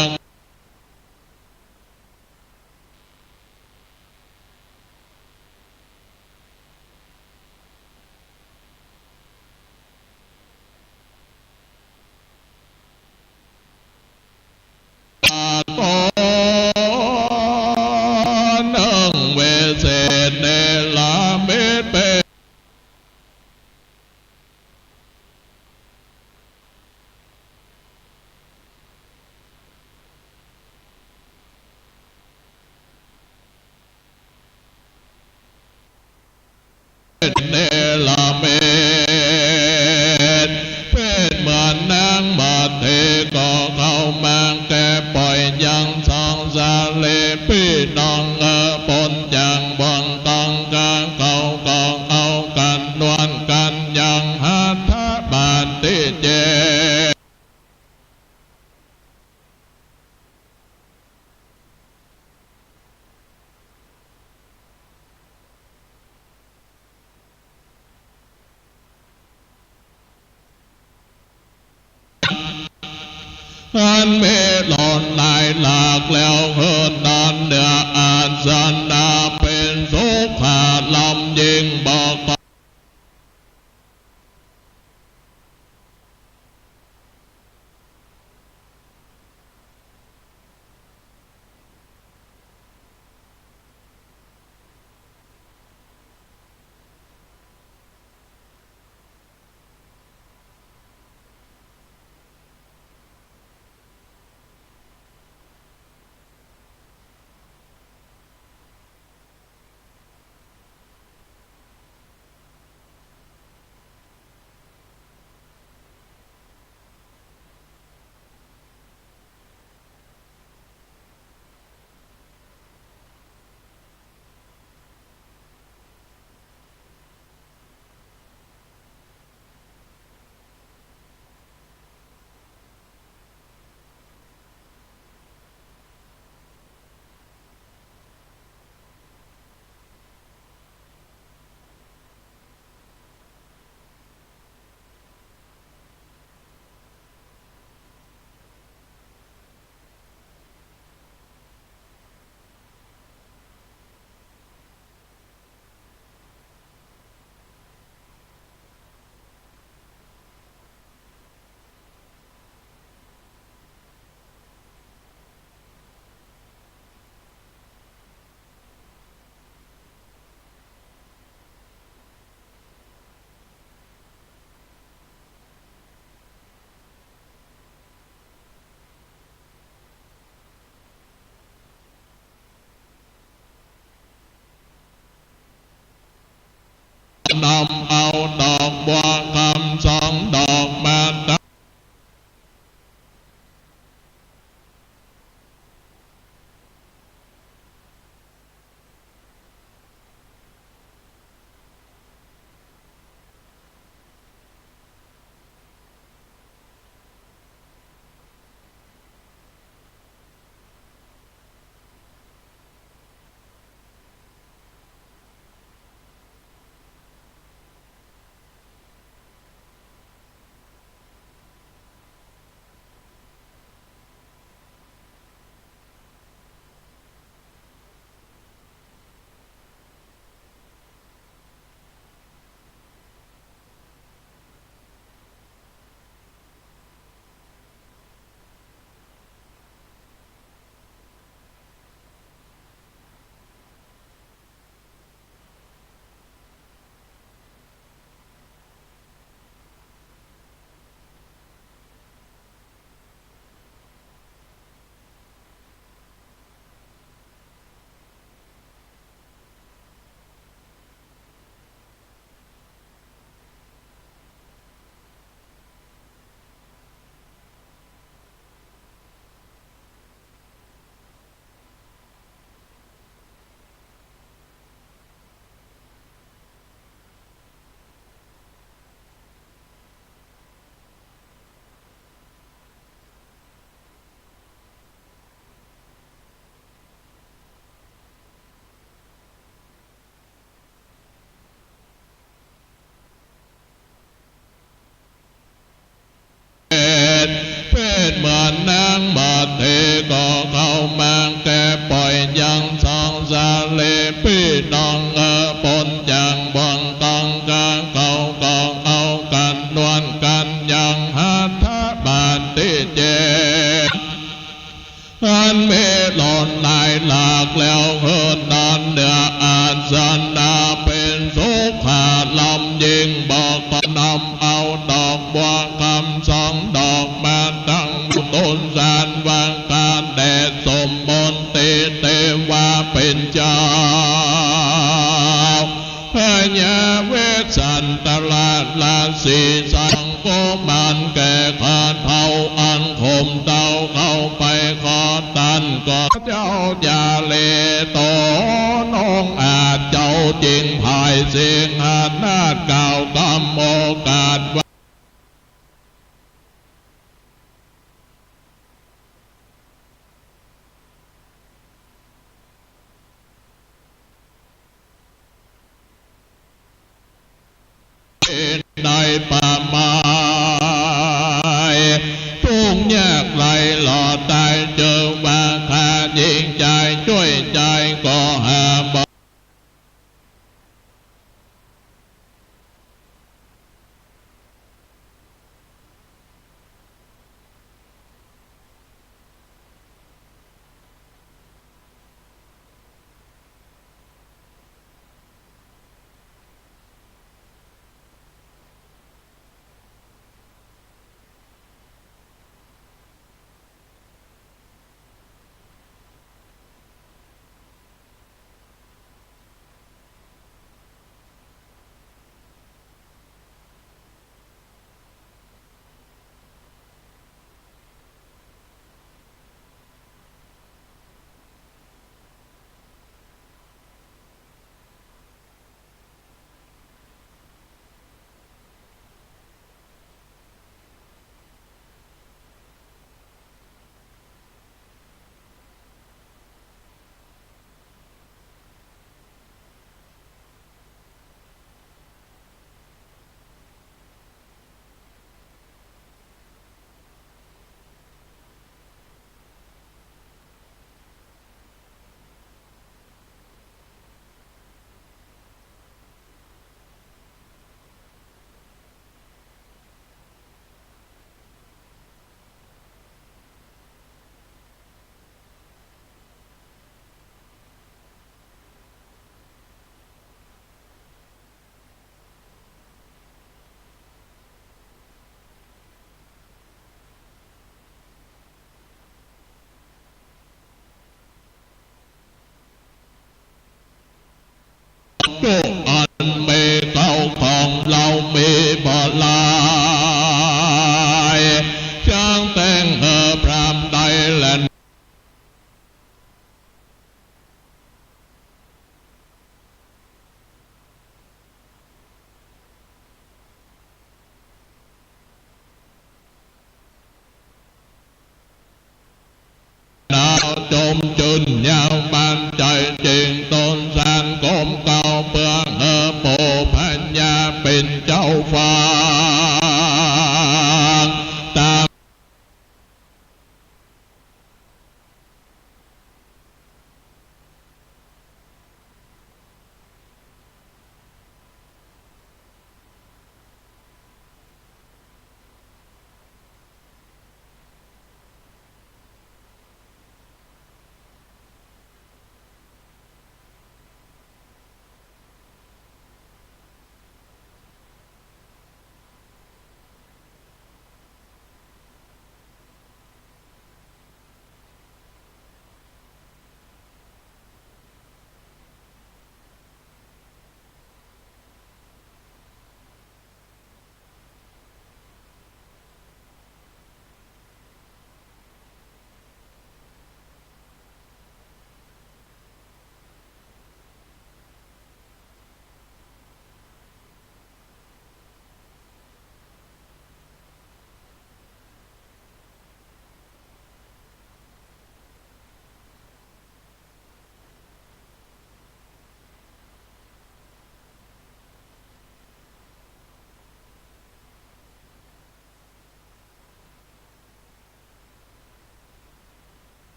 เนลเมตเป็นเหมือนนางมาเทก็เข้ามาแก่ปล่อยยังสองสาเลพี่น้องปนยังบังตังกาเขากองเอากันนวลกันยังหัตถบาทที่เจอันเมลอนนายหลากแล้วเฮินนานเดืออาสันดาเป็นสุขาลำยิงบอกนำเอาดอกบัวคำสองดอกมาเป็นเหมือนนางมาเทก็เข้ามาแก่ปล่อยยังสองสาเลพี่น้องปนยังบังตังกาเขากองเอากันนวลกันยังหัตถบาทที่เจอันเมลอนนายหลากแล้วเฮินนานเดืออาสันดาเป็นสุขาลำยิงบอกนำเอาดอกบัวคำสองดอกมาตั้งต้นสารวางการแดดสมบนเตว่าเป็นเจ้าพญาเว ก็มันแก่ขาดเท่าอันคมเต้าเข้าไปขอตันก็เจ้าอย่าเลต่อน้องอาจเจ้าจริงภายเสียงอาจนาดเก่ากำโอกาสได้ป่าไม้ทุ่งแยกไหลหล่อตายเจอว่าขายิ่งใจช่วยใจก็หาบ่โก้อันเมเต้าของเราเมบ่ลายช่างแต่งพรามใดแลนดาวจมจุนยาวบ้านใจจริงต้นสร้างกลมเก่าเพื่อโปพัญญาเป็นเจ้าฟ้าตาม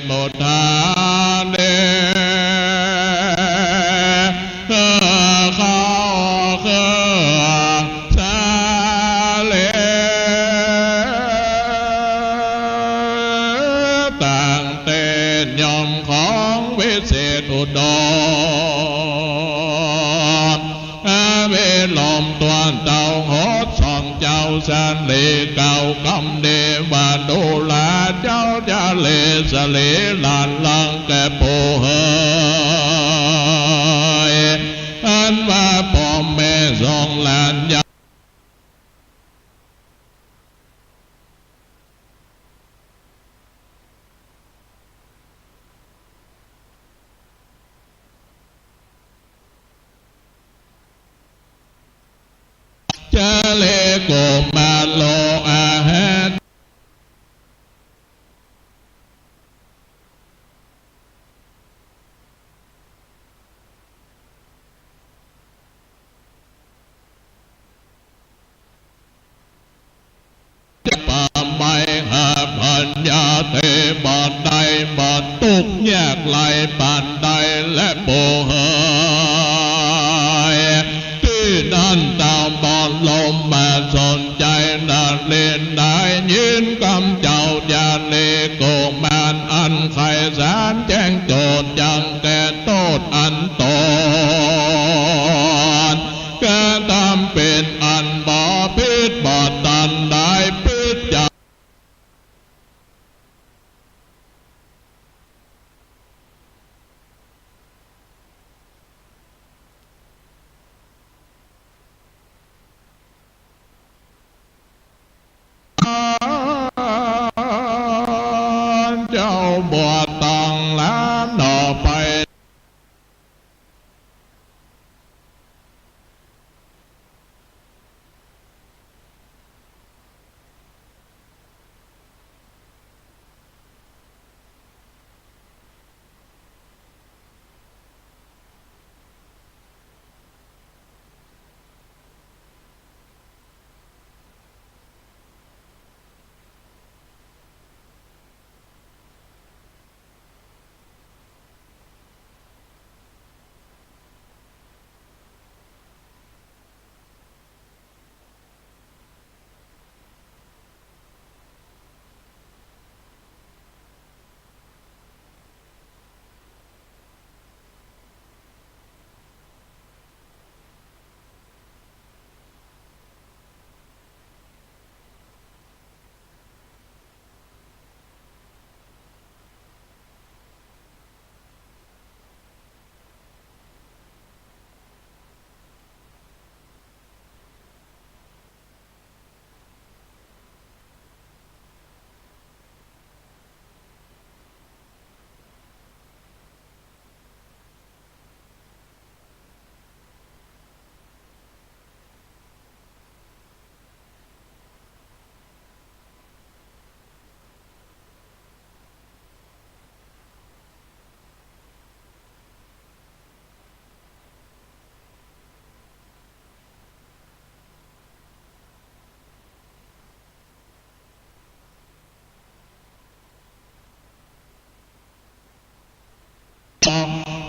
โมทาเนข้าวเครื่องสาเลต่างเต้นยอมของวิเศษอุดรเวลมตัวเต่าหดส่องเจ้าสันเลเก่ากำเดวาดูลาเจ้าจะเลสเลลานลังแก่โปเฮยอันว่าพ่อแม่ทรงลานยาจะเลโกมาโลอาหะปาไม่หาพัญญาเทบาดใดบาดตุกแยกไหลปานใดและโปเฮยที่นั่นตามบอลลมมาสนใจนาเล่นได้ยืนกำเจ้าญาเลโกมานอันไขสารแจ้งโจทย์ยังแก่โทษอันตนก็ทำเป็นอันบ่พิษบ่ตันได้พิษจาเจ้าบวชตังแล้วหน่อไป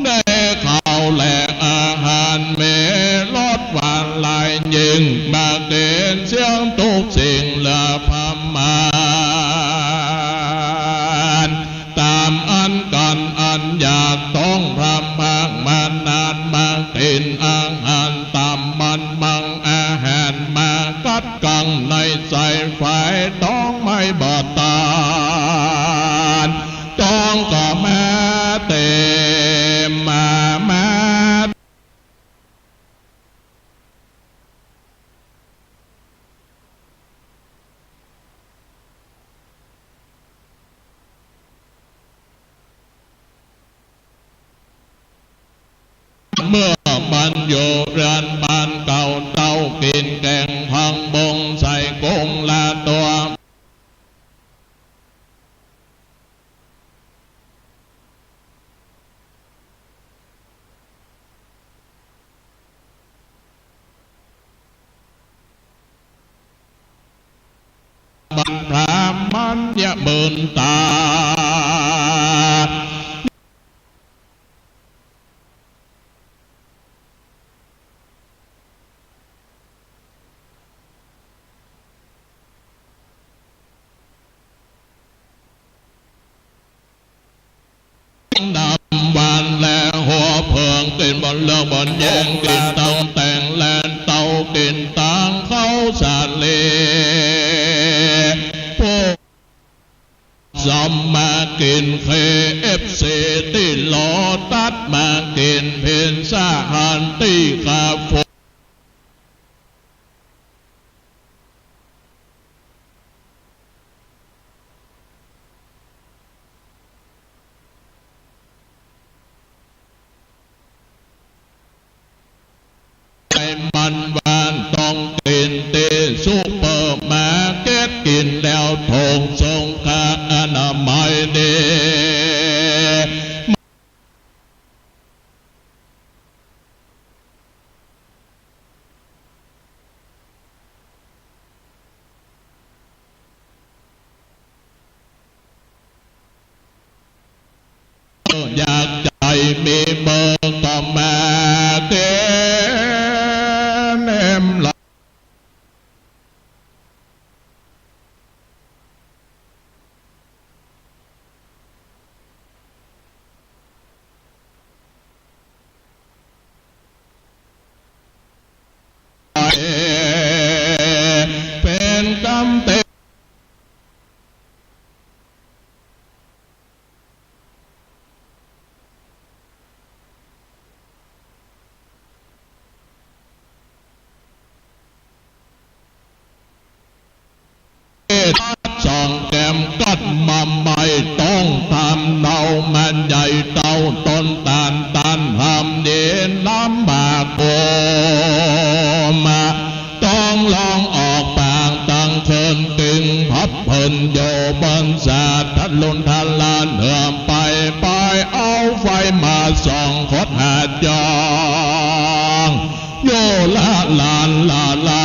ได้ข่าวแหลกอาหารเมลดหวานลายยิงมาเกณฑ์เสียงทุกสิ่งละพมานตามอันกันอันอยากต้องพรำพังมานานมากินอาหารตามมันมังอาหารมากัดกังในใส่ไฟต้องไม่บาดตาต้องก็มาเต็มมา เมื่อมันอยู่เรือนบ้านเก่าเต้ากินแกงพังบงใส่กงละตัวบันพรามมันยะเบินตา ดำบานแลหัวเพิงกินบนเลือกบนแยงกินตังแต่งแลนเตากินตังเข้าสาเลพวกซัมมากินเคเอฟซีที่ลอตัดมากินเพนซาฮันตีคาโฟมันวานต้องกินเตซุปเปอร์มาร์เก็ตกินแล้วทงทรงคาอนามัยเดอยากใจมีเบอร์ก็มาเกเป็นกำเตสองแก้มกัดมาไม่ต้องทำเนามันใหญ่เต้าต้นตาลตันทำเด่นน้ำบากโกมาต้องลองออกปากตั้งเชิญตึงพับเพิ่นโยบันสาทัดลุนทันลานเหื่อมไปเอาไฟมาส่องคดหาดยองโยละลานลาลา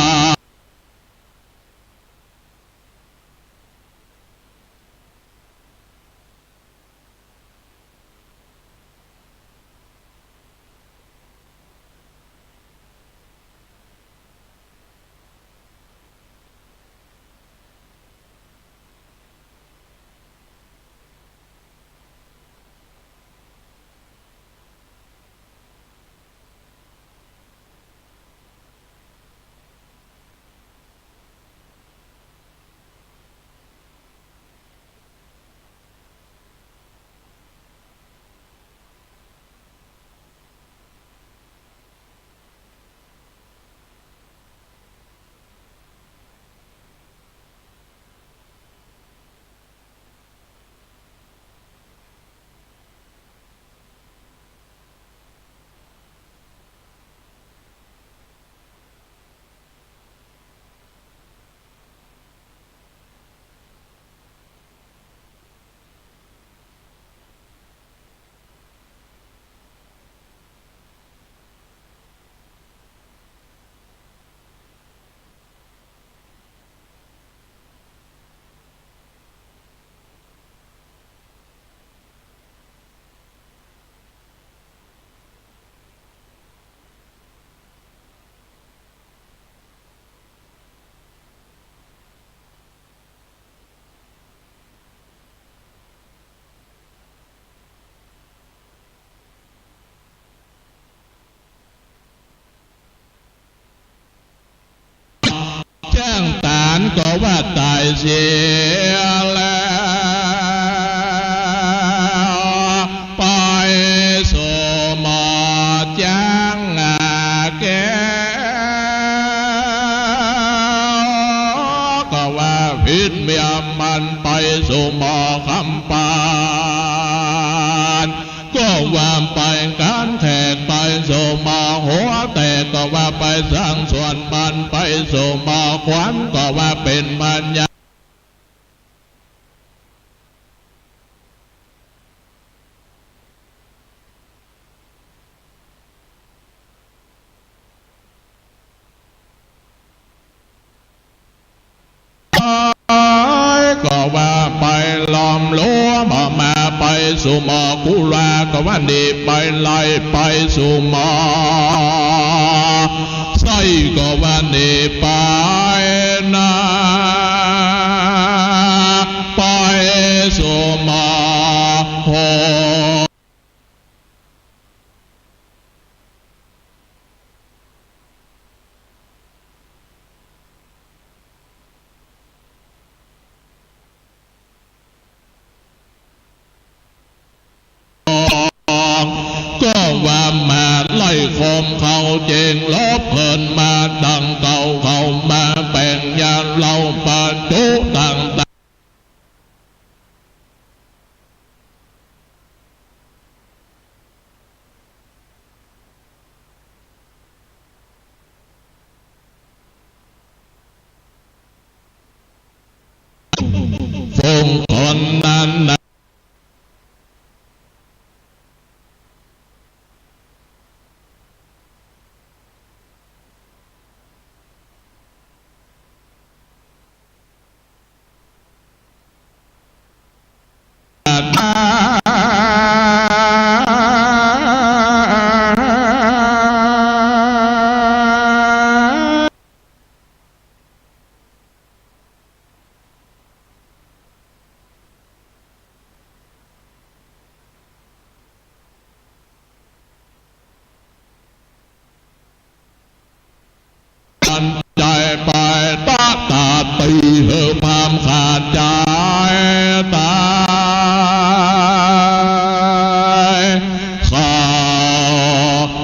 แจ้งตานก็ว่าตายเสียแล้วไปสู่หมอจ้างแก้ก็ว่าพิษเมียมันไปสู่หมอคำปานก็ว่าไปการแขกไปสู่หมอหัวแต่ก็ว่าไปสร้างส่วนมันไปสู่หมอขวัญก็ว่าเป็นปัญญาก็ว่าไปล้อมรั้วมาไปสู่หมอกุลาก็ว่าดีไปไล่ไปสู่หมอไส้ก็ว่าดีไปนะไปสู่หมอโห ว่ามาไล่คมเขาเจงลบเพิ่นมาดังเก่าเขามาแบ่งยาเราปัจจุต่างฟงคนนั้นใจไปตาตาตีเหือพามขาดใจตายข้า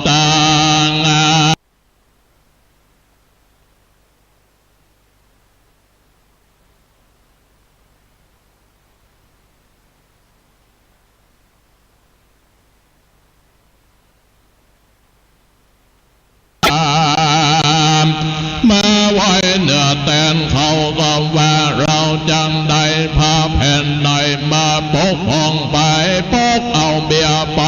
ต่างมาไว้เนื้อแตนเขาก็ว่าเราจังได้พาแผ่นใดมาปกป้องไปปกเอาเบียไป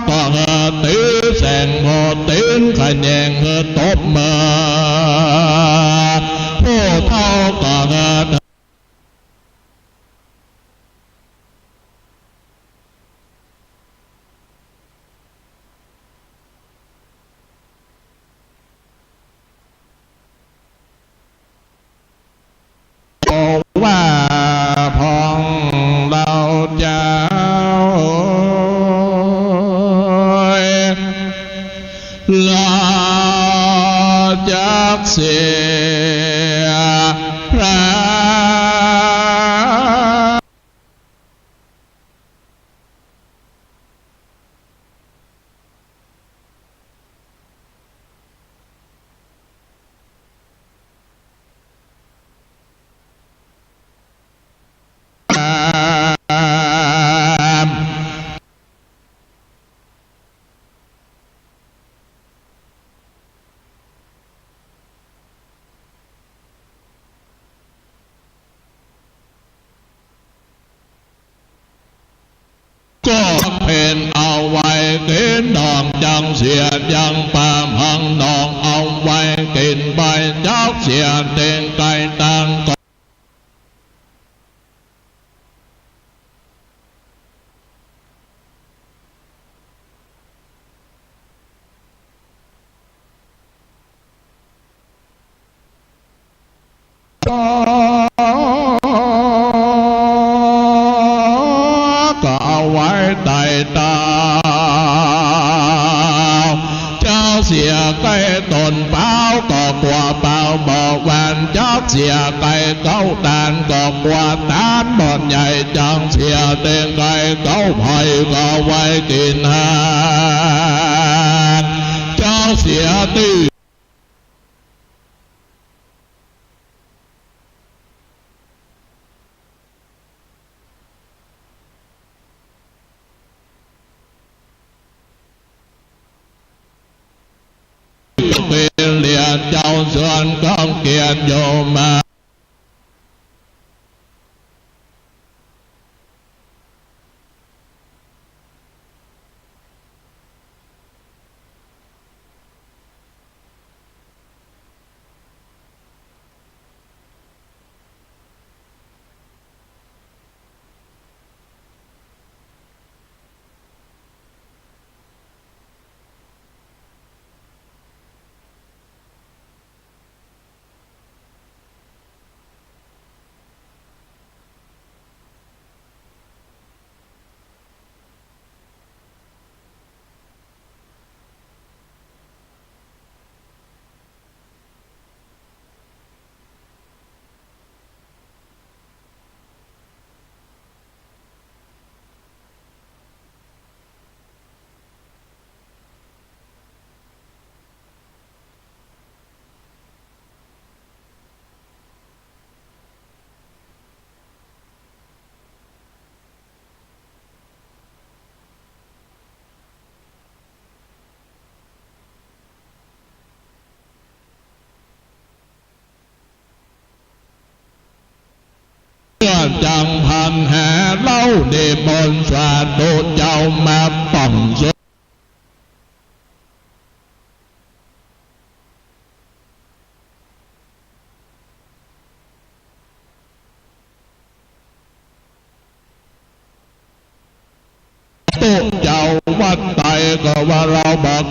ก็เฮตีแสงพอตีนขะแยงเฮตบมาผู้เท่าก็เฮ ก็เป็นเอาไว้กินดอกจังเสียยังปามหังดอกเอาไว้กินใบจักเสียเต็งไก่ตังก็เอาไว้ไต่ตาเจ้าเสียไก่ตนเปล่าก็กว่าเปล่าบอกวันเจ้าเสียไก่เก้าตานก็กว่าตานบ่อนใหญ่จังเสียเต็งไก่เก้าไผ่ก็ไว้กินหางเจ้าเสียตีเป็นเหลียเจ้าส่วนก้องเกียรติโยมาจังพันแห่เล่าเดบนสาธุเจ้ามาป่องสุตุเจ้าวัดไตก็ว่าเราบอก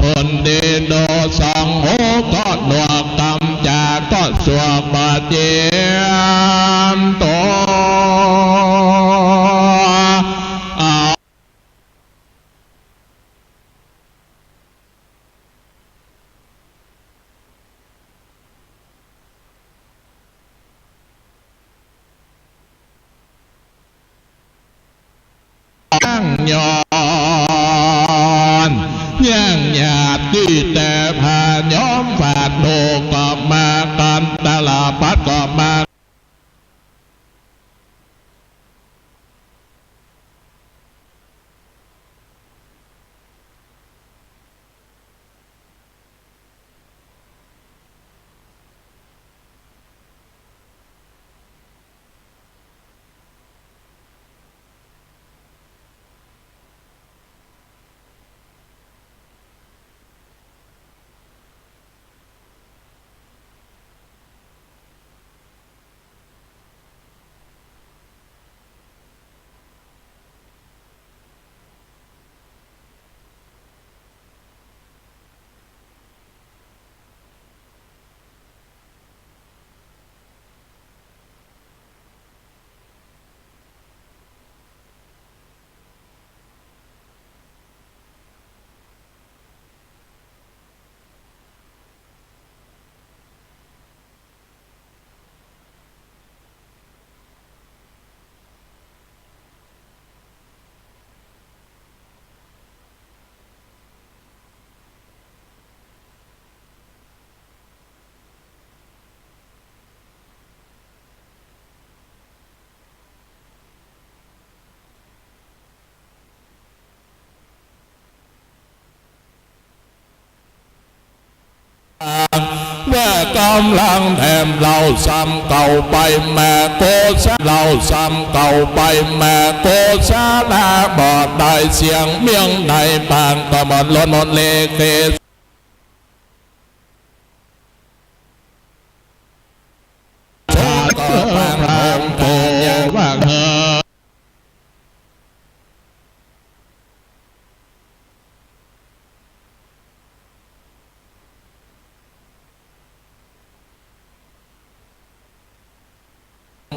คนดีโดสังโหก็หนวกกำจากก็สวกบาดเจ็บตัวย ยอนยังหยาดที่แต่ผ่านย้อมฝาดโลกก็มากันตลาพัดก็มา เมื่อกำลังแถมเราซ้ำเก่าไปแม่โกชาเราซ้ำเก่าไปแม่โกชาลาบอดได้เสียงเมียงในบางก็หมดล้นหมดเลเกชาก็บางทองโตว่าเธอ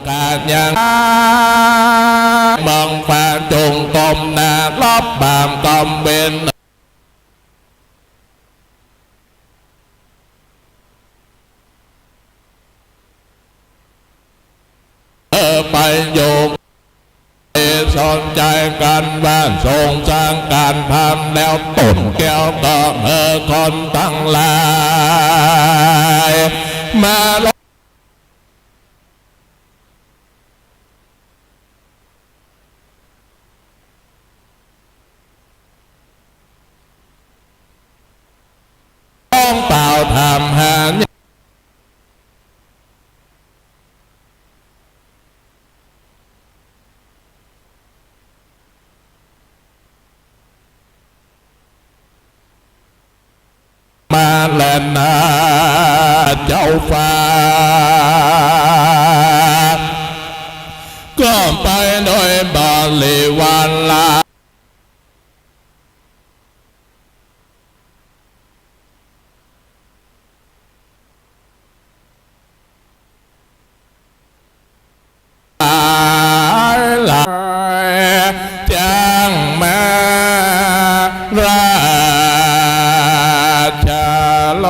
การยังเมืองแฟนจงกลมนาลบบามกำเบนไปโยกสนใจกันบ้านทรงสร้างการทำแล้วต้นแก้วก็คนตั้งหลายมาเปล่าทำหามาแลนนาเจ้าฟ้าก็ไปโดยบาลีวันลาจังมาราชาโล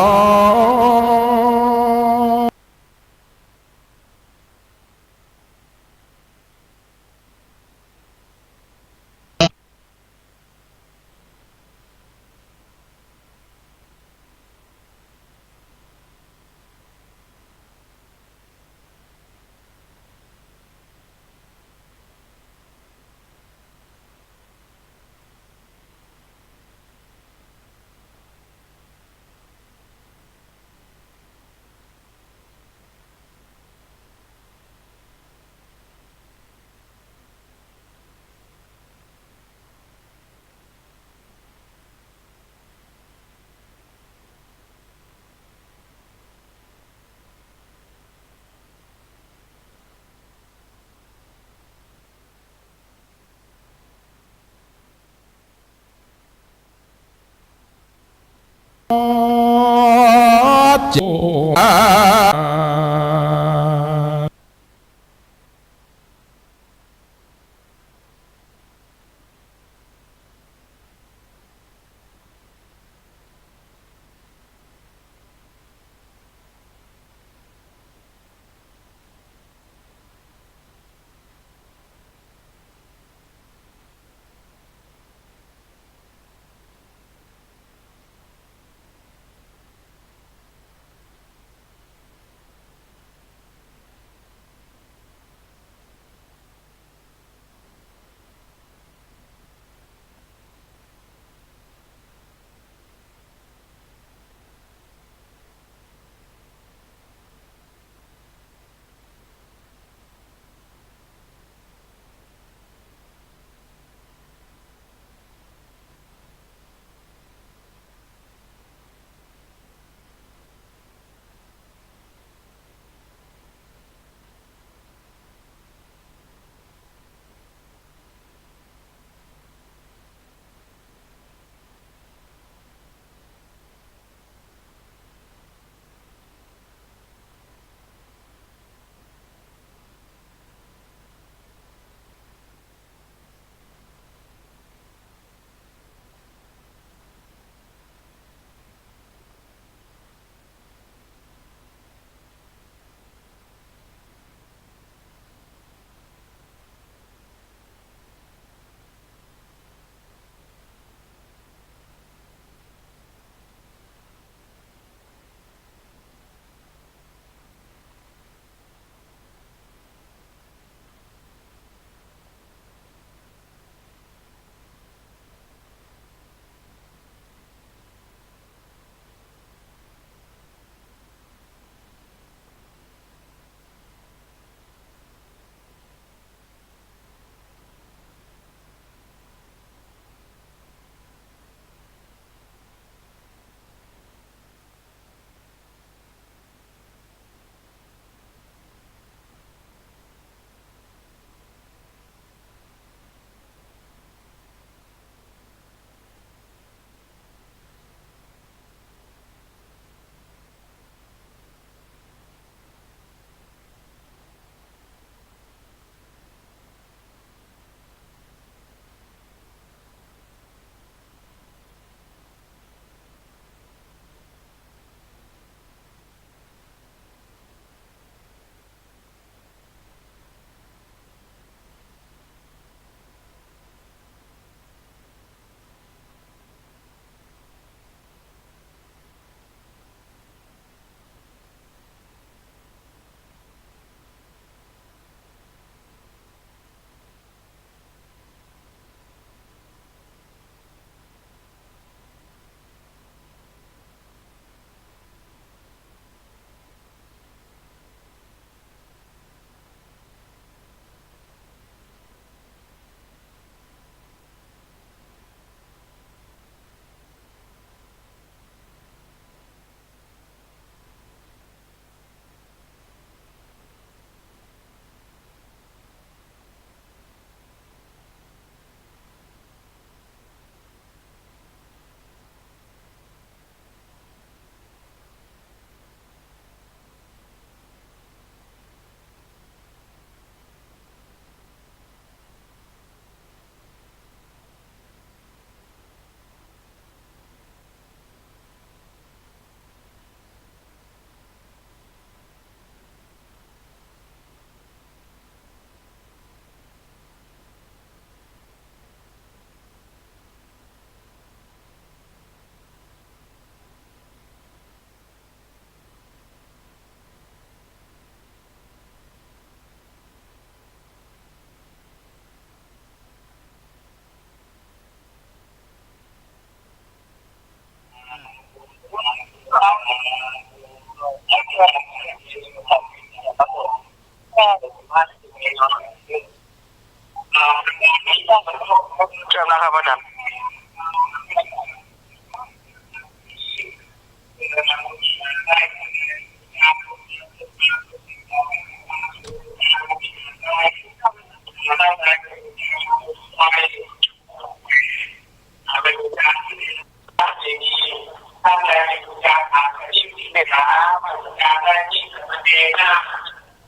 เชิญนะครับอาจารย์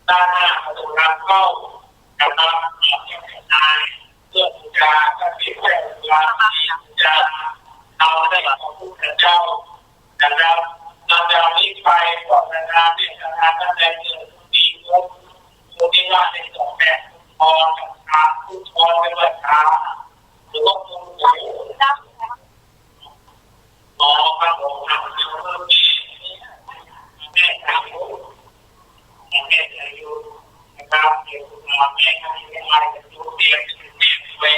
ด้านหน้าประตูทางเข้านะครับเพื่อบูชาพระศิวะบูชาเอาได้ของพระเจ้านะครับเราจะรีบไปก่อนนะครับที่สถานท่านใดเกิดดีมุขผู้ที่ว่าในสองแบบพอกับทางผู้ชนเป็นวันช้าหรือว่าผู้ใหญ่ขอพระองค์นำเรื่องนี้แม่ทำแม่จะอยู่นะครับเดี๋ยวเราแม่ทำยังไงจะดูเตียงด้วย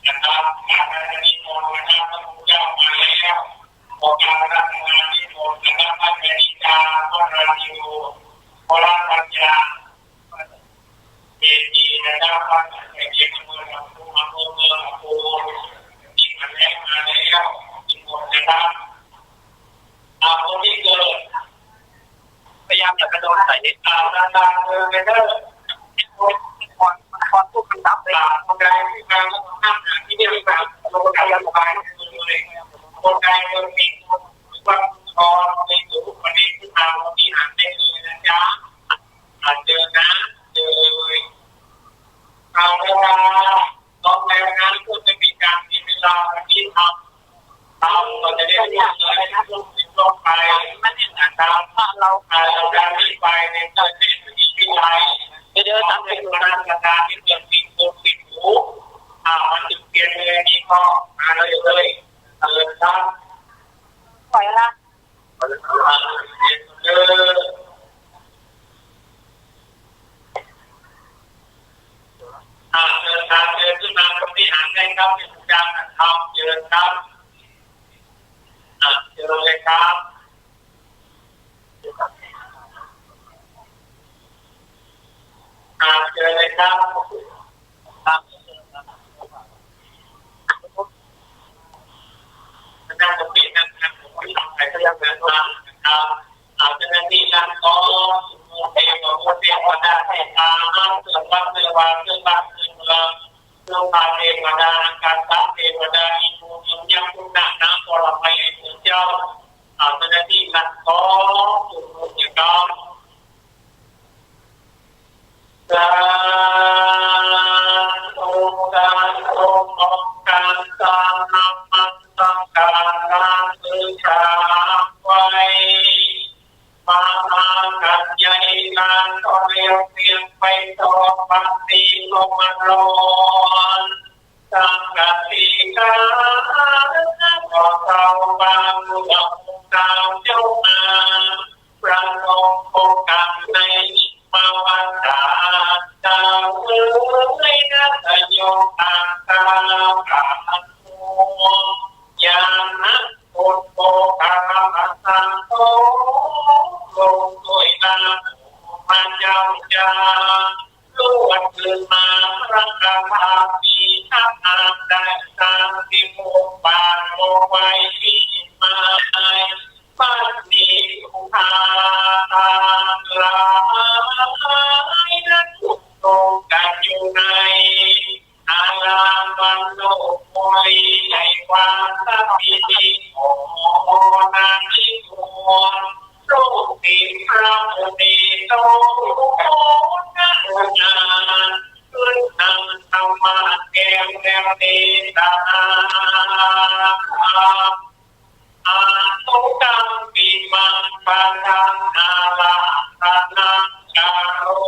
นะครับการงานที่มองนะครับพระพุทธเจ้ามาแล้วขอการทำงานที่มองนะครับพระเมตตาพระราชิโยพระปัญญาเอดีนะครับพระเอกเมืองภูมิเมืองภูที่มาแล้วมาแล้วที่มองนะครับคนที่เกิดพยายามอย่ากระโดดใส่เหตุการณ์ต่างๆเลยเด้อคนพูดเป็นตับเลยคนใดที่มาห้ามที่เดียวกันคนใดระบายเลยคนใดมีความพอในตัวคนนี้ที่มาวันนี้อ่านได้เลยนะจ๊ะอ่านเจอนะเจอเลยเอาเวลาตอนแล้วนะก็จะมีการมีเวลาที่ทำเราจะได้รู้เลยนะลงไปมันเนี่ยนะครับเราจะรีบไปในเรื่องที่วิไลเดี๋ยวทำเป็นการที่เปลี่ยนสิ่งตัวสิ่งหูมันจะเปลี่ยนเลยนี่ก็มาเลยครับปล่อยละเปลี่ยนเลยเดินทางเดินขึ้นมาตรงที่อ่านได้ครับเป็นการทำเดินครับเจอเลยครับเจอเลยครับนั่งตรงนี้นะครับผมไม่ทำอะไรก็ยังเดินมานะครับเจ้าหน้าที่นั่งก็เองก็เตรียมมาได้ให้ตาเสื่อมบ้านเสื่อมวางเสื่อมบ้านเสื่อมเมืองเรื่องมาเทวดาการตัดเทวดาอินทร์ยังคุณหนักนะพอเราไปถึงเจ้าเจ้าหน้าที่นั่งก็จุดมุ่งอย่างนั้นการองค์การองค์การสร้างน้ำมันสังการงานสื่อสารไว้มากันใหญ่งานก็เรียกเพียงไปต่อปัตติลงมาร้อนสังกัดที่การก็เข้าบางหลวงตาเจ้ามาประนมโคกันในมาวันดาดาวเอ๋ยนักโยตาตาการยานะโคโคกาสังโตลงด้วยนามันยาวจาล้วนคืนมาพระกาลาปีทัพนามได้ตามที่โมบานโมไว้ปีมาบ้านนี้อุทาลายนั้นทุกโลกันอยู่ในอาลามันโลกโมลีในความสัพพิธีโอนานิโกโลกที่พระมุนีโตนาขึ้นนำธรรมะแก้วแนวเนตาตุกังปิมังปะทังนาลาตานังจารุ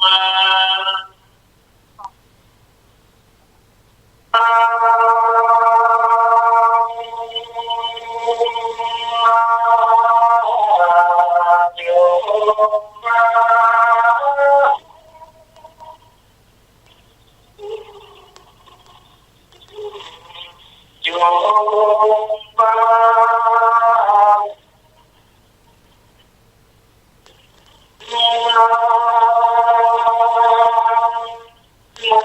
มาโม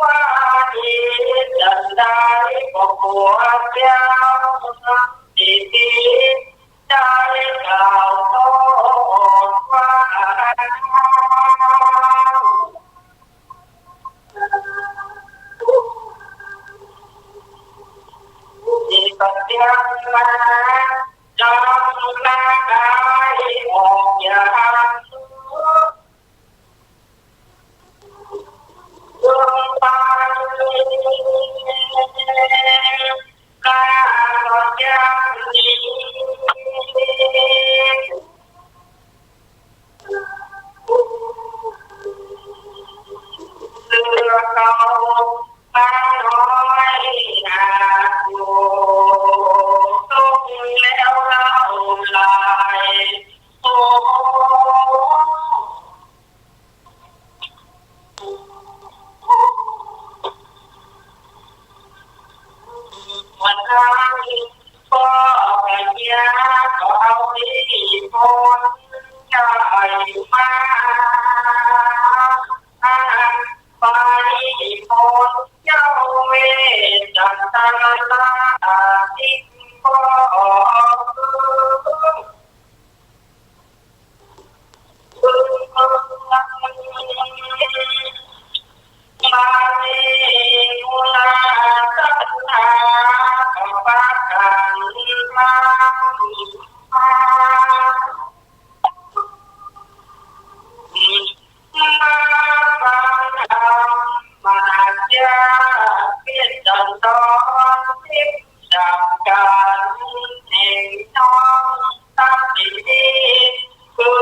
ว่าดีจันได้บอกหัวเจ้าดีดีใจเก่าโตว่าที่ปัจจัยมาจำละกายออกอย่างดวงตาการยังดีเสือเก่าตาน้อยนาอยู่ตุ้งแล้วเล่าลายโอ้วันนั้นก็ยาก็เอาดีคนใจมาไปคนเจ้าเวจันตาลาทิ้งก็มาเนมุลาสัตนาปะกันมาฟังธรรมมาจะเปลี่ยนจันทร์ทิพย์จากการเองน้องตั้งดีคือ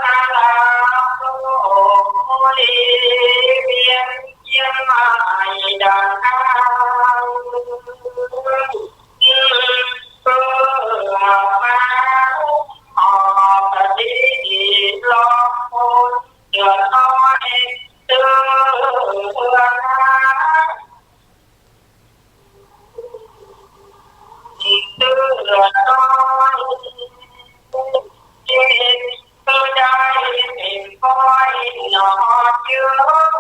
อะไรโอ้ยเวียนเยี่ยมมาดังนั้นเพื่อมาออกดีลองคนเดือดร้อนเตือนเตือนร้อนเจ็บตัวใจเป็นก้อยหนอเยอะ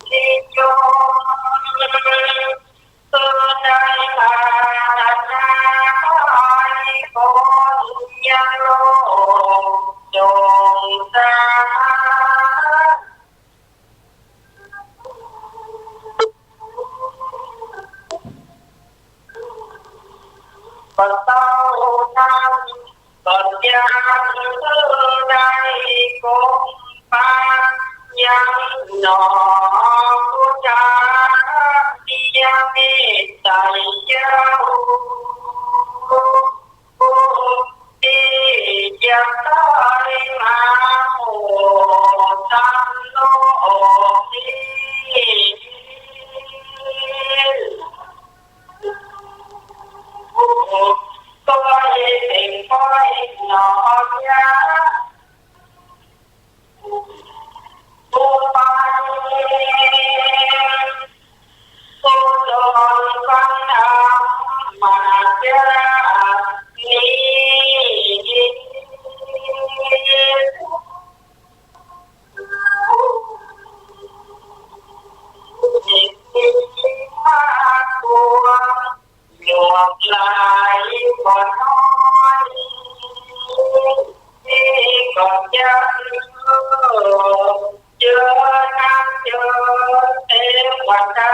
ที่โยตัวใจขาดหน้าคนยังโลจงตาปัตตานังปัญญาได้คงปานยังหนอผู้จาที่ยังมีใจเจ้าที่ยังได้มาโอ้จันโลกนี้ก็เป็นก้อยหนอยาผู้ไปผู้โดนฟังธรรมมาเจอนี้มากกว่าหยวกลายบ่น้อยนี่ก็ยังเจอน้ำเจอเต็มวันดา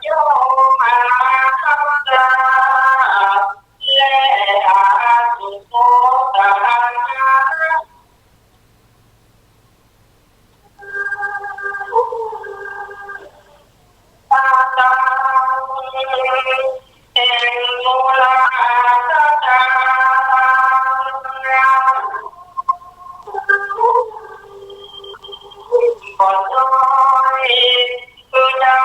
โยมาเข้าตาและอาสุโมตาตาตาเอ็งโมลาตาตาก่อนน้อยคือได้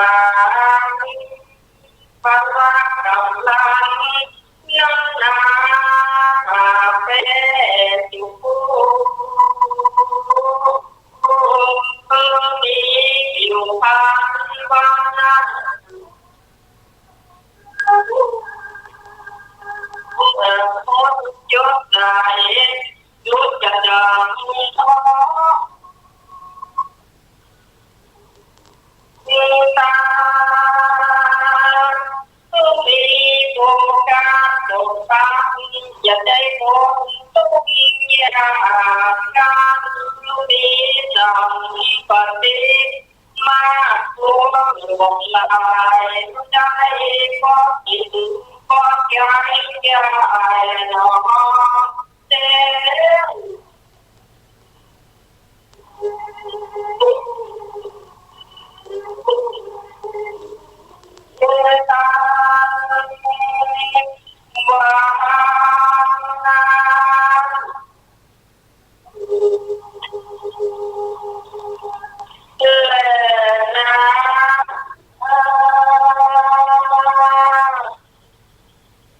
างพละกำลังยังนาคาเฟ่อยู่มีอยู่พันวันนั้นคนยศใหญ่ยุดจะดังท้อมีตามีโอกาสตกตาอย่าได้มองตุ้งยากการมีจังปฏิมาตัวหลงลายใจก็คิดก็ใจใจหนอเต้เดินตามว่าเดินนะเ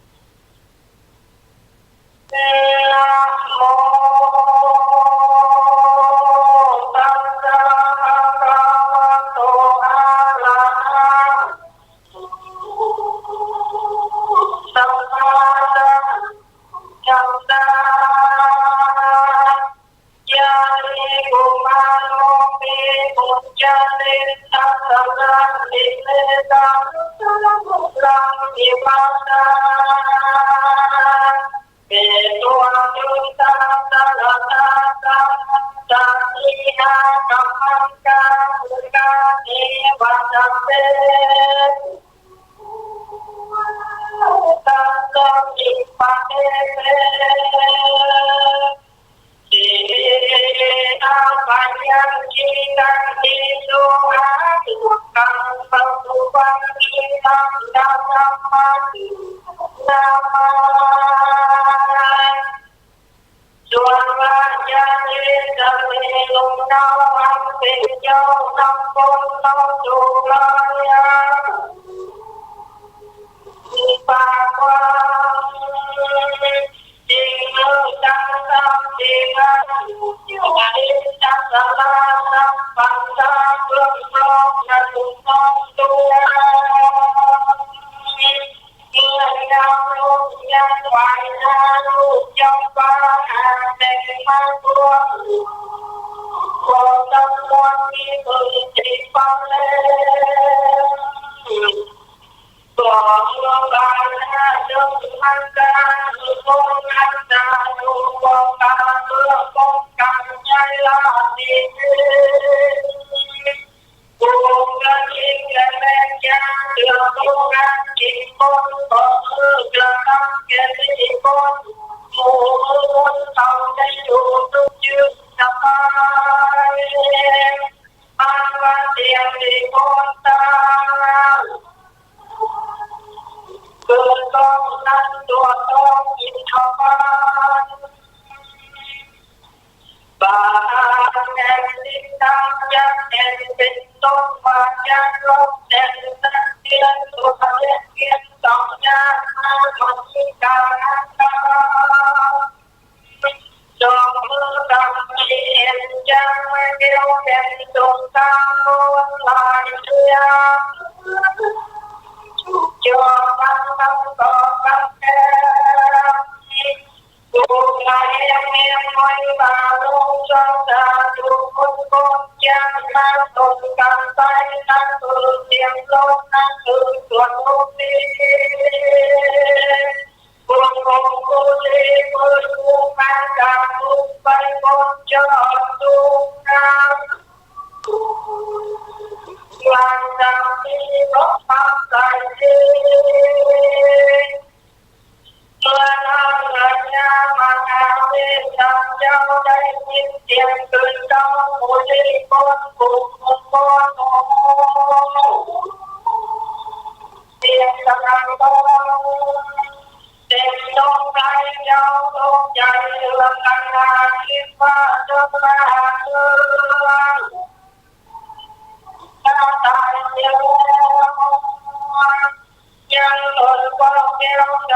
แก้วใจ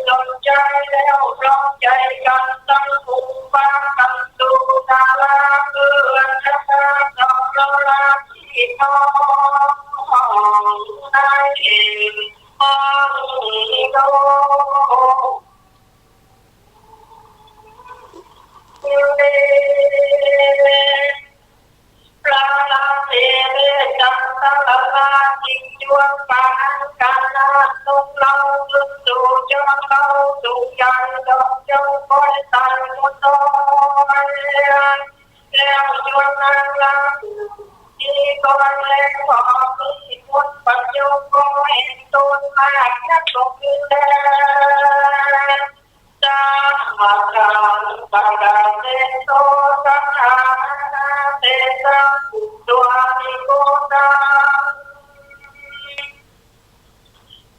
จนใจแล้วร้องใจกันตั้งหูฟังกันดูตาลาเพื่อนจะตาต่อเราลาที่น้องได้เองห้องโลปลาลาเทเลจังตะละลาจิงจวงปานกันนาตุงเราจุดดูจงเราจุงยันดอกจงคอยตันมุตโตแล้วจวนนางลาที่ก่อนแลขอมีมุดปัจจุบันเห็นต้นมากนักลงแลจามาการปาดาเตโตสังฆาเตสังตัวนิโกตา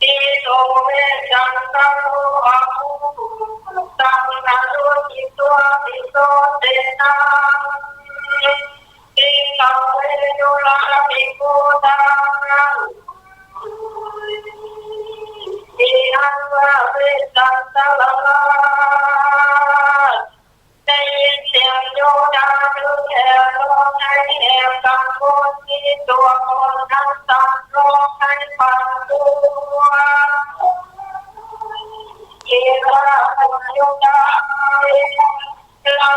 ติโตเวจันตังอาภูตังนาโรจิตัวติโตเตนะติตังเวโยลาติโกตาติอันวะเวจันตะละลาได้ยินเสียงโยดาดูแค่ร้องให้แอบกังวลที่ตัวคนนั้นสั่งร้องให้ฟังตัวเยราโยดาเรา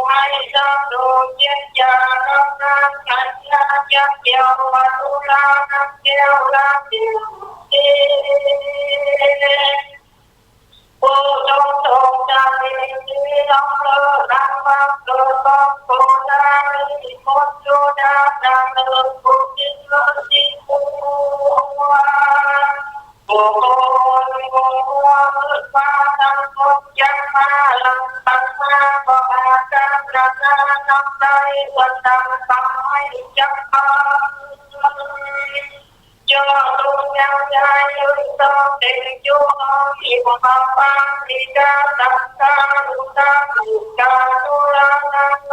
ให้จับดูเย็นยาน้ำน้ำกันยายักเกี่ยวมาดูลาน้ำเกี่ยวลาเกี่ยวโอ้จงจงใจที่น้องเลิศรักมากเกิดต้องโกได้หมดโยดาดาเลิศผู้ยิ่งเลิศยิ่งผู้ว่าโอ้โหโอ้โหฟ้าตั้งพบยังมาลังตั้งมาบอกอาการรักน้ำน้ำใจวันตั้งตั้งให้จับมาโยตุงยังใจยืนต้องเด็กโยที่บนฟ้าฟ้าที่กาตังกาลุตาลุกาตุลานาโน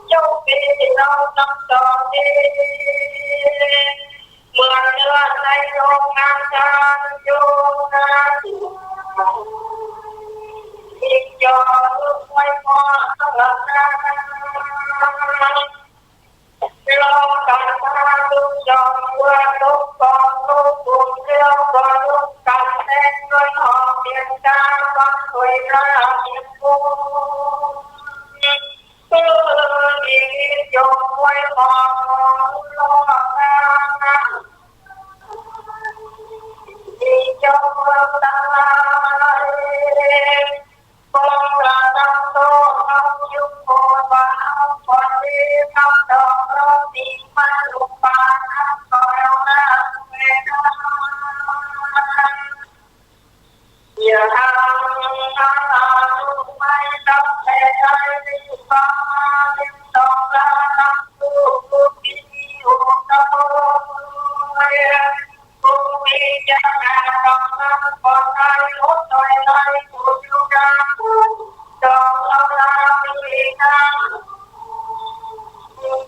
โยปีเราตั้งต่อเองเมื่อเดือนในโรงงานการโยนาอีกยอดไว้พอสำหรับเราการมาลุกจอมว่าลุกกองลุกบุญเลี้ยวก็ลุกกันแทนด้วยหอมเพียงตาบังสวยราเพียงผู้ดียกไว้พอลอกนาดียกเลิกตาปองราดังโตเอายุคโบราณคนดีทำดอกเราดีมาลุกปาน้ำคอยเอาหน้าเวนาอย่าทำน้ำตาลุกไม่ต้องแพ้ใจดีฟ้าดินตองลาน้ำลูกผู้ดีหัวตาผู้มีจะแอบต้องน้ำปอดใจลดต่อยใจผู้อยู่ดาดอกเราลามีน้ำ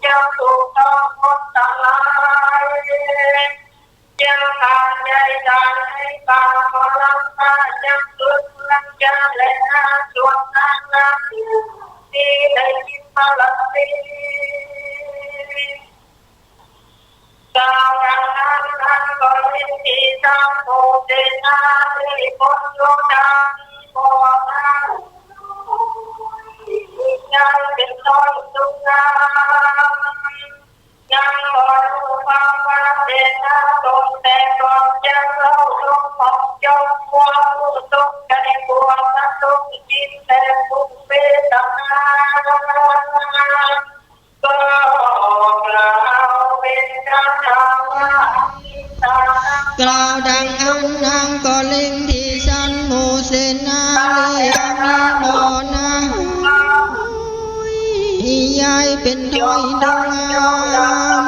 เจ้าถูกต้องหมดตาลายเจ้าขาดใจใจให้ตาพลังตาจะสุดลังจะและนาจวนนานาที่ได้ยินมาลักสีดาวดังนั้นนั้นก็เห็นที่ตาโมเดนาที่คนโยดาโมนายังเป็นน้อยสุงามยังรอดูความว่าเด่นนาตนแต่ก่อนยังเล่าลงปอกยกหัวผู้ตกใจบวมนักตกจิตแต่บุกเปตนาก็กล่าวเป็นการทำว่าตากล่าวดังอังนางก็เล่งที่ฉันโมเสนาเลียมีโมนายายเป็นถอยดงาม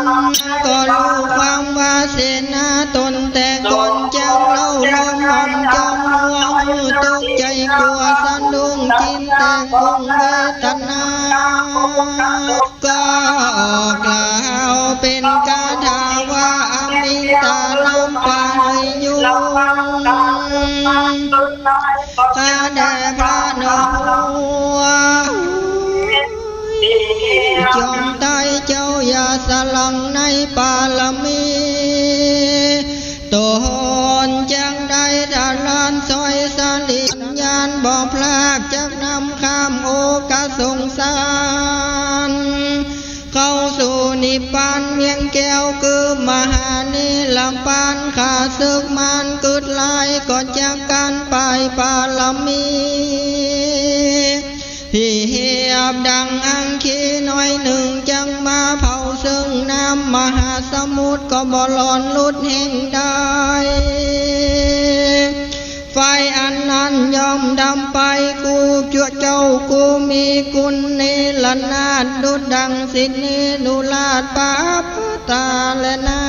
ก็รู้ความว่าเสนาตนแต่ก่อนจังเล่าลมหอมจอมหัวตกใจกลัวสะดุ้งจินแต่คงเวทนาก็กล่าวเป็นคาถาว่าอมิตาลำปายุง จอมไตเจ้าอย่าสลังในปาลมีตนจังได้ทาลานซอยสลิญญาณบ่พลากจากนำข้ามโอกาสงสารเข้าสู่นิพพานเมียงแก้วคือมหานิลำปานขาศึกมันกึดลายก่อนจากการไปปาลมีที่เหียบดังอังคีน้อยหนึ่งจังมาเผาซึ่งน้ำมหาสมุทรก็บ่หลอนลุดแห่งใดไฟอันนั้นยอมดำไปกูจั่วเจ้ากูมีกุลเนลนาดดุดดังสินเนนุลาดปาปตาและนา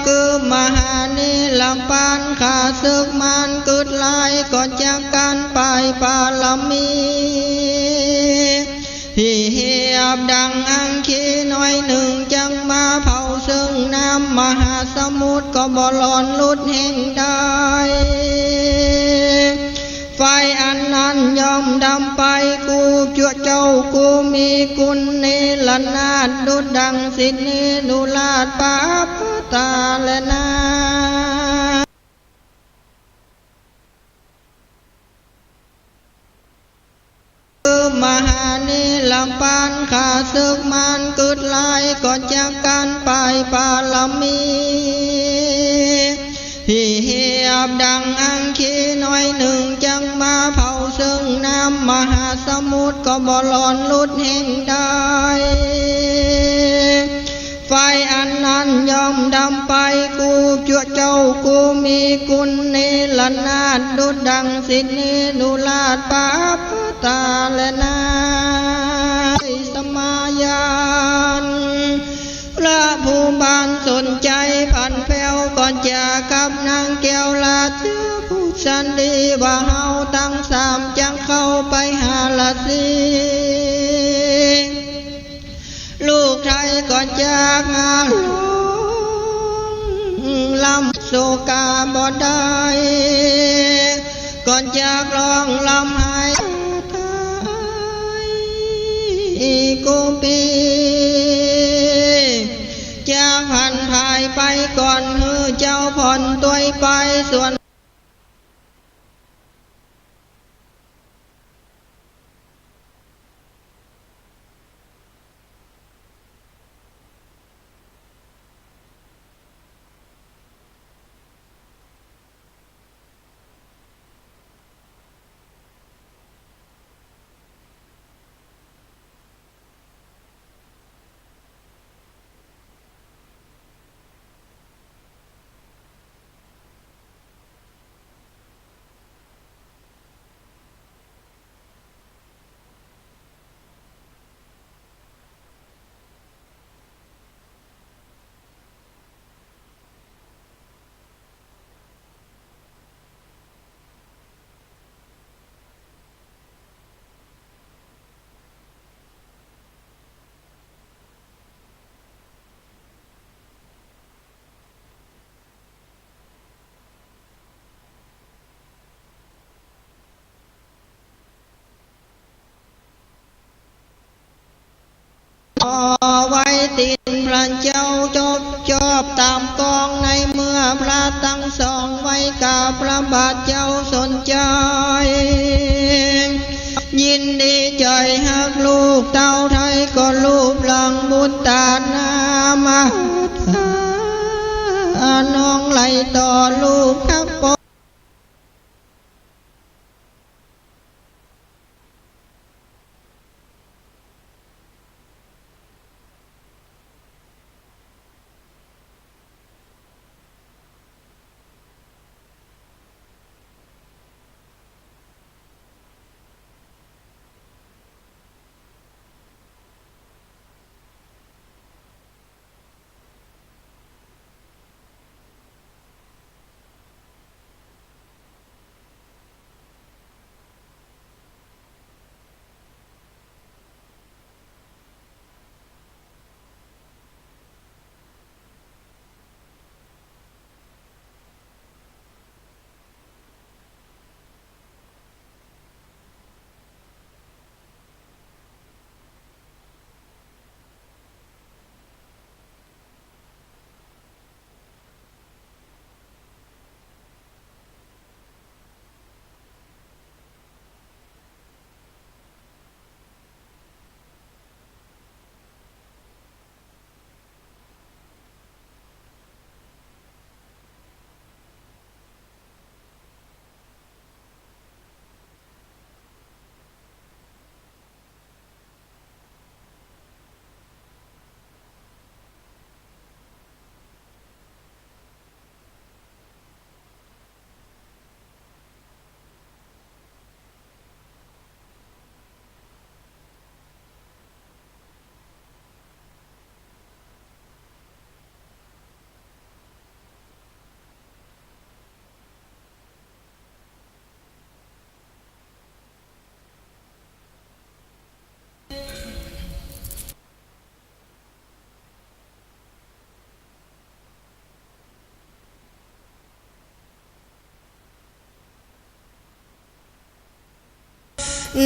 คือมหานิลำปานขาศึกมันกึดลายก่อนจากการไปปาลมีที่เหียบดังอังคีน้อยหนึ่งจังมาเผาซึ่งน้ำมหาสมุทรก็บ่หลอนลุดแห่งใดไฟอันนั้นยอมดำไปกูจั่วเจ้ากูมีกุลเนลนาดดุดดังสินเนนุลาดปาปตาและนาคือมหานิลำปานขาศึกมันกึดลายก่อนจากการไปปาลมีที่เหียบดังอังคีน้อยหนึ่งจังมาเผาซึ่งน้ำมหาสมุทรก็บ่หลอนลุดแห่งใดไฟอันนั้นยอมดำไปกูจั่วเจ้ากูมีกุลเนลนาดดุดดังสินเนนุลาดปาปตาและนาสมาญาณพระผู้บานสนใจพันแผ้วก่อนจะกับนางแก้วลาเจ้าผู้สันดีว่าเฮาตั้งสามจังเข้าไปหาละสีลูกไทยก่อนจากงานลำโศกาบ่ได้ก่อนจากร้องลำหายไทยกูปีจากพันภายไปก่อนฮือเจ้าผ่อนตัวไปส่วนไว้ตินพระเจ้าจบตามกองในเมื่อพระตั้งสองไว้กาพระบาทเจ้าสนใจยินดีใจหักลูกเต้าไทยก็ลูบหลังบุตรตานามาน้องไหลต่อลูกทักปอ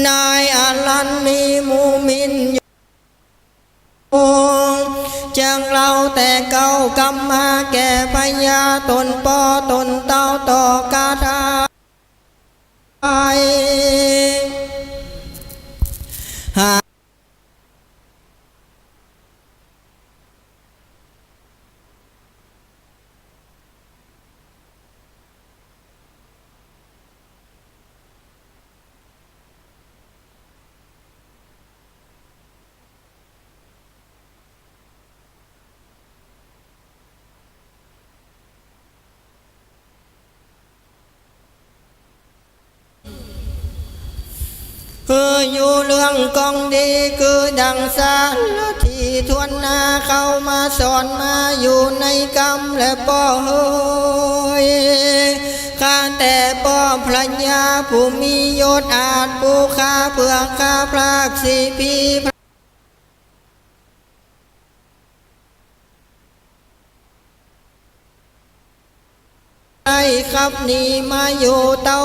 นายอลันมีมูมินจังเราแต่เก่ากำมาแก่พญาตนปอตนเต้าต่อกาทายอยู่เรื่องกองดีคือดังสารที่ทวนนาเข้ามาสอนมาอยู่ในกรรมและป่อเฮยข้าแต่ป่อพระญาผู้มียศอาจผู้ข้าเพื่อข้าพรากสีพีไอ้ครับนี่มาอยู่เต้า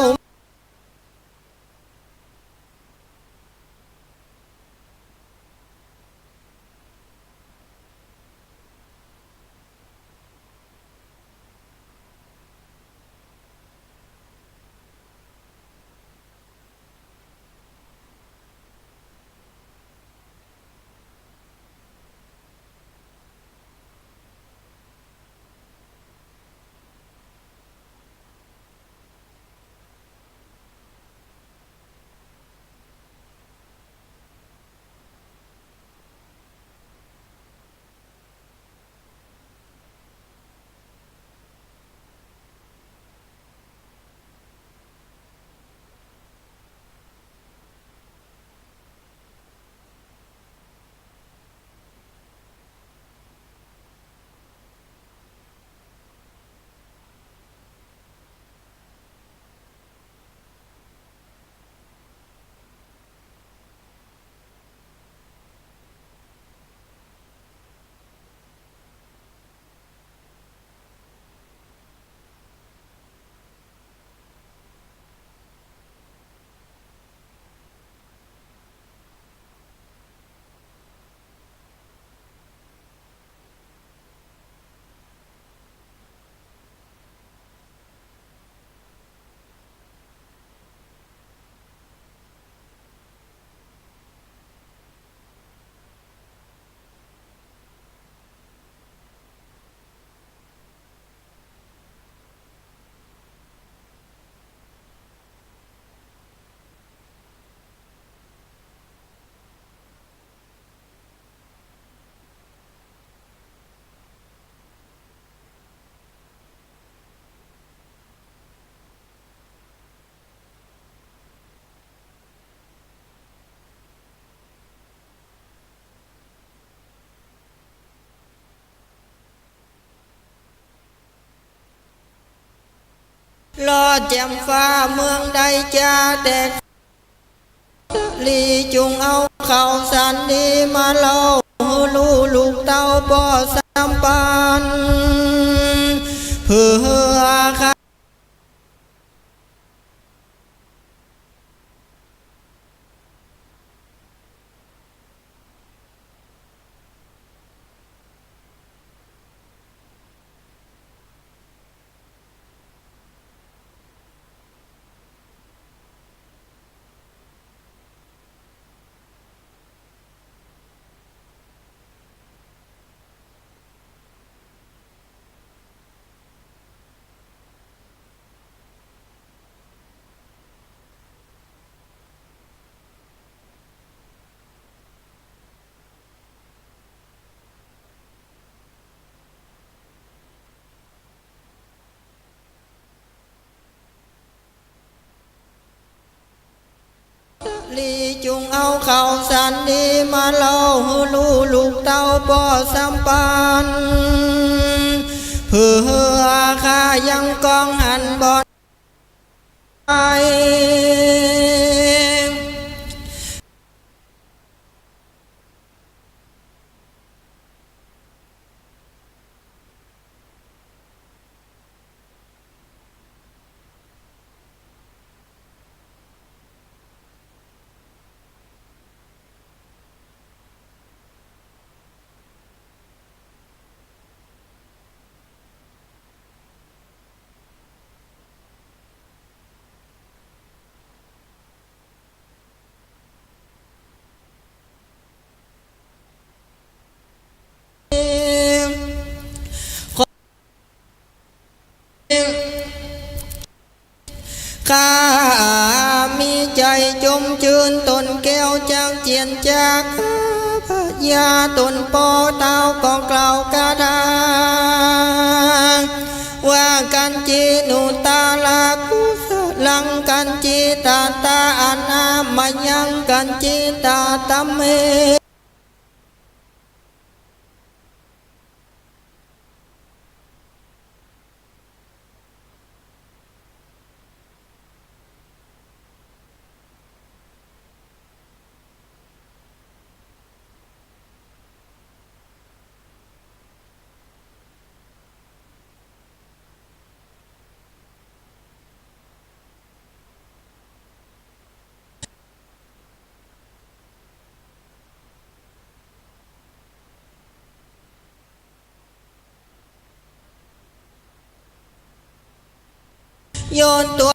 ลอดแจ่มฟ้าเมืองใดจ้าแต่ลีจุงเอาข่าวสารดีมาเล่าลูกเต้าป่อสัมปันเพื่อข้าลีจุงเอาข่าวสารดีมาเล่าลูกเต้าป่อสัมปันเพื่อข้ายังกองหันบอดไป จืนตนแก้วจากเจียนจากพยาตนปอเต้ากองกล่าวกาดาว่ากันจีนุตาลากุสลังกันจีตาตาอานามายังกันจีตาตัมเมโยนตัว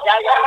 ใจ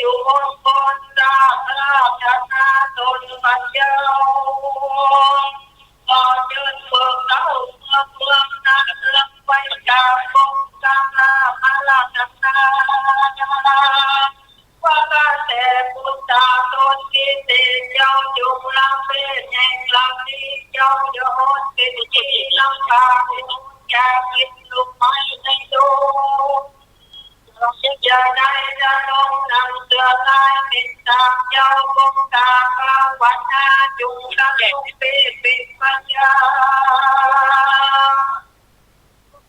อยู่บนบนราบชนะตนบัดเจ้าก็เดินเบิกเต้าเมืองนาเมืองไปจากกองกามาลาชนะว่าแต่พุทธาตนที่เตเจ้าจุงลำเป็นแห่งลำนี้เจ้าโยนเป็นที่ลำพาเป็นยากินลูกไม้ในดงจะได้จะลงนำเสือลายเป็นตามเจ้าบงกาพระวันนาจุงลำเป็นปัญญา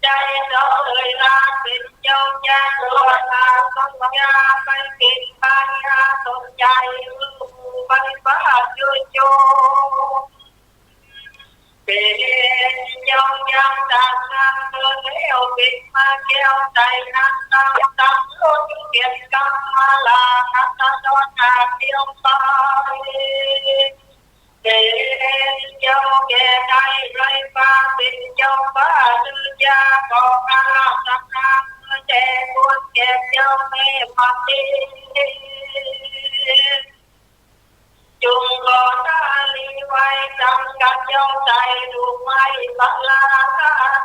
ใจเราเลยลาเป็นเจ้าแย่ตัวลาต้องยาไปเป็นปัญญาสนใจไปบ้าจุโจเป็นเจ้ายังดังนั้นเดินเลี้ยวเป็นมาแก้วใจนั้นตั้งรถเกียรติกรรมมาลาคัตตอนหาเดียวไปเป็นเจ้าแก่ใจไรฟ้าเป็นเจ้าฟ้าลือยาบอกอาสักนาแต่บุญแก่เจ้าแม่มาดีจุงกอดาลีไว้จำกันเจ้าใจดูไว้บัลลา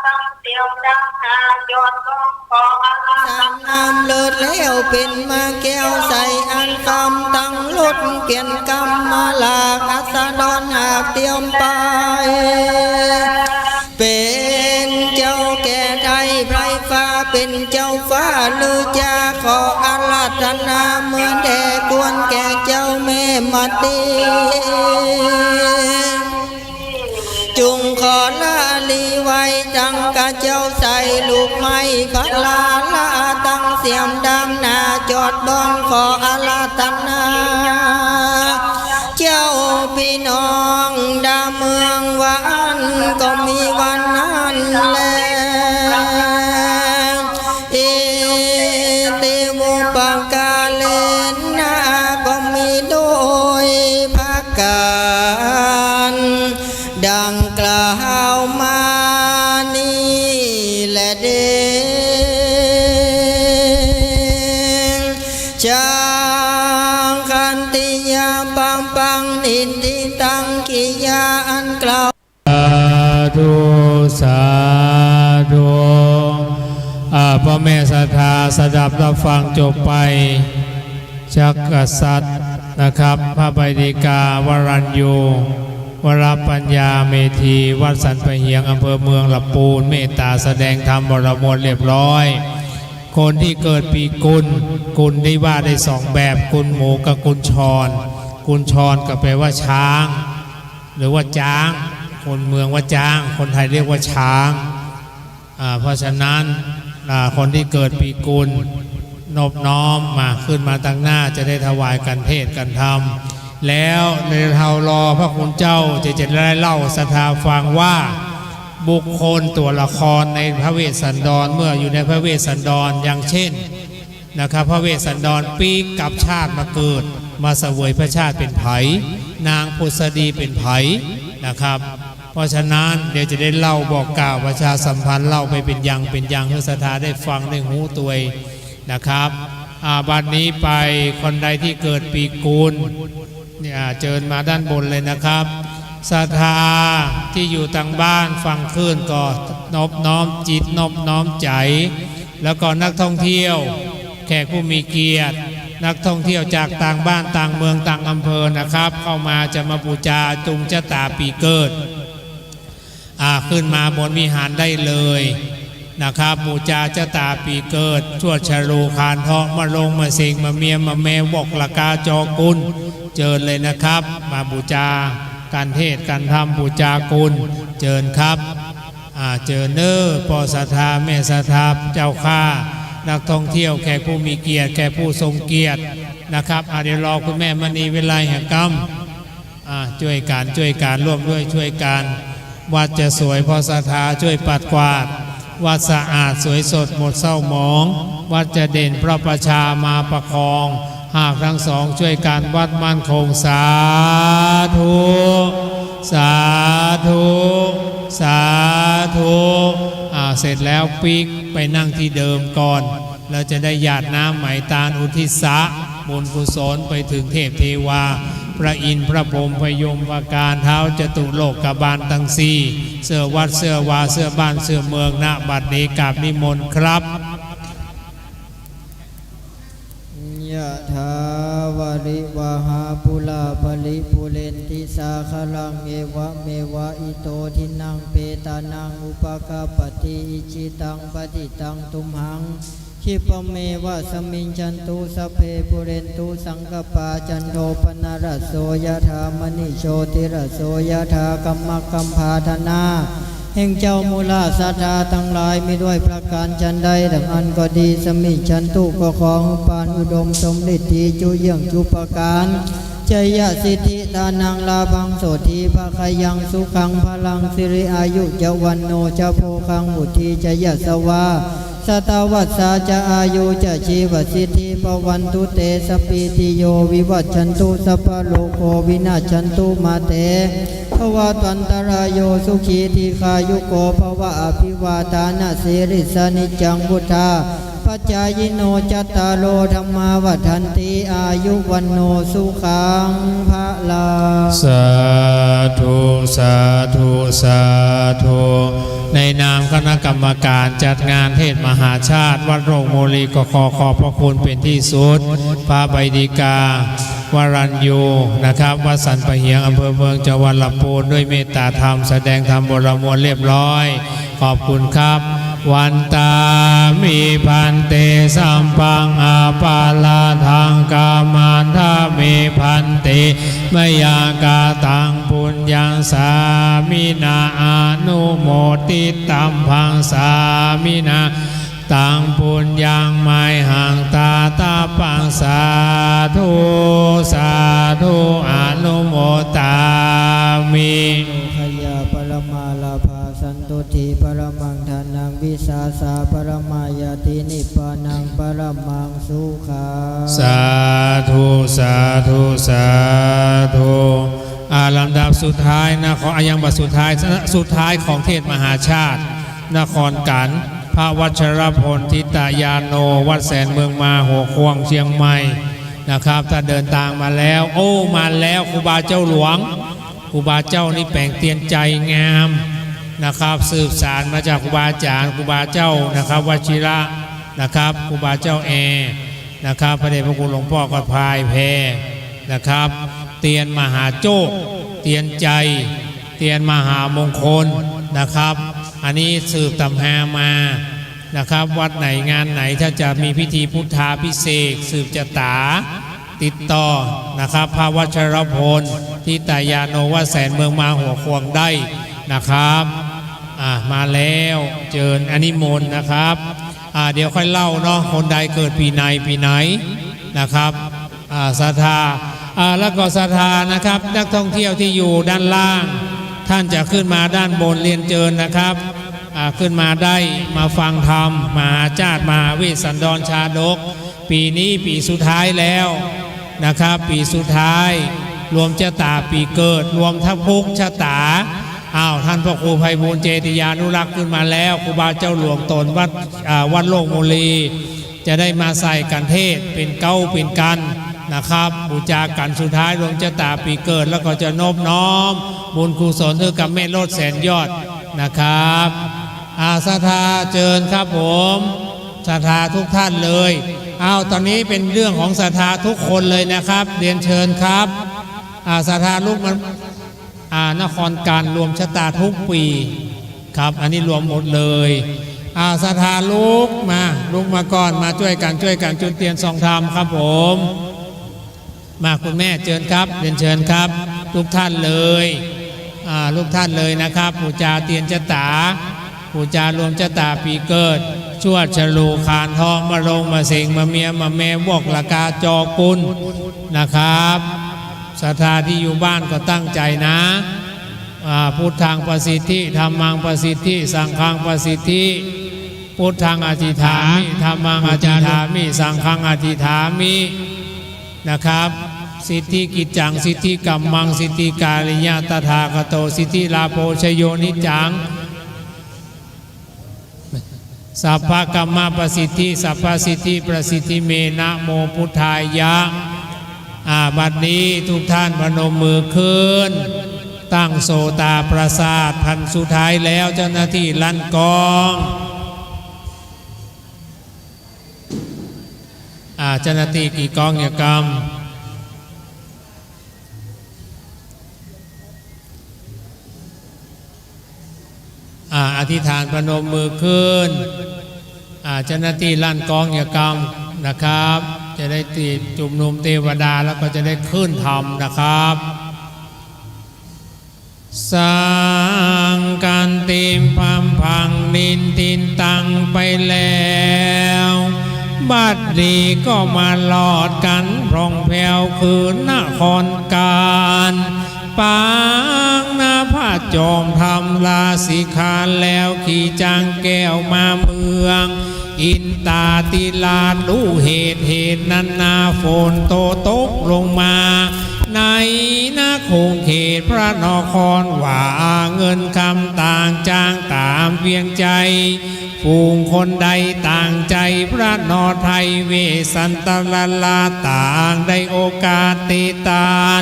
ตั้งเตียวดังหาจอดกองขออาสักนา เลิศแล้วเป็นมาแก้วใส่อันคำตั้งลดเกียนกรรมมาลากอัสดรหากเตรียมไปเป็นเจ้าแก่ใจไพรฟ้าเป็นเจ้าฟ้าลือจาขออาราธนาเมื่อแด่ควรแก่เจ้าแม่มาตีจุงขอลาลีไว้จังกะเจ้าใส่ลูกไม้พระลาตั้งเสียมดำนาจอดบอนขออาราธนาเจ้าพี่น้องดาเมืองวันก็มีวันนั้นแลติมุปการเลนนาก็มีโดยภาคการดังกล่าวมานี่แหละเด้จางคันติยาปังนินทิตังกิยาอันกล่าว สาธุพ่อแม่ศรัทธาสดับรับฟังจบไปจักกษัตริย์นะครับพระบดีกาวรัญยูวรปัญญาเมธีวัดสันปะเหียงอำเภอเมืองลำพูนเมตตาแสดงธรรมบรมเรียบร้อยคนที่เกิดปีกุลที่ว่าได้สองแบบกุลหมูกับกุลชรก็แปลว่าช้างหรือว่าจ้างคนเมืองว่าจ้างคนไทยเรียกว่าช้างเพราะฉะนั้นคนที่เกิดปีกุลนอบน้อมมาขึ้นมาตั้งหน้าจะได้ถวายกันเทศกันธรรมแล้วในเรารอพระคุณเจ้าจะได้เล่าศรัทธาฟังว่าบุคคลตัวละครในพระเวสสันดรเมื่ออยู่ในพระเวสสันดรอย่างเช่นนะครับพระเวสสันดรปีกับชาติมาเกิดมาเสวยพระชาติเป็นไผ่นางพุทธดีเป็นไผ่นะครับเพราะฉะนั้นเดี๋ยวจะได้เล่าบอกกล่าวประชาสัมพันธ์เล่าไปเป็นอย่างให้ศรัทธาได้ฟังได้หูตัวนะครับบัดนี้ไปคนใดที่เกิดปีกุลเนี่ยเชิญมาด้านบนเลยนะครับศรัทธาที่อยู่ทางบ้านฟังคลื่นก็นอบน้อมจิตนอบน้อมใจแล้วก็นักท่องเที่ยวแขกผู้มีเกียรตินักท่องเที่ยวจากต่างบ้านต่างเมืองต่างอำเภอนะครับเข้ามาจะมาบูชาจุงชะตาปีเกิดขึ้นมาบนวิหารได้เลยนะครับบูชาชะตาปีเกิดชวดชะโลคานทองมาลงมาเสงมาเมียมาแมวบอกละกาจอกุลเจิญเลยนะครับมาบูชาการเทศการธรรมบูชากุลเจิญครับเจิญเนอปอศรัทธาแม่ศรัทธาเจ้าข้านักท่องเที่ยวแขกผู้มีเกียรติแขกผู้ทรงเกียรตินะครับเดี๋ยวรอคุณแม่มณีเวลาแห่งกรรมช่วยการร่วมด้วยช่วยกันวัดจะสวยพอศรัทธาช่วยปัดกวาดวัดสะอาดสวยสดหมดเศร้าหมองวัดจะเด่นเพราะประชามาประคองหากทั้งสองช่วยกันวัดมั่นคงสาธุสาธุสาธุเสร็จแล้วปีกไปนั่งที่เดิมก่อนแล้วจะได้หยาดน้ำไหมตาลอุทิศะบู บุญกุศลไปถึงเทพเทวาพระอินทร์พระพรหมพยมพการเท้าจตุโลกบาลทั้งสี่เสื้อวัดเสื้อวาเสื้อบ้านเสื้อเมืองณบัดนี้กราบนิมนต์ครับ ยะถาวาริวหาปุลาภลิปุเรนติสาคลังเอวะเมวะอิโตทินังเปตานังอุปกาปฏิอิจิตังปฏิตังตุมหังคิปเมวะสมิงจันตุสัพเพปุเรนตุสังกปาจันโทปนารสโสยะถามณิโชติรสโสยะถากัมมะกัมภาธนาแห่งเจ้ามูลาศรัทธาทั้งหลายมีด้วยประการจันใดดังอันก็ดีสมิชันตุก็ขอปานอุดมสมฤทธิจุเยี่ยงจุปการจยสิทธิทานังลาภังโสธีภะคยังสุขังพลังสิริอายุจวันโนจะโพคังบุตรีจยสวาสตวัสสาจะอายุจะชีวสิทธิปวันตุเตสปิติโยวิวัชชันตุสัพพโลกโควินาชันตุมาเตภวตันตรายโยสุขีทีคายุโกภวะอภิวาทานาสิริสนิจังพุทธาปัจจายโนจัตตารโลธรรมาวัฏันติอายุวันโนสุขังภะลังสาธุสาธุสาธุในนามคณะกรรมการจัดงานเทศมหาชาติวัดโรงโมลีก็ขอพระคุณเป็นที่สุดพระใบดิกาวรัญยูนะครับวัดสันปะเหียงอำเภอเมืองจังหวัดลำพูนด้วยเมตตาธรรมแสดงธรรมบรมวลเรียบร้อยขอบคุณครับวันตามิพันเตสัมปังอาปาลาทังกามันทามิพันเตมยากาตังปุญญังสามินาอนุโมติตัมพังสามินาตังปุญญังไมหังตาตาปังสาธุสาธุอนุโมตามิขยาปรมาลาภาสันตุติปรมังทานังวิสาสาปรมายาตินิพพานังปรมังสุขาสาธุสาธุสาธุลำดับสุดท้ายนะขออายังบัดสุดท้ายของเทศมหาชาตินครกันพระวัชรพลทิตายาโนวัดแสนเมืองมาหัวควงเชียงใหม่นะครับถ้าเดินทางมาแล้วมาแล้วครูบาเจ้าหลวงครูบาเจ้านี่แปลงเตียนใจงามนะครับสืบสารมาจากครูบาอาจารย์ครูบาเจ้านะครับวชิระนะครับครูบาเจ้านะครับพระเดชพระคุณหลวงพ่อก็พายแพนะครับเตียนมหาโจ้เตียนใจเตียนมหามงคลนะครับอันนี้สืบตำหามานะครับวัดไหนงานไหนถ้าจะมีพิธีพุทธาพิเศษสืบจตาติดต่อนะครับพระวัชรพลที่ตายาโนวัดแสนเมืองมาหัวควงได้นะครับมาแล้วเจิญอนิมนต์นะครับเดี๋ยวค่อยเล่าเนาะคนใดเกิดปีไหนนะครับศรัทธาแล้วก็ศรัทธานะครับนักท่องเที่ยวที่อยู่ด้านล่างท่านจะขึ้นมาด้านบนเรียนเจิญนะครับขึ้นมาได้มาฟังธรรมมหาจารย์มหาเวสสันดรชาดกปีนี้ปีสุดท้ายแล้วนะครับปีสุดท้ายรวมชะตาปีเกิดรวมทั้งภพชะตาท่านพระครูไพบูลย์เจติยานุรักษ์ขึ้นมาแล้วครูบาเจ้าหลวงตนวัดโลกโมลีจะได้มาใส่กันเทศเป็นเก้าเป็นกันนะครับบูชากันสุดท้ายรวมชะตาปีเกิดแล้วก็จะนบน้อมบุญกุศลคือกับเมตโลดแสนยอดนะครับศรัทธาเจิญครับผมศรัทธาทุกท่านเลยตอนนี้เป็นเรื่องของศรัทธาทุกคนเลยนะครับเรียนเชิญครับศรัทธาลูกมันนครการรวมชะตาทุกปีครับอันนี้รวมหมดเลยศรัทธาลูกมาก่อนมาช่วยกันจุดเทียนส่องธรรมครับผมมาคุณแม่เชิญครับเรียนเชิญครับทุกท่านเลยทุกท่านเลยนะครับปูจาเตียนชะตาปูจารวมชะตาปีเกิดชวดฉลูคานทองมาลงมาเสงมาเมียมาแม่วอกละกาจอกุลนะครับศรัทธาที่อยู่บ้านก็ตั้งใจนะพุทธังประสิทธิธรรมังประสิทธิสังฆังประสิทธิพุทธังอธิฐามิธรรมังอธิฐามิสังฆังอธิฐามินะครับสิทธิกิจจังสิทธิกัมมังสิทธิกาลิยะตถาคโตสิทธิลาโภชโยนิจัง สัพพะกัมมะประสิทธิสัพพสิทธิประสิทธิเมนะโมพุทธายะบัดนี้ทุกท่านพนมมือขึ้นตั้งโสตาประสาทพันสุดท้ายแล้วเจ้าหน้าที่ลั่นกองเจ้าหน้าที่กี่กองอย่ากรรมอธิษฐานพนมมือขึ้นเจ้าหน้าที่ลั่นกองอย่ากรรมนะครับจะได้ตีจุมนุมเทวดาแล้วก็จะได้ขึ้นธรรมนะครับสังกันติมพัมพังนินทินตังไปแล้วบัดนี้ก็มาหลอดกันพร่องแผ่วคืนนครการปางนาพระจอมทำลาสิกขาแล้วขี่จางแก้วมาเมืองอินตาติลาดูเหตุนั้นนาฝนโตตกลงมาในนาคงเขตพระนครว่าเงินคำต่างจางตามเพียงใจฝูงคนใดต่างใจพระนอไทยเวสันตลลาต่างได้โอกาสติตาน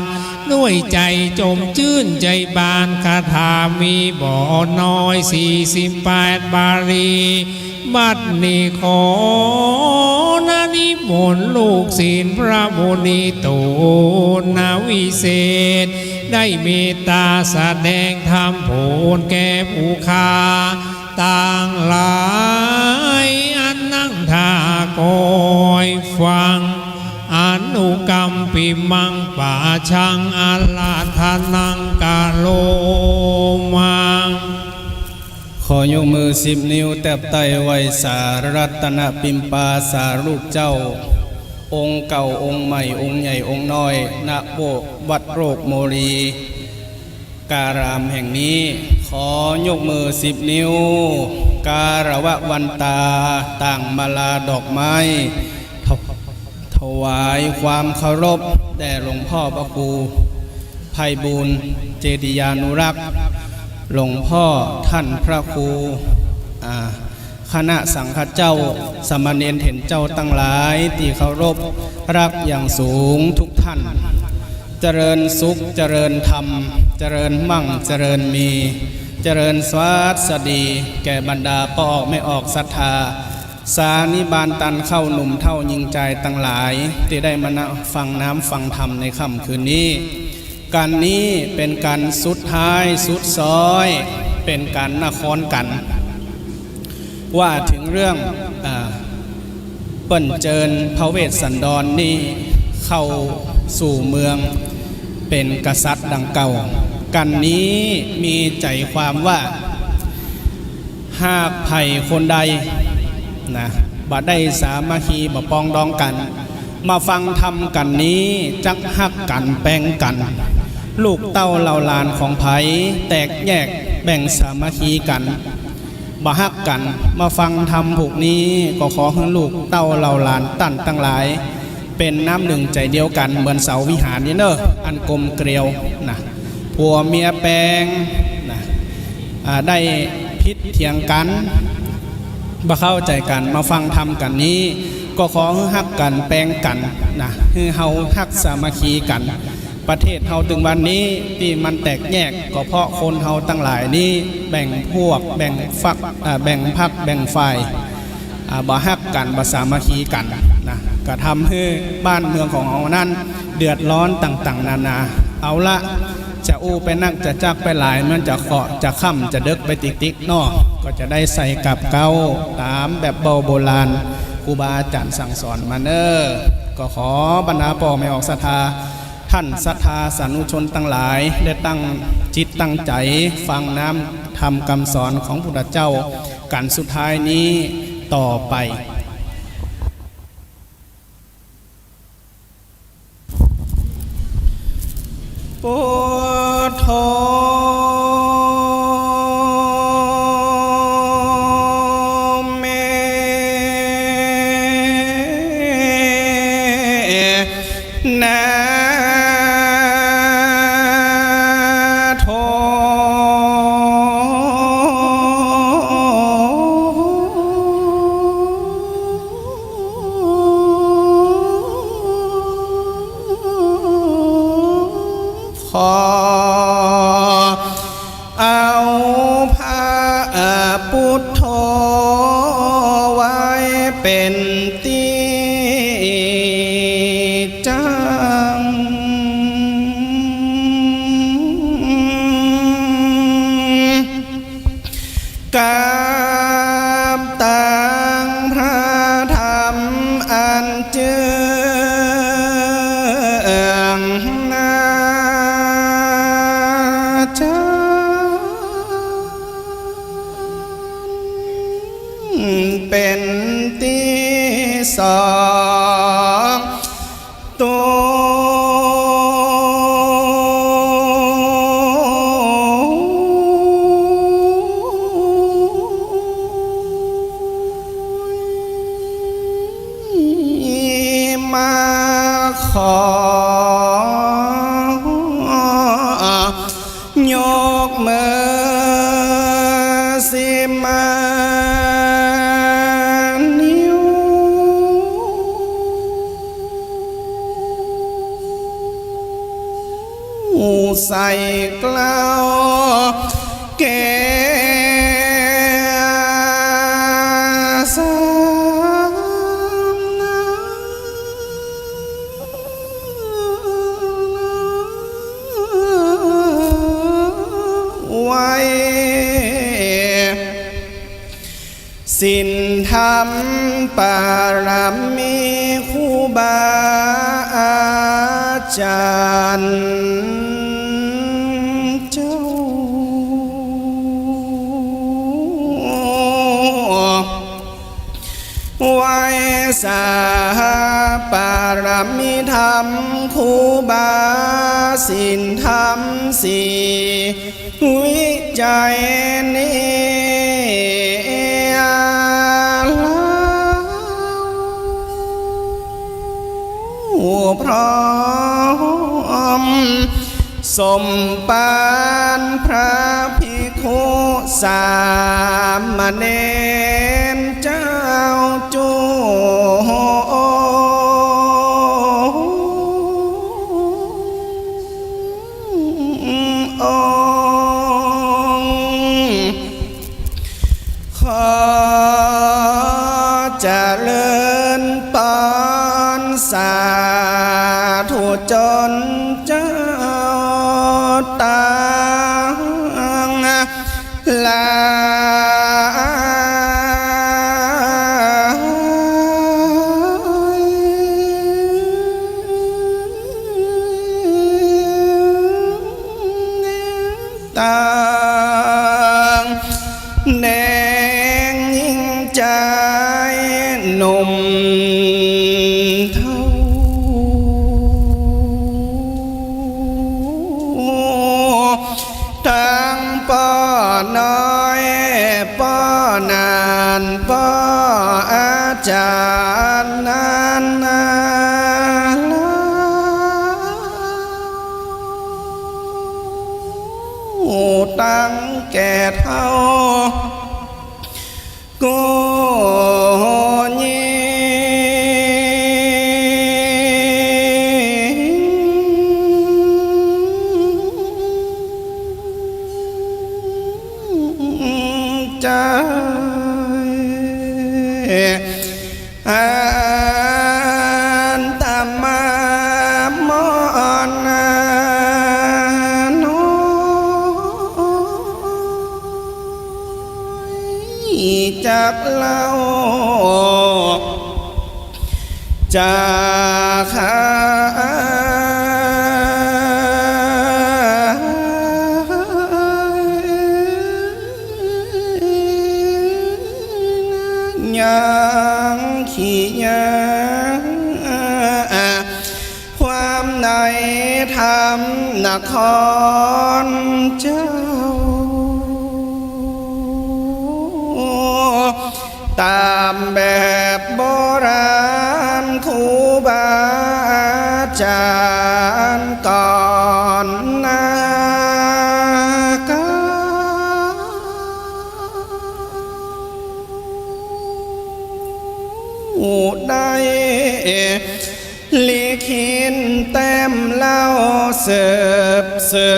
ด้วยใจจมชื่นใจบานคาถามีบ่อน้อย48 บาลีบัดนี้ขอนานิมนต์ลูกศิษย์พระมุนีโตนาวิเศษได้เมตตาแสดงธรรมโปรดแก่ผู้ค้าต่างหลายอันนั่งท่าคอยฟังอนุกรรมปิมังป่าชังอาลาทานังกาโลมังขอยกมือ10 นิ้วแตบไตไว้สารัตนปิมปาสารูปเจ้าองค์เก่าองค์ใหม่องค์ใหญ่องค์น้อยณโบวัดโรกโมลีการามแห่งนี้ขอยกมือ10 นิ้วการวะวันตาต่างมาลาดอกไม้ถวายความเคารพแด่หลวงพ่อพระครูไพบูลย์เจติยานุรักษ์หลวงพ่อท่านพระครูคณะสังฆเจ้าสามเณรเถรเจ้าตั้งหลายที่เคารพรักอย่างสูงทุกท่านเจริญสุขเจริญธรรมเจริญมั่งเจริญมีเจริญสวัสดีแก่บรรดาพ่อออกไม่ออกศรัทธาสานิบานตันเข้าหนุ่มเท่ายิงใจตั้งหลายที่ได้มาฟังน้ำฟังธรรมในค่ำคืนนี้การนี้เป็นการสุดท้ายสุดซอยเป็นการนครกันว่าถึงเรื่องเปิ้นเจิญพระเวสสันดร นี่เข้าสู่เมืองเป็นกษัตริย์ดังเก่ากันนี้มีใจความว่าหากไผ่คนใดนะบ่ได้สามัคคีบ่ปองดองกันมาฟังธรรมกันนี้จักฮักกันแบ่งกันลูกเต้าเหล่าหลานของไผ่แตกแยกแบ่งสามัคคีกันบ่ฮักกันมาฟังธรรมพวกนี้ก็ขอให้ลูกเต้าเหล่าหลานตั้นตั้งหลายเป็นน้ำหนึ่งใจเดียวกันเหมือนเสาวิหารนี่เนอะอันกลมเกลียวนะผัวเมียแปลงนะได้พิษเถียงกันบ่เข้าใจกันมาฟังธรรมกันนี้ก็ขอให้ฮักกันแปลงกันนะให้เฮาฮักสามัคคีกันประเทศเฮาถึงวันนี้ที่มันแตกแยกก็เพราะคนเฮาตั้งหลายนี้แบ่งพวกแบ่งฝักแบ่งพรรคแบ่งฝ่ายบ่ฮักกันบ่สามัคคีกันนะก็ทำให้บ้านเมืองของเฮานั้นเดือดร้อนต่างๆนานาเอาละจะอู้ไปนักจะจักไปหลายมันจะเคาะจะค่ำจะเดึกไปติ๊กๆนอกก็จะได้ใส่กับเก้าตามแบบโบราณครูบาอาจารย์สั่งสอนมาเนอก็ขอบรรดาพ่อแม่ออกศรัทธาท่านศรัทธาสาธุชนทั้งหลายได้ตั้งจิตตั้งใจฟังน้ำธรรมคำสอนของพระพุทธเจ้ากันสุดท้ายนี้ต่อไปพุทโธเมนะโธ ขอเอาพระพุทโธไว้เป็นที่จังกับตังพระธรรมอันเจืองนาจเป็นที่สองตัวมาขอยกมือสิมานิ้วใส่กล้าวแก่สไว้สินธรรมปารมีครูบาอาจารย์เจ้าไว้สาปารมีธรรมครูบาสินธรรมสี่วิจัยนี้พร้อมสมปานพระภิกขุสามเณรเจ้าจูขอเจริญปานสาธุจนเจ้าตางลาตางแดงยิ่งใจหนุ่มเท่าทั้งป้อน้อยป้อนานป้ออาจารย์นานนาตั้งแก่เท่าก็ยิ่งใจอันตมามอนจากเล่าจากข้ายังขี้ยังความในธรรมนครเจ้าตามแบบโบราณครูบาอาจารย์ก่อนหน้าได้ลิขิตแต่ มเล่าเสิ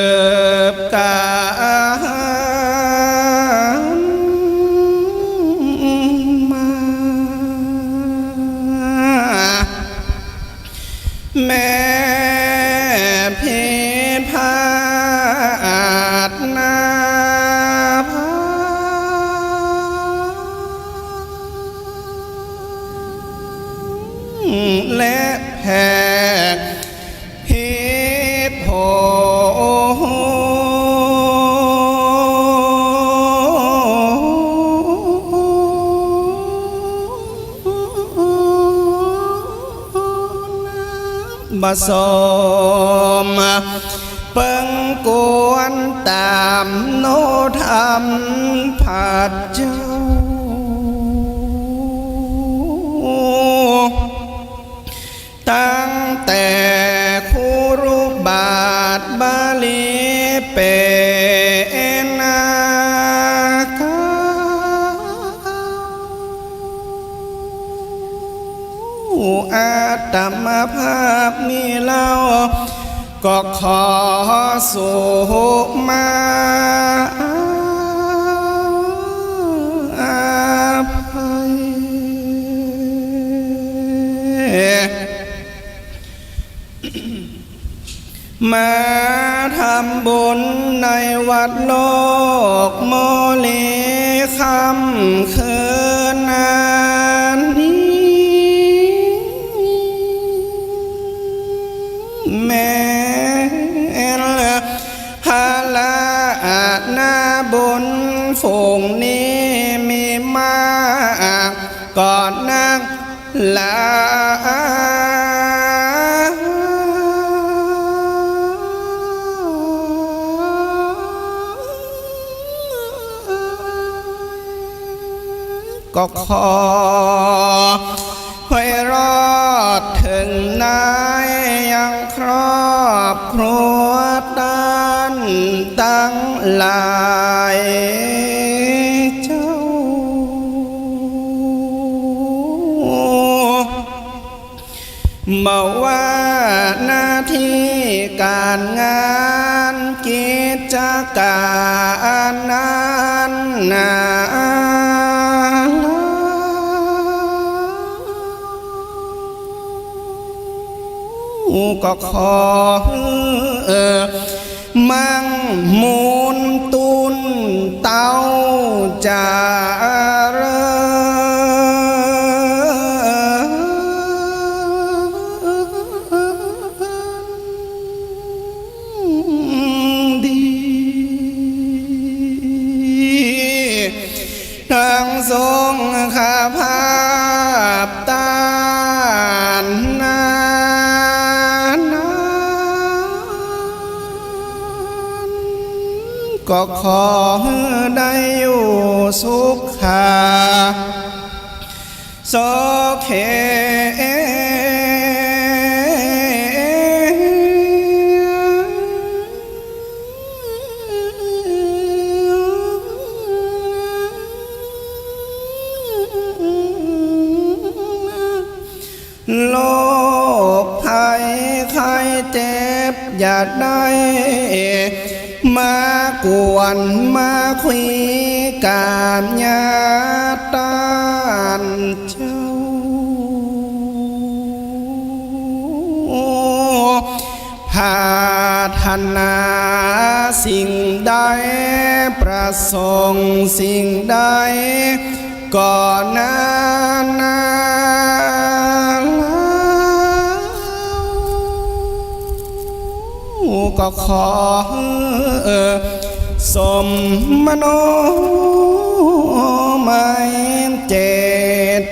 บกานมาแม่เพพาดนาภาและแผ่เพโพบสมเปิงกวนตามโนธรรมผาดเจ้าตั้งแต่ครูรูบาทบาลีเป็นนาคาอาตมภาพมีเล่าก็ขอสุมาอาภัยมาทำบุญในวัดโลกโมเลคำคืนนานนี้แม่ฮาลาหน้าบุญฝูงนี้มีมากก่อนนักลาก็ขอให้รอดถึงนายยังครอบครัวด้านตั้งหลายเจ้ามาว่าหน้าที่การงานกิจการนั้นนาก็ขอมั่งมูลตุนเต้าจาเริญดีทั้งทรงข้าภาพตานนาก็ขอได้อยู่สุขาโสเคโลกภัยไข้เจ็บอย่าได้มากวนมาคุยการญาตานเจ้าพาธนาสิ่งใดประสงค์สิ่งใดก่อนนาก็ขอสมมโนไม่เจ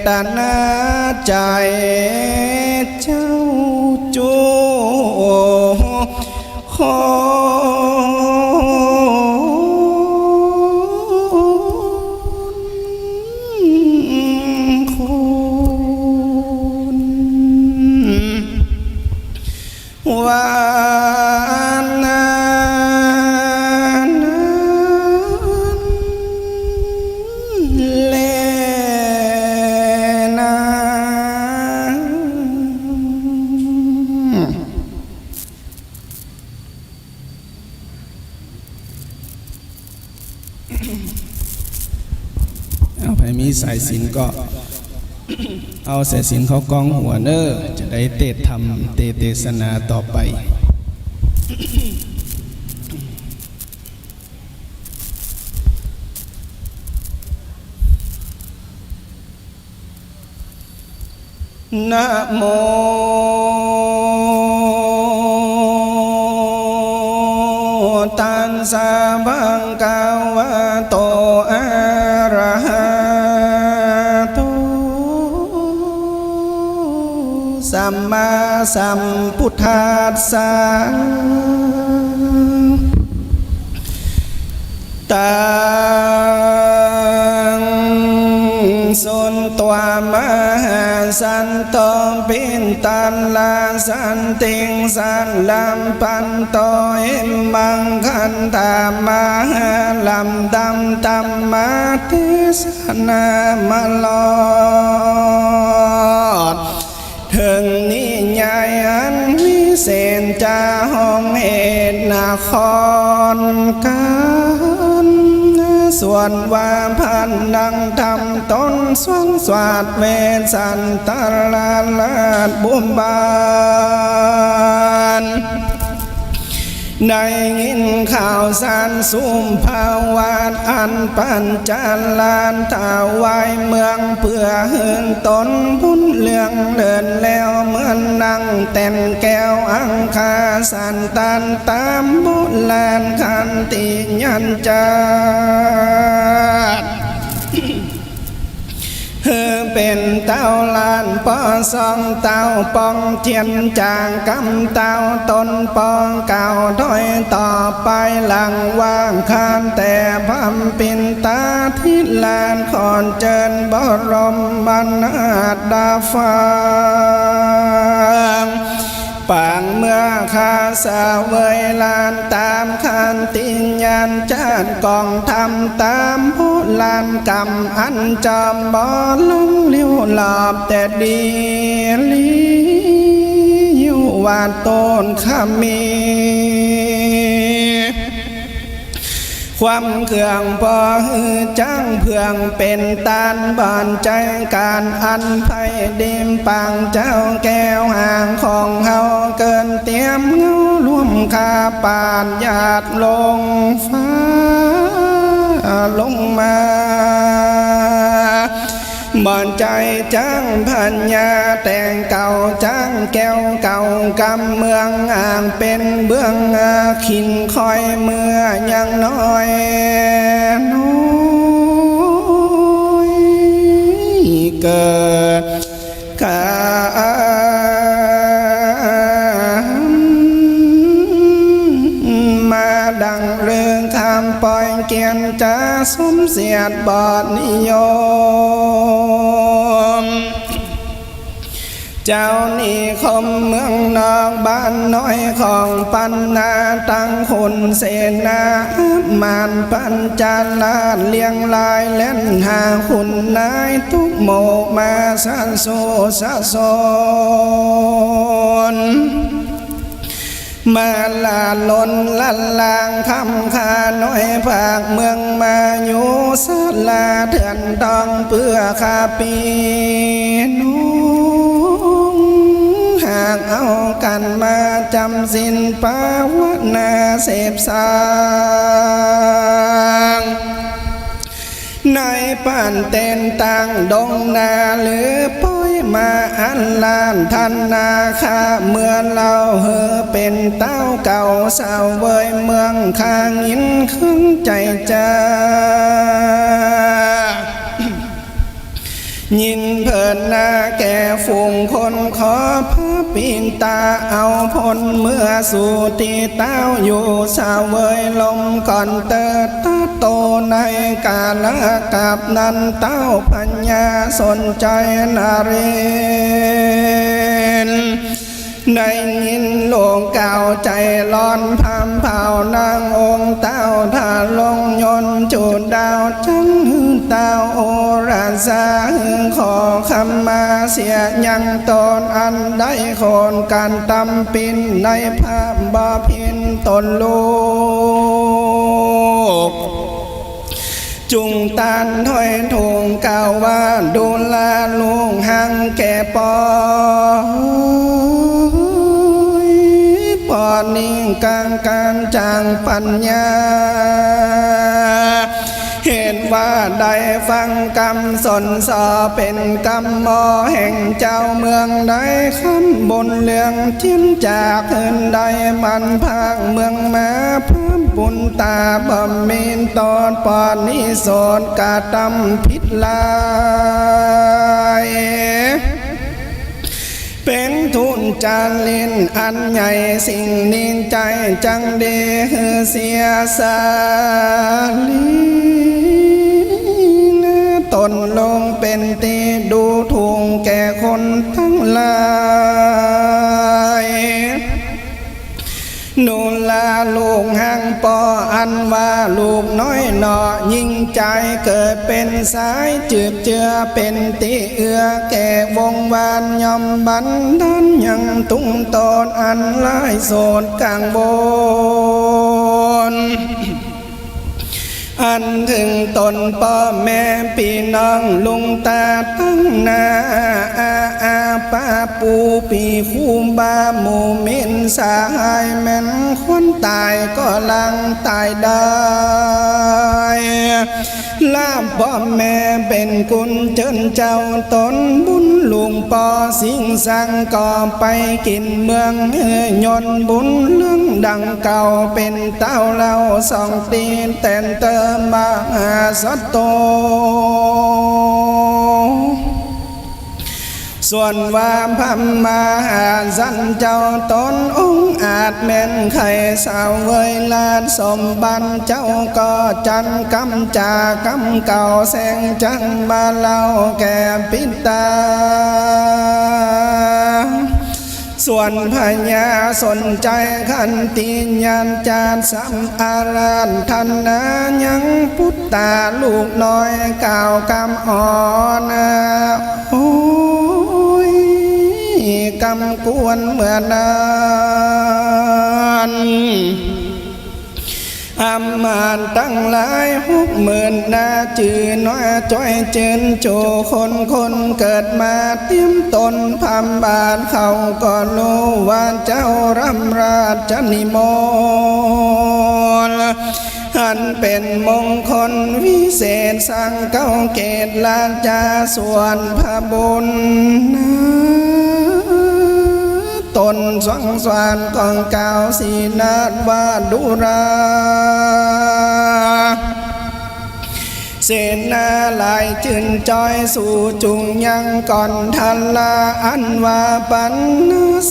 ตนาใจเจ้าจูขอว่า เอาไปมีสายสิญจน์ก็ เอาสายสิญจน์เขากองหัวเนอจะได้เทศธรรมเทศนาต่อไปนะโมตัสสะภะคะวะโตอะระหะโตสัมมาสัมพุทธัสสะตังสุนตัวมหาสันตปินตันลาสันติงสันลัมปันโตหิมังคันตามหาลัมดัมตัมมาติสนามลอดถึงนี้ใหญ่อันวิเศษจะห้องเหตุนครกันส่วนว่าพันดังทำต้นสวงสวัสดเวสันตลาลาดบุมบานได้ยินข่าวสารสุมภาวาดอันปัญจลานถาวายเมืองเพื่อหืนตนบุญเรื่องเลินแล้วเหมือนนั่งเต้นแก้วอังคาสันตันตามบุญลานคันติยันจาเป็นเต้าลานปอสองเต้าปองเทียนจางกำเต้าต้นปองเก่าถอยต่อไปหลังว่างคานแต่พำปินตาทิลานขอนเจิญบรมบรรณาดาฟังปางเมื่อคาสาเวยลานตามคันติญาณจานกองทำตามผู้ลานกำอันจอมบ่ลังเลี้ยวหลอบแต่ดีลีอยู่วาดต้นขมีความเครื่องพอหือจังเพื่องเป็นตานบานใจการอันไผ่ดิมปังเจ้าแก้วห่างของเฮาเกินเตรียมเงาร่วมคาปานหยาดลงฟ้าลงมาบ่อนใจจังพัญญาแต่งเก่าจังแก้วเก่ากำเมืองอ่างเป็นเบื้องขินคอยเมื่อยังน้อยเกิดกามาดังเรื่องคำปล่อยเกียนจะสมเสียดบอดนิยมเจ้านี่คมเมืองนอกบ้านน้อยของปันนาตั้งคนเสนาอานปัญจาลาเลี้ยงลายเล่นหาคุณนายทุกโมมาสันโซสะสนมาลาลนลันลางคำคาน้อยภาคเมืองมาอยู่สลาเถื่อนตองเพื่อคาปีนุหากเอากันมาจำสินปาวนาเสพสางในป่านเต้นต่างดงนาหรือป้อยมาอันลานทันนาคาเมื่อเราเฮอเป็นเต้าเก่าสาวเวยเมืองคางยินขึ้นใจจ้ายินเพิ่นนาแก่ฝูงคนขอพระปินตาเอาพลเมื่อสู่ตีเต้าอยู่สาวเวยลมก่อนเติดตาโตในกาลกับนันเต้าปัญญาสนใจนาเรนได้ยินโลกเก่าใจร้อนพามเผานางองค์เต้าถ้าลงยนต์จุดดาวจังหือเต้าโอราซาขอคำมาเสียยังตนอันได้โคนการตำปินในภาพบ่พินตนลูก จุงตานถอยทงกล่าวว่าดูลาลุงหังแก่ปอนิ่งกลางการจางปัญญาเห็นว่าได้ฟังกรรมสนสอเป็นกรรมมอแห่งเจ้าเมืองใดคำบนเรื่องทิ้นจากเหินใดมันพางเมืองมาพร้อมบุญตาบำเพ็ญตอนปอนนิโสนกาตำพิษลายเป็นทุนจานลินอันใหญ่สิ่งนิ่งใจจังเดเสียสาลีตนลงเป็นตีดูถูกแก่คนทั้งหลายนูลาลูกห่างปออันว่าลูกน้อยหนอยิ่งใจเกิดเป็นสายจืดเจือเป็นตีเอือแก่วงวานยอมบันดันยังตุ้งตอนอันลายโสดกลางบนอันถึงตนพ่อแม่พี่น้องลุงตาตั้งนาป้าปูปีคู่บาหมู่มินสาหายแม่นคนตายก็ลังตายได้ลาบพ่อแม่เป็นกุญเจินเจ้าตนบุญลุงปอสิงสังก่อไปกินเมืองยนบุญเรื่องดังเก่าเป็นเต้าเล่าสองตีนแต่นเติมมาสัตโตส่วนว่าพัมมาหาสันเจ้าตนองอาจแม่นไข่สาวเวยลาดสมบันเจ้าก็จันกำจากำเก่าแสงจันมาเล่าแก่ปิตาส่วนพญาสนใจขันติญาณจารสัมอารันทันนายังพุทธาลูกน้อยกล่าวกำอ่อนโอ้ยกำกวนเหมือนนั้นอำมาตย์ตั้งหลาย60,000นาจือน้อยจ้อยเจินโจคนเกิดมาเตรียมตนพำบาทเขาก็รู้ว่าเจ้ารำราชนิมนต์อันเป็นมงคลวิเศษสังเก้าเกตลาจาส่วนพระบุญตนสวงสวรรค์ของเก่าสีนาดวาดุราเสนาลายจืนจอยสู่จุงยังก่อนทันลาอันว่าปัน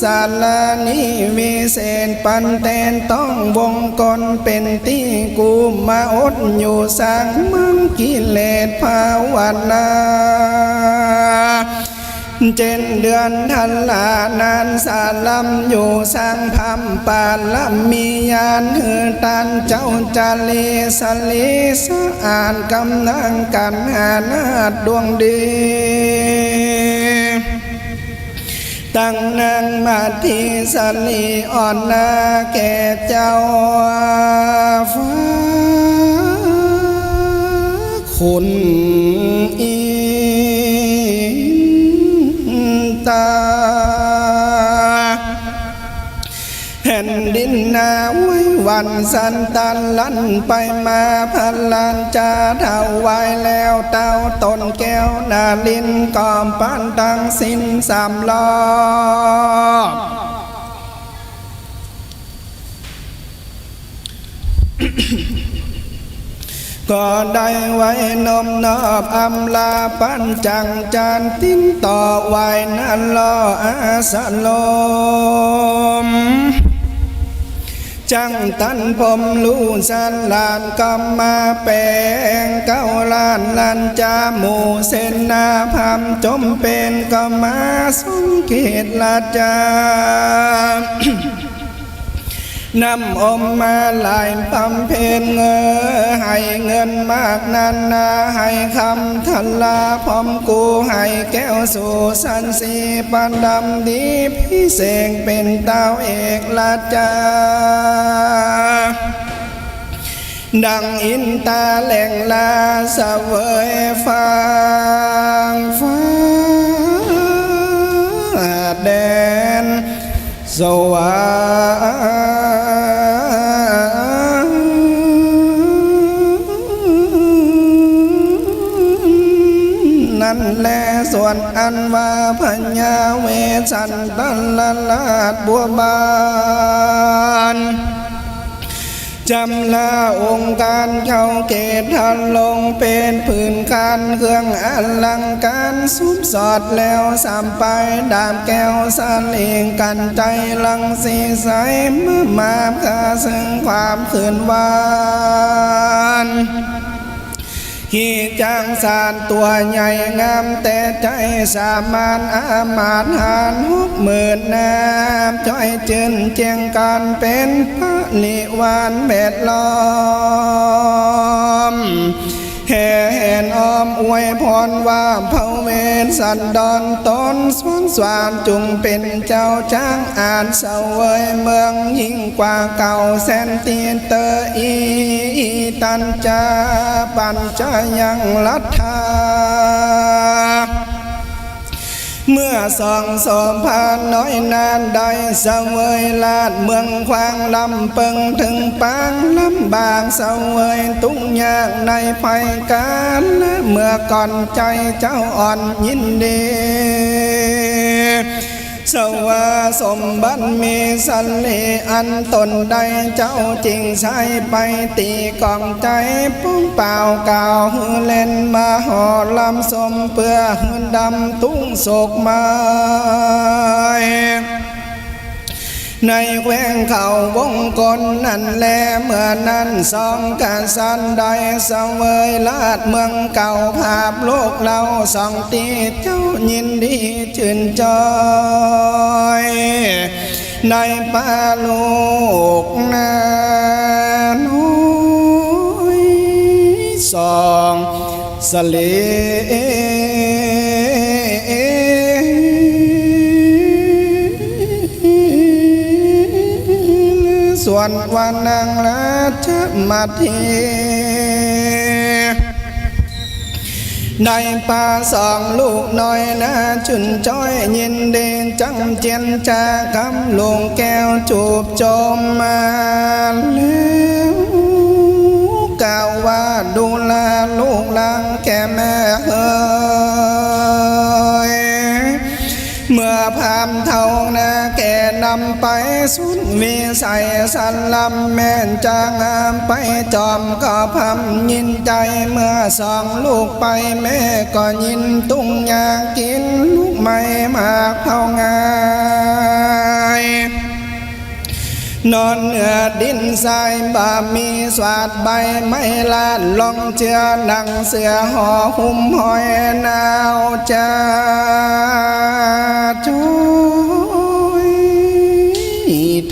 สาลานิวิเศษปันเตนต้องวงกลเป็นที่กูมาอดอยู่สังมังกิเลสภาวนาเจนเดือนทันลานานสาลัมอยู่สร้างพัมปาลัมมียานหือตันเจ้าจาลีสลีสะอ่านกำนังกันหานาดดวงดีตั้งนางมาทีสลีอ่อนนาแก่เจ้าฟ้าคุณอีตาแผ่นดินนาไว้วันสันตันลันไปมาพันลันจาเท่าไว้แล้วเต้าต้นแก้วนาลินกอมปันตังสิน3 รอบก็ได้ไว้นมนอบอำลาปันจังจานติ้นต่อไว้นันลออาสลมจังตันผมลู่สันลานกำมาแปงเก้าล้านลันจาหมู่เสนาพามจมเป็นกำมาสงเกตลาจานำอมมาหลายบำเพ็ญให้เงินมากนันนาให้คำทันลาพร้อมกูให้แก้วสู่สันสีปันดำดีพิเศษเป็นเต้าเอกลาจา ดังอินตาแหล่งลาเสวยฟังฟ้าแดนสวรรค์นั่นแลส่วนอันว่าพญาเวสันตลลาดบัวบานจำลาองค์การเข้าเกตทันลงเป็นผืนการเครื่องอลังการสุบสอดแล้วสามไปดาบแก้วสาเลงกันใจลังสีใสเมื่อมาคาซึ่งความขืนวานขี่จางสารตัวใหญ่งามแต่ใจสามานอามาตหาน60,000น้ำจ้อยจืนเจียงกันเป็นพระนิวานเบ็ดล้อมแห่แห่นอ้อมอวยพรว่าเผ่าเวรสันดอนตนสวนสวานจุงเป็นเจ้าจ้างอ่านเสวยเมืองยิ่งกว่าเก่าแสนตีนเตออีตันจาปัญจยังลัทธาเมื่อสองสมพานน้อยนานได้เสวยลาดเมืองควางลำเปิงถึงปางลำบากเสวยตุ้งยากในภัยการและเมื่อก่อนใจเจ้าอ่อนยินดีสวาสมบัติมีสันเลอันตนใดเจ้าจริงใช้ไปตีกองใจปุ้งเปล่าเก่าหือเล่นมาห่อลำสมเพื่อหืนดำตุ้งโศกมาในแขวงเขาวงกลนั่นแลเมื่อนั้นสองการสันใดเสวยลาดเมืองเก่าภาพโลกเราสองตีเจ้ายินดีชื่นจอยในป่าลูกนาน้อยสองสเลส่วนวันนางราชมาทีในป่าสองลูกน้อยนะจุนจ้อยยินเดนจังเจียนจากำลงแก้วจูบจมมาแล้วกล่าวว่าดูแลลูกหลังแก่แม่เฮ้ยเมื่อพามเท่านาแก่นำไปสุนวิสัยสันลำแม่นจางงามไปจอมก็พำยินใจเมื่อสองลูกไปแม่ก็ยินตุ้งอยากกินลูกไม่มากเท่าง่ายนอนเหนือดินทรายบ่มีสวัสดใบไม้ลาดลองเชือหนังเสือห่อหุ้มหอยหนาวจ้าช่วย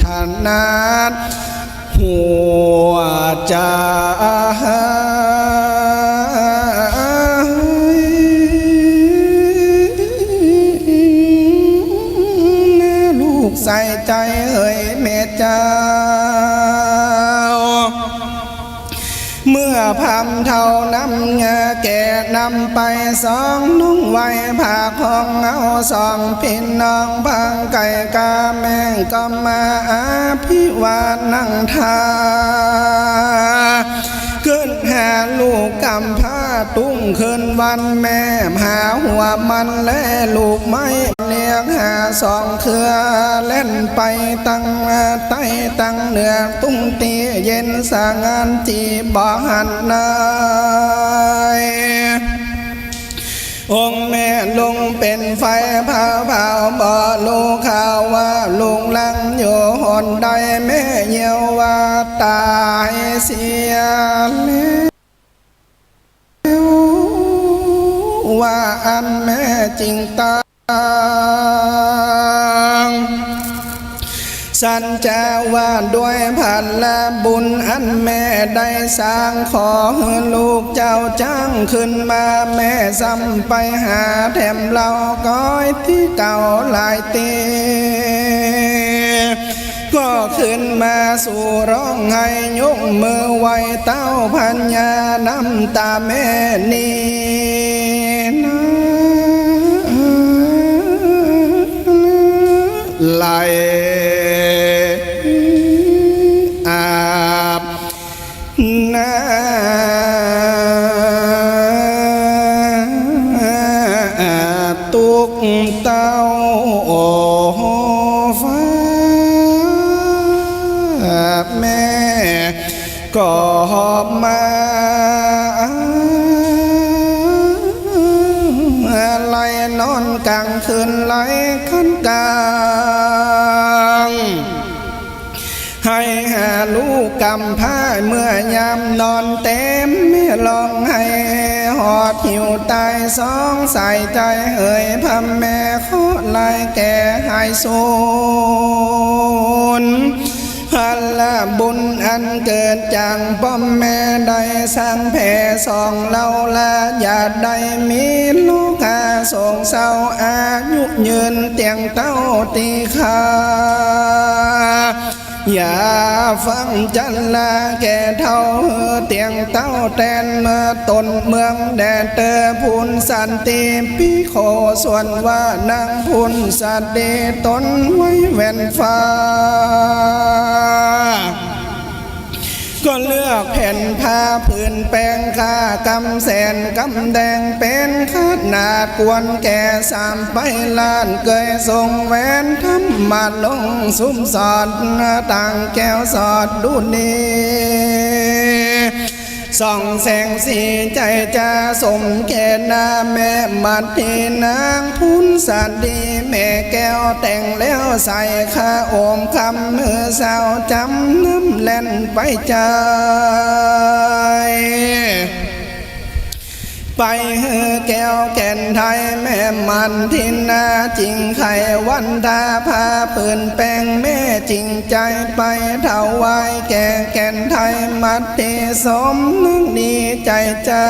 ถนัดหัวใจลูกใส่ใจเอ่ยเมตเจ้าเมื่อพำเท่าน้ำเงาแก่นำไปสองนุ่งไว้ผ้าของเอาสองพี่น้องพังไก่กาแมงก็มาอาภิวาทนั่งทาขึ้นหาลูกกำผ้าตุ้งคืนวันแม่หาหัวมันและลูกไม้เลี้ยงหาสองเครือเล่นไปตั้งใต้ตั้งเหนือตุ้งตีเย็นสางานจีบ่หันนายองค์แม่ลงเป็นไฟเผาบ่ลูกข่าวว่าลุงลังอยู่หนใดแม่เหี่ยวว่าตายเสียแล้วว่าอันแม่จริงตาง สันจาว่าด้วยพันละบุญอันแม่ได้สร้างขอให้ลูกเจ้าจ้างขึ้นมาแม่ซ้ำไปหาแถมเราก้อยที่เก่าหลายตีก ก็ขึ้นมาสู่ร้องไห้ยกมือไหวเต้าพัญญาน้ำตาแม่นี่ไหลอาบน้ำตุกเต้าฟ้าแม่ก็หอบมาไหลนอนกลางคืนไหลขันกลางให้หาลูกกำพร้าเมื่อยามนอนเต็มไม่ลองให้หอดหิวตายสองใส่ใจเอ่ยพำแม่ขอลายแก่หายสูญฮัลละบุญอันเกิดจากป้อมแม่ได้สร้างแผ่สองเราละอย่าได้มีลูกอาสงเศร้าอายุยืนเตียงเต้าตีขาอย่าฟังจันละแก่เท่าเตียงเต้าแตนเมื่อตนเมืองแดดเตอพูนสันติปีโคส่วนว่านางพูนสันติตนไว้แว่นฟ้าก็เลือกแผ่นผ้าผืนแปลงค่ากำแสนกำแดงเป็นขนาดกวนแก่สามไปล้านเกยทรงแหวนทำมาลงซุ้มสอดต่างแก้วสอดดูนี่ส่องแสงสีใจจะสมแก่นาแม่มัดที่นางพุนสัตดีแม่แก้วแต่งแล้วใส่ข้าโอมคำมือสาวจำน้ำเล่นไปใจไปเฮือแก้วแก่นไทยแม่มันทินนาจริงไขวันทาพาปืนแปลงแม่จริงใจไปเท่าไว้แก่แก่นไทยมัดเทสมนึกดีใจจ้า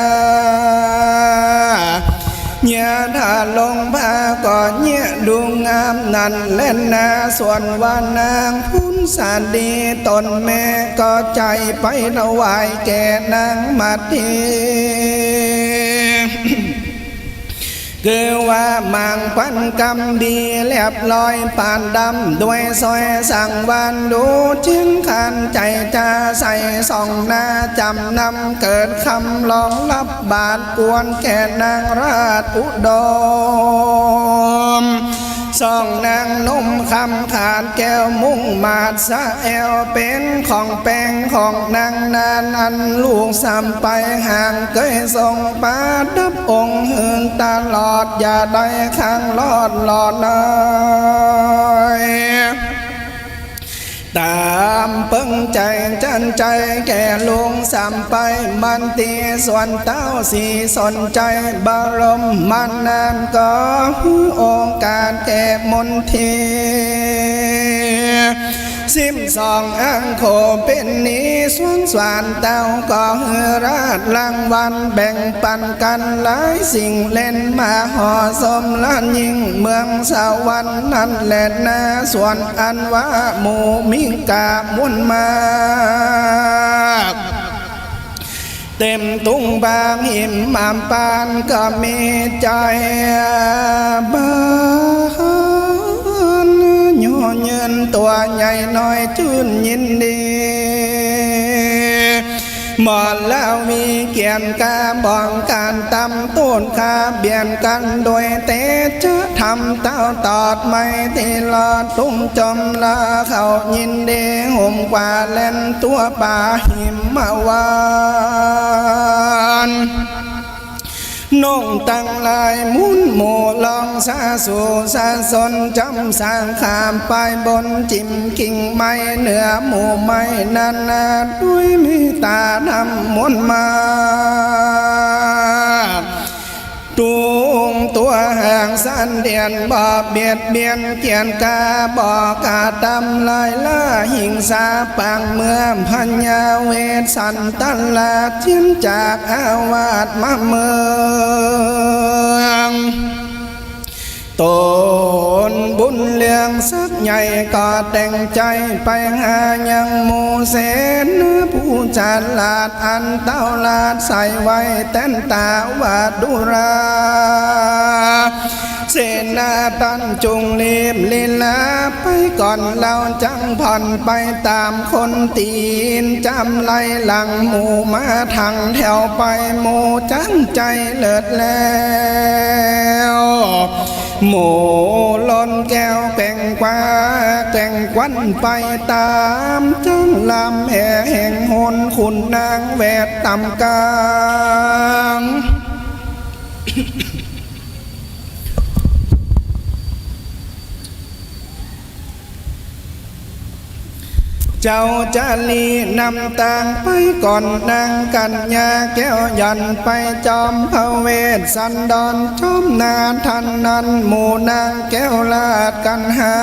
เนี่ยถ้าลงพาก่อนเนี่ยดูงามนั่นเล่นนาส่วนว่านางพุนสาดีตนแม่ก็ใจไปถวายแก่นางมัดเทคือว่ามังพันกำดีเรียบลอยปานดำด้วยซอยสั่งวันดูเชียงคันใจจะใส่ส่องหน้าจำนำเกิดคำลองรับบาทกวนแก่นางราชอุดมส่องนางนุ่มคำขาดแก้วมุ่งมาดสะแอวเป็นของแป้งของนางนานอันลูกซ้ำไปห่างเคยส่งปาดับองค์หืนตลอดอย่าได้ข้างลอดหลอดเลยตามเพิ่งใจจันใจแก่ลุงสามไปมันตีส่วนเต้าสีสนใจบารมมันนานก็องค์การแก่มนทีสิมสองอังโคเป็นนี้สวนสวานเต้าก็เฮือราชรางวัลแบ่งปันกันหลายสิ่งเล่นมาห่อสมล้านยิ่งเมืองสวรรค์นั่นแหละนาส่วนอันว่าหมู่มิกามุนมาเต็มตุ้งบางหิมมามปานก็มีใจบ้านย่อเยินตัวใหญ่น้อยชื่นยินดีหมอนแล้วมีเกียรติกาบองการตำต้นคาเบียนกันโดยเตจะทำเต้าตอดไม่ที่ลอดตุ้มจมละเขายินดีห่มกว่าเล่นตัวป่าหิมมาวานนุ่งตั้งลายมุนหมู่ลองสาสู่สาสนจำสร้างขามไปบนจิมกิ่งไม้เหนือหมู่ไม้นานาด้วยมีตาทำมนมาตุงตัวห่างสั้นเดียนบ่เบียดเบียนเกียนกาบ่กาตำลายล่าหิงสาปังเมื่อพัญญาเวทสันตันลาเทียนจากอาวาสมาเมือง ตนบุญเลี้ยงสักใหญ่ก็แต่งใจไปหายังหมู่เสนผู้จัดลาดอันเต้าลาดใส่ไว้เต้นตาวาดดุราเสนาตันจุงลีบลีลาไปก่อนเราจังผ่อนไปตามคนตีนจำไล่หลังหมู่มาทางแถวไปหมู่จังใจเลิศแล้วหมู่ล้นแก้วแก่งกว่าแก่งควันไปตามจังลำแห่งหนขุนนางแวดต่ำกลางเจ้าจาลีนำต่างไปก่อนนางกัญญาแก้วยันไปจอมพระเวสสันดรจอมนาทันนั้นหมู่นางแก้วลาดกันหา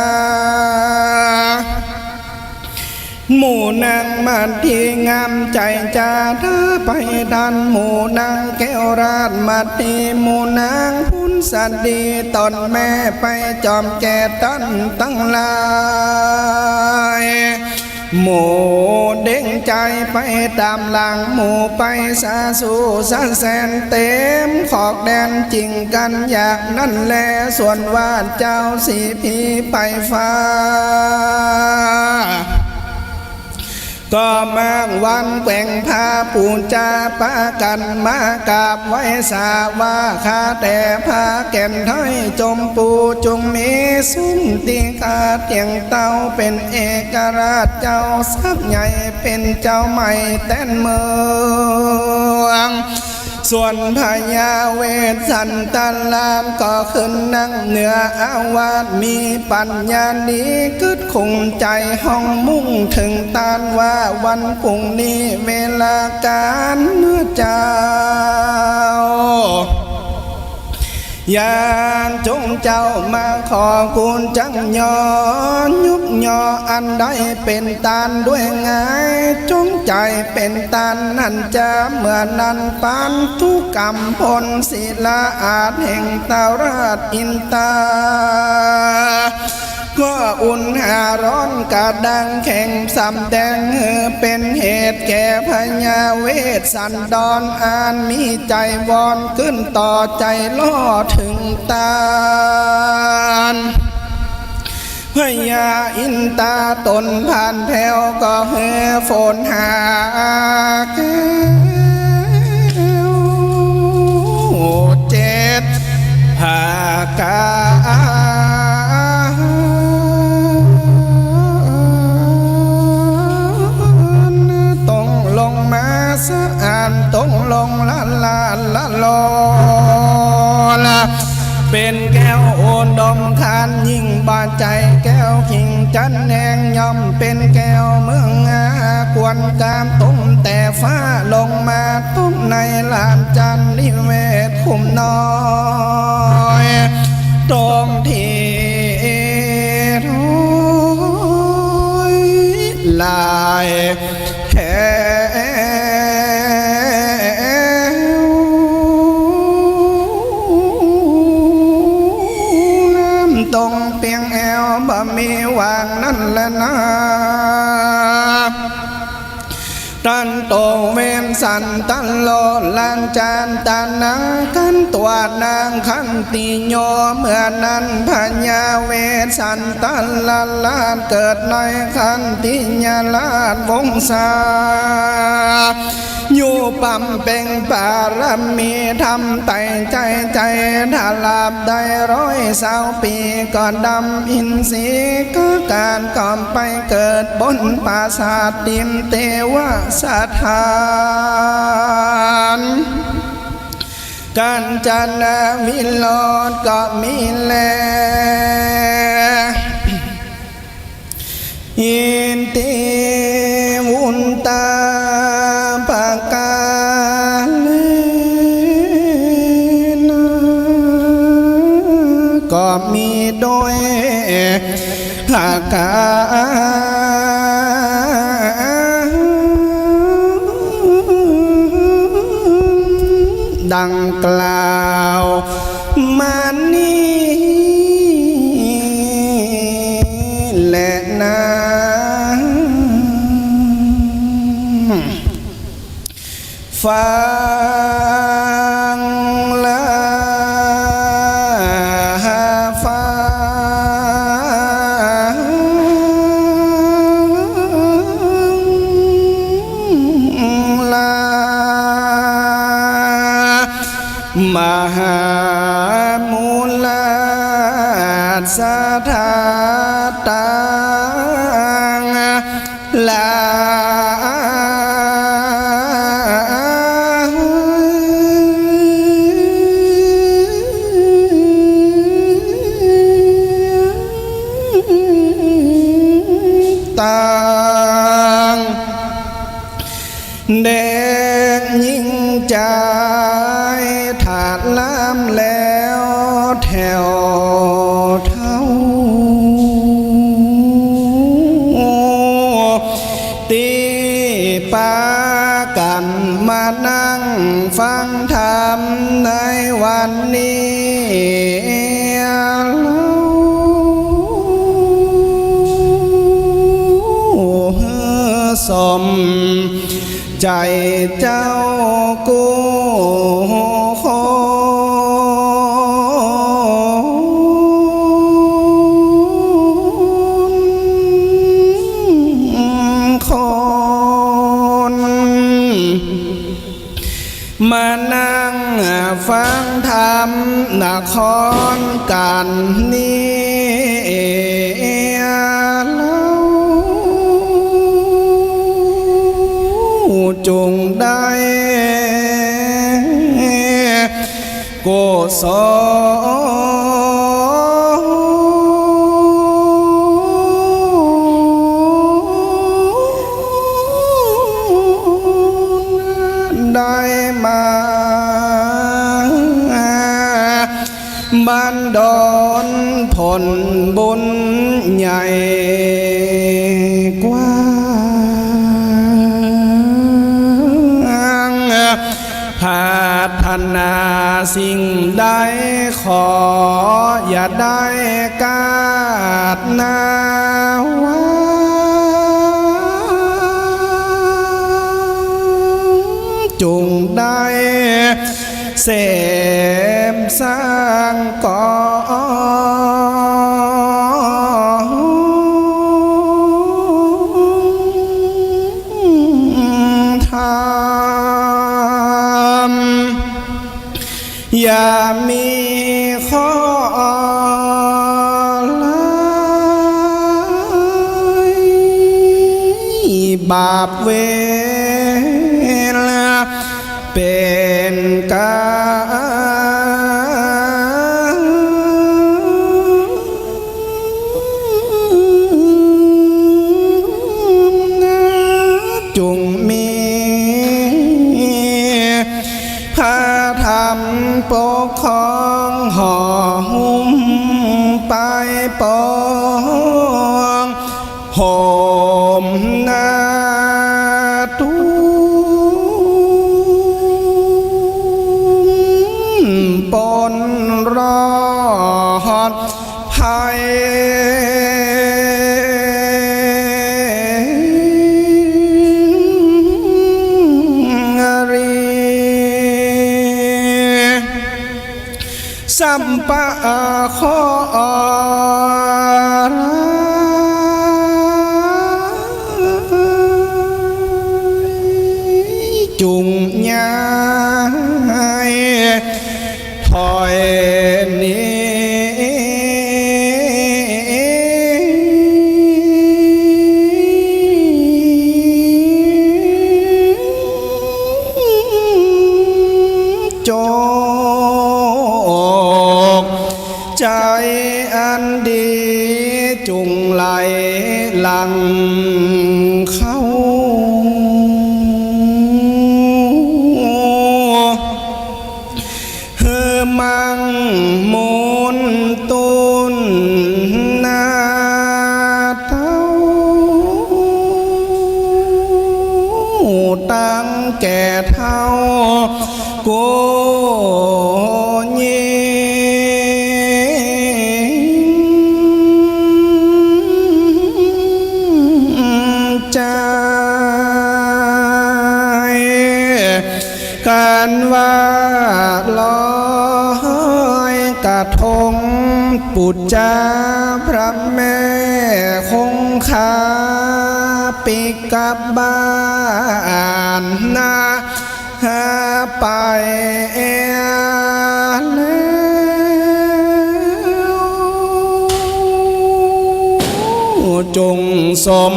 หมู่นางมันที่งามใจจ่าเธอไปดันหมู่นางแก้วราชมาตีหมู่นางพุนสันดีตอนแม่ไปจอมแก่ตันตั้งลายหมู่เด้งใจไปตามหลังหมู่ไปสาสู่สันแสนเต็มขอกแดนจริงกันอยากนั่นแลส่วนวาดเจ้าสีพีไปฟ้าก็มางวันแกว่งพาปูนจาปากันมากราบไว้สาว่าข้าแต่พาแก่นถ้อยจมปูจงมีสุนติกาเตียงเต้าเป็นเอกราชเจ้าสักใหญ่เป็นเจ้าใหม่แต้นเมืองส่วนพญาเวสสันตลามก็ขึ้นนั่งเหนืออาวาสมีปัญญาดีกึดคงใจห้องมุ่งถึงตานว่าวันพรุ่งนี้เวลาการเมื่อเจ้าอย่าจงเจ้ามาขอคุณจังยอยุกยออันใดเป็นตานด้วยง่ายจงใจเป็นตานนั่นจะเมื่อนั้นปานทุกกรรมพลศิลาอาจแห่งตาราชอินตาก็อุ่นหาร้อนกระดังแข่งสำแดงเป็นเหตุแก่พญาเวสสันดรอานมีใจวอนขึ้นต่อใจล่อถึงตาลพญาอินตาตนผ่านแผ่วก็เฮฝนหาแก้วเจ็ดภากาสะอ่านตรงลงละลาละลอละเป็นแก้วโอนดมทานยิ่งบาดใจแก้วขิงจันแหงย่อมเป็นแก้วเมืองกวนกามตุ้มแต่ฟ้าลงมาตุ้มในลานจันนิเวศคุมน้อยตรงที่ลายแท้ตรงเปียงแอวบ่มีวางนั่นแหละนะตันโตเวนสันตันโลลานจานตานังกันตัวนางขันติโยเมื่อนั้นพญาเวสสันตันลาดเกิดในขันติญาลาดวงศาอยู่ปั๊มเป็นปารมีทำไต่ใจใจถ้าลาบได้120 ปีก่อนดำอินทรีก็การก่อมไปเกิดบนปราสาทดิมเทวสถานการจันทวิโรจน์ก็มีแลอินติวุนตาปากาเลนะก็มีโดยภากาดังกล่าวมานี้ ฟังละฟังละมหามูลสถาตังลาเด็กยิ่งใจถาดล้ำแล้วแถวเท่าตีปากันมานั่งฟังธรรมในวันนี้สมใจเจ้ากูคนมานั่งฟังธรรมนครกันนี้จงได้โกศลได้มาบันดาลผลบุญใหญ่กว่าพัฒนาสิ่งใดขออย่าได้กาดนาวาจงได้เสพสร้างก่ออย่ามีข้อลายบาปเวรเป็นจงมีพระธรรมปกครองห่อหุ้มไปปองห่มนาตุปนรอดภัยสัมปะขอจุงยายถอยนี้ใจอันดีจุงไหลหลังเข้าเฮือมังมูลตุนนาเต้าตั้งแก่เท่าโกใจ การว่าลอยกระทงปุจจาพระแม่คงคาปิกับบ้านนาไปแล้วจงสม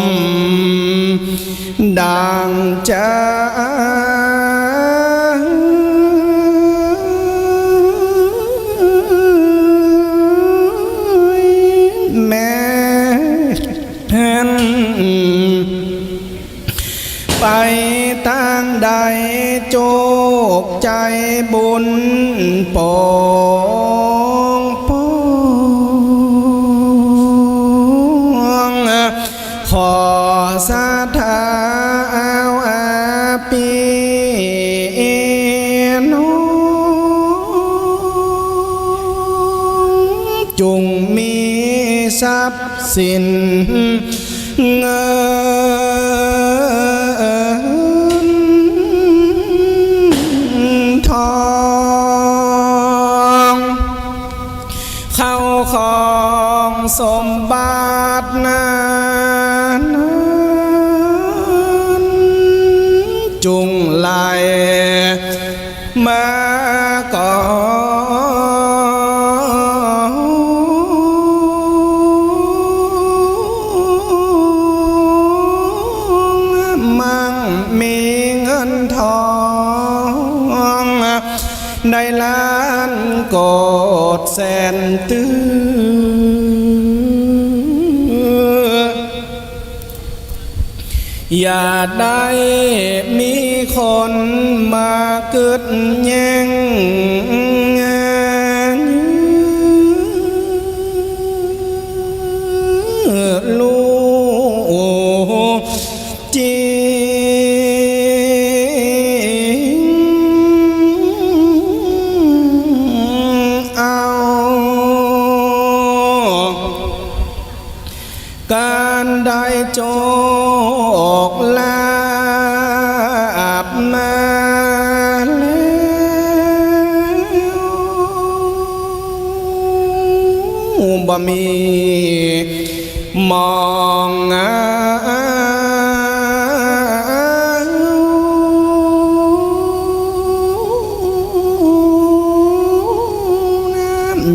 ดังใจแม่แผ่นไปต่างใดโจกใจบุญปองปองขอสาธาเอาอาปีน้องจงมีทรัพย์สินเงินทองเข้าของสมบัตินั้นจุงไหลมาก่อนมั่งมีเงินทองได้ล้านโกดแสนตื้ออย่าได้มีคนมากึดแย่งลูกจริงเอาการได้โจกลาบมาแล้วบ่มีมอง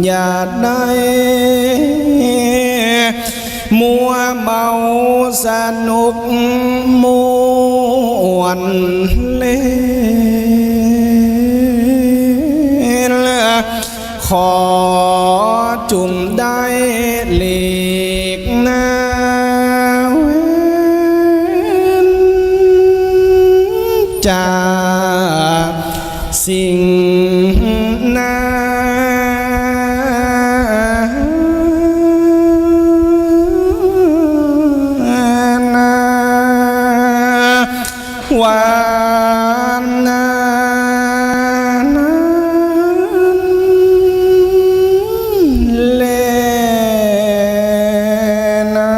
อย่าได้มัวเมาสนุกมวนเล่นขอจุ่มได้หลีกหน้าเว้นจากสิ่งนั้นวานนั้นเลนะ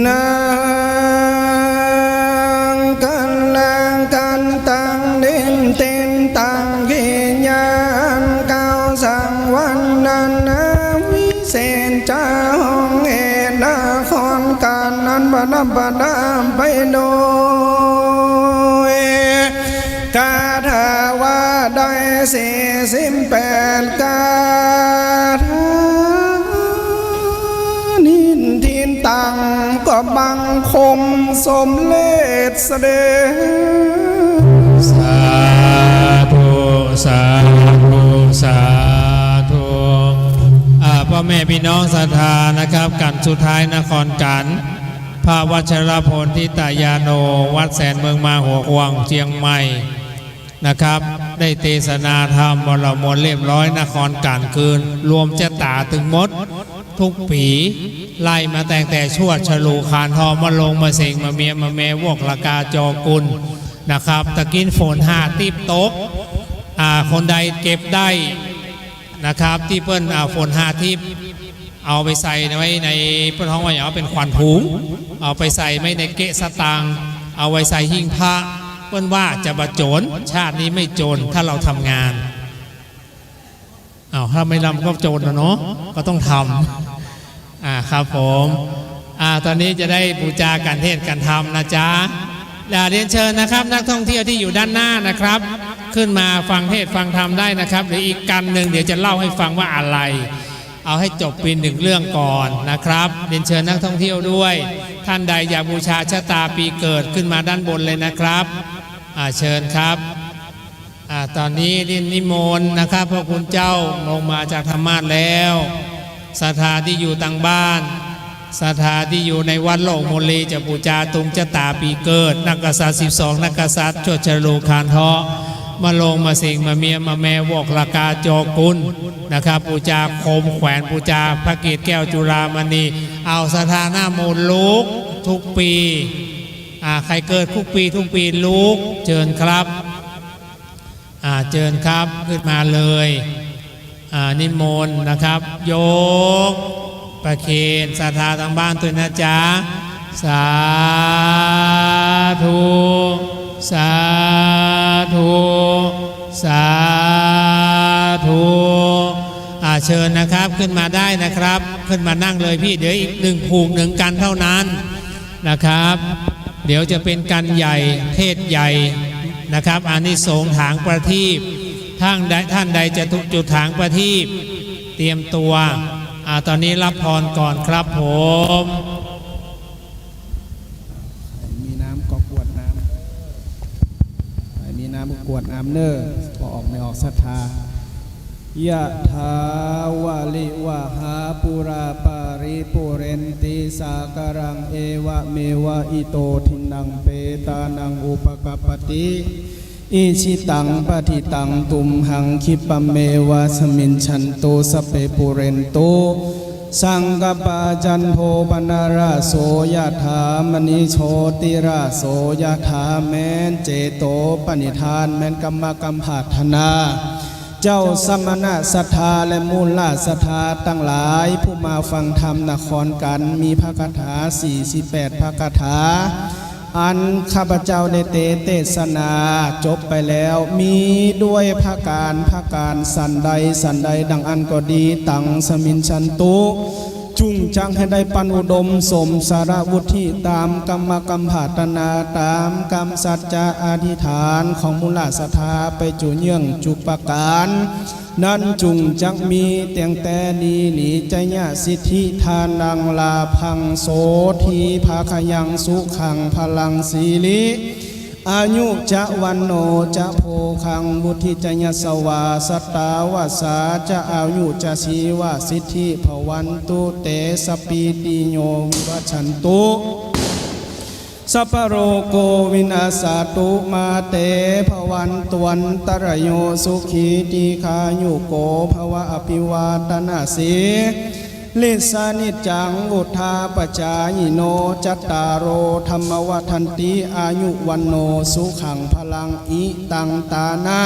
นางกันลังกันตังเด่นเต็นตังเขียนเก้าสังวันนั้นวิเศษเจ้านาคอนการนั้นบดำบดามไปโดยกาถาว่าได้48กาถานินทินตังก็บังคมสมเลศเสด็จสาธุสาธุสาธุพ่อแม่พี่น้องศรัทธานะครับกันสุดท้ายนครกันพระวัชรพลทิตายาโนวัดแสนเมืองมาหัวควงเชียงใหม่นะครับได้เทศนาธรรมบรมเรียบร้อยนครกันคืนรวมจะตาถึงมดทุกปีไล่มาแต่งแต่ชวดฉลูขานทอมาลงมาเสงมาเมียมาแม่วกละกาจอกุลนะครับตะกินฝนหาติบตกคนใดเก็บได้นะครับที่เปิ้นฝนหาทิพ เอาไปใส่ไว้ในพระท้องว่าอย่างเป็นขวัญถุงเอาไปใส่ไม่ในเกะสตางค์เอาไว้ใส่หิ้งพระเพื่อนว่าจะบรรจนชาตินี้ไม่จนถ้าเราทำงานถ้าไม่ทำก็โจรนะเนาะก็ต้องทำครับผมตอนนี้จะได้บูชาการเทศน์การธรรมนะจ๊ะเรียนเชิญนะครับนักท่องเที่ยวที่อยู่ด้านหน้านะครับขึ้นมาฟังเทศน์ฟังธรรมได้นะครับหรืออีกกันหนึ่งเดี๋ยวจะเล่าให้ฟังว่าอะไรเอาให้จบปีหนึ่งเรื่องก่อนนะครับเรียนเชิญนักท่องเที่ยวด้วยท่านใดอยากบูชาชะตาปีเกิดขึ้นมาด้านบนเลยนะครับเชิญครับตอนนี้นิมนต์นะครับพระคุณเจ้าลงมาจากธรรมาสน์แล้วศรัทธาที่อยู่ต่างบ้านศรัทธาที่อยู่ในวัดโลกโมลีจะบูชาตุงชะตาปีเกิดนักกษัตริย์12นักกษัตริย์ชดเชลูคานเทาะมาลงมาสิงมาเมียมาแม่วอกลากาโจกุลนะครับบูชาโคมแขวนบูชาพระเกศแก้วจุฬามณีเอาศรัทธาหน้ามูลลุกทุกปีใครเกิดทุกปีลุกเชิญครับเชิญครับขึ้นมาเลยนิมนต์นะครับยกประเคนศรัทธาทางบ้านตัวนะจ๊ะสาธุสาธุสาธุเชิญนะครับขึ้นมาได้นะครับขึ้นมานั่งเลยพี่เดี๋ยวอีก1ผูก1กันเท่านั้นนะครับเดี๋ยวจะเป็นกันใหญ่เทศใหญ่นะครับอานิสงส์ถางประทีปท่านใดจะจุดถางประทีปเตรียมตัวตอนนี้รับพรก่อนครับผมมีน้ำก็กวดน้ำมีน้ำก็กวดน้ำเนอพอออกไม่ออกศรัทธายะถาวะลิวะหาปุราปาริปุเรนติสาการังเอวะเมวะอิโตทินังเปตานังอุปกปติอิชิตังปฏิตังตุมหังคิปะเมวะสมินชันโตสเปปุเรนโตสังกปาจันโทปนาราโสยถามณิโชติราโสยถาแมนเจโตปณิธานแมนกรรมกรรมภาธนาเจ้าสมณะศรัทธาและมูลศรัทธาตั้งหลายผู้มาฟังธรรมนครกันมีพระคาถา48พระคาถาอันข้าพเจ้าได้เทศนาจบไปแล้วมีด้วยพระการสันใดดังอันก็ดีตังสมินชันตุจุงจังให้ได้ปันอุดมสมสารวุฒิตามกรรมกรรมภาตนาตามกรรมสัจจะอธิษฐานของมูลศรัทธาไปจุเยื่องจุปการนั้นจุงจักมีเตียงแต่ดีหนีใจญาสิทธิทานังลาพังโสทีภาคยังสุขังพลังสีลิอายุจะวันโนจะโพคังบุธิจญสวาสตาวาสาจะอายุจะชีวาสิทธิภวันตุเตสปีติโยวิวัชันตุสัพพโรโกวินาสตุมาเตภวันตวันตรโยสุขีติขายุโกภวะอภิวาตนาสีลิสานิจังอุทาปจายโนจัตตารโอธรรมวัฏันติอายุวันโนสุขังพลังอิตังตานะ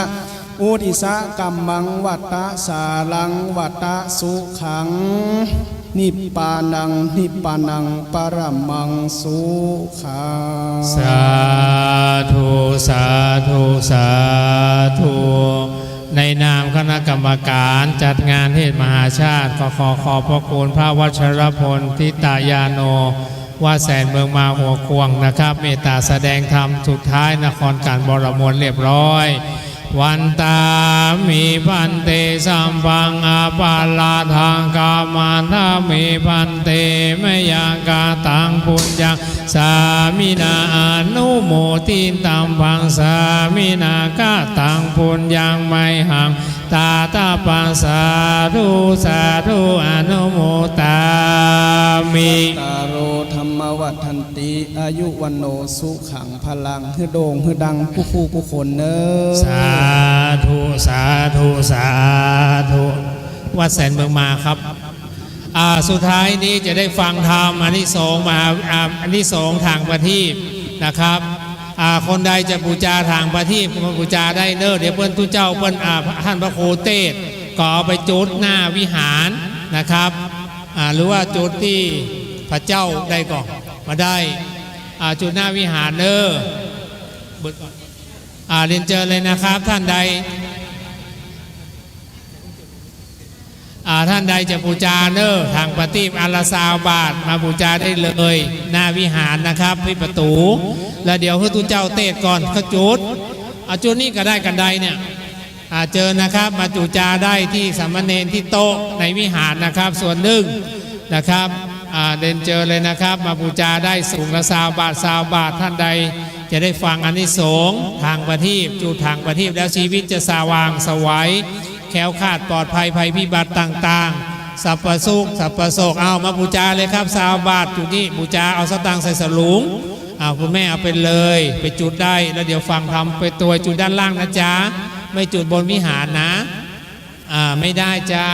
อุติสะกัมมังวัตตะสาลังวัตตะสุขังนิพพานังปรมังสุขังสาธุสาธุสาธุในนามคณะกรรมการจัดงานเทศมหาชาติขอขอบพระคุณพระวัชรพลทิตายาโนว่าแสนเมืองมาหัวควงนะครับเมตตาแสดงธรรมสุดท้ายนครการบรมวลเรียบร้อยวันตามีพันเตสัมพังอาปาลาทางกามาทามีพันเตมยังกาตังปุญญังสามินาอนุโมทิตัมพังสามินากาตังปุญญังไมหังตาตาปังสาธุสาธุอนุโมตามิตาโรธรรมวัฏันติอายุวันโนสุขังพลังฮือโด่งฮือดังผู้คนเนอสาธุสาธุสาธุวัดแสนเมืองมาครับสุดท้ายนี้จะได้ฟังธรรมอานิสงส์มาอานิสงส์ทางประทีปนะครับคนใดจะบูชาทางประทีปก็บูชาได้เนอะเดี๋ยวเพื่อนทุเจ้าเพื่อนท่านพระโคเตศก็เอาไปจุดหน้าวิหารนะครับ หรือว่าจุดที่พระเจ้าได้ก่อนมาได้จุดหน้าวิหารเด้อเรียนเจอเลยนะครับท่านใดท่านใดจะบูชาเนอทางปฏิบอัลซาวบาทมาบูชาได้เลยหน้าวิหารนะครับที่ประตูแล้วเดี๋ยวให้ตุเจ้าเตะก่อนขจุดจุดนี้ก็ได้กันใดเนี่ยเจอนะครับมาบูชาได้ที่สามเณรที่โต๊ะในวิหารนะครับส่วนหนึ่งนะครับเดินเจอเลยนะครับมาบูชาได้สูงละ20 บาทท่านใดจะได้ฟังอานิสงส์ทางประทีปจุดทางประทีปแล้วชีวิตจะสว่างไสวแคล้วคลาดปลอดภัยภัยพิบัติต่างๆสัพพสุขสัพพโศกเอามาบูชาเลยครับ20 บาทจุดนี้บูชาเอาสตางค์ใส่สลุงคุณแม่เอาไปเลยไปจุดได้แล้วเดี๋ยวฟังทำไปตัวจุดด้านล่างนะจ๊ะไม่จุดบนวิหารนะไม่ได้จ้า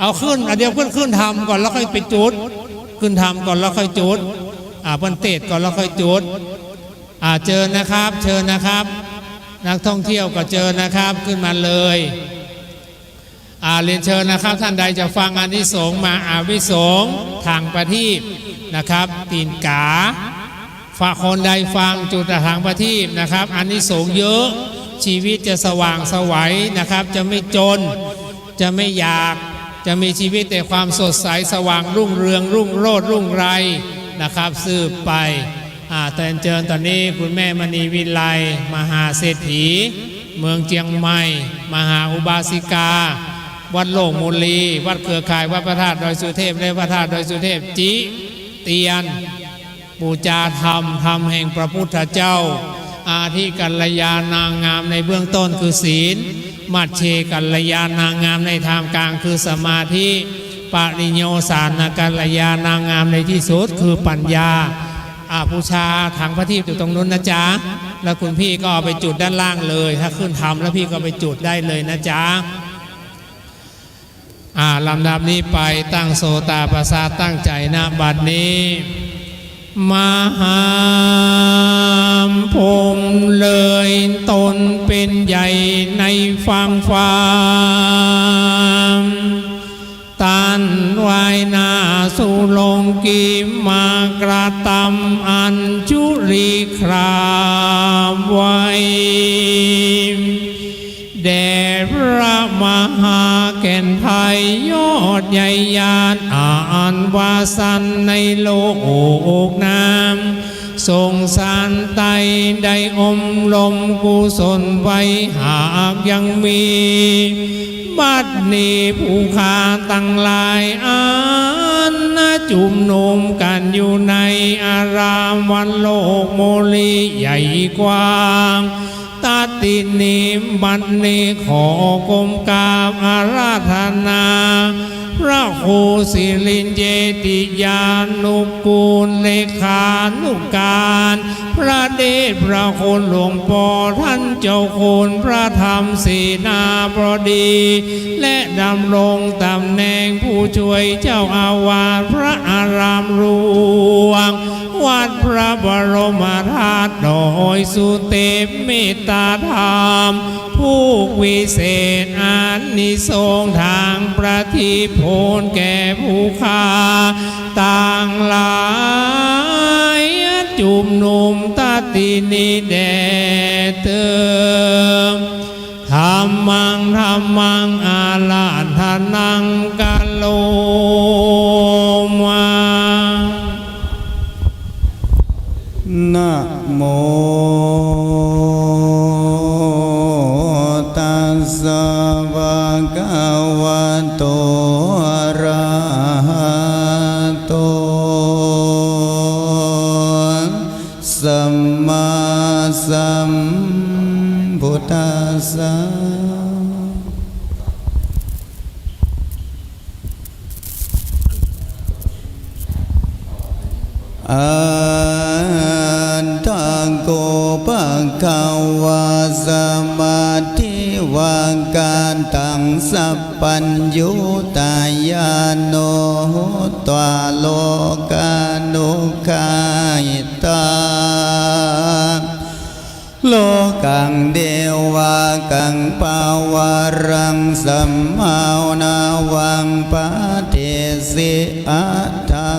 เอาขึ้นเดี๋ยวขึ้นทำก่อนแล้วค่อยไปจุดขึ้นทำก่อนแล้วค่อยจุดเพิ่นเตะก่อนแล้วค่อยจุดเจอนะครับเชิญนะครับนักท่องเที่ยวก็เจอนะครับขึ้นมาเลยเรียนเชิญนะครับท่านใดจะฟังอานิสงส์มาอาวิสงส์ทางประทีปนะครับตีนกาฝากคนใดฟังจุดทางประทีปนะครับอานิสงส์เยอะชีวิตจะสว่างไสวนะครับจะไม่จนจะไม่อยากจะมีชีวิตแต่ความสดใสสว่างรุ่งเรืองรุ่งโรจน์รุ่งไรนะครับสืบไปแต่เจอตอนนี้คุณแม่มณีวิไลมหาเศรษฐีเมืองเจียงใหม่มหาอุบาสิกาวัดโลกมูลีวัดเครือข่ายวัดพระธาตุดอยสุเทพและพระธาตุดอยสุเทพจิเตียนบูชาธรรมแห่งพระพุทธเจ้าที่กัลยานางงามในเบื้องต้นคือศีลมัชเชกัลยานางงามในทางกลางคือสมาธิปริโยสานกัลยานางงามในที่สุดคือปัญญาบูชาถังพระทีปอยู่ตรงนู้นนะจ๊ะแล้วคุณพี่ก็เอาไปจุดด้านล่างเลยถ้าขึ้นทำแล้วพี่ก็ไปจุดได้เลยนะจ๊ะลำดับนี้ไปตั้งโสตาประสาทตั้งใจนะบัดนี้มหาพรหมเลยตนเป็นใหญ่ในฟังฟามตันวายนาสุลงกีมากระตำอัญชุรีครามไว้แด่พระมหาแก่นไทยยอดใหญ่ยานอ่านวาสันในโลกโอกน้ำทรงสารไตได้อมลมกุศลไว้หากยังมีบัดนี้ผู้ขาตั้งหลายอันจุมนุมกันอยู่ในอารามวันโลกโมลีใหญ่กว้างตัดตินิมบัดนี้ขอกรมกราบอาราธนาพระครูสิรินเจติยานุกูลเลขานุการพระเดชพระคุณหลวงพ่อท่านเจ้าคุณพระธรรมสีนาบดีและดำรงตำแหน่งผู้ช่วยเจ้าอาวาสพระอารามหลวงวัดพระบรมธาตุดอยสุเทพเมตตาธรรมผู้วิเศษอานิสงส์ทางประทีปโพนแก่ผู้ค้าต่างหลายจุมนุมตัดตินิแด่เติมธรรมังอาลาธนังกะโลมานะโมตัสสะภะคะวะโตอะระหะโตสัมมาสัมพุทธัสสะทังโกภะคะวะสมาธิวังการตังสัพพัญญูตายาโนตวาโลกานุขายตาโลกังเดวากังปาวารังสัมมานาวังปะเท สิอัฏฐา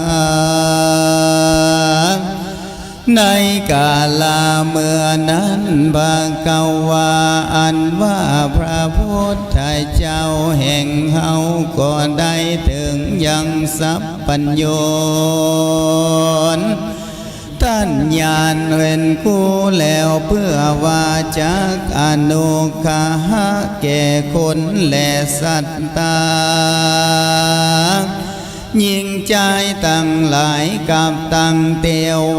ในกาลาเมื่อนั้นบางกาวาอันว่าพระพุทธเจ้าแห่งเฮาก็ได้ถึงยังสัพปัญโยท่านญาณเห็นคู่แล้วเพื่อว่าจักอนุคาหะแก่คนและสัตตายิ่งใจตั้งหลายกับตั้งเท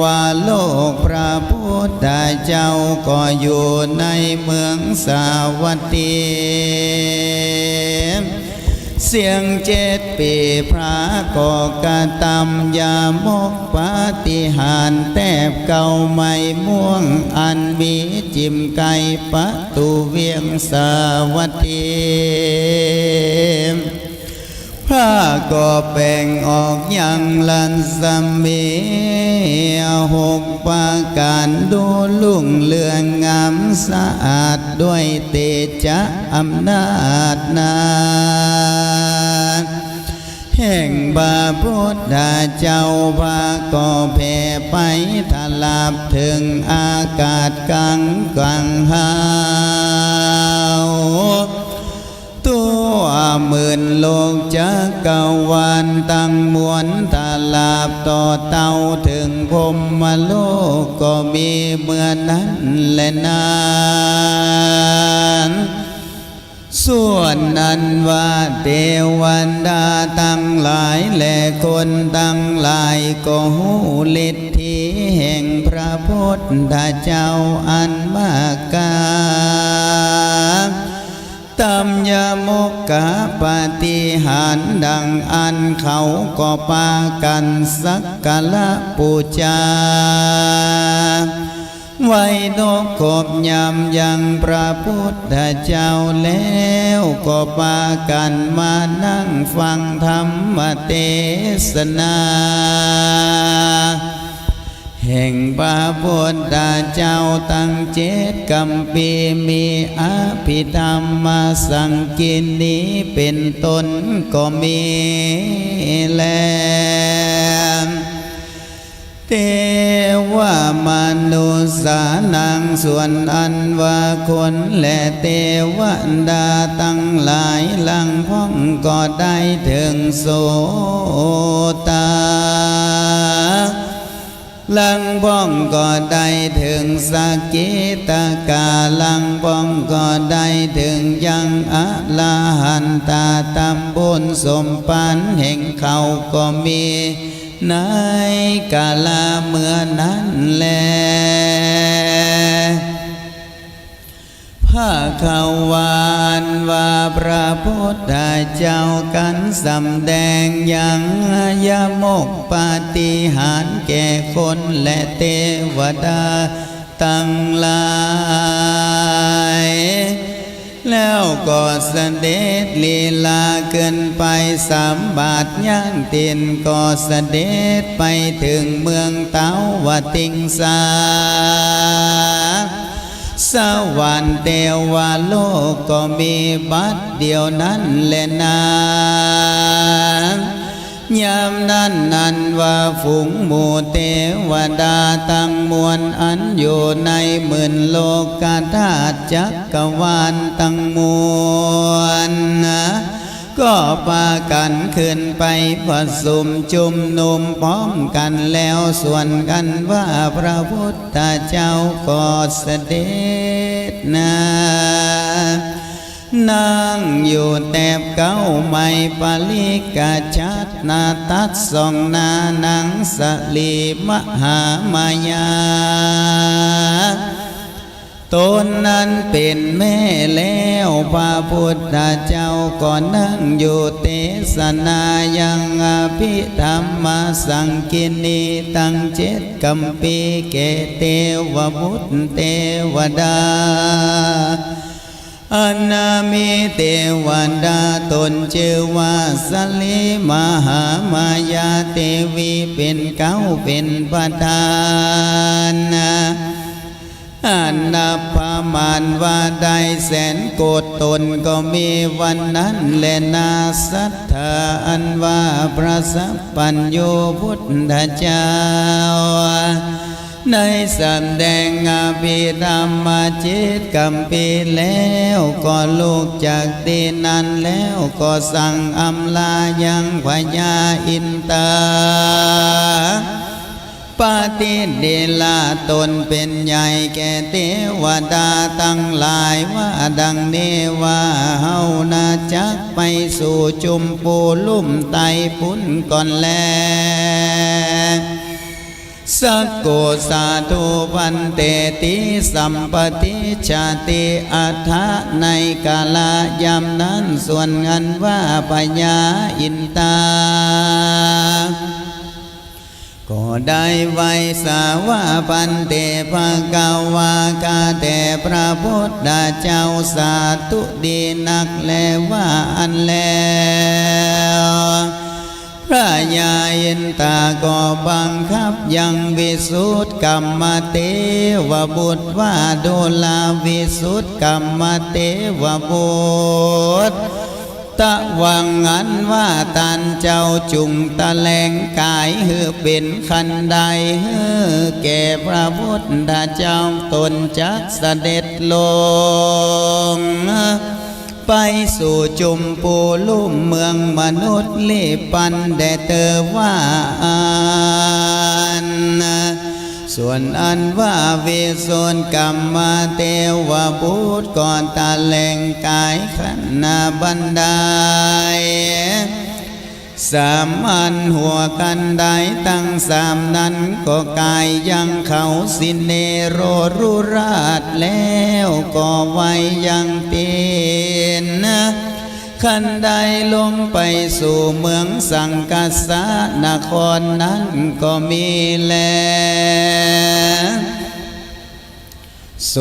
วาโลกพระพุทธเจ้าก็อยู่ในเมืองสาวัตถีเสียง7 ปีพระก็กระทำยามกปาฏิหาริย์แทบเก่าไม่ม่วงอันมีจิมไก่ประตูเวียงสาวัตถีพระก็แบ่งออกอย่างลันสมี6 ประการดูลุ่งเรืองงามสะอาดด้วยเตจะอำนาจนาแห่งบาพุทธเจ้าพระก็แผ่ไปทลาบถึงอากาศกลางหาวตัวหมื่นโลกจักรวาลตั้งมวลทลาบต่อเต้าถึงพรหมโลกก็มีเมื่อนั้นและนานส่วนนั้นว่าเทวดาตั้งหลายและคนตั้งหลายก็หูฤทธิแห่งพระพุทธเจ้าอันมากกาตัมยมกกะปาฏิหาริย์ดังอันเขาก็ปากันสักการะบูชาไว้นกขบยำยังพระพุทธเจ้าแล้วก็ปากันมานั่งฟังธรรมเทศนาแห่งพระพุทธเจ้าตั้ง7 กัมปีมีอภิธรรมสังกินนี้เป็นต้นก็มีแลเทวมนุษย์สานังส่วนอันว่าคนและเทวดาตั้งหลายลังพ้องก็ได้ถึงโสตาลังบ้องก็ได้ถึงสกิตากาลังบ้องก็ได้ถึงยังอะลาหันตาตำบุญสมปันแห่งเขาก็มีในกาลาเมื่อนั้นแลพระเขาวานว่าพระพุทธเจ้ากันสำแดงยังยมกปาฏิหาริย์แก่คนและเทวดาตั้งหลายแล้วก็เสด็จลีลาเกินไป3 บาทย่างตินก็เสด็จไปถึงเมืองเตาวติงสาสวรรค์เทวโลกก็มีบัดเดียวนั้นแลนายามนั้นนั้นว่าฝูงหมู่เทวดาตั้งมวลอันอยู่ใน10,000 โลกธาตุจักรวาลตั้งมวลก็พากันขึ้นไปประชุมจุมนุมพร้อมกันแล้วส่วนกันว่าพระพุทธเจ้าก็เสด็จนั่งอยู่แตบเก้าไม่ปลิกาชัดนาตัดสองนานังสลีมหามายาตนนั้นเป็นแม่แล้วพระพุทธเจ้าก็นั่งอยู่เทศนายังอภิธรรมสังกินีตั้ง7 กัมปีแก่เทวบุตรเทวดาอนามิเทวดาตนชื่อว่าสลีมหามายาเทวีเป็นเก้าเป็นประธาน อันนับประมาณว่าได้แสนโกฏตนก็มีวันนั้นแลนาศรัทธาอันว่าพระสัพพัญญูพุทธเจ้าในสำแดงอภิธรรมจิตกัมปีแล้วก็ลูกจากตีนั้นแล้วก็สั่งอำลายังพญาอินตาปฏิเดลาตนเป็นใหญ่แก่เทวดาตั้งหลายว่าดังนี้ว่าเฮานาจักไปสู่จุมปูลุ่มไตพุ้นก่อนแลสักโกสาธุพันเตติสัมปติชาติอัฏฐะในกาลยามนั้นส่วนเงินว่าพญาอินตาก็ได้ไว้สาวาพันเตภกวากาแต่พระพุทธเจ้าสาธุดีนักแลว่าอันแล้วพระยาอินตาก็บังคับยังวิสุทธิกรรมเทวบุตรว่าดูลาวิสุทธิกรรมเทวบุตรตะวังอันว่าตันเจ้าจุงตะแลงกายหือเป็นคันใดหือแก่พระพุทธเจ้าตนจักเสด็จลงไปสู่จุมปูลุ่มเมืองมนุษย์ลีปันแดเตอว่าส่วนอันว่าวิสุทธิกรรมเทวบุตรก่อนตะแลงกายขันนาบันไดสามอันหัวกันได้ตั้งสามนั้นก็กายยังเขาสิเนโรรุราชแล้วก็ไว้ยังเตีนขันใดลงไปสู่เมืองสังกัสสนครนั้นก็มีแลโส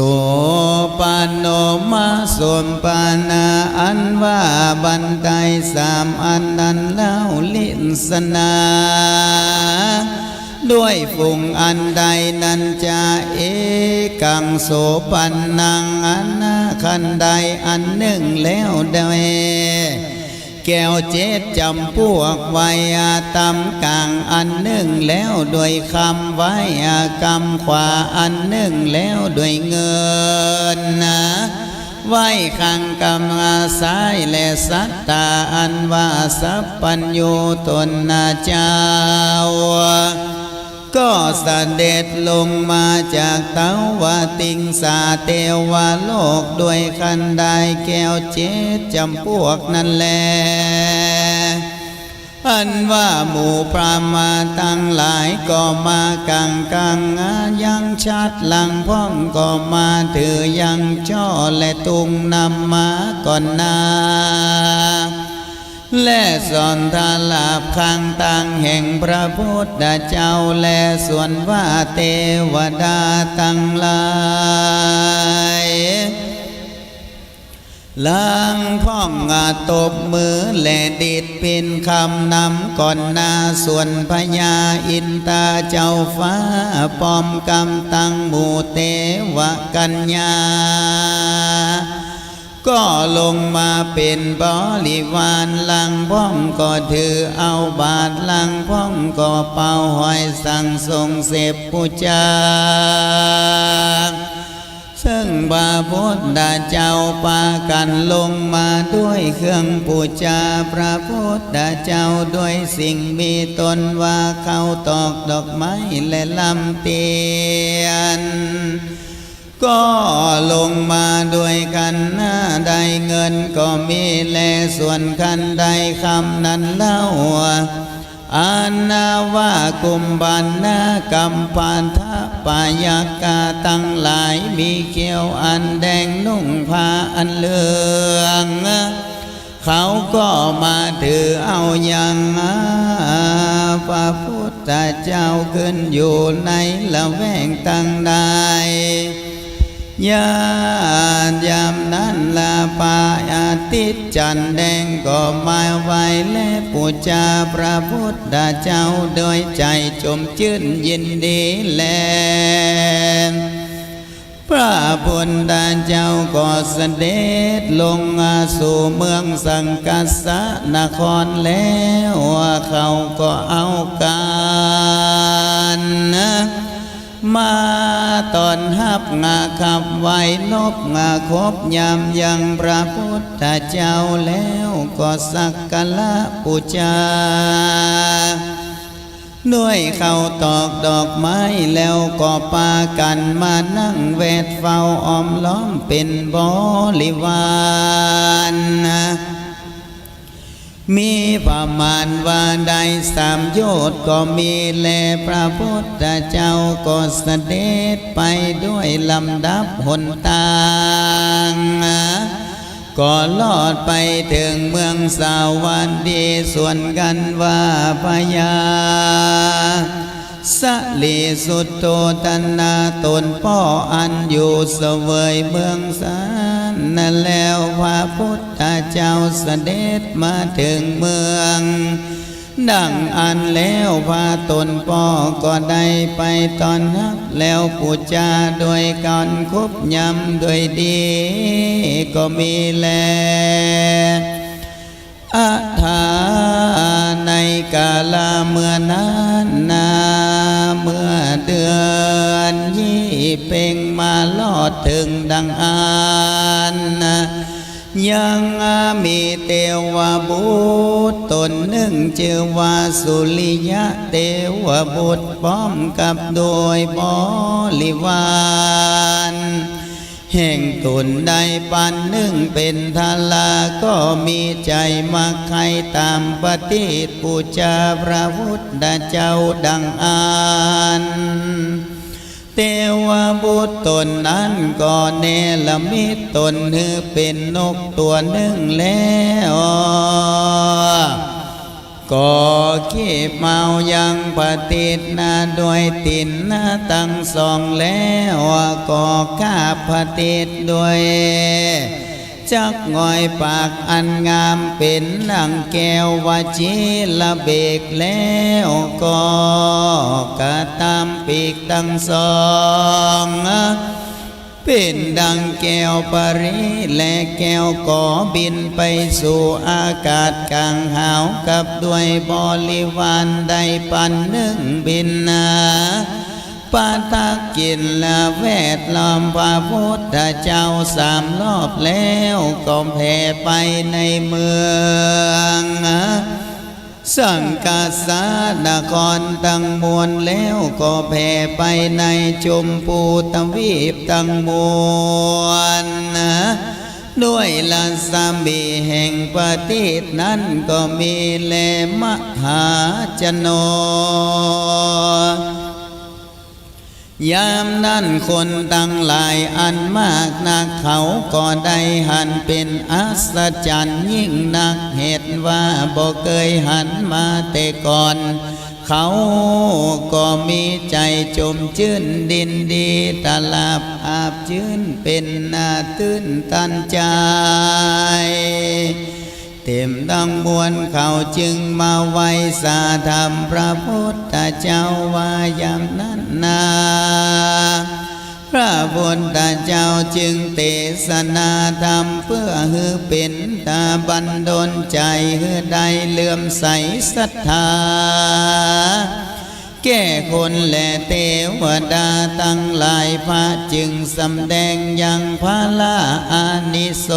ปานโนมาสมปานาอันว่าบันไดสามอันนั้นเล่าลิ้นสนาด้วยฝูงอันใดนั้นจะเอกังโสปันนังอันนาขันใดอันหนึ่งแล้วได้แก้วเจ็ดจำพวกไว้ตำกลางอันหนึ่งแล้วด้วยคำไว้กำขวาอันหนึ่งแล้วด้วยเงินไว้ขังกำอาศัยและสัตตาอันว่าสัพพัญญูตนนาเจ้าก็เสด็จลงมาจากเต้าวติงสาเทวโลกด้วยคันไดแก้วเจ็ดจำพวกนั่นแลอันว่าหมู่พราหมณ์ตั้งหลายก็มากังยังชัดหลังพ้องก็มาถือยังช่อและตุงนำมาก่อนนาและสอนทาลาบข้างต่างแห่งพระพุทธเจ้าและส่วนว่าเทวดาตั้งหลายลังพ้องตบมือและดิดเป็นคำนำก่อนนาส่วนพญาอินตาเจ้าฟ้าปอมกำตั้งหมู่เทวกัญญาก็ลงมาเป็นบริวารลังพ้องก็ถือเอาบาทลังพ้องก็เป่าหอยสั่งทรงเสพปูจาซึ่งพระพุทธเจ้าปากันลงมาด้วยเครื่องปูจาพระพุทธเจ้าด้วยสิ่งมีตนว่าเขาตอกดอกไม้และลำเตียนก็ลงมาด้วยกันได้เงินก็มีแลส่วนคันใดคำนั้นเล่าอันนาว่ากุมบันนากำปานทะปายากาตั้งหลายมีเขียวอันแดงนุ่งผ้าอันเหลืองเขาก็มาถือเอาอย่างพระพุทธเจ้าขึ้นอยู่ในละแวงตั้งใดยามนั้นลาปาอาทิตย์จันทร์แดงก็มาไว้และปูจาพระพุทธเจ้าโดยใจจมชื่นยินดีแล พระพุทธเจ้าก็เสด็จลงสู่เมืองสังกัสสนครแล้วเขาก็เอาการมาตอนหับงาขับไว้นบงาคบยามยังพระพุทธเจ้าแล้วก็สักการะบูชาด้วยเขาตอกดอกไม้แล้วก็ปากันมานั่งเวทเฝ้าอ้อมล้อมเป็นบริวารมีประมาณว่าได้3 โยชน์ก็มีแลพระพุทธเจ้าก็เสด็จไปด้วยลำดับหนทางก็ลอดไปถึงเมืองสาวัตถีส่วนกันว่าพญาสลีสุตโตตันนาตนป้ออันอยู่เสวยเมืองสานนั่นแล้วพระพุทธเจ้าเสด็จมาถึงเมืองดังอันแล้วพาตนป้อก็ได้ไปตอนนักแล้วปูจาโดยการคบยำโดยดีก็มีแลอาถาในกาลเมื่อนั้นเมื่อเดือนยี่เป่งมาลอดถึงดังอานยังมีเทวบุตรตนหนึ่งชื่อว่าสุริยะเทวบุตรพร้อมกับโดยบริวารแห่งตนได้ปันหนึ่งเป็นทาราก็มีใจมาใครตามปฏิบูชาพระพุทธเจ้าดังอานเทวบุตรตนนั้นก็เนรมิตตนเป็นนกตัวหนึ่งแล้วก็ขีบเมายังปฏิทนาด้วยตินนาตั้งสองแล้วก็ข้าปฏิทด้วยจักง่อยปากอันงามเป็นดังแก้ววจิละเบกแล้วก็กระตามปีกตั้งสองเป็นดังแก้วปริและแก้วก่อบินไปสู่อากาศกลางหาวกับด้วยบริวารได้ปันหนึ่งบินปาทักกินละแวดล้อมพระพุทธเจ้า3 รอบแล้วก็แผ่ไปในเมืองสังกัสสนครตั้งมวลแล้วก็แผ่ไปในชมพูทวีปตั้งมวลด้วยลาสามีแห่งปฏิทนั้นก็มีแลมหาชนยามนั้นคนตั้งหลายอันมากนักเขาก็ได้หันเป็นอัศจรรย์ยิ่งนักเหตุว่าบ่เคยหันมาแต่ก่อนเขาก็มีใจจมชื่นดินดีตลาบอาบชื่นเป็นนาตื้นตันใจเต็มดังมวลเขาจึงมาไว้สาธรรมพระพุทธเจ้าว่ายามนั้นพระพุทธเจ้าจึงเทศนาธรรมเพื่อให้เป็นตาบันดลใจให้ได้เลื่อมใสศรัทธาแก่คนและเทวดาตั้งหลายพระจึงสำแดงยังพระละอานิส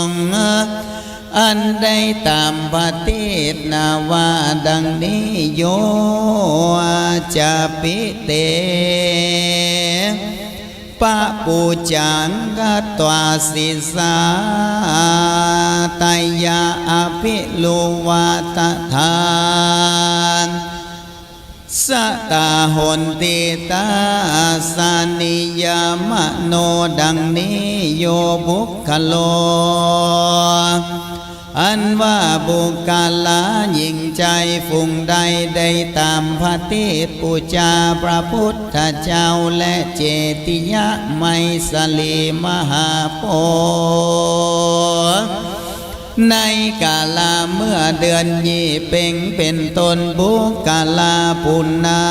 งส์อันได้ตามปฏิทนาว่าดังนี้โยจะปิเตปะปูจังกัตวาสิสาตายาอภิลุวาตทานสตาหนติตาสานิยามโนดังนี้โยบุคคโลอันว่าบุคคลายิ่งใจฟุ้งใดได้ตามพระเทศปูชาพระพุทธเจ้าและเจติยะไมสลีมหาโพธิ์ในกาลาเมื่อเดือนยี่เป่งเป็นต้นบุคคลาปุณณา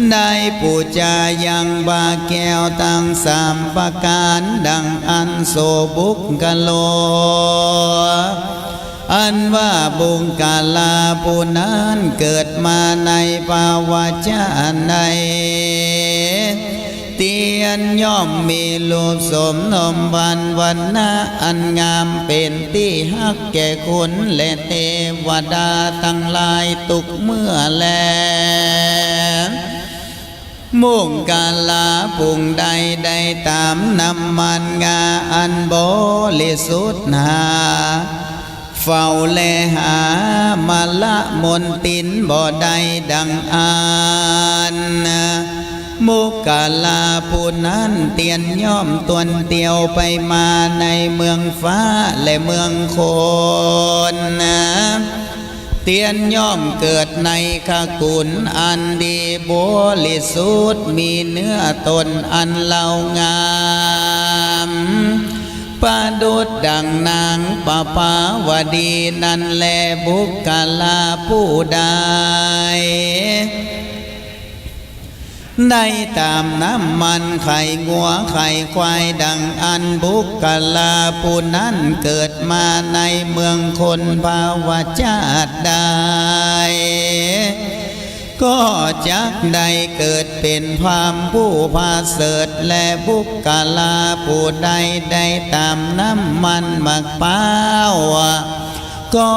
ได้ปูจายังบาแก้วตั้งสามประการดังอันโสบุกกะโลอันว่าบุงกาลาปูนั้นเกิดมาในภาวะชาติใดเตียนย่อมมีรูปสมนมวันนะอันงามเป็นที่ฮักแก่คนและเทวดาทั้งหลายตุกเมื่อแลมุ่งกาลาปุ่งใดได้ตามนำมันงาอันบริสุทธิ์หาเฝ้าแลหามาละมนตินบ่ได้ดังอ่านมุกกาลาผู้นั้นเตียนย่อมตวนเตียวไปมาในเมืองฟ้าและเมืองโคนเตียนย่อมเกิดในขกุลอันดีบริสุทธิ์มีเนื้อตนอันเล่างามประดุจดังนางปภาวดีนั่นแลบุกกาลาผู้ใดได้ตามน้ำมันไข่งัวไข่ควายดังอันบุกกาลาผู้นั้นเกิดมาในเมืองคนภาวะชาติใดก็จักได้เกิดเป็นพามผู้พาเสดและบุกกาลาผู้ใดได้ตามน้ำมันมักเป้าก็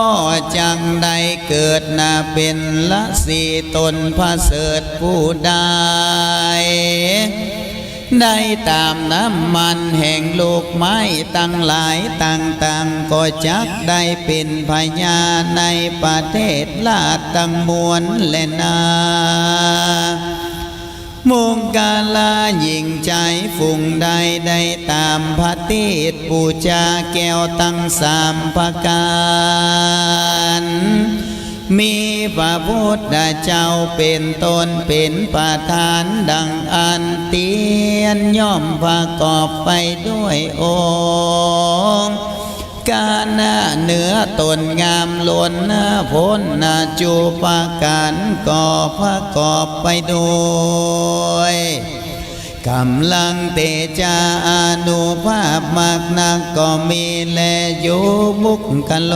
จังได้เกิดนาเป็นละสีตนพาเสดผู้ใดได้ตามน้ำมันแห่งลูกไม้ตั้งหลายต่างๆก็จักได้เป็นพญาในประเทศลาดตั้งมวลและนามุงกาลาหญิงใจฝุ่งใดได้ตามพระเทศบูชาแก้วตั้งสามประการมีพระพุทธเจ้าเป็นตนเป็นประธานดังอันเตียนย่อมประกอบไปด้วยองค์กาณะเนื้อตนงามล้วนพ้นจูปาการก่อประกอบไปด้วยกำลังเตจาอานุภาพมากนักก็มีแลอยู่บุกกะโล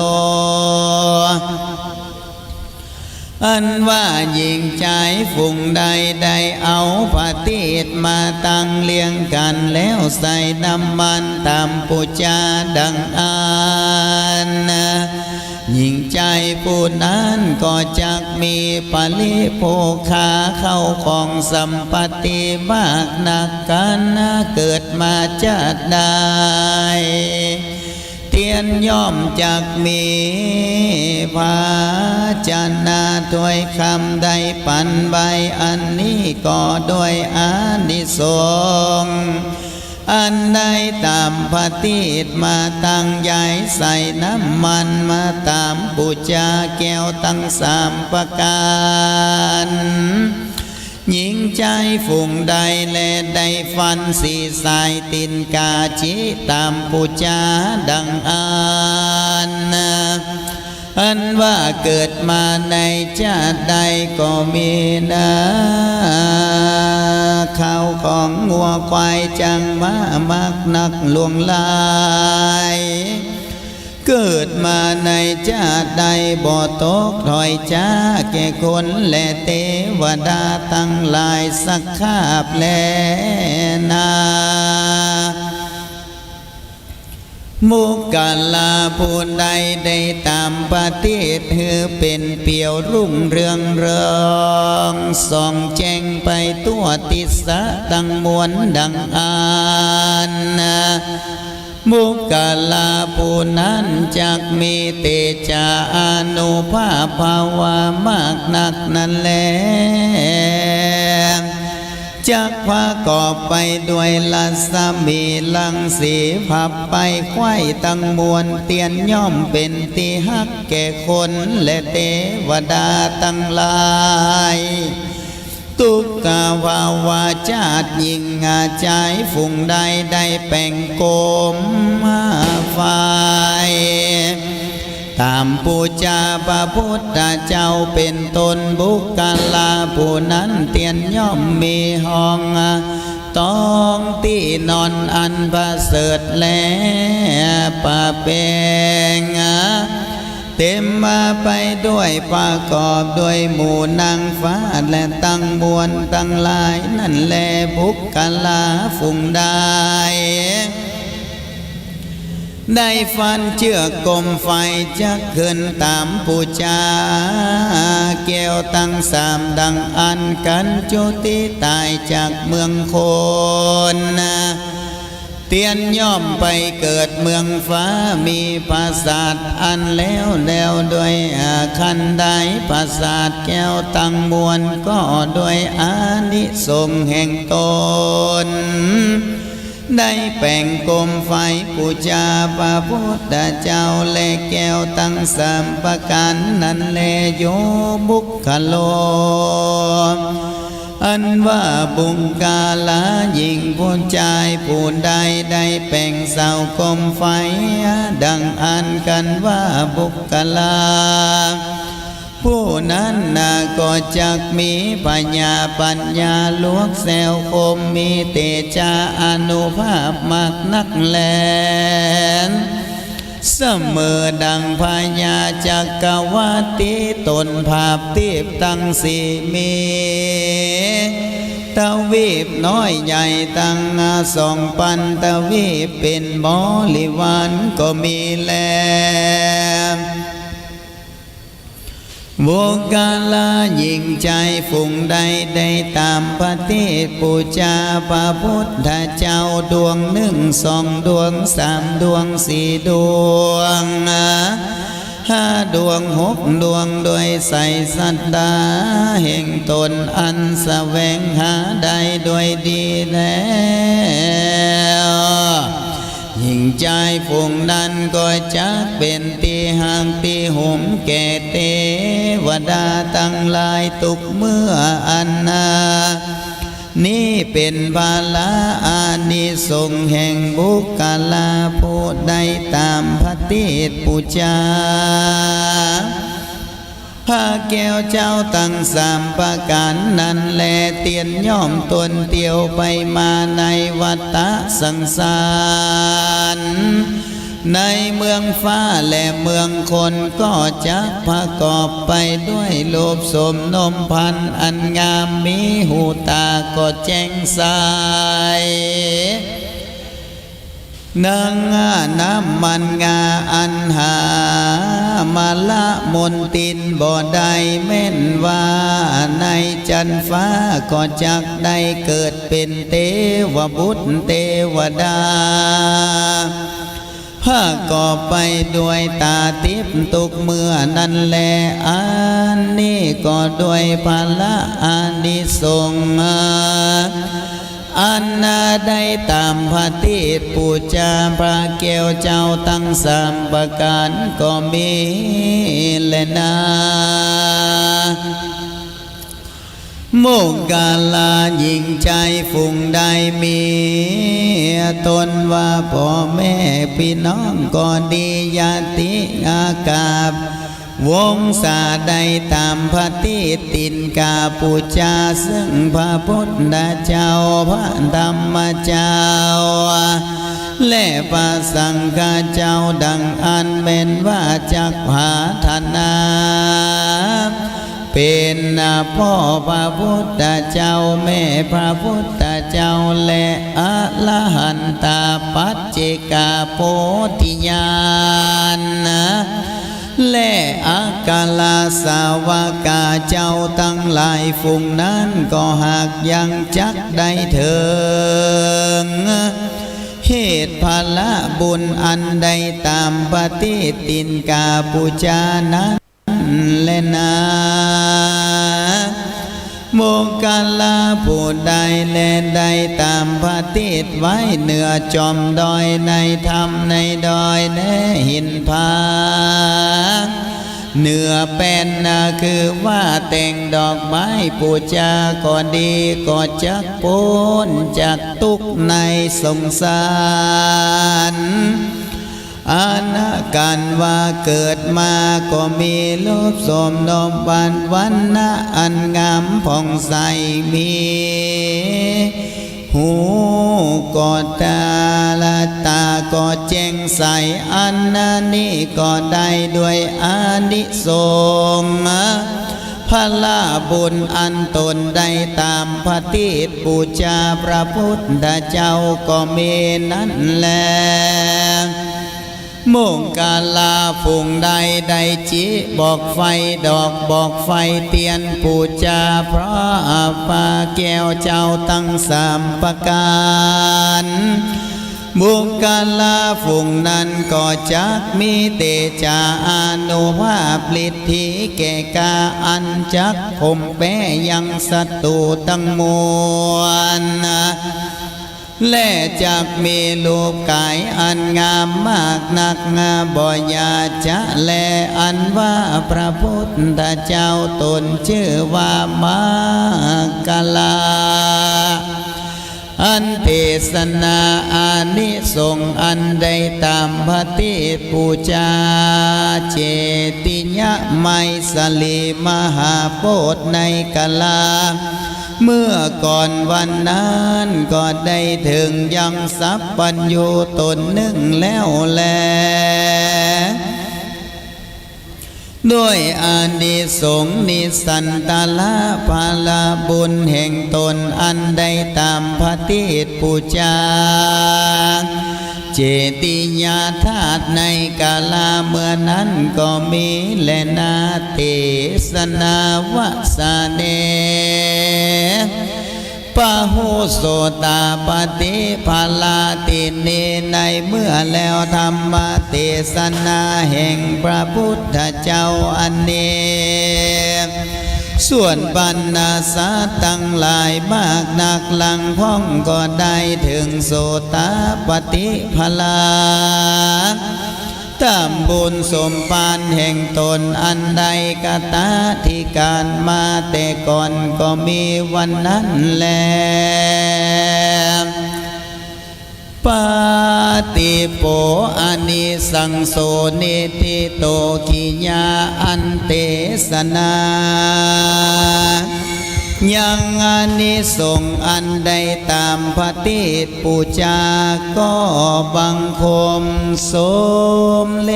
อันว่าหญิงใจฝุ่งใดได้เอาพระเทศมาตั้งเลี้ยงกันแล้วใส่น้ำมันตามปูจาดังอ่านหญิงใจผู้นั้นก็จักมีปริโภคาเข้าของสัมปติมากนักกันเกิดมาจะได้เตียนย่อมจักมีภาชนะด้วยคำใดปันใบอันนี้ก็ด้วยอานิสงส์อันใดตามพระเทศมาตั้งใหญ่ใส่น้ำมันมาตามบูชาแก้วตั้งสามประการหญิงใจฝุ่งใดและได้ฟันสีสายตินกาจิตามปูจาดังอ่านอันว่าเกิดมาในชาติใดก็มีข้าวของงัวควายจังมามากนักลวงลายเกิดมาในชาติใดบ่ตกถอยจ้าแก่คนและเทวดาทั้งหลายสักคาบแลนามุกกาลาผู้ใดได้ตามประเทศหือเป็นเปี่ยวรุ่งเรืองเรืองส่องแจ้งไปตัวติสะตั้งมวลดังอ่านมุกกาลาผู้นั้นจักมีเตจาอานุภาพภาวามากนักนั่นแลจักพากอบไปด้วยลัสมีลังสีพับไปไข่ตั้งมวลเตียนย่อมเป็นที่ฮักแก่คนและเทวดาตั้งหลายตุกกาวาวาจาดยิงอาใจฝุ่งใดได้แป่งโกมฝ่ายตามปู จาพระพุทธเจ้าเป็นตนบุคคลาผู้นั้นเตียนย่อมมีห้องต้องที่นอนอันประเสริฐและป่าเปงเต็มมาไปด้วยประกอบด้วยหมู่นางฟ้าและตั้งมวลตั้งหลายนั่นแลบุคคลาฝุ่งได้ฟันเชือกกลมไฟจะขึ้นตามปูจาแก้วตั้งสามดังอันกันจุติตายจากเมืองโคนเตียนย่อมไปเกิดเมืองฟ้ามีปราสาทอันแล้วด้วยคันใดปราสาทแก้วตั้งมวลก็ด้วยอานิสงส์แห่งตนได้แป่งกลมไฟปูชาพระพุทธเจ้าและแก้วตั้งสามประการนั้นแลโยบุคคโลอันว่าบุญกาลาหญิงผู้ชายผู้ใดได้แป่งเสากลมไฟดังอันกันว่าบุคคลาผู้นั้นก็จักมีปัญญาลวกแซวคมมีเตจาอนุภาพมากนักแลนเสมอดังพญาจักรวาติตนภาพทิพตั้งสีมีตวีปน้อยใหญ่ตั้งสองปันตวีปเป็นบริวารก็มีแลบุคคลาหญิงใจฝุ่งใดได้ตามปฏิปูชาพระพุทธเจ้าดวงหนึ่งสองดวงสามดวงสี่ดวงห้าดวงหกดวงโดยใส่สัตดาแห่งตนอันแสวงหาได้โดยดีแล้วยิ่งใจฝุ่งนั้นก็จะเป็นตีหางตีหุมแก่เทวดาตั้งหลายตุกเมื่ออันนานี้เป็นภาลาอานิสงส์แห่งบุคคลาผู้ใดตามพระติปูชาพระแก้วเจ้าตั้งสามประการนั้นแลเตียนย่อมตนเตียวไปมาในวัฏสังสารในเมืองฟ้าและเมืองคนก็จะประกอบไปด้วยโลภสมนมพันอันงามมีหูตาก็แจ้งใสนางน้ำมันงาอันหามาละมนตินบ่ได้แม่นว่าในจันฟ้าก็จักได้เกิดเป็นเทวบุตรเทวดาพาก็ไปด้วยตาทิพย์ตุกเมื่อนั้นแลอันนี้ก็ด้วยภาละอานิสงส์อันนาได้ตามพระติปูชาพระแก้วเจ้าตั้งสามประการก็มีแลนาโมกขลาหญิงใจฝุ่งใดมีตนว่าพ่อแม่พี่น้องก็ดีญาติอากาบวงศาใดตามพระติตินกาปูชาซึ่งพระพุทธเจ้าพระธรรมเจ้าและพระสังฆเจ้าดังอันเป็นว่าจักหาธนาเป็นพ่อพระพุทธเจ้าแม่พระพุทธเจ้าและอรหันตปัจเจกโพธิญาณและอากาลาสาวกาเจ้าตั้งหลายฝุ่งนั้นก็หากยังจักได้เถิงเหตุภาละบุญอันใดตามปฏิตินกาปูชานั้นและนาโมกขลาผู้ใดแลได้ตามพระติดไว้เหนือจอมดอยในธรรมในดอยและหินผาเหนือเป็นคือว่าแต่งดอกไม้ปูชาก็ดีก็จักพ้นจากทุกข์ในสงสาร อานาการว่าเกิดมาก็มีรูปสมนมวันนะอันงามผ่องใสมีหูก็ตาละตาก็แจ้งใสอันนี้ก็ได้ด้วยอานิสงส์พระลาบุญอันตนได้ตามพระทิตปูชาพระพุทธเจ้าก็มีนั้นแลมุ่งกาลาฟุงใดได้จิบอกไฟดอกบอกไฟเตียนปูชาพระปาแก้วเจ้าตั้งสามประการบุกกาลาฟุงนั้นก็จักมีเตจาอานุภาพฤทธิแก่กาอันจักข่มแป้ยังศัตรูตั้งมวลและจักมีรูปกายอันงามมากนักบ่อยาจะแลอันว่าพระพุทธเจ้าตนชื่อว่ามากาลาอันเทศนาอานิสงส์อันใดตามพระทิตปูชาเจติยะไมสลีมหาโพธิ์ในกาลาเมื่อก่อนวันนั้นก็ได้ถึงยังสัพพัญญูตนหนึ่งแล้วแลด้วยอานิสงส์นิสันตละภาลาบุญแห่งตนอันใดตามพระทิตปูชาเจติยาธาตุในกาลาเมื่อนั้นก็มีและนาเทศนาวสาเนปะหูโสตาปฏิภาลาติเนในเมื่อแล้วธรรมเทศนาแห่งพระพุทธเจ้าอันเนส่วนบรรณาสาตั้งหลายมากนักลังพ้องก็ได้ถึงโสตาปฏิภาลาตามบุญสมปานแห่งตนอันใดกตาที่การมาแต่ก่อนก็มีวันนั้นแลปาติโปอานิสังโสนิติโตกิยาอันเตสนายังอานิสงส์อันใดตามพระทิตปูชาก็บังคมสมเล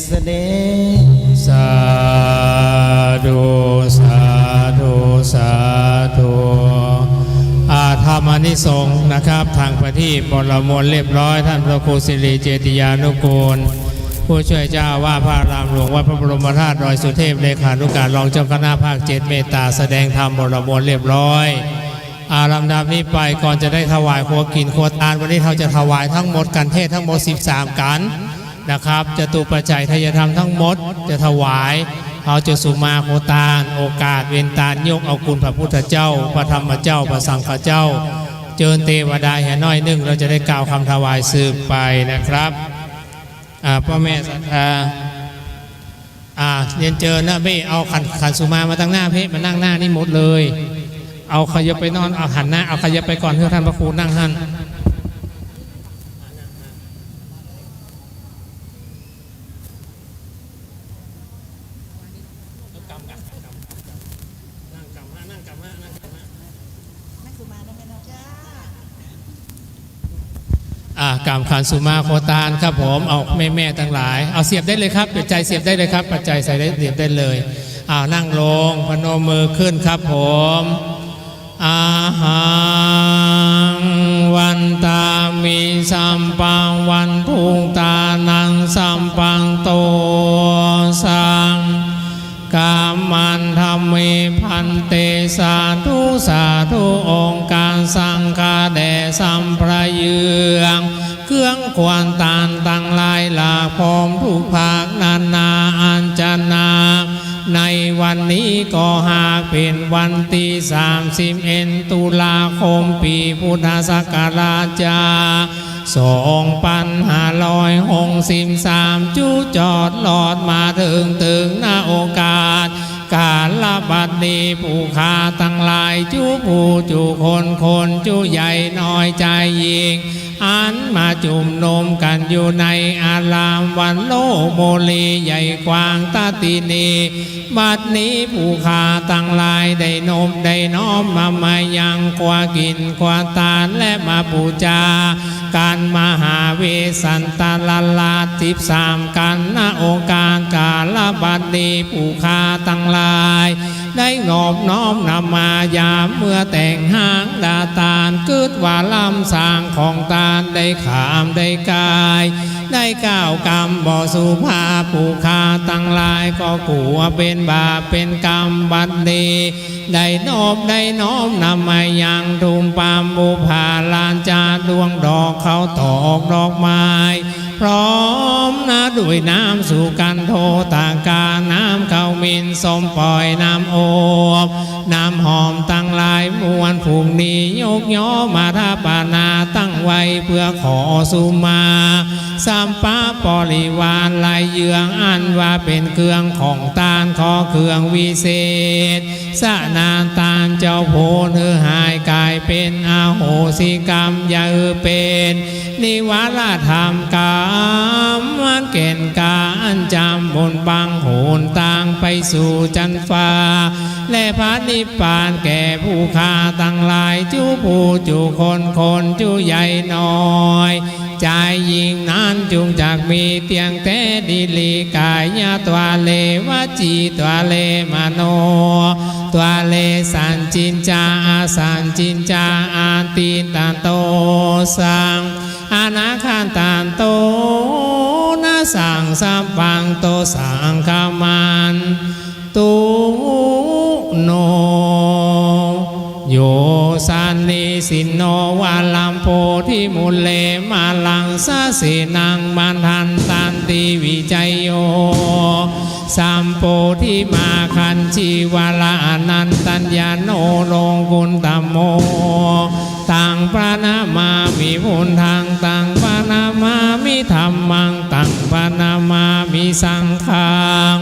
สเดสาธุสาธุสาธุธรรมอานิสงส์นะครับทางประทีปบรมวลเรียบร้อยท่านพระครูสิริเจติยานุกูลผู้ช่วยเจ้าว่าพระรามหลวงวัดพระบรมธาตุดอยสุเทพเลขานุการรองเจ้าคณะภาค7เมตตาแสดงธรรมบรมวลเรียบร้อยลำดับนี้ไปก่อนจะได้ถวายครัวกินครัวทานวันนี้เราจะถวายทั้งหมดกันเทศทั้งหมด13กันนะครับจตุปัจจัยทายธรรมทั้งหมดจะถวายเราจะสุมาโคตานโอกาสเวนตานยกเอาคุณพระพุทธเจ้าพระธรรมเจ้าพระสังฆเจ้าเจิญเทวดาแห่น้อยหนึ่งเราจะได้กล่าวคำถวายสืบไปนะครับพ่อแม่ศรัทธาเรียนเจอนะพี่เอาขันสุมามาตั้งหน้าพี่มานั่งหน้านี่หมดเลยเอาขยับไปนอนเอาหันหน้าเอาขยับไปก่อนเพื่อท่านพระครูนั่งหันกรรมขันสุมาโคตานครับผมเอาแม่ทั้งหลายเอาเสียบได้เลยครับปัจจัยเสียบได้เลยครับปัจจัยใส่ได้เสียบได้เลยนั่งลงพนมมือขึ้นครับผมอาหังวันตามิสัมปังวันทุงตานังสัมปังโตสังกามันธรรมิพันเตสาธุสาธุองค์การสังฆาแด่สัมพระเยืองเครื่องควรตานตั้งหลายหลากพร้อมทุกภาคนานาอัญชนาในวันนี้ก็หากเป็นวันที่31 ตุลาคมปีพุทธศักราช2563จูจอดหลอดมาถึงหน้าโอกาสการละบัดนี้ผู้ค้าตั้งหลายจูผู้จูคนจูใหญ่น้อยใจยิง อันมาจุมนุมกันอยู่ในอารามวันโลโมลีใหญ่กว้างตาตินีบัดนี้ผู้ข้าตั้งหลายได้นมได้น้อมมายังกว่ากินกว่าตาลและมาบูชาการมหาเวสันตาลลา13กันณองค์การกาลบัดนี้ผู้ข้าตั้งหลายได้งอบน้อมนำมายามเมื่อแต่งหางดาตาลกึดว่าลำสร้างของตาลได้ขามได้กายได้ก้าวกรรมบ่สุภาผู้ข้าตั้งหลายก็กลัวเป็นบาปเป็นกรรมบัดนี้ได้นอบได้น้อมนำมายังทุมปามบูผาลานจาดวงดอกเขาตอกดอกไม้พร้อมนะด้วยน้ำสู่กันโทตากาน้ำเข้ามินสมปล่อยน้ำโอบน้ำหอมตั้งหลายมวลผูกนี้ยกย่อมาทาปานาตั้งไว้เพื่อขอสุมาสัมปะปริวารลายเยืองอันว่าเป็นเครื่องของตานขอเครื่องวิเศษสะนานตานเจ้าโพเนื้อหายกายเป็นอาโหสิกรรมอย่าเป็นนิวรธรรมกรรมมันเก่นการจำบนบังโหนต่างไปสู่จันฟ้าและพระนิพพานแก่ผู้ข้าตั้งหลายจูผู้จูคนจูใหญ่น้อยใจยิ่งนั้นจุงจากมีเตียงแต่ดิลีกายะตัวเลวจีตัวเลมโนตัวเลสันจินจาสันจินจาอาตินตันโตสังอนาคาตันโตนะสังสัมปังโตสังฆมันตุโนโยสันนิสินโนวาลัมโพธิมุเลมาลังสะเสนังมันทันตันติวิจัยโยสัมโพธิมาคันชีวาลานันตัญญาโนโลกุณตัมโมตังปนามามิพุทธังตังปนามามิธัมมังตังปนามามิสังฆัง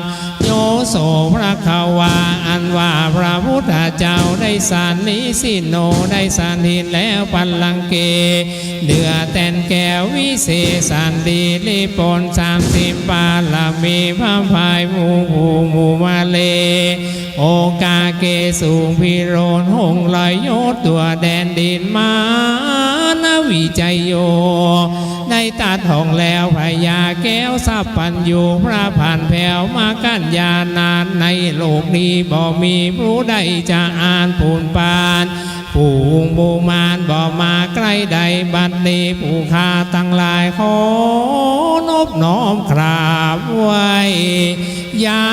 โยโสพระขาวาอันว่าพระพุทธเจ้าได้สันนิสิโนได้สันนิแล้วปัลลังเกเดือแตนแก้ววิเศษสันดีลิปน30ปาลามีพระพายมูมาเลโอกาเกสูงพิโรนหงลอยโยตัวแดนดินมานาวิจัยโยได้ตัดทองแล้วพญาแก้วสัพพัญญูพระผ่านแผ่วมากัญญานานในโลกนี้บ่มีผู้ใดจะอ่านปูนปานผู้บูมานบ่มาใกล้ใดบัดนี้ผู้ข้าตั้งหลายขอนบน้อมกราบไว้อย่า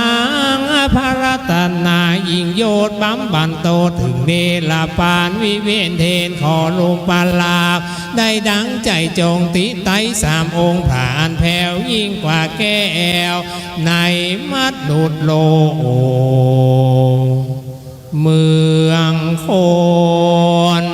งพระรัตนายิ่งโยดบัมบันโตถึงเนลปานวิเวนเทนขอลงปาลากได้ดังใจจงติไต3องค์ผ่านแผ่วยิ่งกว่าแก้วในมัดดุดโลเมืองโคน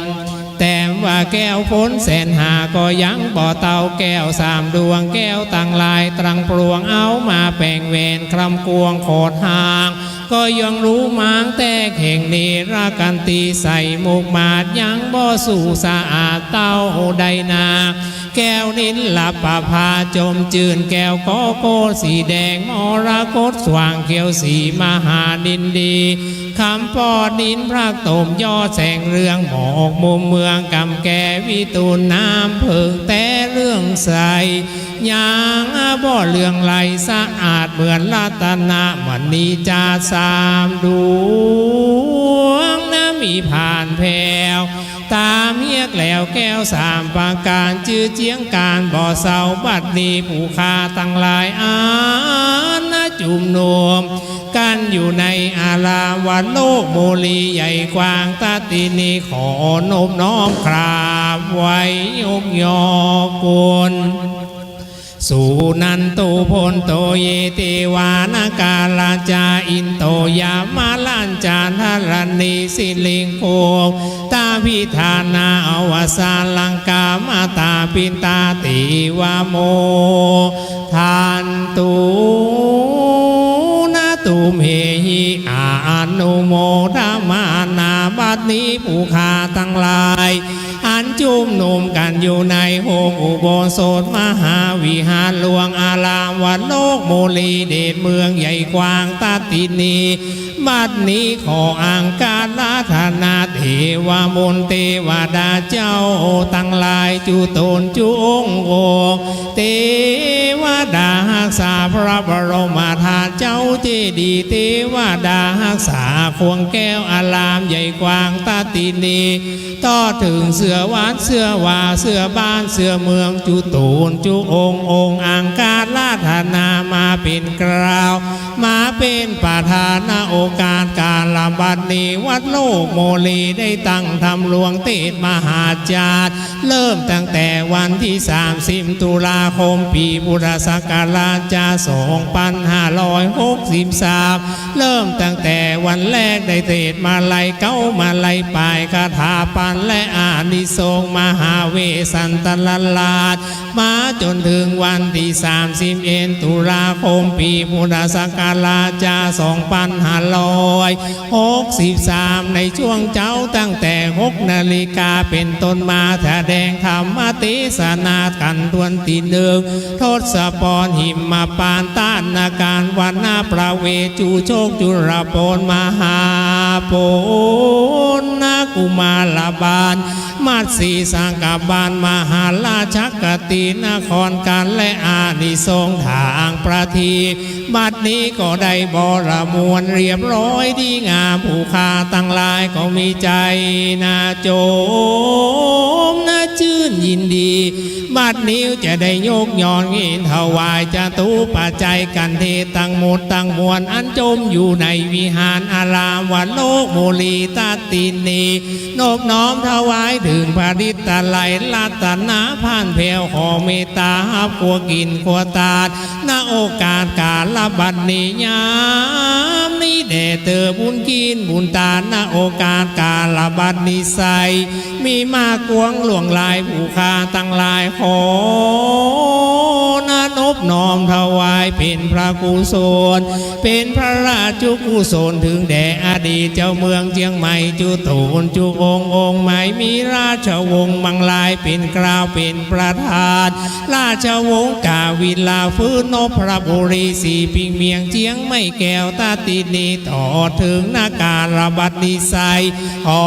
แต่ว่าแก้วพ้นแสนหาก็ยังบ่เตาแก้ว3ดวงแก้วตั้งลายตรังปลวงเอามาแป่งเวนคลำกวงโคดหางก็ยังรู้มางแต่เข่งนีรากันตีใส่มุกมาดยังบ่สู่สะอาดเต้าใดนาแก้วนินหลับปะพาจมจืนแก้วโกสีแดงมรกตสว่างเขียวสีมหาดินดีคำปอดนินพระตมยอดแสงเรืองหมอกมุมเมืองกำแก่วิตูนน้ำเพิงแต่เรื่องใสยางบ่เรื่องไหลสะอาดเหมือนรัตนะมณีจา3ดวงน้ำมีผ่านแผ่วตามเฮียกแล้วแก้ว3ประการชื่อเจียงการบ่อเศร้าบัดนี้ผู้ข้าตั้งหลายอาณาจุมนุมกันอยู่ในอารามวัดโลกโมลีใหญ่กว้างตาตินีขอนบน้อมกราบไว้ยกยอกุลสุนันตุพลโตเยเตวานากาลาจาอินโตยามาลัญจาธารณีสิลิงโกตาพิธานาอวสาลังกามาตาปินตาติวาโมทานตุนาตุมเหหิอานุโมทามานาบัดนี้ผู้ข้าทั้งหลายอันจุม มนุมกันอยู่ในโฮงอุโบสถมหาวิหารหลวงอารามวัดโลกโมลีเดชเมืองใหญ่กว้างตาตินีบัดนี้ขออังการลาธนาเทวมนเทวดาเจ้าตั้งหลายจุตนจุองค์โอเทวดารักษาพระบรมธาตุเจ้าเจดีย์เทวดารักษาควงแก้วอารามใหญ่กว้างตาตินีต่อถึงเสือหวานเสือว่าเสือบ้านเสือเมืองจุตูนจุองค์องค์อังการลาธนามาเป็นกราวมาเป็นประธานโอกาสการลำบัดนี้วัดโลกโมลีได้ตั้งทำหลวงเทศมหาจารย์เริ่มตั้งแต่วันที่30 ตุลาคมปีพุทธศักราช2563เริ่มตั้งแต่วันแรกได้เทศมาลัยเก้ามาลัยปลายคาถาปันและอานิสงส์มหาเวสันตลลาดมาจนถึงวันที่31 ตุลาคมปีพุทธศักราช2563ในช่วงเจ้าตั้งแต่6 นาฬิกาเป็นต้นมาแสดงธรรมเทศนากันทวนที่หนึ่งทศพรหิมมาปานต้านนาการวันนาประเวจูโชคจุรพลมหาโพนากุมารบาลมัตสีสังกบาลมหาราชกตินครการและอานิสงส์ทางประทีบัดนี้ก็ได้บรมวลเรียบร้อยดีงามผู้ค้าตั้งหลายก็มีใจนาโจมนาชื่นยินดีบัดนี้จะได้ยกย่องเงินถวายจตุปัจจัยกันเทตั้งหมดตั้งมวลอันจมอยู่ในวิหารอารามวัดโลกโมลีตาตินีนบน้อมถวายถึงพระฤทธิ์ตะไลรัตนาผ่านแผ่วขอเมตตาฮับขัวกินขัวตาดณโอกาสการละบัดนี้ยามนี้แด่เตอบุญกินบุญตาณโอกาสการละบัดนี้ใสมีมากกวงหลวงลายผู้ค้าตั้งหลายขอนบน้อมถวายเป็นพระกุศลเป็นพระราชกุศลถึงแด่อดีตเจ้าเมืองเชียงใหม่จุตูนจุองค์องค์ใหม่มีราชวงศ์บางลายเป็นกล่าวเป็นประธานราชวงศ์กาวิลาฟื้นนพพระบุรีสีปิงเมียงเชียงไม่แก้วตาตินีต่อถึงนาการบัดนิสัยขอ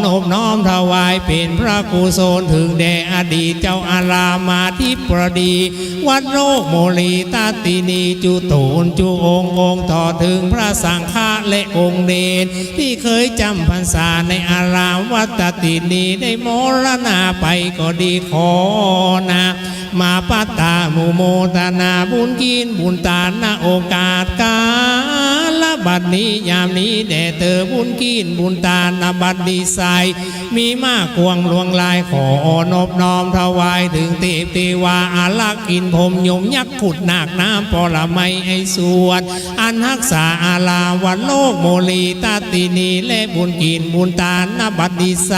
นบน้อมถวายเป็นพระกุศลถึงแด่อดีตเจ้าอารามาธิปดีวัดโลกโมลีตาตินีจุตูนจุองค์องค์ต่อถึงพระสังฆะและองค์เนรที่เคยจำพรรษาในอารามวัดตาตินีได้มรณาไปก็ดีขอนะมาปัตตามุโมตนาบุญกินบุญตาณโอกาสกาลบัดนี้ยามนี้แด่เธอบุญกินบุญตาณบัดนี้ใสมีมากกวงหลวงลายขอนบน้อมถวายถึงเทพเทวาอารักษ์อินพรหมยมยักษ์ขุดนาคน้ำปรมัยไอสวดอันรักษาอาลาวัดโลกโมลีตาตินีและบุญกินบุญตาณบัดนี้ใส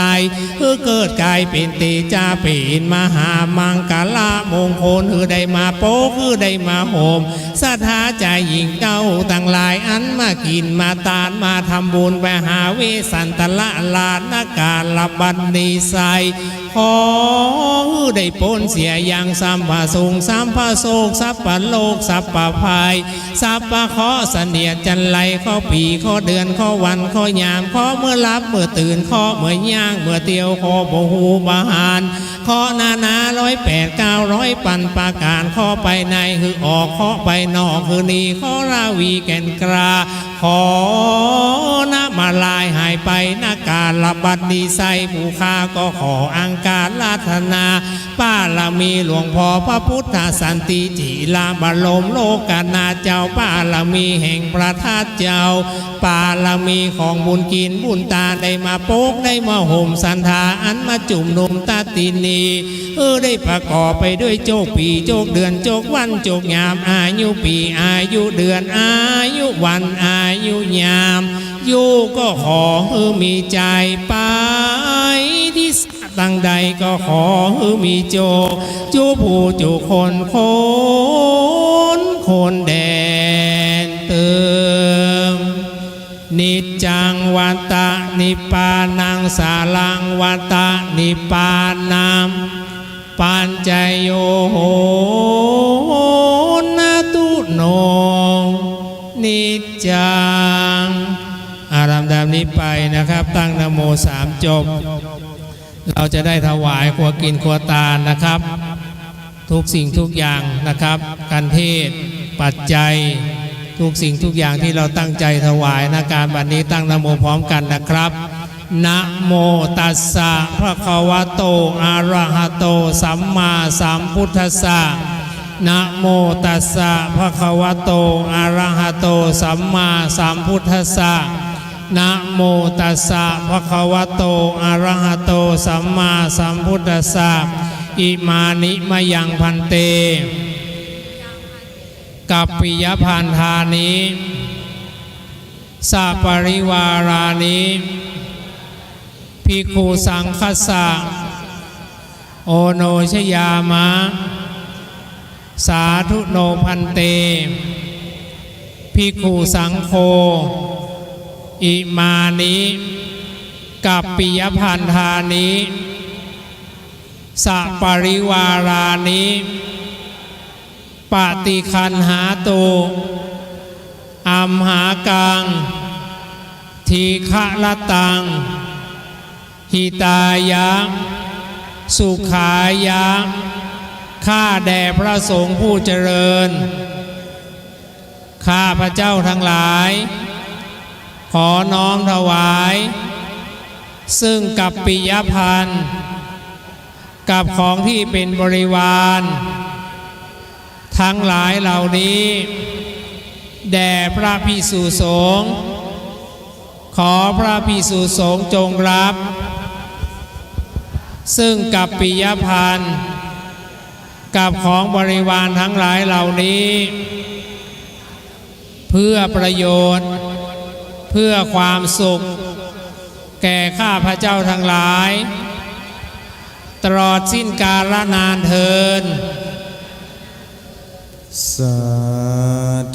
เพื่อเกิดกายเป็นเตจาเป็นมหามังกลามงคลคือได้มาโป๊คือได้มาโหมศรัทธาใจหญิงเก้าต่างหลายอันมากินมาตานมาทำบุญไปหาเวสันตละลานนาการละบัดนี้ใสขอได้พ้นเสียอย่างสัมภาสุงสัมภาโศกสัพพโลกสัพพภัยสัพพะขอเสนียดจันไรข้อปีข้อเดือนข้อวันข้อยามข้อเมื่อรับเมื่อตื่นข้อเมื่อย่างเมื่อเตียวข้อบ่หูบาหารข้อนา108 900ปันประการข้อไปในคือออกข้อไปนอกคือนีข้อราวีแก่นกราขอนะมาลายหายไปนาการละบัดนี้ใสผู้ค้าก็ขออังการลาธนาป้าละมีหลวงพ่อพระพุทธสันติจิลาบรมโลกนาเจ้าป้าละมีแห่งพระธาตุเจ้าป้าละมีของบุญกินบุญตาได้มาโป๊กได้มาห่มสันธาอันมาจุ่มนุมตาตินีได้ประกอบไปด้วยโจกปีโจกเดือนโจกวันโจกยามอายุปีอายุเดือนอายุวันอายุยามอยู่ก็ขอมีใจไปที่ตั้งใดก็ขอมีโจจูผู้จูคนแดนเติมนิจจังวัตตา นิปานังสาลังวัตตนิปานามปัญจโยโหนาตุโนนิจจังอารามดามนี้ไปนะครับตั้งนะโมสามจบเราจะได้ถวายครัวกินครัวตาลนะครับทุกสิ่งทุกอย่างนะครับการเทศปัจจัยทุกสิ่งทุกอย่างที่เราตั้งใจถวายนะการบัดนี้ตั้งนะโมพร้อมกันนะครับนะโมตัสสะภะคะวะโตอะระหะโตสัมมาสัมพุทธัสสะนะโมตัสสะภะคะวะโตอะระหะโตสัมมาสัมพุทธัสสะนะโมตัสสะภะคะวะโตอะระหะโตสัมมาสัมพุทธัสสะอิมานิมะยังพันเตกัปปิยพันธานิสัปริวารานิภิกขุสังคัสสะโอโนชยามะสาธุโนพันเตภิกขุสังโฆอิมานิกัปปิยพันธานิสัปริวารานิปฏิคันหาตุอัมหากังทีฆะละตังหิตายะสุขายะข้าแด่พระสงฆ์ผู้เจริญข้าพระเจ้าทั้งหลายขอน้อมถวายซึ่งกัปปิยพันธ์กับของที่เป็นบริวารทั้งหลายเหล่านี้แด่พระภิกษุสงฆ์ขอพระภิกษุสงฆ์จงรับซึ่งกัปปิยพันธ์กับของบริวารทั้งหลายเหล่านี้เพื่อประโยชน์เพื่อความสุขแก่ข้าพระเจ้าทั้งหลายตลอดสิ้นกาลนานเทินสา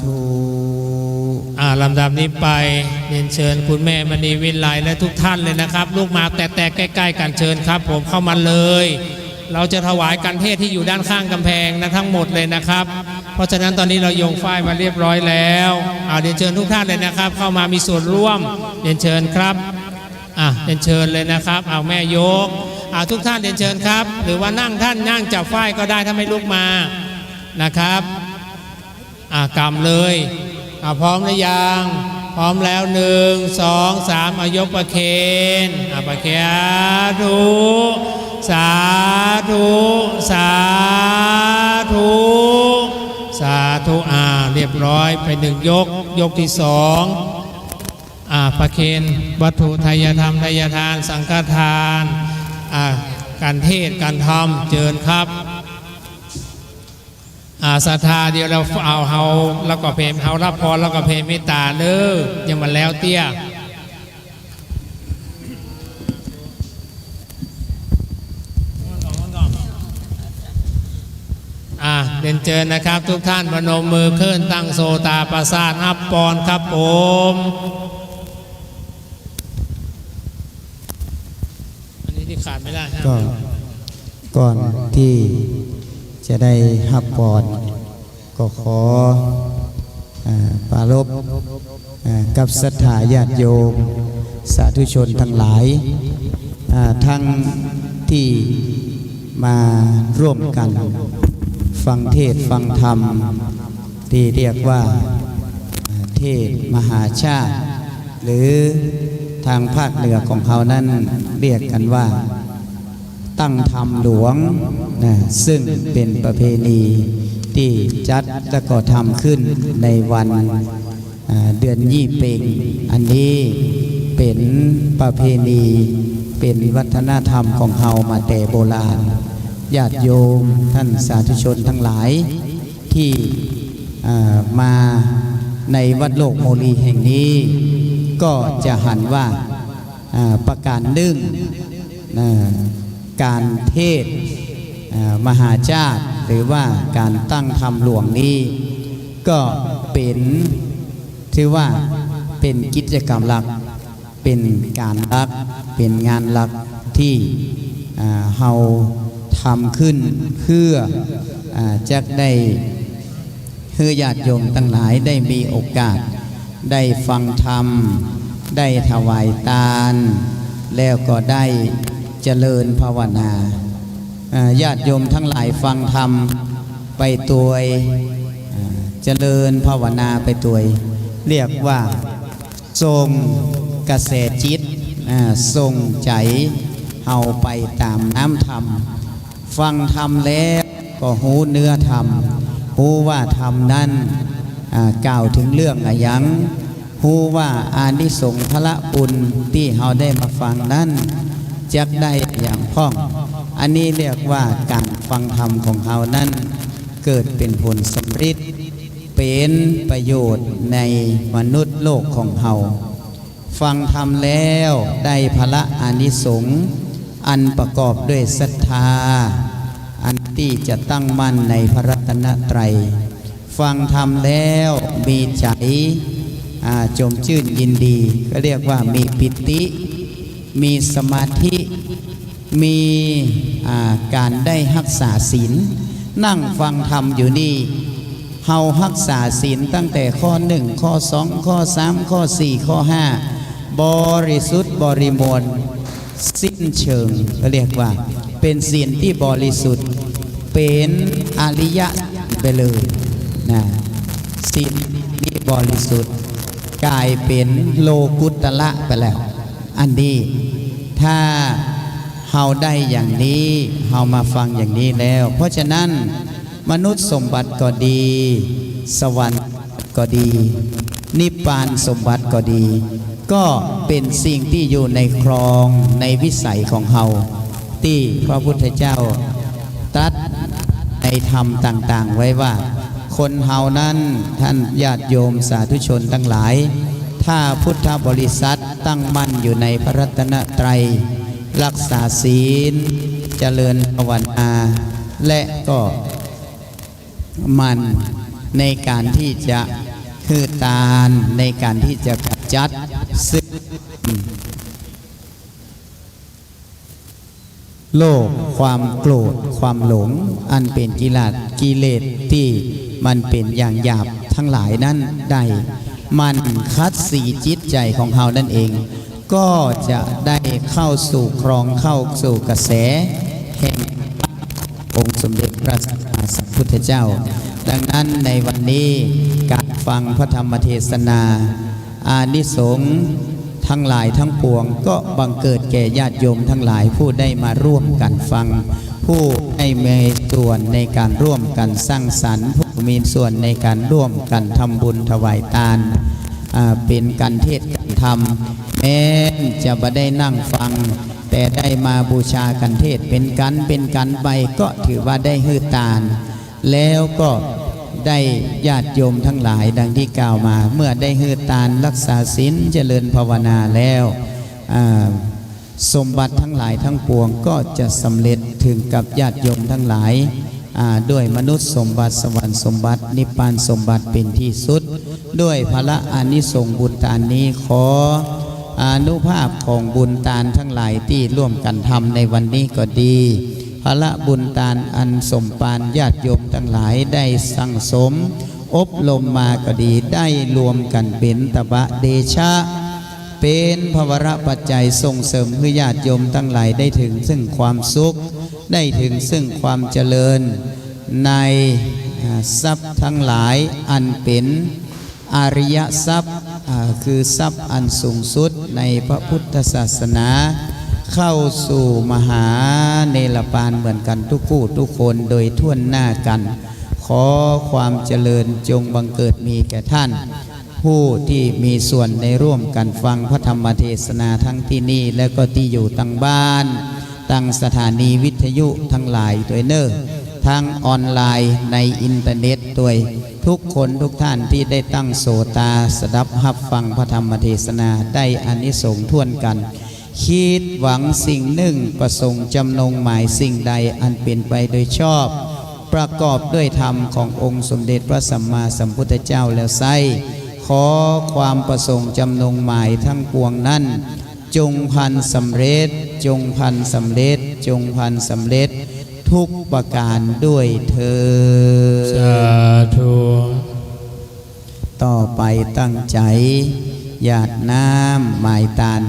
ธุลำดับนี้ไปเรียนเชิญคุณแม่มณีวิไลและทุกท่านเลยนะครับลูกมาแต่ใกล้ๆกันเชิญครับผมเข้ามาเลยเราจะถวายกันเทศที่อยู่ด้านข้างกำแพงนะทั้งหมดเลยนะครับเพราะฉะนั้นตอนนี้เราโยงฝ้ายมาเรียบร้อยแล้วเรียนเชิญทุกท่านเลยนะครับเข้ามามีส่วนร่วมเรียนเชิญครับเรียนเชิญเลยนะครับเอาแม่ยกทุกท่านเรียนเชิญครับหรือว่านั่งท่านนั่งจับฝ้ายก็ได้ถ้าไม่ลุกมานะครับกำเลยพร้อมหรือยังพร้อมแล้ว1 2 3ยกประเคนประเคนสาธุสาธุสาธุเรียบร้อยไป1ยกที่2ประเคนวัตถุทายธรรมทายทานสังฆทานการเทศการธรรมเชิญครับศรัทธาเดียวเราเอาแล้วก็เพลเฮารับพรแล้วก็เพลเมตตาเด้อยังมาแล้วเตี้ยเรียนเชิญนะครับทุกท่านพนมมือขึ้นตั้งโสตาประสาทอัปปอนครับผมอันนี้ที่ขาดไม่ได้ก็ก่อนที่จะได้ฮับปอนก็ขอปรารภกับศรัทธาญาติโยมสาธุชนทั้งหลายทั้งที่มาร่วมกันฟังเทศฟังธรรมที่เรียกว่าเทศมหาชาติหรือทางภาคเหนือของเขานั้นเรียกกันว่าตั้งธรรมหลวงซึ่งเป็นประเพณีที่จัดและก็ทำขึ้นในวันเดือนยี่เพ็งอันนี้เป็นประเพณีเป็นวัฒนธรรมของเขามาแต่โบราณญาติโยมท่านสาธุชนทั้งหลายที่มาในวัดโลกโมลีแห่งนี้ก็จะหันว่าประการหนึ่งการเทศมหาชาติหรือว่าการตั้งธรรมหลวงนี้ก็เป็นถือว่าเป็นกิจกรรมหลัก เป็นการลักเป็นงานลักที่เฮาทำขึ้นเพื่อจะได้ให้ญาติโยมทั้งหลายได้มีโอกาสได้ฟังธรรมได้ถวายทานแล้วก็ได้เจริญภาวนาญาติโยมทั้งหลายฟังธรรมไปตัวเจริญภาวนาไปตัวเรียกว่าทรงกระแสจิตทรงใจเอาไปตามน้ำธรรมฟังธรรมแล้วก็หูเนื้อธรรมหูว่าธรรมนั้นกล่าวถึงเรื่องอะไรยังหูว่าอานิสงส์พระบุญที่เราได้มาฟังนั้นจักได้อย่างพ้องอันนี้เรียกว่าการฟังธรรมของเรานั้นเกิดเป็นผลสำฤทธิ์เป็นประโยชน์ในมนุษย์โลกของเราฟังธรรมแล้วได้พระอานิสงส์อันประกอบด้วยศรัทธาอันที่จะตั้งมั่นในพระรัตนตรัยฟังธรรมแล้วมีใจจมชื่นยินดีก็เรียกว่ามีปิติมีสมาธิมีการได้รักษาศีลนั่งฟังธรรมอยู่นี่เฮารักษาศีลตั้งแต่ข้อ1ข้อ2ข้อ3ข้อ4ข้อ5บริสุทธิ์บริบูรณ์สิ้นเชิงก็เรียกว่าเป็นศีลที่บริสุทธิ์เป็นอริยะไปเลยนะศีลที่บริสุทธิ์กลายเป็นโลกุตละไปแล้วอันนี้ถ้าเฮาได้อย่างนี้เฮามาฟังอย่างนี้แล้วเพราะฉะนั้นมนุษย์สมบัติก็ดีสวรรค์ก็ดีนิพพานสมบัติก็ดีก็เป็นสิ่งที่อยู่ในครองในวิสัยของเฮาที่พระพุทธเจ้าตรัสในธรรมต่างๆไว้ว่าคนเฮานั้นท่านญาติโยมสาธุชนทั้งหลายถ้าพุทธบริษัทตั้งมั่นอยู่ในพระรัตนตรัยรักษาศีลเจริญภาวนาและก็มันในการที่จะคือตานในการที่จะกำจัดซึ่งโลภความโกรธความหลงอันเป็นกิเลสที่มันเป็นอย่างหยาบทั้งหลายนั้นได้มันคัดสีจิตใจของเรานั่นเองก็จะได้เข้าสู่ครองเข้าสู่กระแสแห่งองค์สมเด็จพระสัมมาสัมพุทธเจ้าดังนั้นในวันนี้การฟังพระธรรมเทศนาอานิสงส์ทั้งหลายทั้งปวงก็บังเกิดแก่ญาติโยมทั้งหลายผู้ได้มาร่วมกันฟังผู้ได้มีส่วนในการร่วมกันสร้างสรรค์ผู้มีส่วนในการร่วมกันทำบุญถวายทานเป็นการเทศน์การธรรมแม้จะไม่ได้นั่งฟังแต่ได้มาบูชากันเทศเป็นกันไปก็ถือว่าได้ฮือทานแล้วก็ได้ญาติโยมทั้งหลายดังที่กล่าวมาเมื่อได้ฮือทานรักษาศีลเจริญภาวนาแล้วสมบัติทั้งหลายทั้งปวงก็จะสำเร็จถึงกับญาติโยมทั้งหลายด้วยมนุษย์สมบัติสวรรค์สมบัตินิพพานสมบัติเป็นที่สุดด้วยพระอานิสงส์บุญทานนี้ขออานุภาพของบุญทานทั้งหลายที่ร่วมกันทำในวันนี้ก็ดีพระบุญทานอันสมปานญาติโยมทั้งหลายได้สั่งสมอบรมมาก็ดีได้รวมกันเป็นตบะเดชะเป็นภวรปัจจัยส่งเสริมให้ญาติโยมทั้งหลายได้ถึงซึ่งความสุขได้ถึงซึ่งความเจริญในทรัพย์ทั้งหลายอันเป็นอริยทรัพย์คือทรัพย์อันสูงสุดในพระพุทธศาสนาเข้าสู่มหาเนรปานเหมือนกันทุกผู้ทุกคนโดยทั่วหน้ากันขอความเจริญจงบังเกิดมีแก่ท่านผู้ที่มีส่วนในร่วมกันฟังพระธรรมเทศนาทั้งที่นี่และก็ที่อยู่ตั้งบ้านตั้งสถานีวิทยุทั้งหลายตัวเนอทั้งออนไลน์ในอินเทอร์เน็ตตัวทุกคนทุกท่านที่ได้ตั้งโสตาสดับรับฟังพระธรรมเทศนาได้อานิสงส์ท่วนกันคิดหวังสิ่งหนึ่งประสงค์จำนงหมายสิ่งใดอันเป็นไปโดยชอบประกอบด้วยธรรมขององค์สมเด็จพระสัมมาสัมพุทธเจ้าแล้วไซข อความประสงค์จำนงหมายทั้งปวงนั้นจงพันสำเร็จจงพันสำเร็จจงพันสำเร็จทุกประการด้วยเถิดสาธุต่อไปตั้งใจหยาดน้ำหมายตาล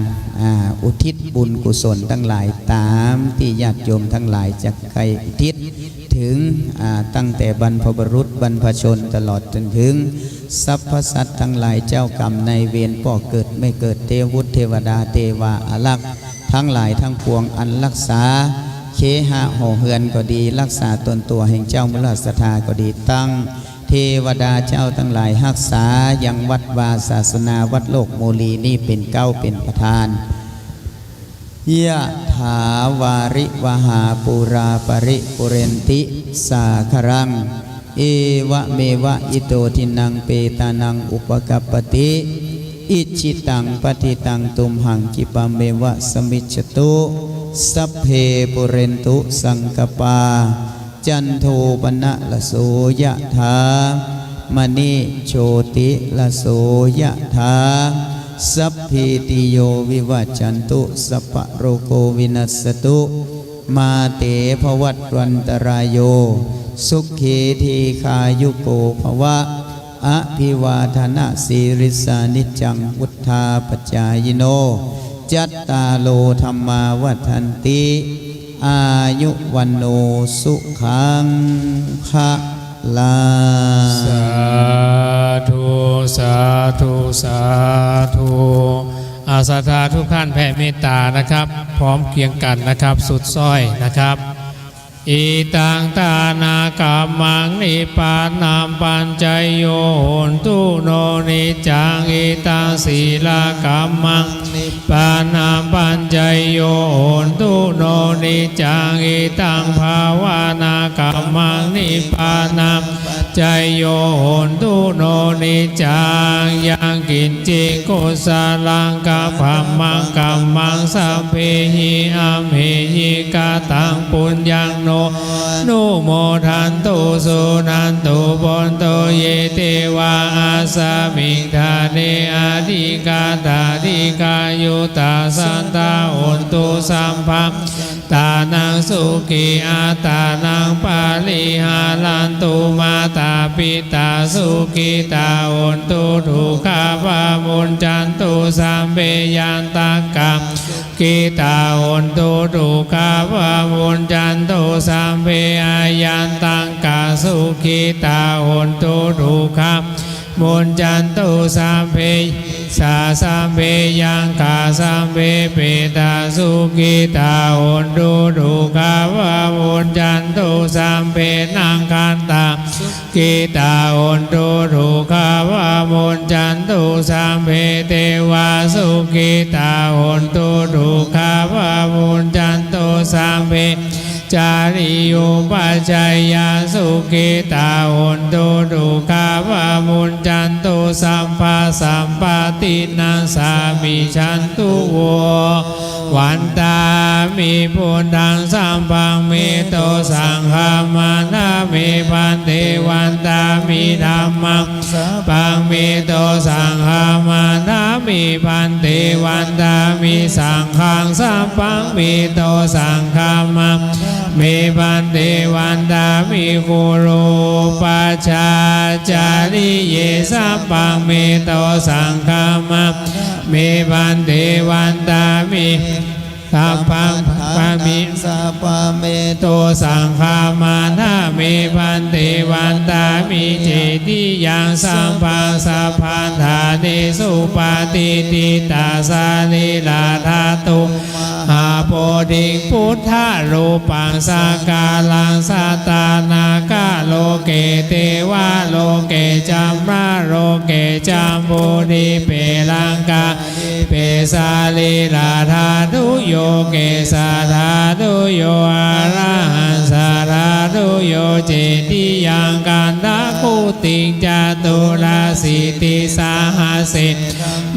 อุทิศบุญกุศลทั้งหลายตามที่ญาติโยมทั้งหลายจะใครอุทิศถึงตั้งแต่บรรพบุรุษบรรพชนตลอดจนถึงสรรพสัตว์ทั้งหลายเจ้ากรรมในเวรป่อเกิดไม่เกิดเทวุฒิเทวดาเทวาอารักษ์ทั้งหลายทั้งปวงอันรักษาเคหะห่อเหือนก็ดีรักษาตนตัวแห่งเจ้ามุลศรัทธาก็ดีตั้งเทวดาเจ้าทั้งหลายรักษายังวัดวาศาสนาวัดโลกโมลีนี่เป็นเก้าเป็นประธานยะถาวาริวหาปูราปริปุเรนติสาครังเอวะเมวะอิโตทินังเปตานังอุปกัปปติอิจิตังปฏิตังตุมหังกิปะเมวะสมิจฉตุสัพเพปุเรนตุสังกปาจันโทปนะละโสยะถามณีโชติละโสยะถาสัพพิติโยวิวัจจันตุสัพพะโรโควินัสสตุมาเตภวัตวันตรายโยสุขีทีขายุโกภวะอภิวาทนาสีริสานิจังวุธาปัจจายโนจัตตาโลธรรมาวัฏันติอายุวันโนสุขังภะลาสาธุสาธุสาธุอาสาธาทุกท่านแผ่เมตตานะครับพร้อมเคียงกันนะครับสุดซ้อยนะครับอิตังตานากามังนิปานามปัญจโยโหนตุโนนิจังอิตังศีลากามังนิปานามปัญจโยโหนตุโนนิจังอิตังภาวานากามังนิปานามปัญจโยโหนตุโนนิจังยังกินจิกุสลังกาภัมมังกัมมังสัพเพหิอัมเหหิกาตังปุญญังโนนุโมทันตุสุนันตุบนโตเยเตวาอาสามิงทาเนอาทิกาตาทิกายุตาสันตาอุนตุสัมภัมตานังสุขีอาตานังปาลิหาลันตุมาตาปิตาสุขีตาอุนตุทุกขาภามุนจันตุสัมเบยันตากะกิตาอุนตุทุกขาภามุนจันตุสัมเบยันตังกาสุขีตาอุนตุทุกขามุนจันตุสัมเพสาสัมเพยังกาสัมเพเปตาสุกิตาอุนตุทุกขาวามุนจันตุสัมเพนังคันตากิตาอุนตุทุกขาวามุนจันตุสัมเพเทวาสุกิตาอุนตุทุกขาวามุนจันตุสัมเพจาริโยปัจจยาสุขิตาอุนตุทุกขาวามุนจันตุสัมปะสัมปตินังสามิชันตุโววันตามิพุทธังสัมปังเมโตสังฆามานาเมพันเทวันตามิธัมมังปังเมโตสังฆามานามิพันเทวันตามิสังฆังสัมปังเมโตสังฆามังเมพันเทวันตามิกุโรปัจจาจาริเยสัมปังเมโตสังฆามังเมพันเทวันตามิสัพพังปะมิสัพพะเมโตสังฆามานาเมพันเทวันตามิเจติยังสัมปังสัพพันธาเนสุปาติติตาสาลิลาธาตุหาโพธิพุทธรูปังสักกาลังสัตตานากาโลเกเทวาโลเกจัมมาโลเกจัมปุริเปลังกาเปสาลิลาธาตุโยเกสาธาตุโยอาระหันสาธาตุโยเจติยังกันตะคุติจตุราสิติสาหัสสิ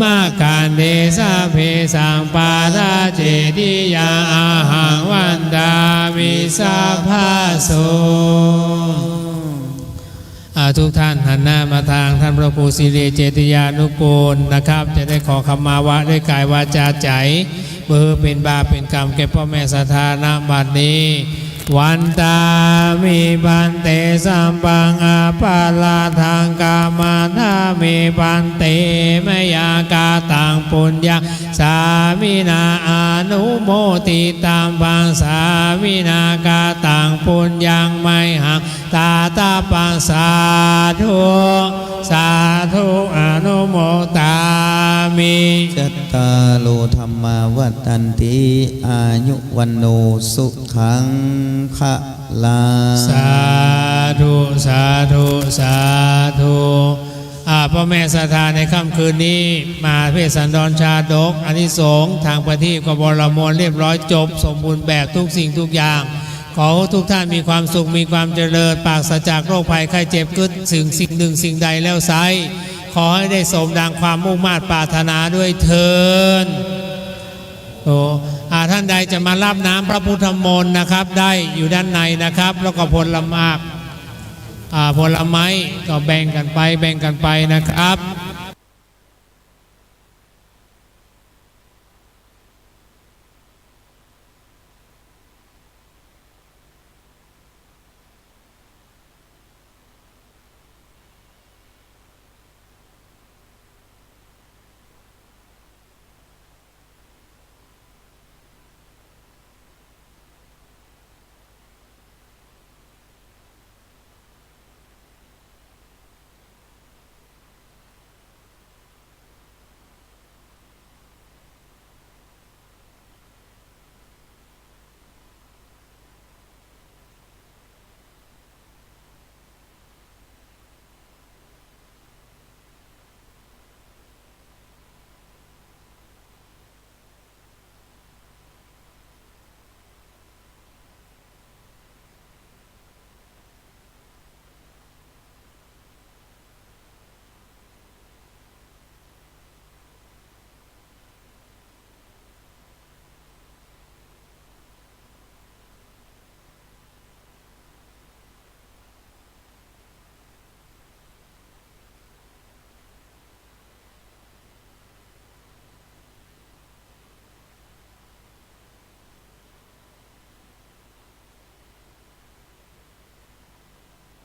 มากันเดสะเพสังปาทาเจติยังอาหังวันดามิสัพพะโส ทุกท่านหันหน้ามาทางท่านพระครูสิริเจติยานุกูลนะครับ จะได้ขอขมาวะด้วยกายวาจาใจเพื่อเป็นบาปเป็นกรรมแก่พ่อแม่ศรัทธาณบัดนี้วันตามีปันเตสัมปังอาปาลาทางกามานามีปันเตมยากาตังปุญญาสามินาอนุโมติตามปังสามินากาตังปุญญังไมหังตาตาปังสาธุสาธุอนุโมตามิจัตตาโลธรรมาวัฏันติอายุวันโนสุขังพะลาสาธุสาธุสาธุพ่อแม่ศรัทธาในค่ำคืนนี้มาเพศสันดรชาดกอานิสงส์ทางประทีปกบรมวลเรียบร้อยจบสมบูรณ์แบบทุกสิ่งทุกอย่างขอทุกท่านมีความสุขมีความเจริญปราศจากโรคภัยไข้เจ็บกึศสิ่งหนึ่งสิ่งใดแล้วไซขอให้ได้สมดังความมุ่งมา่ปรารถนาด้วยเถิดท่านใดจะมารับน้ำพระพุทธมนต์นะครับได้อยู่ด้านในนะครับแล้วก็ผลไม้ก็แบ่งกันไปนะครับ